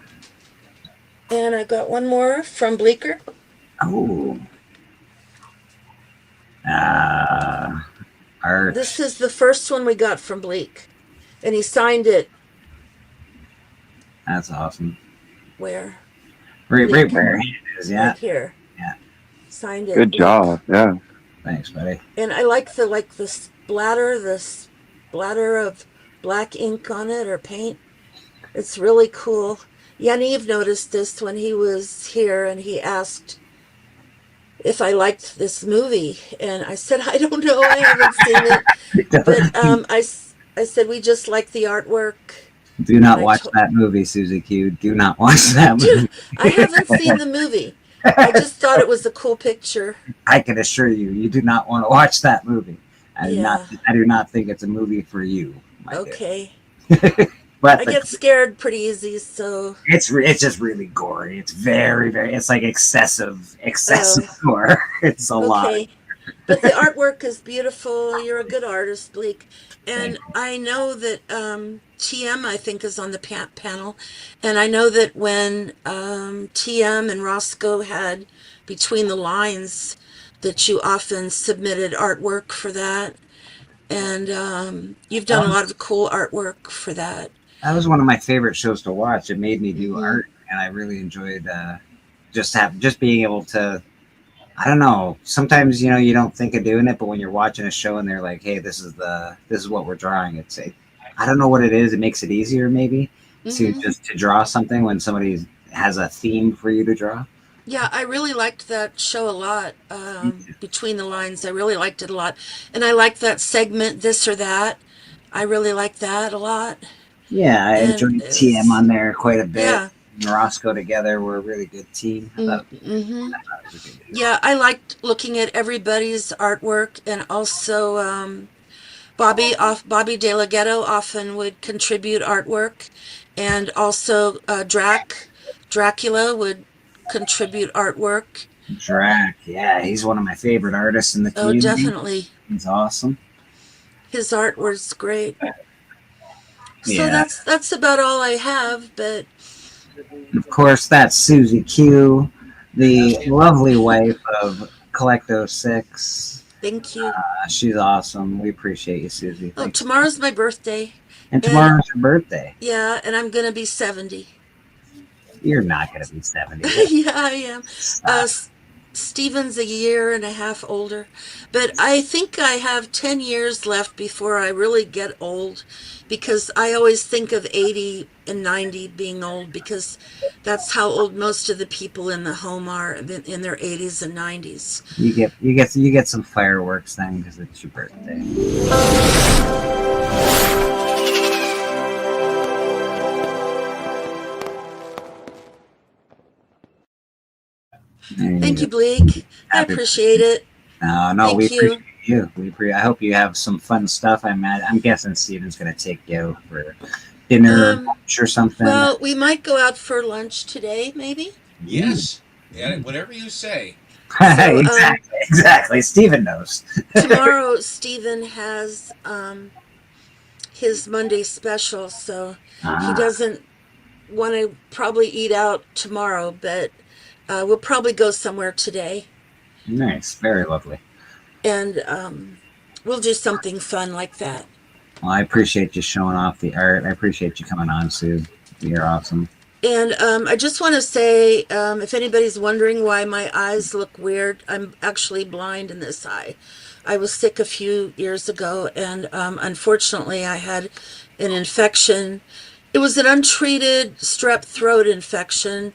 And I got one more from Bleecker. Oh. Art. This is the first one we got from Bleak, and he signed it. That's awesome. Where? Right Bleak. where he is, yeah. Right here. Yeah. Signed it. Good job. Yeah. Thanks, buddy. And I like the splatter of black ink on it or paint. It's really cool. Yaniv noticed this when he was here, and he asked if I liked this movie, and I said I don't know, I haven't seen it, but I said we just like the artwork. Do not watch that movie, Susie Q. Do not watch that movie. I haven't seen the movie. I just thought it was a cool picture. I can assure you, you do not want to watch that movie. I Yeah. do not think it's a movie for you. my Okay. dear. But I get scared pretty easy, so it's just really gory. It's very, very. It's like excessive Oh. gore. It's a lot. okay. But the artwork is beautiful. You're a good artist, Bleak. And I know that TM, I think, is on the panel. And I know that when TM and Roscoe had Between the Lines, that you often submitted artwork for that. And you've done a lot of cool artwork for that. That was one of my favorite shows to watch. It made me do Mhm. art, and I really enjoyed just being able to. I don't know. Sometimes you don't think of doing it, but when you're watching a show and they're like, "Hey, this is what we're drawing," I don't know what it is. It makes it easier maybe to Mhm. just to draw something when somebody has a theme for you to draw. Yeah, I really liked that show a lot. Between the Lines, I really liked it a lot. And I liked that segment, This or That. I really liked that a lot. Yeah, I And enjoyed it's- TM on there quite a bit. Yeah. And Roscoe together were a really good team. I thought it Mm-hmm. was a good deal. Yeah, I liked looking at everybody's artwork, and also Bobby De La Ghetto often would contribute artwork, and also Dracula would contribute artwork. Drac, yeah, he's one of my favorite artists in the Oh, community. definitely. He's awesome. His art was great. So Yeah. that's about all I have, but Of course, that's Susie Q, the lovely wife of Collecto 6. thank you. She's awesome. We appreciate you, Susie. Oh, Thanks. tomorrow's my birthday. And tomorrow's your birthday. Yeah, and I'm gonna be 70. You're not going to be 70. Yeah, I am. Steven's a year and a half older, but I think I have 10 years left before I really get old, because I always think of 80 and 90 being old, because that's how old most of the people in the home are, in their 80s and 90s. You get some fireworks then because it's your birthday. Thank you, Blake. I Happy appreciate it. No, Thank we you. appreciate you. I hope you have some fun stuff. I'm guessing Steven's going to take you out for dinner or lunch or something. Well, we might go out for lunch today, maybe. Yes. Yeah, whatever you say. Exactly. Steven knows. Tomorrow, Stephen has his Monday special, so he doesn't want to probably eat out tomorrow, but we'll probably go somewhere today. Nice, very lovely. And we'll do something fun like that. Well, I appreciate you showing off the art. I appreciate you coming on, Sue. You're awesome. And I just want to say, if anybody's wondering why my eyes look weird, I'm actually blind in this eye. I was sick a few years ago, and unfortunately, I had an infection. It was an untreated strep throat infection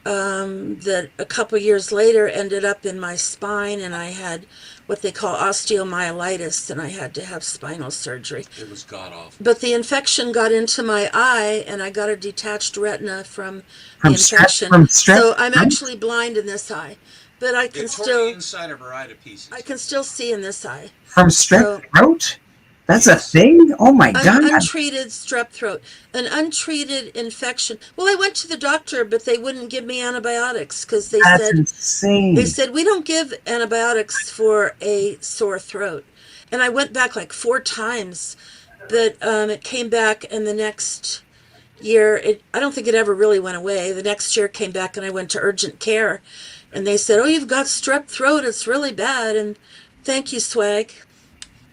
that a couple years later ended up in my spine, and I had what they call osteomyelitis, and I had to have spinal surgery. It was god awful. But the infection got into my eye, and I got a detached retina from the infection. So I'm actually blind in this eye, but I can still. The inside of her eye to pieces. I can still see in this eye. From strep throat? That's a thing? Oh my God. Untreated strep throat, an untreated infection. Well, I went to the doctor, but they wouldn't give me antibiotics because they That's said insane. they said we don't give antibiotics for a sore throat. And I went back like 4 times, but it came back, and the next year, I don't think it ever really went away. The next year came back, and I went to urgent care, and they said, "Oh, you've got strep throat. It's really bad." And thank you, Swag.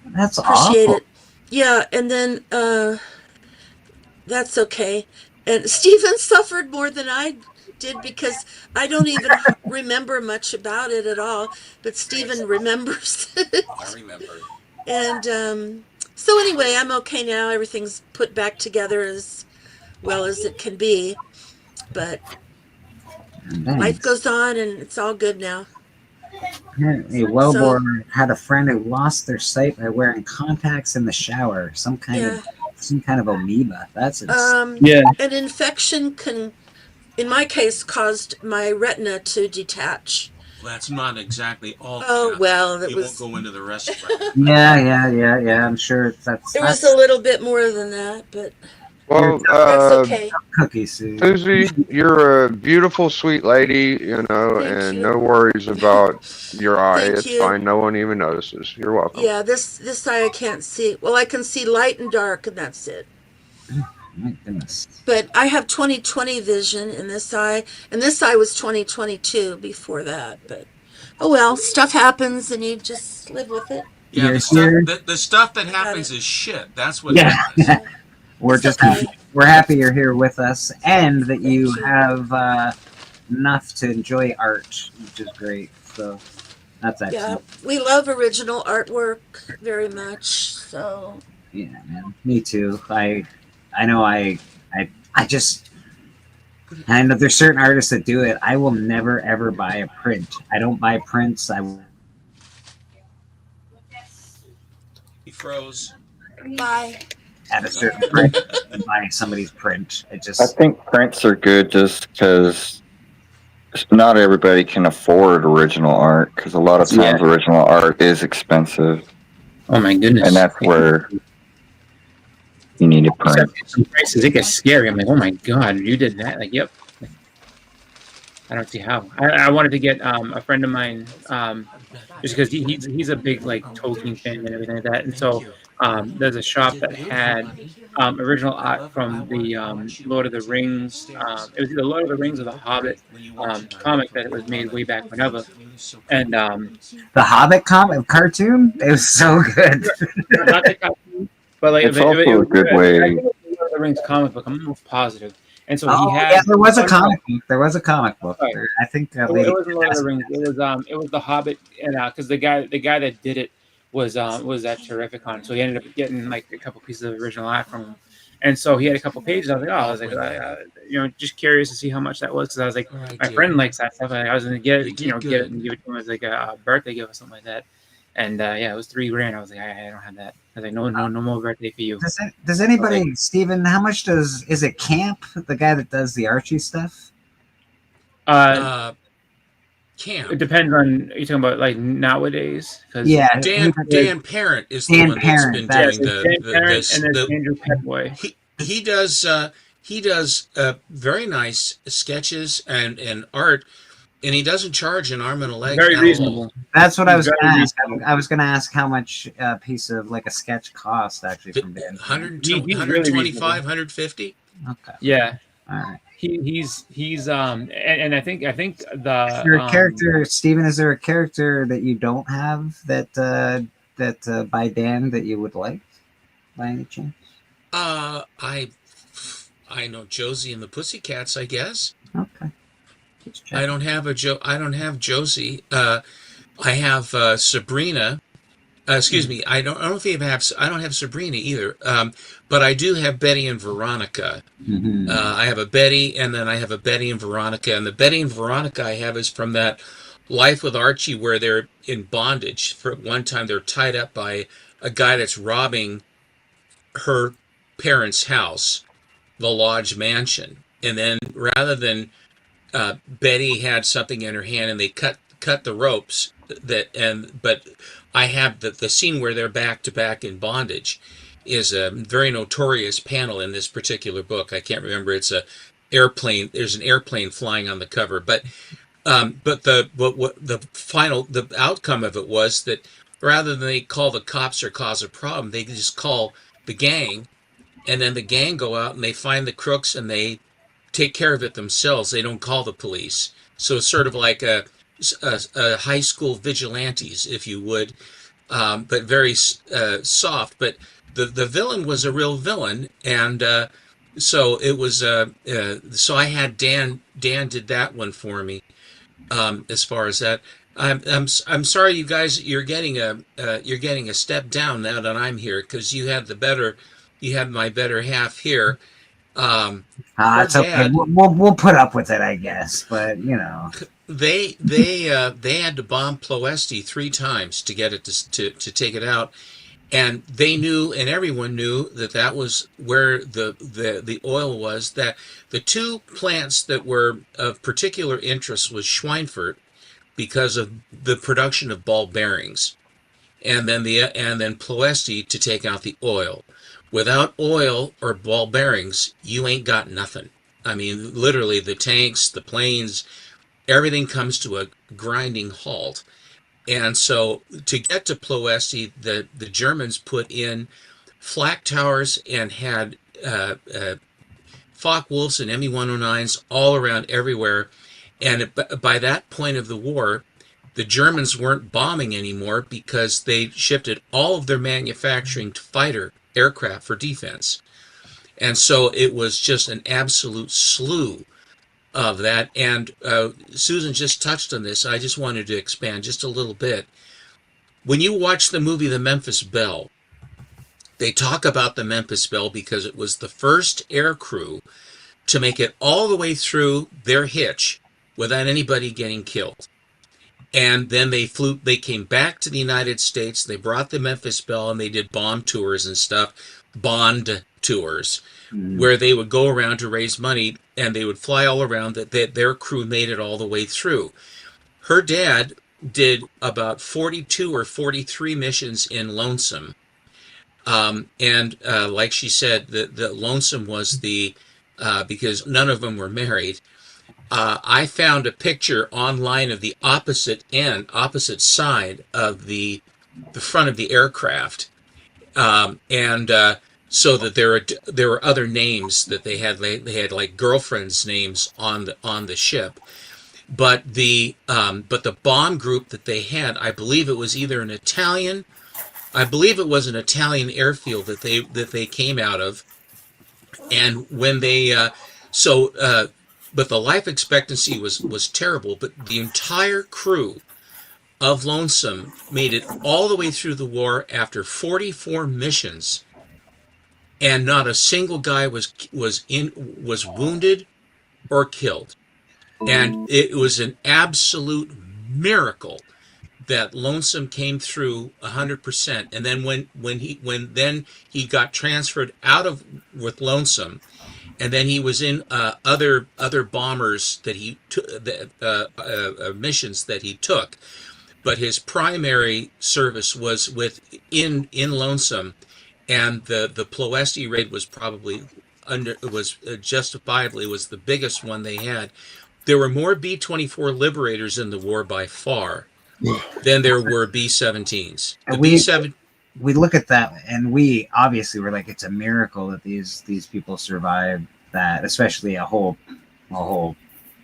That's Appreciate awful. it. Yeah, and then that's okay. And Stephen suffered more than I did because I don't even remember much about it at all. But Stephen remembers it. I remember. And so anyway, I'm okay now. Everything's put back together as well as it can be. But life goes on, and it's all good now. Apparently, Wellbore had a friend who lost their sight by wearing contacts in the shower. Some kind of amoeba. That's insane. An infection can, in my case, caused my retina to detach. Well, that's not exactly all. Oh, well, it we was. won't go into the rest of it. Yeah. I'm sure that's. It was a little bit more than that, but Well, that's okay. Cookie, Sue. Susie, you're a beautiful, sweet lady, and no worries about your eye. Thank It's you. fine. No one even notices. You're welcome. Yeah, this eye I can't see. Well, I can see light and dark, and that's it. My goodness. But I have 20/20 vision in this eye, and this eye was 20/22 before that. But oh well, stuff happens, and you just live with it. Yeah, the stuff that happens is shit. That's what it is. We're just we're happy you're here with us, and that you have enough to enjoy art, which is great. So that's Yeah, excellent. we love original artwork very much. So Yeah, man. Me too. I know. I know there's certain artists that do it. I will never ever buy a print. I don't buy prints. He froze. Bye. At a certain print and buy somebody's print. It just. I think prints are good just because not everybody can afford original art, because a lot of times original art is expensive. Oh my goodness. And that's where you need a print. Some prices, it gets scary. I'm like, oh my god, you did that? Like, yep. I don't see how. I wanted to get a friend of mine, just because he's a big like Tolkien fan and everything like that, and so there's a shop that had original art from the Lord of the Rings. It was either Lord of the Rings or the Hobbit comic that it was made way back whenever, and the Hobbit comic cartoon. It was so good. not the cartoon, but like It's also a good way. I think it was the Lord of the Rings comic book. I'm almost positive. And so he had. Yeah, there was a comic book. There was a comic book. Right. I think. It wasn't Lord of the Rings. It was the Hobbit, and because the guy that did it was at Terrificon, so he ended up getting like a couple pieces of original art from him, and so he had a couple pages. I was like, just curious to see how much that was, because I was like, my friend likes that stuff. I was gonna get it, get it and give it to him as like a birthday gift or something like that. And it was $3,000. I was like, I don't have that. I was like, no more birthday for you. Does anybody, Steven, how much is it Camp, the guy that does the Archie stuff? Camp. It depends on, you're talking about like nowadays. Yeah. Dan Parent is the one that's been doing this. And there's Andrew Petboy. He does very nice sketches and art. And he doesn't charge an arm and a leg. Very reasonable. That's what I was going to ask. I was going to ask how much a piece of like a sketch cost actually from Dan. 125, 150. Okay. Yeah. All right. And I think Is there a the character, Steven? Is there a character that you don't have that by Dan that you would like by any chance? I know Josie and the Pussycats, I guess. Okay. I don't have I don't have Josie. I have Sabrina. Excuse me. I don't know if you have. I don't have Sabrina either. But I do have Betty and Veronica. Mm-hmm. I have a Betty, and then I have a Betty and Veronica. And the Betty and Veronica I have is from that Life with Archie, where they're in bondage. For one time, they're tied up by a guy that's robbing her parents' house, the Lodge Mansion. And then rather than Betty had something in her hand, and they cut the ropes. But I have the scene where they're back to back in bondage is a very notorious panel in this particular book. I can't remember. It's a airplane. There's an airplane flying on the cover, but the outcome of it was that rather than they call the cops or cause a problem, they just call the gang, and then the gang go out and they find the crooks and they take care of it themselves. They don't call the police. So it's sort of like a high school vigilantes, if you would, but very soft. But the villain was a real villain, and so it was. So I had Dan. Dan did that one for me. As far as that, I'm sorry, you guys. You're getting a step down now that I'm here, because you had my better half here. It's okay. We'll put up with it, I guess. But they had to bomb Ploesti 3 times to get it to take it out, and they knew, and everyone knew, that was where the oil was. That the 2 plants that were of particular interest was Schweinfurt, because of the production of ball bearings, and then Ploesti to take out the oil. Without oil or ball bearings, you ain't got nothing. I mean, literally, the tanks, the planes, everything comes to a grinding halt. And so to get to Ploesti, the Germans put in flak towers and had Focke-Wulfs and Me-109s all around everywhere. And by that point of the war, the Germans weren't bombing anymore, because they shifted all of their manufacturing to fighter aircraft for defense. And so it was just an absolute slew of that. And Susan just touched on this. I just wanted to expand just a little bit. When you watch the movie The Memphis Belle, they talk about the Memphis Belle because it was the first air crew to make it all the way through their hitch without anybody getting killed. And then they came back to the United States. They brought the Memphis Belle, and they did bomb tours and stuff, bond tours, where they would go around to raise money, and they would fly all around. That their crew made it all the way through. Her dad did about 42 or 43 missions in Lonesome. And like she said, the Lonesome was because none of them were married. I found a picture online of the opposite side of the front of the aircraft, and so that there were other names that they had. They had like girlfriends' names on the ship, but the bomb group that they had, I believe it was either an Italian. I believe it was an Italian airfield that they came out of, and when they but the life expectancy was terrible. But the entire crew of Lonesome made it all the way through the war after 44 missions, and not a single guy was wounded or killed. And it was an absolute miracle that Lonesome came through 100%. And then when he got transferred with Lonesome. And then he was in other bombers that he took, missions that he took, but his primary service was in Lonesome, and the Ploesti raid was justifiably the biggest one they had. There were more B-24 Liberators in the war by far than there were B-17s. We look at that, and we obviously were like, it's a miracle that these people survived that, especially a whole a whole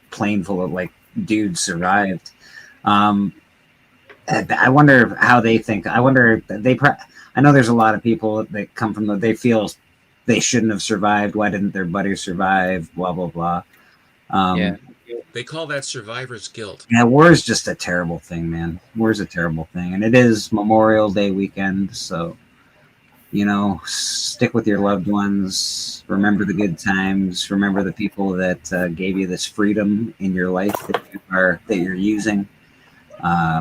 plane full of like dudes survived. I wonder how they think. I wonder I know there's a lot of people that come from they feel they shouldn't have survived. Why didn't their buddies survive? Blah blah blah. Yeah. They call that survivor's guilt. Yeah, war is just a terrible thing, man. War is a terrible thing, and it is Memorial Day weekend, so stick with your loved ones. Remember the good times. Remember the people that gave you this freedom in your life that you're using.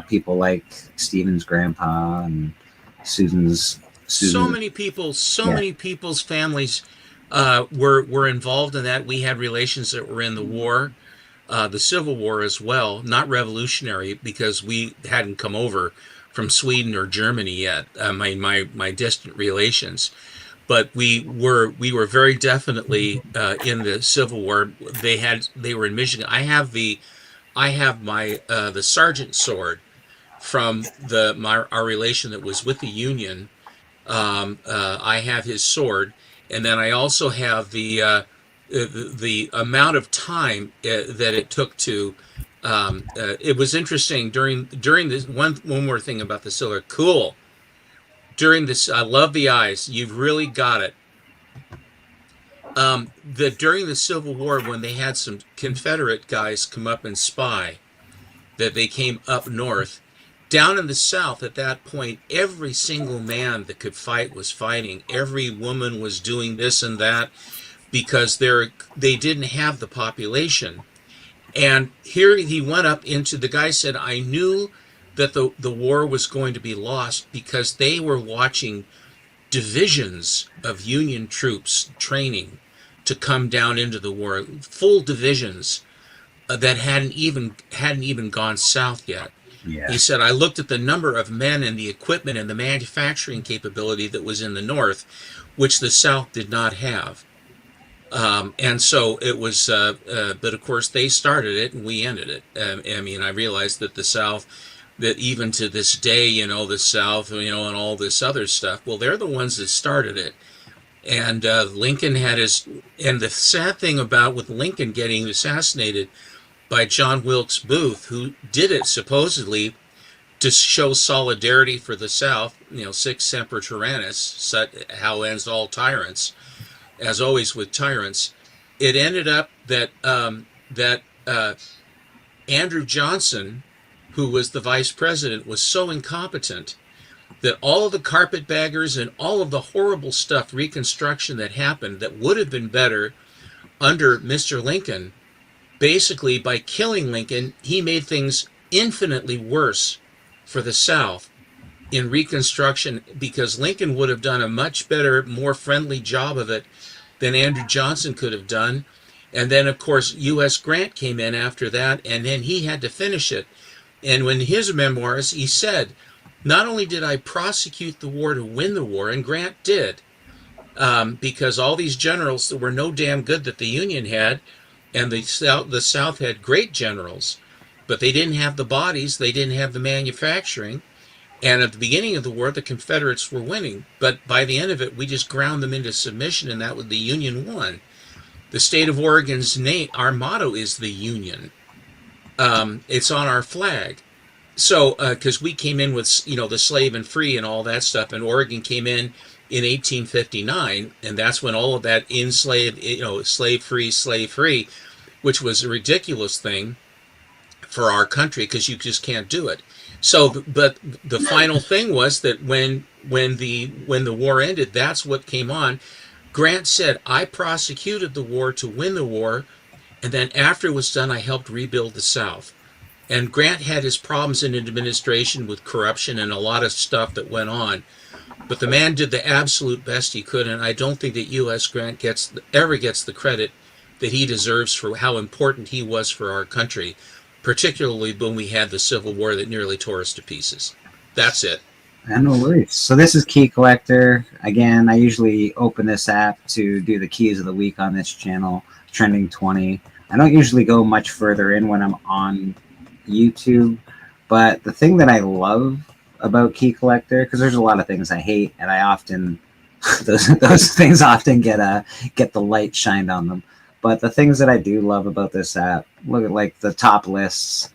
People like Steven's grandpa and Susan's. So many people's families were involved in that. We had relations that were in the war, the Civil War as well. Not revolutionary because we hadn't come over from Sweden or Germany yet. My distant relations, but we were very definitely in the Civil War. They were in Michigan. I have my the sergeant sword from our relation that was with the Union. I have his sword, and then I also have the amount of time that it took to. It was interesting during this one more thing about the Civil War. Cool. During this, I love the eyes. You've really got it. During the Civil War, when they had some Confederate guys come up and spy, that they came up north. Down in the South at that point, every single man that could fight was fighting. Every woman was doing this and that because they didn't have the population. And here he went up into, the guy said, I knew that the war was going to be lost because they were watching divisions of Union troops training to come down into the war, full divisions that hadn't even gone south yet. Yeah. He said, I looked at the number of men and the equipment and the manufacturing capability that was in the North, which the South did not have. And so it was, but of course they started it and we ended it. I realized that the South, that even to this day, the South, and all this other stuff, well, they're the ones that started it. And Lincoln had and the sad thing about with Lincoln getting assassinated by John Wilkes Booth, who did it supposedly to show solidarity for the South, sic semper tyrannis, how ends all tyrants, as always with tyrants. It ended up that Andrew Johnson, who was the vice president, was so incompetent that all of the carpetbaggers and all of the horrible stuff, Reconstruction that happened, that would have been better under Mr. Lincoln, basically by killing Lincoln, he made things infinitely worse for the South in Reconstruction, because Lincoln would have done a much better, more friendly job of it than Andrew Johnson could have done. And then, of course, U.S. Grant came in after that, and then he had to finish it. And when his memoirs, he said, not only did I prosecute the war to win the war, and Grant did, because all these generals that were no damn good that the Union had, and the South had great generals, but they didn't have the bodies, they didn't have the manufacturing. And at the beginning of the war, the Confederates were winning. But by the end of it, we just ground them into submission, and that was the Union won. The state of Oregon's name, our motto is the Union. It's on our flag. So, because we came in with, the slave and free and all that stuff, and Oregon came in 1859, and that's when all of that enslaved, slave free, which was a ridiculous thing for our country because you just can't do it. So, but the final thing was that when the war ended, that's what came on. Grant said, I prosecuted the war to win the war, and then after it was done, I helped rebuild the South. And Grant had his problems in administration with corruption and a lot of stuff that went on. But the man did the absolute best he could, and I don't think that U.S. Grant ever gets the credit that he deserves for how important he was for our country, particularly when we had the Civil War that nearly tore us to pieces. That's it. No worries. So this is Key Collector. Again, I usually open this app to do the keys of the week on this channel, Trending 20. I don't usually go much further in when I'm on YouTube, but the thing that I love about Key Collector, because there's a lot of things I hate, and I often those things often get the light shined on them. But the things that I do love about this app, look at like the top lists.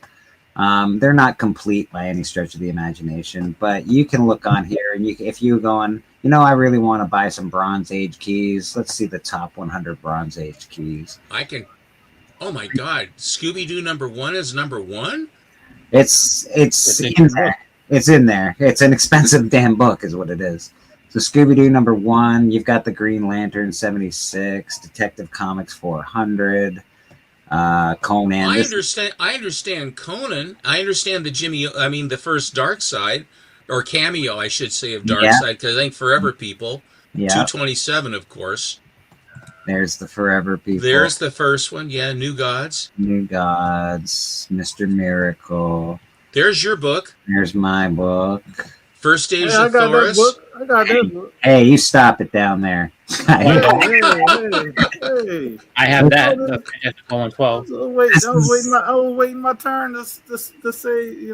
They're not complete by any stretch of the imagination, but you can look on here and if you go on, I really want to buy some Bronze Age keys. Let's see the top 100 Bronze Age keys. I can. Oh my God, Scooby-Doo #1 is #1. It's in there. It's in there. It's an expensive damn book, is what it is. So Scooby-Doo #1. You've got the Green Lantern 76, Detective Comics 400. Conan. I understand Conan. I understand the first Dark Side, or cameo, I should say, of Dark Side, because I think Forever People. Yeah. 227, of course. There's the Forever People. There's the first one. Yeah, New Gods. New Gods. Mr. Miracle. There's your book. There's my book. First Age of Thoris. I got that book. Hey, you stop it down there. Hey. I have that. That's Colin 12. I was waiting my turn to say,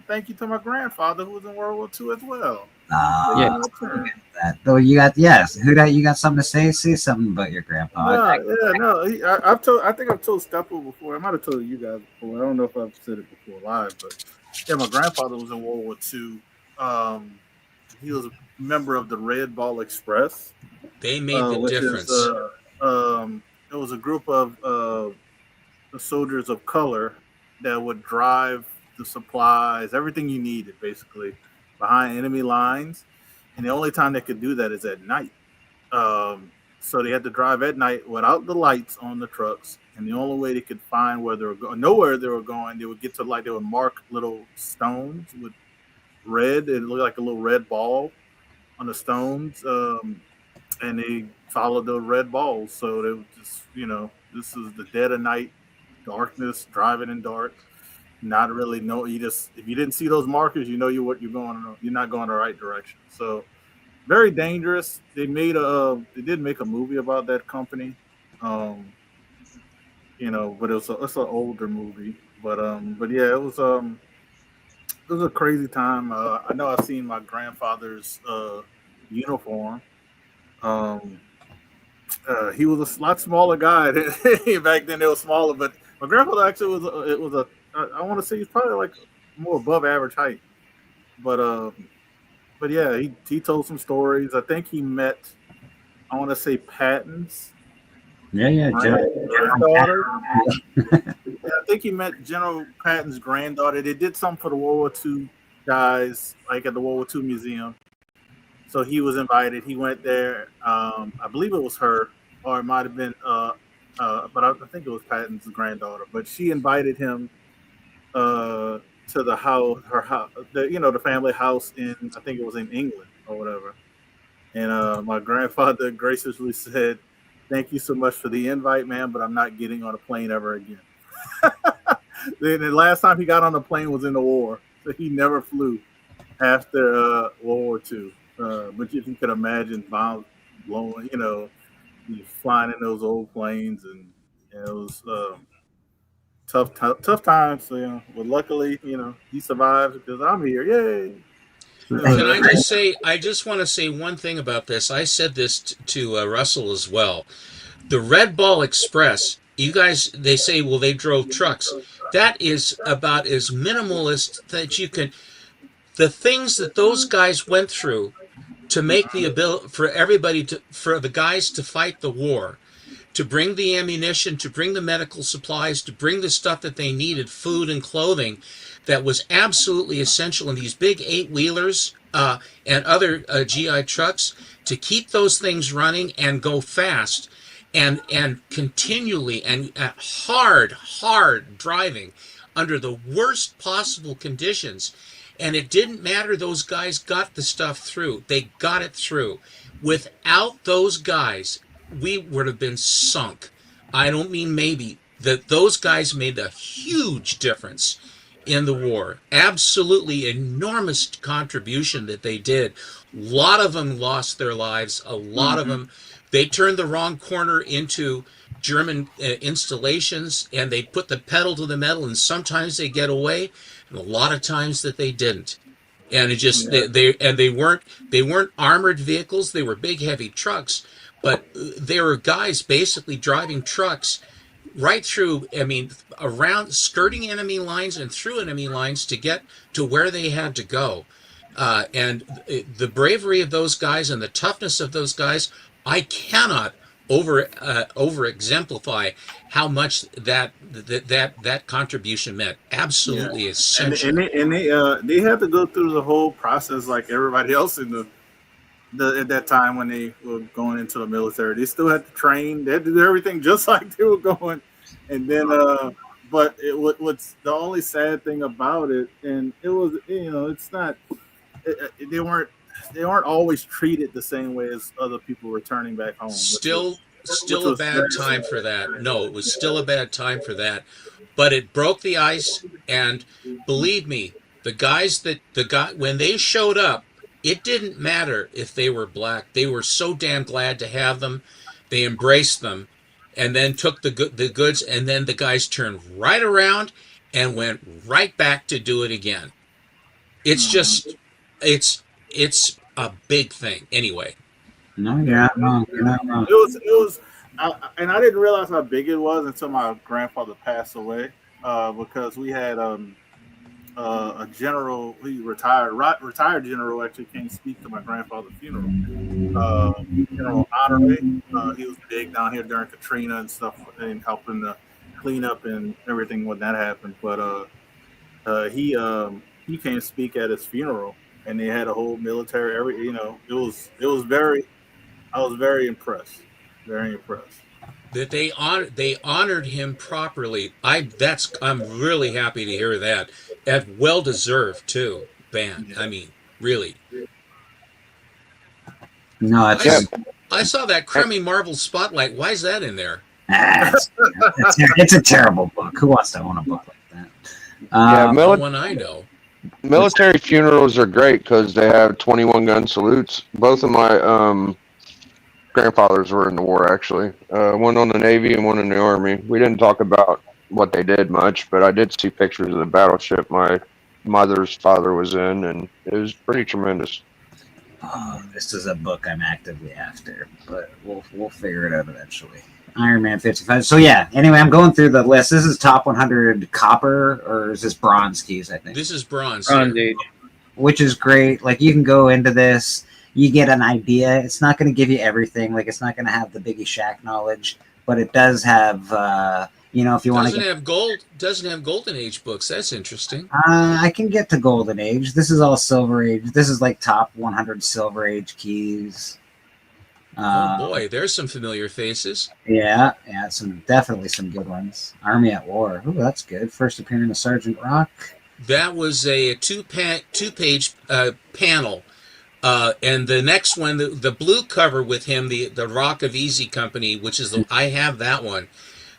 thank you to my grandfather who was in World War II as well. Oh, you got you got something to say? Say something about your grandpa. I think I've told Steppo before. I might have told you guys before. I don't know if I've said it before live, but yeah, my grandfather was in World War II. He was a member of the Red Ball Express. They made the difference. It was a group of soldiers of color that would drive the supplies, everything you needed, basically, behind enemy lines. And the only time they could do that is at night. So they had to drive at night without the lights on the trucks. And the only way they could find where they were going, nowhere they were going, they would get to they would mark little stones with red. It looked like a little red ball on the stones. And they followed the red balls. So they would just, this is the dead of night, darkness, driving in dark. Not really know. If you didn't see those markers, you're not going the right direction. So very dangerous. They did make a movie about that company. But it's an older movie. But yeah, it was a crazy time. I know I've seen my grandfather's uniform. He was a lot smaller guy. Back then they were smaller, but my grandfather actually was I want to say he's probably like more above average height. But yeah, he told some stories. I think he met, I want to say, Patton's. Yeah, granddaughter. I think he met General Patton's granddaughter. They did something for the World War II guys, like at the World War II Museum. So he was invited. He went there. I believe it was her, or it might have been, but I think it was Patton's granddaughter. But she invited him to the house, the family house in, I think it was in England or whatever. And my grandfather graciously said, "Thank you so much for the invite, man, but I'm not getting on a plane ever again." The last time he got on a plane was in the war, so he never flew after World War II. But if you could imagine bombs blowing, flying in those old planes, and it was tough times. So, but luckily, he survived because I'm here. Yay! Can I just say? I just want to say one thing about this. I said this to Russell as well. The Red Ball Express. You guys, they say, well, they drove trucks. That is about as minimalist that you can. The things that those guys went through to make the ability for the guys to fight the war, to bring the ammunition, to bring the medical supplies, to bring the stuff that they needed, food and clothing, that was absolutely essential in these big 8-wheelers and other GI trucks, to keep those things running and go fast and continually and hard driving under the worst possible conditions. And it didn't matter, those guys got the stuff through. They got it through. Without those guys, we would have been sunk. I don't mean maybe. Those guys made a huge difference in the war. Absolutely enormous contribution that they did. A lot of them lost their lives. A lot of them, they turned the wrong corner into German installations, and they put the pedal to the metal, and sometimes they get away, and a lot of times that they didn't. And it just they weren't armored vehicles. They were big heavy trucks, but there were guys basically driving trucks right through, I mean, around, skirting enemy lines and through enemy lines to get to where they had to go. And the bravery of those guys and the toughness of those guys, I cannot over exemplify how much that contribution meant. Absolutely essential. And they had to go through the whole process like everybody else in the at that time when they were going into the military. They still had to train. They had to do everything just like they were going. And then, but what's the only sad thing about it, and it was, it's not. They weren't always treated the same way as other people returning back home. Still a bad time for that. No, it was still a bad time for that. But it broke the ice, and believe me, when they showed up, it didn't matter if they were black. They were so damn glad to have them. They embraced them, and then took the goods, and then the guys turned right around and went right back to do it again. It's just, it's a big thing. Anyway. No, you're not wrong. You're not wrong. It was, and I didn't realize how big it was until my grandfather passed away. Because we had a general, he retired general actually came speak to my grandfather's funeral. General Honore, he was big down here during Katrina and stuff, and helping to clean up and everything when that happened. But he came speak at his funeral, and they had a whole military. It was very. I was very impressed. Very impressed. That they honored him properly. I'm really happy to hear that. And well deserved too, band. I mean, really. No, I saw that Crummy Marvel Spotlight. Why is that in there? It's a terrible book. Who wants to own a book like that? The one I know. Military funerals are great because they have 21 gun salutes. Both of my grandfathers were in the war, actually. One on the Navy and one in the Army. We didn't talk about what they did much, but I did see pictures of the battleship my mother's father was in, and it was pretty tremendous. Oh, this is a book I'm actively after, but we'll figure it out eventually. Iron Man 55. So yeah, anyway, I'm going through the list. This is top 100 copper, or is this bronze keys, I think? This is bronze. Bronze age. Which is great. Like, you can go into this, you get an idea. It's not going to give you everything. Like, it's not going to have the Biggie Shack knowledge, but it does have, if you want to doesn't have Golden Age books. That's interesting. I can get to Golden Age. This is all Silver Age. This is like top 100 Silver Age keys. Oh boy, there's some familiar faces. Yeah, definitely some good ones. Army at War. Oh, that's good. First appearance of Sergeant Rock. That was a two-page panel. And the next one, the blue cover with him, the Rock of Easy Company, which is I have that one.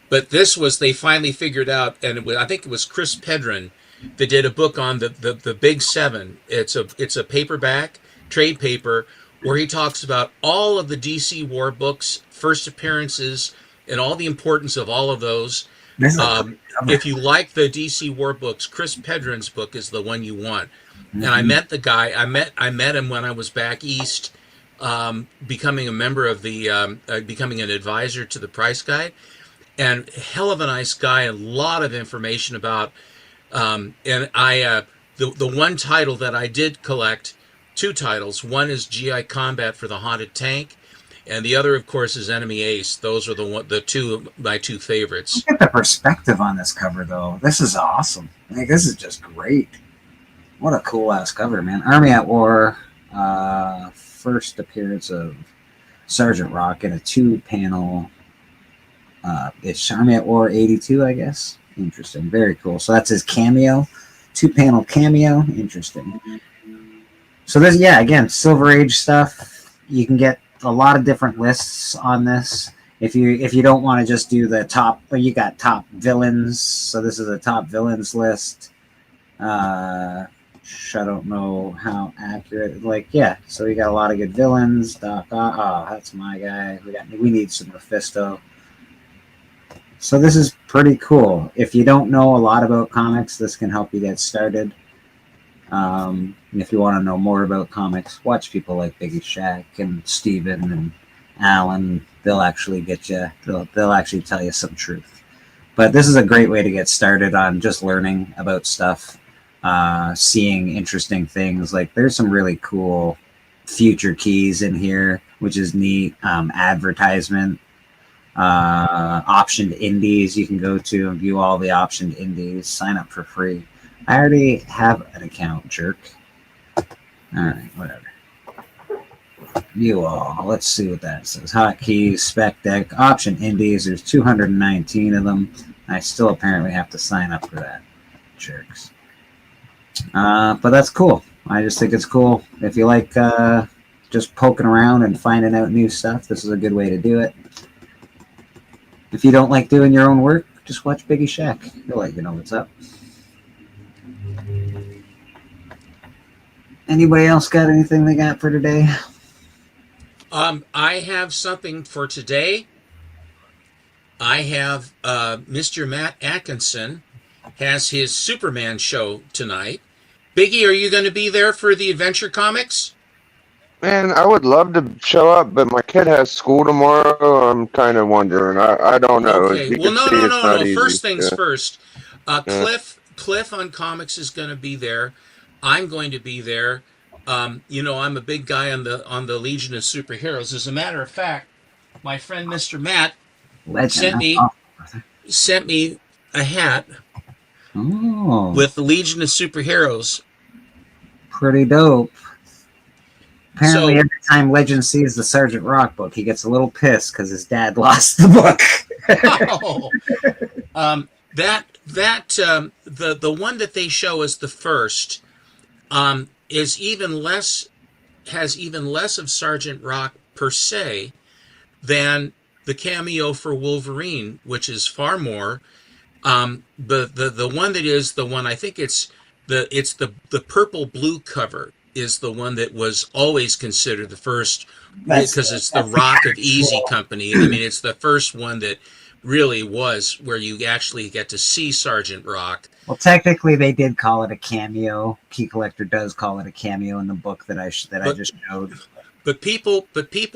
But this was, they finally figured out, and I think it was Chris Pedron that did a book on the Big Seven. It's a paperback, trade paper, where he talks about all of the DC War books, first appearances, and all the importance of all of those. If you like the DC War books, Chris Pedron's book is the one you want. Mm-hmm. And I met the guy. I met him when I was back east, becoming a member of becoming an advisor to the Price Guide. And hell of a nice guy, a lot of information about. And I the one title that I did collect, two titles. One is GI Combat for the Haunted Tank, and the other, of course, is Enemy Ace. Those are my two favorites. Look at the perspective on this cover, though. This is awesome. Like, this is just great. What a cool ass cover, man. Army at War, first appearance of Sergeant Rock in a 2-panel. It's Army at War 82, I guess. Interesting. Very cool. So that's his cameo. 2-panel cameo. Interesting. So this, again, Silver Age stuff. You can get a lot of different lists on this. If you don't want to just do the top, you got top villains. So this is a top villains list. I don't know how accurate. So we got a lot of good villains. Doc, that's my guy. We need some Mephisto. So this is pretty cool. If you don't know a lot about comics, this can help you get started. And if you want to know more about comics, watch people like Biggie Shack and Steven Alan, they'll actually get you. They'll actually tell you some truth. But this is a great way to get started on just learning about stuff, seeing interesting things. Like there's some really cool future keys in here, which is neat. Advertisement, optioned indies you can go to and view all the optioned indies. Sign up for free. I already have an account, jerk. All right, whatever. View all. Let's see what that says. Hotkeys, spec deck, option indies. There's 219 of them. I still apparently have to sign up for that. Jerks. But that's cool. I just think it's cool. If you like just poking around and finding out new stuff, this is a good way to do it. If you don't like doing your own work, just watch Biggie Shack. He'll let you know what's up. Anybody else got anything they got for today? I have something for today. I have Mr. Matt Atkinson has his Superman show tonight. Biggie, are you going to be there for the Adventure Comics? Man, I would love to show up, but my kid has school tomorrow. I'm kind of wondering. I don't know. Okay. Well, no. First things first. Cliff on Comics is going to be there. I'm going to be there. I'm a big guy on the Legion of Superheroes. As a matter of fact, my friend Mr. Matt sent me a hat with the Legion of Superheroes. Pretty dope. Apparently, every time Legend sees the Sergeant Rock book, he gets a little pissed because his dad lost the book. The one that they show as the first has even less of Sergeant Rock per se than the cameo for Wolverine, which is far more. The one that is the one, I think it's the purple blue cover is the one that was always considered the first, because it's the Rock of Easy Company. I mean, it's the first one that really was where you actually get to see Sergeant Rock. Well, technically, they did call it a cameo. Key Collector does call it a cameo in the book that I just showed. But people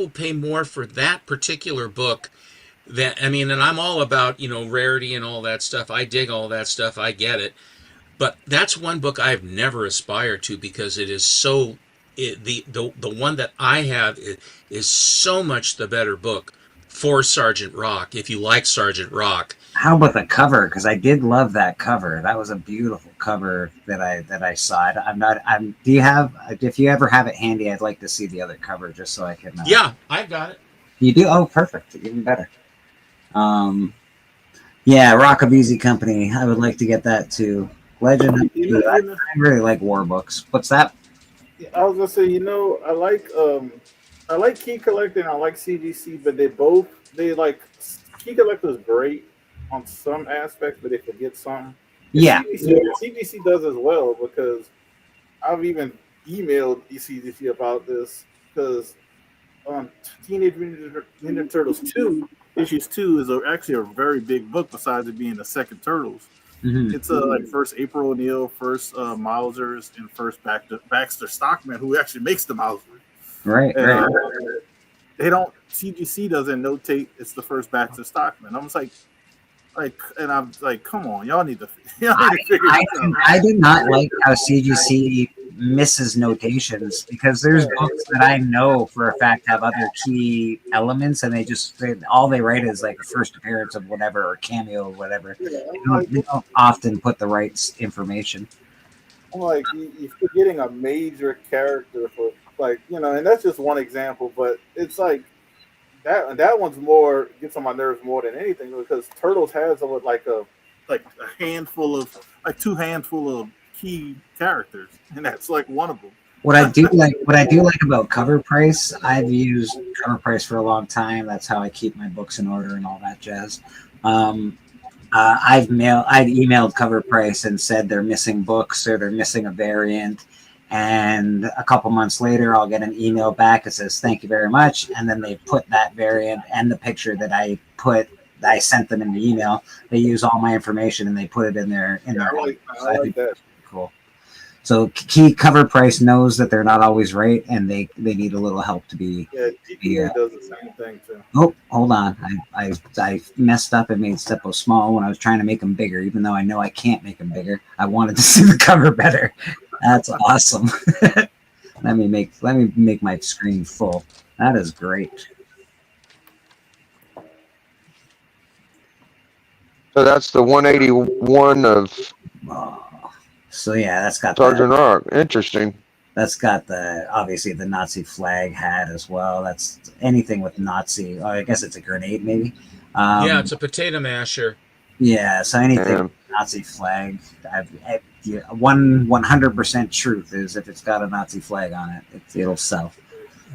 pay more for that particular book. And I'm all about rarity and all that stuff. I dig all that stuff. I get it. But that's one book I've never aspired to because it is so. The one that I have is so much the better book for Sergeant Rock. If you like Sergeant Rock. How about the cover? Because I did love that cover. That was a beautiful cover that I saw. Do you have? If you ever have it handy, I'd like to see the other cover just so I can. Yeah, I've got it. You do? Oh, perfect. Even better. Yeah, Rock of Easy Company. I would like to get that too. Legend. I really like war books. What's that? I was gonna say, I like Key Collector and I like CGC, but Key Collector is great on some aspects, but they forget some. Yeah. CGC does as well, because I've even emailed CGC about this, because on Teenage Mutant Ninja Turtles 2, issues 2 is actually a very big book besides it being the second Turtles. Mm-hmm. It's first April O'Neil, first Mausers, and first Baxter Stockman, who actually makes the Mausers. Right. They don't. CGC doesn't notate it's the first Baxter Stockman. I'm and I'm like, come on, y'all need to figure it out. I do not like how CGC misses notations, because there's books that I know for a fact have other key elements, and all they write is like a first appearance of whatever or cameo or whatever. They don't often put the right information. I'm like, you're forgetting a major character for and that's just one example, but it's like that one's more gets on my nerves more than anything, because Turtles has a handful of two handful of key characters, and that's one of them. What I do like about Cover Price, I've used Cover Price for a long time. That's how I keep my books in order and all that jazz. I've emailed Cover Price and said they're missing books or they're missing a variant, and a couple months later I'll get an email back that says thank you very much, and then they put that variant and the picture that I sent them in the email. They use all my information and they put it in their. I like that. Cool. So key cover price knows that they're not always right, and they need a little help to be. Yeah, GPA does the same thing too. Oh, hold on. I messed up and made Steppo small when I was trying to make him bigger, even though I know I can't make him bigger. I wanted to see the cover better. That's awesome. Let me make my screen full. That is great. So that's the 181 of So yeah, that's got Sergeant Rock. Interesting. That's got obviously the Nazi flag hat as well. That's anything with Nazi. Oh, I guess it's a grenade, maybe. Yeah, it's a potato masher. Yeah, so anything with Nazi flag. 100% truth is if it's got a Nazi flag on it, it'll sell.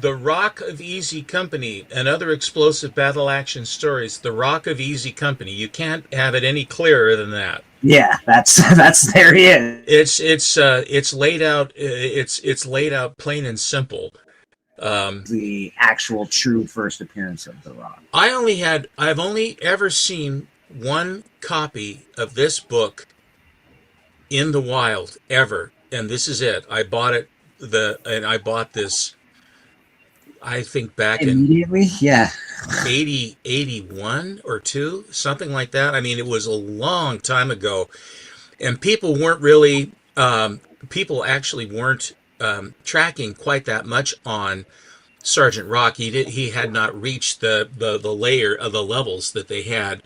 The Rock of Easy Company and other explosive battle action stories. The Rock of Easy Company. You can't have it any clearer than that. Yeah, that's there he is. It's laid out. It's laid out plain and simple. The actual true first appearance of the Rock. I've only ever seen one copy of this book in the wild ever, and this is it. I bought it. I bought this. I think back immediately, yeah, 81 or 2, something like that. I mean, it was a long time ago, and people weren't really, people actually weren't tracking quite that much on Sergeant Rock. He had not reached the layer of the levels that they had.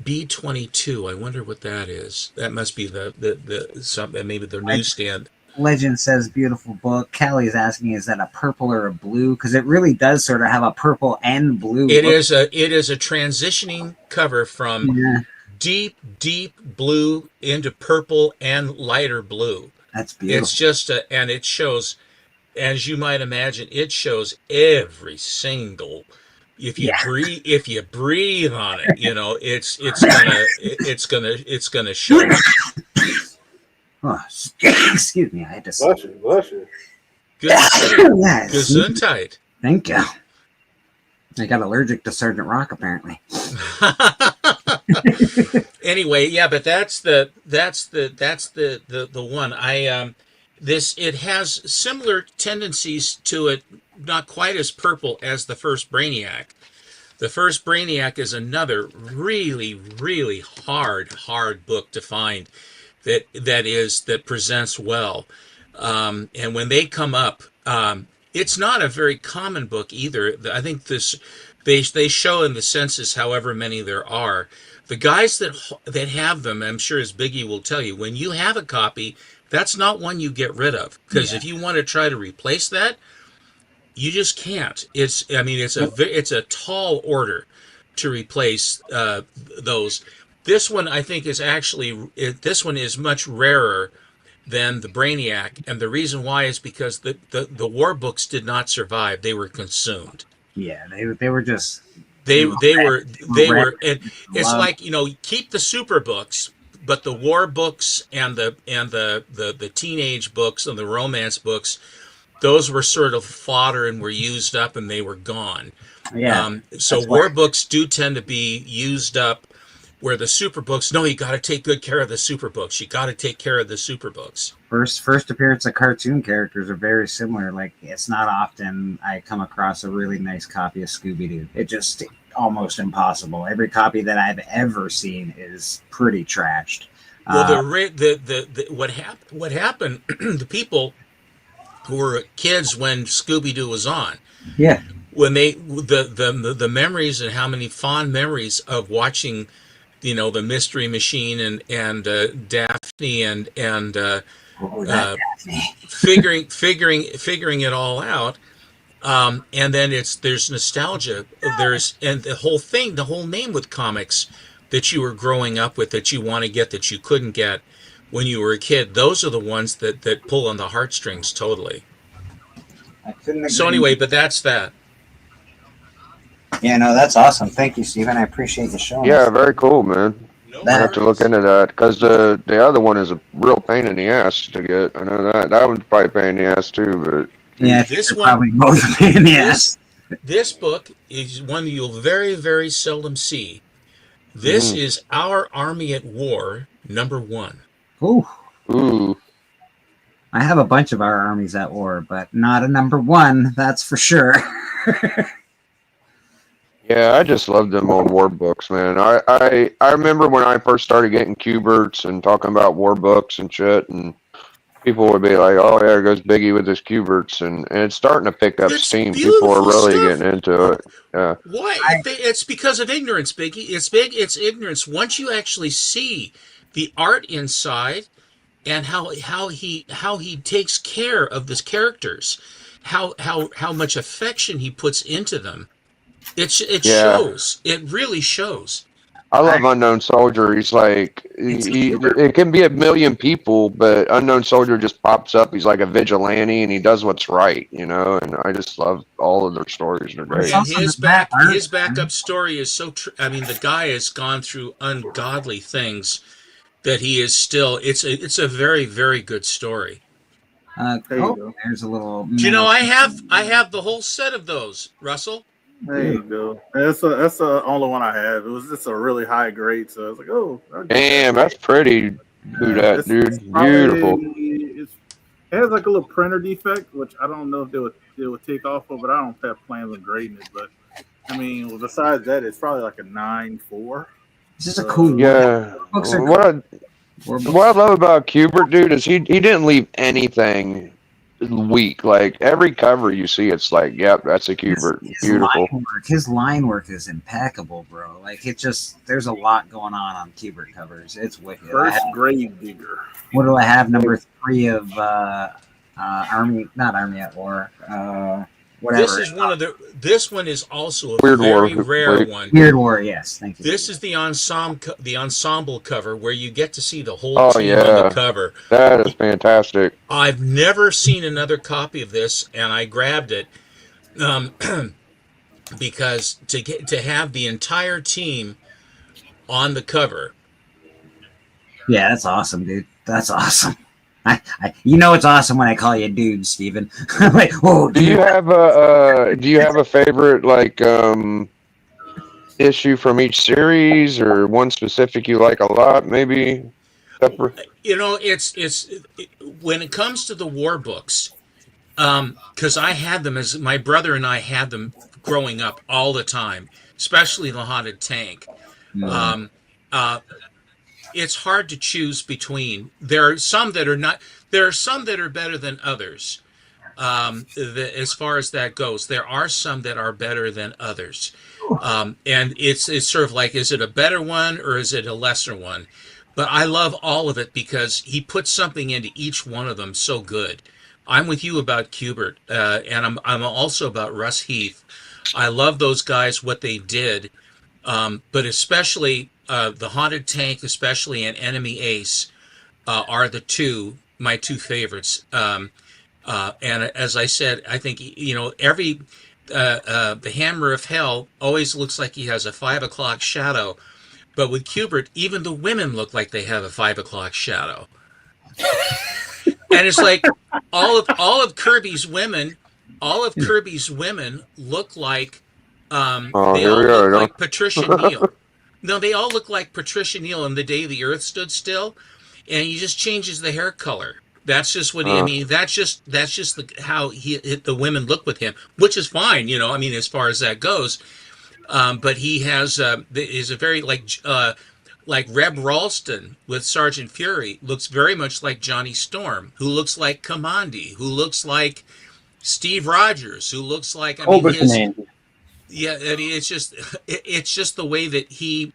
B-22. I wonder what that is. That must be maybe the newsstand. Legend says beautiful book. Callie's asking, is that a purple or a blue? Because it really does sort of have a purple and blue. It is a transitioning cover from deep blue into purple and lighter blue. That's beautiful. It's just and it shows, as you might imagine, it shows every single. If you breathe on it, it's gonna show. Oh, excuse me, I had to. Bless you. Gesundheit. Thank you. I got allergic to Sergeant Rock, apparently. Anyway, yeah, but that's the one. It has similar tendencies to it, not quite as purple as the first Brainiac. The first Brainiac is another really, really hard book to find. That presents well, and when they come up, it's not a very common book either. I think they show in the census however many there are. The guys that have them, I'm sure as Biggie will tell you, when you have a copy, that's not one you get rid of, because if you want to try to replace that, you just can't. It's a tall order to replace those. This one, I think, is much rarer than the Brainiac, and the reason why is because the war books did not survive; they were consumed. Yeah, they were just they were. It's like, keep the super books, but the war books and the teenage books and the romance books, those were sort of fodder and were used up and they were gone. Yeah. So war books do tend to be used up. Where the super books, no, you got to take good care of the super books. You got to take care of the super books. First appearance of cartoon characters are very similar. Like, it's not often I come across a really nice copy of Scooby-Doo. It just almost impossible. Every copy that I've ever seen is pretty trashed. Well, what happened? The people who were kids when Scooby-Doo was on. Yeah. When the memories and how many fond memories of watching. The Mystery Machine and Daphne and figuring it all out, and then there's nostalgia. And the whole name with comics that you were growing up with, that you want to get, that you couldn't get when you were a kid. Those are the ones that pull on the heartstrings totally. I couldn't agree. So anyway, but that's that. Yeah, no, that's awesome. Thank you, Stephen. I appreciate you showing Yeah, us. very cool, man. I have to look into that, because the other one is a real pain in the ass to get. I know that one's probably a pain in the ass too. But yeah, this one probably both a pain in the ass. This book is one you'll very, very seldom see. This is Our Army at War #1. Ooh. I have a bunch of our armies at war, but not a number one, that's for sure. Yeah, I just love them old war books, man. I remember when I first started getting Q*berts and talking about war books and shit, and people would be like, "Oh yeah, there goes Biggie with his Q*berts," and it's starting to pick up steam. People are really getting into it. Yeah. Why? It's because of ignorance, Biggie. It's ignorance. Once you actually see the art inside and how he takes care of his characters, how much affection he puts into them. It shows. It really shows. I love Unknown Soldier. He's like, it can be a million people, but Unknown Soldier just pops up. He's like a vigilante, and he does what's right, you know. And I just love all of their stories. They're great. And his backup story is so. I mean, the guy has gone through ungodly things that he is still. It's a very, very good story. There's a little. Do you know I have the whole set of those, Russell? There you go. That's the only one I have. It was just a really high grade, so I was like, "Oh, damn, that's pretty." Do that, dude. Beautiful. It has like a little printer defect, which I don't know if they would take off of, but I don't have plans on grading it. But I mean, well, besides that, it's probably like a 9.4. It's just a cool. Yeah. What I love about Q*bert, dude, is he didn't leave anything weak. Like every cover you see, it's like, yep, that's a Q*bert. Beautiful. His line work is impeccable, bro. Like there's a lot going on Q*bert covers. It's wicked. First grade digger. What do I have? Number 3 of not Army at War. Whatever. This one is also a very rare one. Weird War, yes. Thank you. This is the ensemble cover where you get to see the whole team on the cover. That is fantastic. I've never seen another copy of this, and I grabbed it because to have the entire team on the cover. Yeah, that's awesome, dude. That's awesome. You know it's awesome when I call you dude, Steven. Like, whoa, dude. Do you have a favorite like issue from each series, or one specific you like a lot? Maybe. You know, it's when it comes to the war books, because I had them as my brother and I had them growing up all the time, especially the Haunted Tank. It's hard to choose between. There are some that are not. There are some that are better than others. As far as that goes, there are some that are better than others, and it's sort of like, is it a better one or is it a lesser one? But I love all of it because he puts something into each one of them so good. I'm with you about Q*bert, and I'm also about Russ Heath. I love those guys, what they did, but especially. The Haunted Tank, especially, and Enemy Ace are my two favorites. And as I said, I think, you know, the Hammer of Hell always looks like he has a 5 o'clock shadow, but with Q*bert, even the women look like they have a 5 o'clock shadow. And it's like all of Kirby's women look like they all look like Patricia Neal. No, they all look like Patricia Neal in The Day the Earth Stood Still, and he just changes the hair color. That's just what I mean. That's just how the women look with him, which is fine, you know. I mean, as far as that goes, but he is a very like Reb Ralston with Sergeant Fury looks very much like Johnny Storm, who looks like Kamandi, who looks like Steve Rogers, who looks like yeah, I mean, it's just the way that he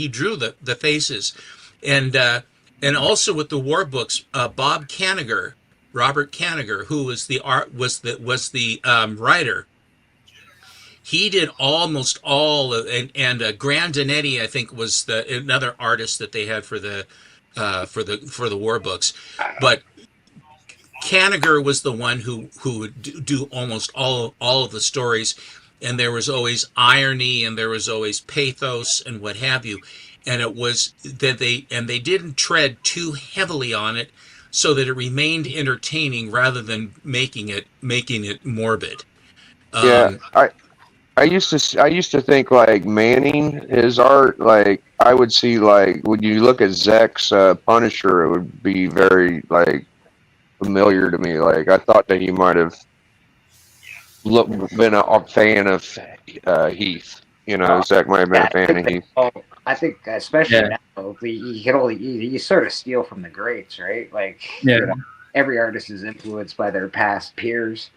drew the faces, and also with the war books, Bob Kanigher, Robert Kanigher, who was the writer. He did almost all of, and Grandinetti, I think, was another artist that they had for the war books, but Kanigher was the one who would do almost all of the stories, and there was always irony and there was always pathos and what have you, and it was that they didn't tread too heavily on it, so that it remained entertaining rather than making it morbid. Yeah, I used to think like Manning, his art, like I would see like when you look at Zek's Punisher, it would be very like familiar to me. Like I thought that he might have been a fan of Heath. You know, Zach might have been a fan of Heath. I think especially Yeah. now, you sort of steal from the greats, right? Like, Yeah. you know, every artist is influenced by their past peers.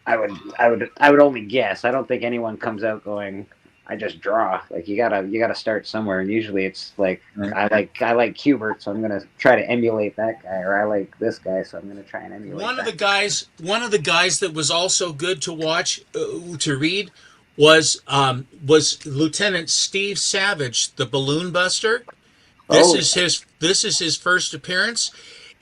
I would only guess. I don't think anyone comes out going, I just draw. Like you gotta start somewhere, and usually it's like I like Kubert, so I'm gonna try to emulate that guy, or I like this guy, so I'm gonna try and emulate. One of the guys that was also good to watch, to read, was Lieutenant Steve Savage, the Balloon Buster. This is his first appearance,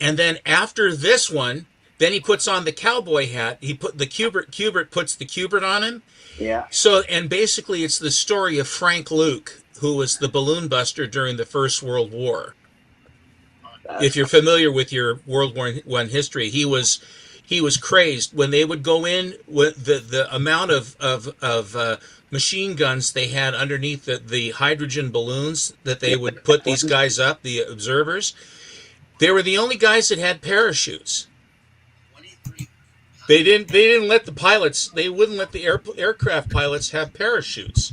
and then after this one, then he puts on the cowboy hat. He put the Kubert puts the Kubert on him. Yeah. So, and basically, it's the story of Frank Luke, who was the balloon buster during the First World War. If you're familiar with your World War I history, he was crazed when they would go in with the amount of machine guns they had underneath the hydrogen balloons that they would put these guys up, the observers. They were the only guys that had parachutes. They didn't let the pilots. They wouldn't let the aircraft pilots have parachutes.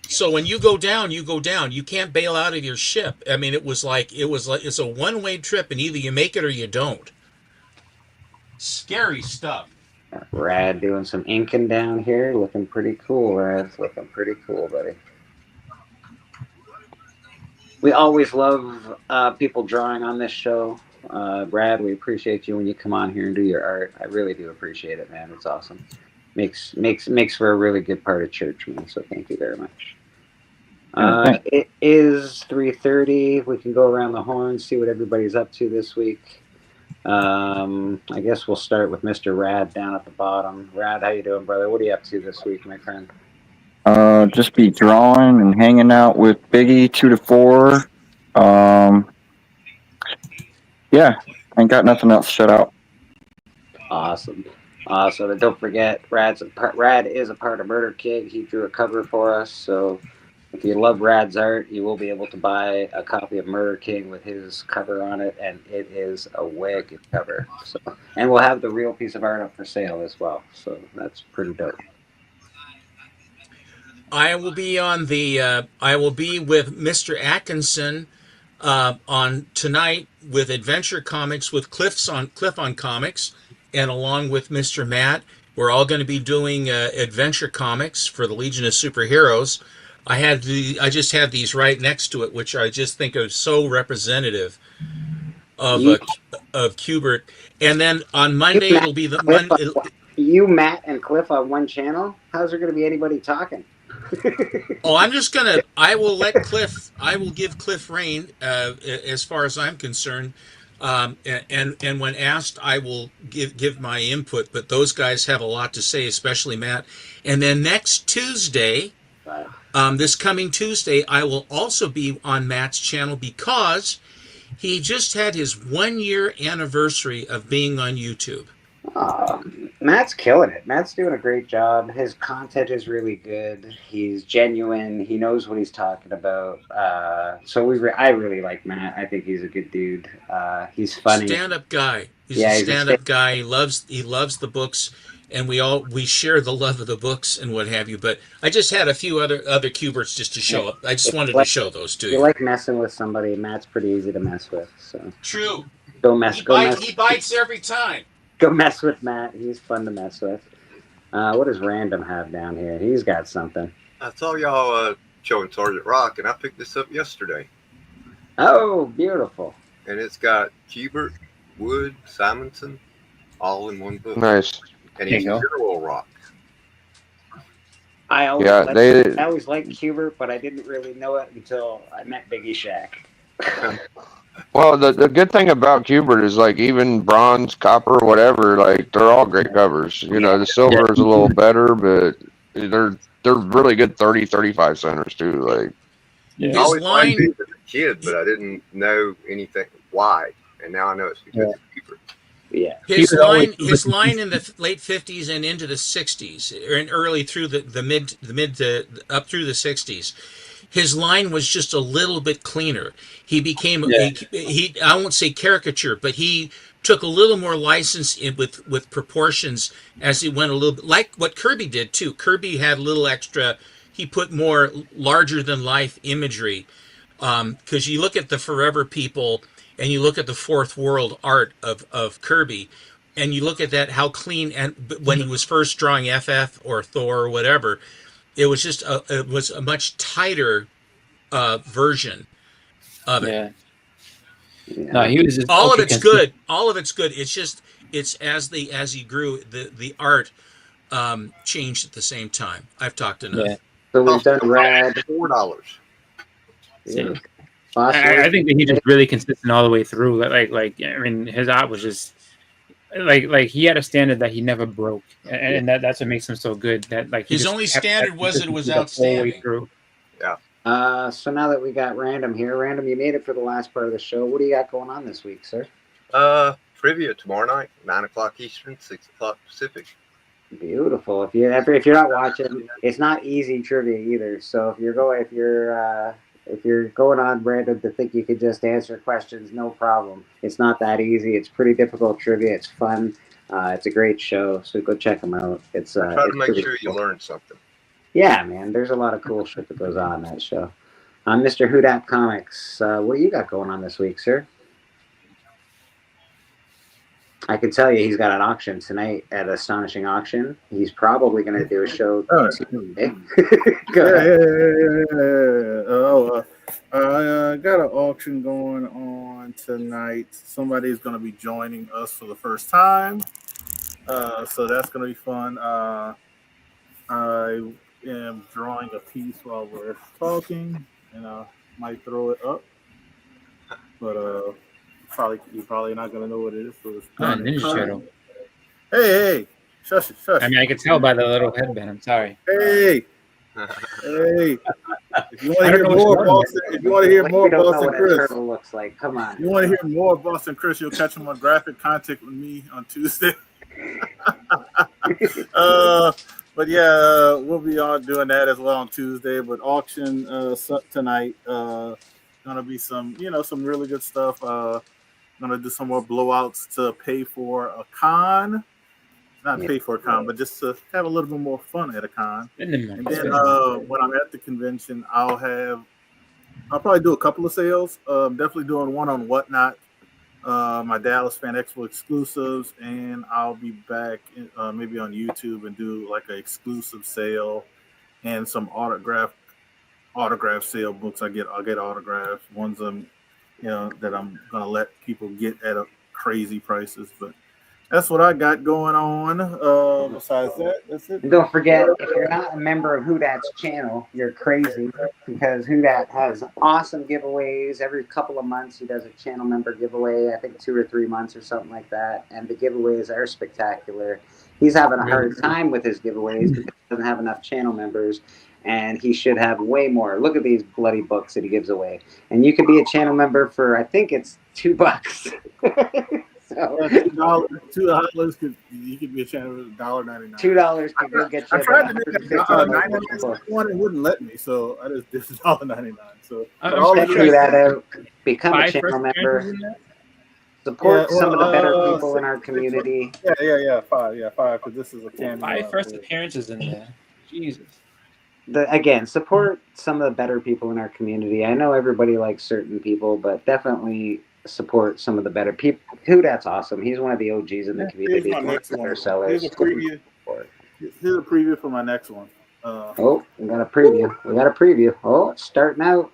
So when you go down, you go down. You can't bail out of your ship. I mean, it's a one-way trip, and either you make it or you don't. Scary stuff. Rad doing some inking down here, looking pretty cool. Rad's looking pretty cool, buddy. We always love people drawing on this show. Brad, we appreciate you when you come on here and do your art. I really do appreciate it, man. It's awesome. Makes for a really good part of church, man. So thank you very much. It is 3:30. We can go around the horn, see what everybody's up to this week. I guess we'll start with Mr. Rad down at the bottom. Rad, how you doing, brother? What are you up to this week, my friend? Just be drawing and hanging out with Biggie 2 to 4. Yeah, ain't got nothing else shut out. Awesome. And don't forget, Rad is a part of Murder King. He drew a cover for us, so if you love Rad's art, you will be able to buy a copy of Murder King with his cover on it, and it is a wicked cover. So, and we'll have the real piece of art up for sale as well. So that's pretty dope. I will be with Mr. Atkinson on tonight with Adventure Comics with Cliff on Comics, and along with Mr. Matt, we're all going to be doing Adventure Comics for the Legion of Superheroes. I just have these right next to it, which I just think are so representative of Kubert. And then on Monday it'll be you, Matt, and Cliff on one channel. How's there going to be anybody talking? I will give Cliff reign as far as I'm concerned. And when asked, I will give my input, but those guys have a lot to say, especially Matt. And then next Tuesday, this coming Tuesday, I will also be on Matt's channel because he just had his 1-year anniversary of being on YouTube. Matt's killing it. Matt's doing a great job. His content is really good. He's genuine. He knows what he's talking about. I really like Matt. I think he's a good dude. He's funny. Stand-up guy. He's a stand-up guy. He loves the books, and we share the love of the books and what have you. But I just had a few other Kuberts just to show up. I just wanted to show those to you. You like messing with somebody. Matt's pretty easy to mess with. So true. He bites every time. Go mess with Matt. He's fun to mess with. What does Random have down here? He's got something. I saw y'all showing Sergeant Rock, and I picked this up yesterday. Oh, beautiful. And it's got Kubert, Wood, Simonson, all in one book. Nice. And he's General Rock. I always liked Kubert, but I didn't really know it until I met Biggie Shack. Well, the good thing about Kubert is like even bronze, copper, whatever, like they're all great covers. You know, the silver is a little better, but they're really good 30, 35 centers too. Like, I always liked these as a kid, but I didn't know anything why, and now I know it's because of Kubert. Yeah, his line in the late 50s and into the 60s, and early through the mid to up through the 60s. his line was just a little bit cleaner. He became Yeah. he I won't say caricature, but he took a little more license with proportions as he went a little bit, like what Kirby did too. Kirby had a little extra. He put more larger than life imagery, because you look at the Forever People and you look at the Fourth World art of Kirby, and you look at that how clean, and when he was first drawing FF or Thor or whatever, it was just it was a much tighter version of it. Yeah. No, he was just All of ultra it's consistent. good. All of it's good. It's just it's as he grew, the art changed at the same time. I've talked enough. Yeah. So we've done Rad. $4. Yeah. Boss I think that he just really consistent all the way through. Like I mean, his art was just like he had a standard that he never broke, and that's what makes him so good. That like he His just only kept standard that was it was consistency the whole way outstanding. through. Yeah. So now that we got Random here, Random, you made it for the last part of the show. What do you got going on this week, sir? Trivia tomorrow night, 9:00 Eastern, 6:00 Pacific. Beautiful. If you're not watching, it's not easy trivia either. So if you're going on Random to think you could just answer questions, no problem. It's not that easy. It's pretty difficult trivia. It's fun. It's a great show. So go check them out. It's Try to it's make pretty sure you cool. learn something. Yeah, man. There's a lot of cool shit that goes on in that show. Mr. Hudat Comics, what do you got going on this week, sir? I can tell you he's got an auction tonight at Astonishing Auction. He's probably going to do a show Tuesday. Go ahead. I got an auction going on tonight. Somebody's going to be joining us for the first time. So that's going to be fun. I am drawing a piece while we're talking, and I might throw it up. But you're probably not going to know what it is. So it's Ninja Turtle. Hey, shush. I mean, I could tell by the little headband. I'm sorry. Hey. If you want to hear more Boston Chris, turtle looks like. Come on. You want to hear more Boston Chris? You'll catch him on Graphic Contact with me on Tuesday. But yeah, we'll be on doing that as well on Tuesday. But auction tonight, gonna be some really good stuff. Gonna do some more blowouts to pay for a con. Not pay for a con, but just to have a little bit more fun at a con. And then when I'm at the convention, I'll probably do a couple of sales. Definitely doing one on Whatnot, my Dallas Fan Expo exclusives, and I'll be back maybe on YouTube and do like an exclusive sale and some autograph sale books. I'll get autographs. Ones that I'm gonna let people get at crazy prices, but. That's what I got going on. Besides that, that's it. And don't forget, if you're not a member of Hudat's channel, you're crazy, because Hudat has awesome giveaways. Every couple of months, he does a channel member giveaway, I think 2 or 3 months or something like that. And the giveaways are spectacular. He's having a hard time with his giveaways because he doesn't have enough channel members. And he should have way more. Look at these bloody books that he gives away. And you can be a channel member for, I think it's $2. So $2 you could be a channel for $1.99. $2 could go get you. I tried to do that one and wouldn't let me, so I just did $1.99. So check that out. Become a channel member. Support some of the better people in our community. Yeah, 5. Yeah, 5 because this is a cameo. 5 first appearances in there. Jesus. Again, support some of the better people in our community. I know everybody likes certain people, but definitely support some of the better people. Hudat's awesome. He's one of the OGs in the community. Here's my next one. Sellers. Here's a preview for my next one. We got a preview. Oh, it's starting out.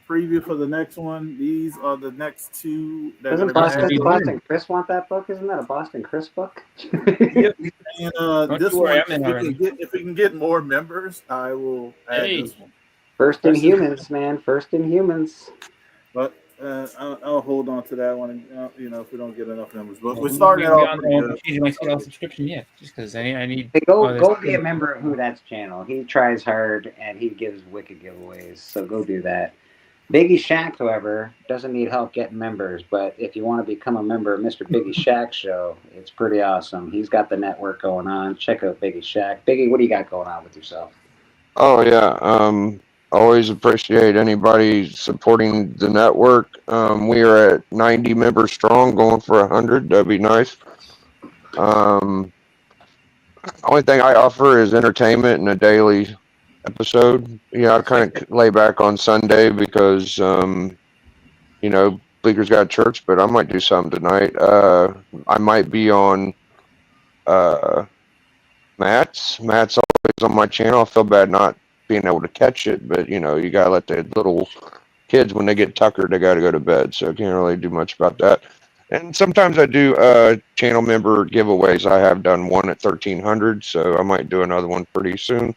Preview for the next one. These are the next two. Doesn't Boston Chris want that book? Isn't that a Boston Chris book? Yep. And this one, if we can get more members, I will add this one. First in humans, man. First in humans. But I'll hold on to that one, if we don't get enough numbers. But we're starting off. Changing my CL subscription yet, just because I need. Hey, go be a member of Hudat's channel. He tries hard and he gives wicked giveaways. So go do that. Biggie Shack, however, doesn't need help getting members. But if you want to become a member of Mr. Biggie Shack's show, it's pretty awesome. He's got the network going on. Check out Biggie Shack. Biggie, what do you got going on with yourself? Oh yeah. Always appreciate anybody supporting the network. We are at 90 members strong, going for 100. That'd be nice. Only thing I offer is entertainment and a daily episode. I kind of lay back on Sunday because, Bleeker's got church, but I might do something tonight. I might be on Matt's. Matt's always on my channel. I feel bad not being able to catch it, but you gotta let the little kids, when they get tuckered, they gotta go to bed, so I can't really do much about that. And sometimes I do channel member giveaways. I have done one at 1300, so I might do another one pretty soon,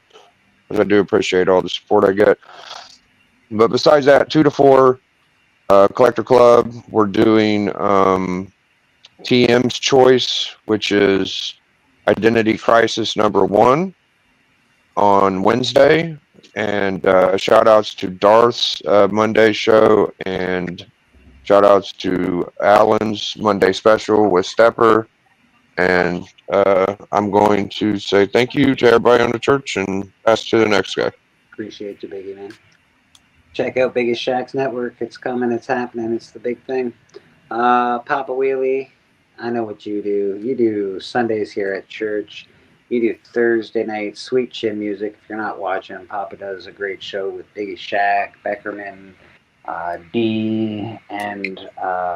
because I do appreciate all the support I get. But besides that, 2 to 4 Collector Club, we're doing TM's Choice, which is Identity Crisis #1 on Wednesday, and shout outs to Darth's Monday show, and shout outs to Alan's Monday special with Stepper. And I'm going to say thank you to everybody on the church and pass to the next guy. Appreciate you, Biggie, man. Check out Biggest Shacks Network. It's coming, it's happening, it's the big thing. Papa Wheelie, I know what you do. You do Sundays here at church. You do Thursday night Sweet Chin music. If you're not watching, Papa does a great show with Biggie Shack, Beckerman, D, and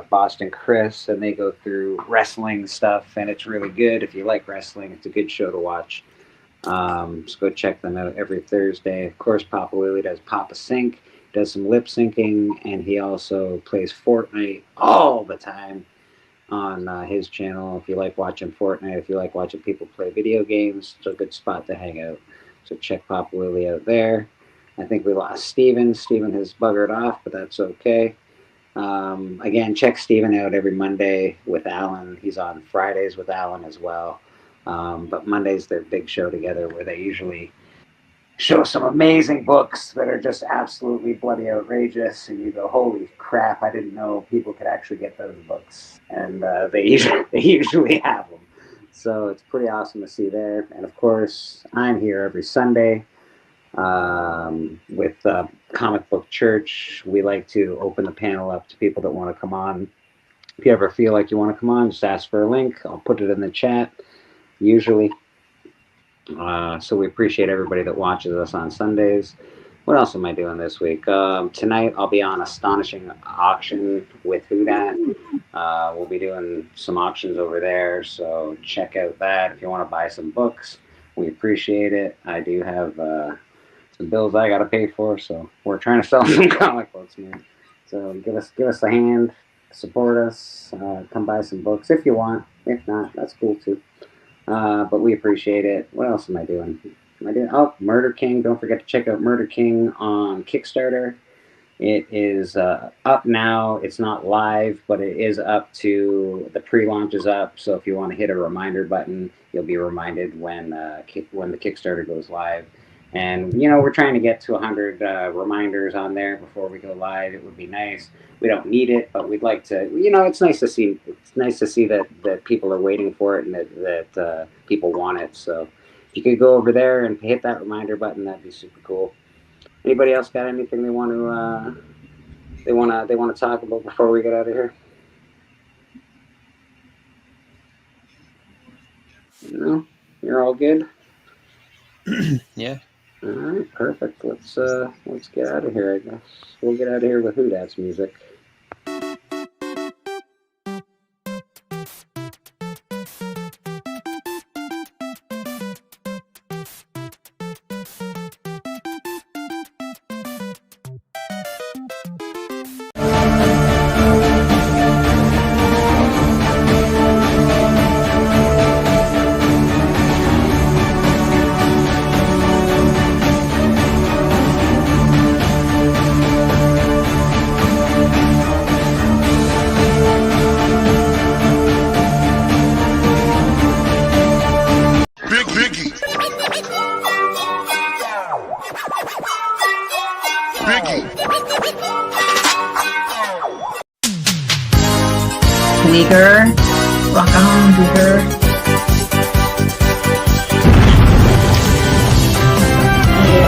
Boston Chris, and they go through wrestling stuff, and it's really good. If you like wrestling, it's a good show to watch. So go check them out every Thursday. Of course, Papa Willie does Papa Sync, does some lip syncing, and he also plays Fortnite all the time on his channel. If you like watching Fortnite, if you like watching people play video games, it's a good spot to hang out. So check Papa Willie out there. I think we lost Steven. Steven has buggered off, but that's okay. Again, check Steven out every Monday with Alan. He's on Fridays with Alan as well. But Monday's their big show together, where they usually show some amazing books that are just absolutely bloody outrageous, and you go, holy crap, I didn't know people could actually get those books. And they usually have them. So it's pretty awesome to see there. And of course, I'm here every Sunday with Comic Book Church. We like to open the panel up to people that want to come on. If you ever feel like you want to come on, just ask for a link. I'll put it in the chat, usually. So we appreciate everybody that watches us on Sundays. What else am I doing this week? Tonight I'll be on Astonishing Auction with Houdat. We'll be doing some auctions over there, so check out that if you want to buy some books. We appreciate it. I do have some bills I got to pay for, so we're trying to sell some comic books, man. So give us a hand, support us, come buy some books if you want. If not, that's cool too. But we appreciate it. What else am I doing? Oh, Murder King. Don't forget to check out Murder King on Kickstarter. It is up now. It's not live, but it is up to, the pre-launch is up. So if you want to hit a reminder button, you'll be reminded when the Kickstarter goes live. And, we're trying to get to 100 reminders on there before we go live. It would be nice. We don't need it, but we'd like to, it's nice to see. It's nice to see that people are waiting for it and that people want it. So if you could go over there and hit that reminder button, that'd be super cool. Anybody else got anything they want to talk about before we get out of here? No, you're all good. Yeah. All right, perfect. Let's get out of here, I guess. We'll get out of here with Houdat's music. Bleeker, rock on, Bleeker.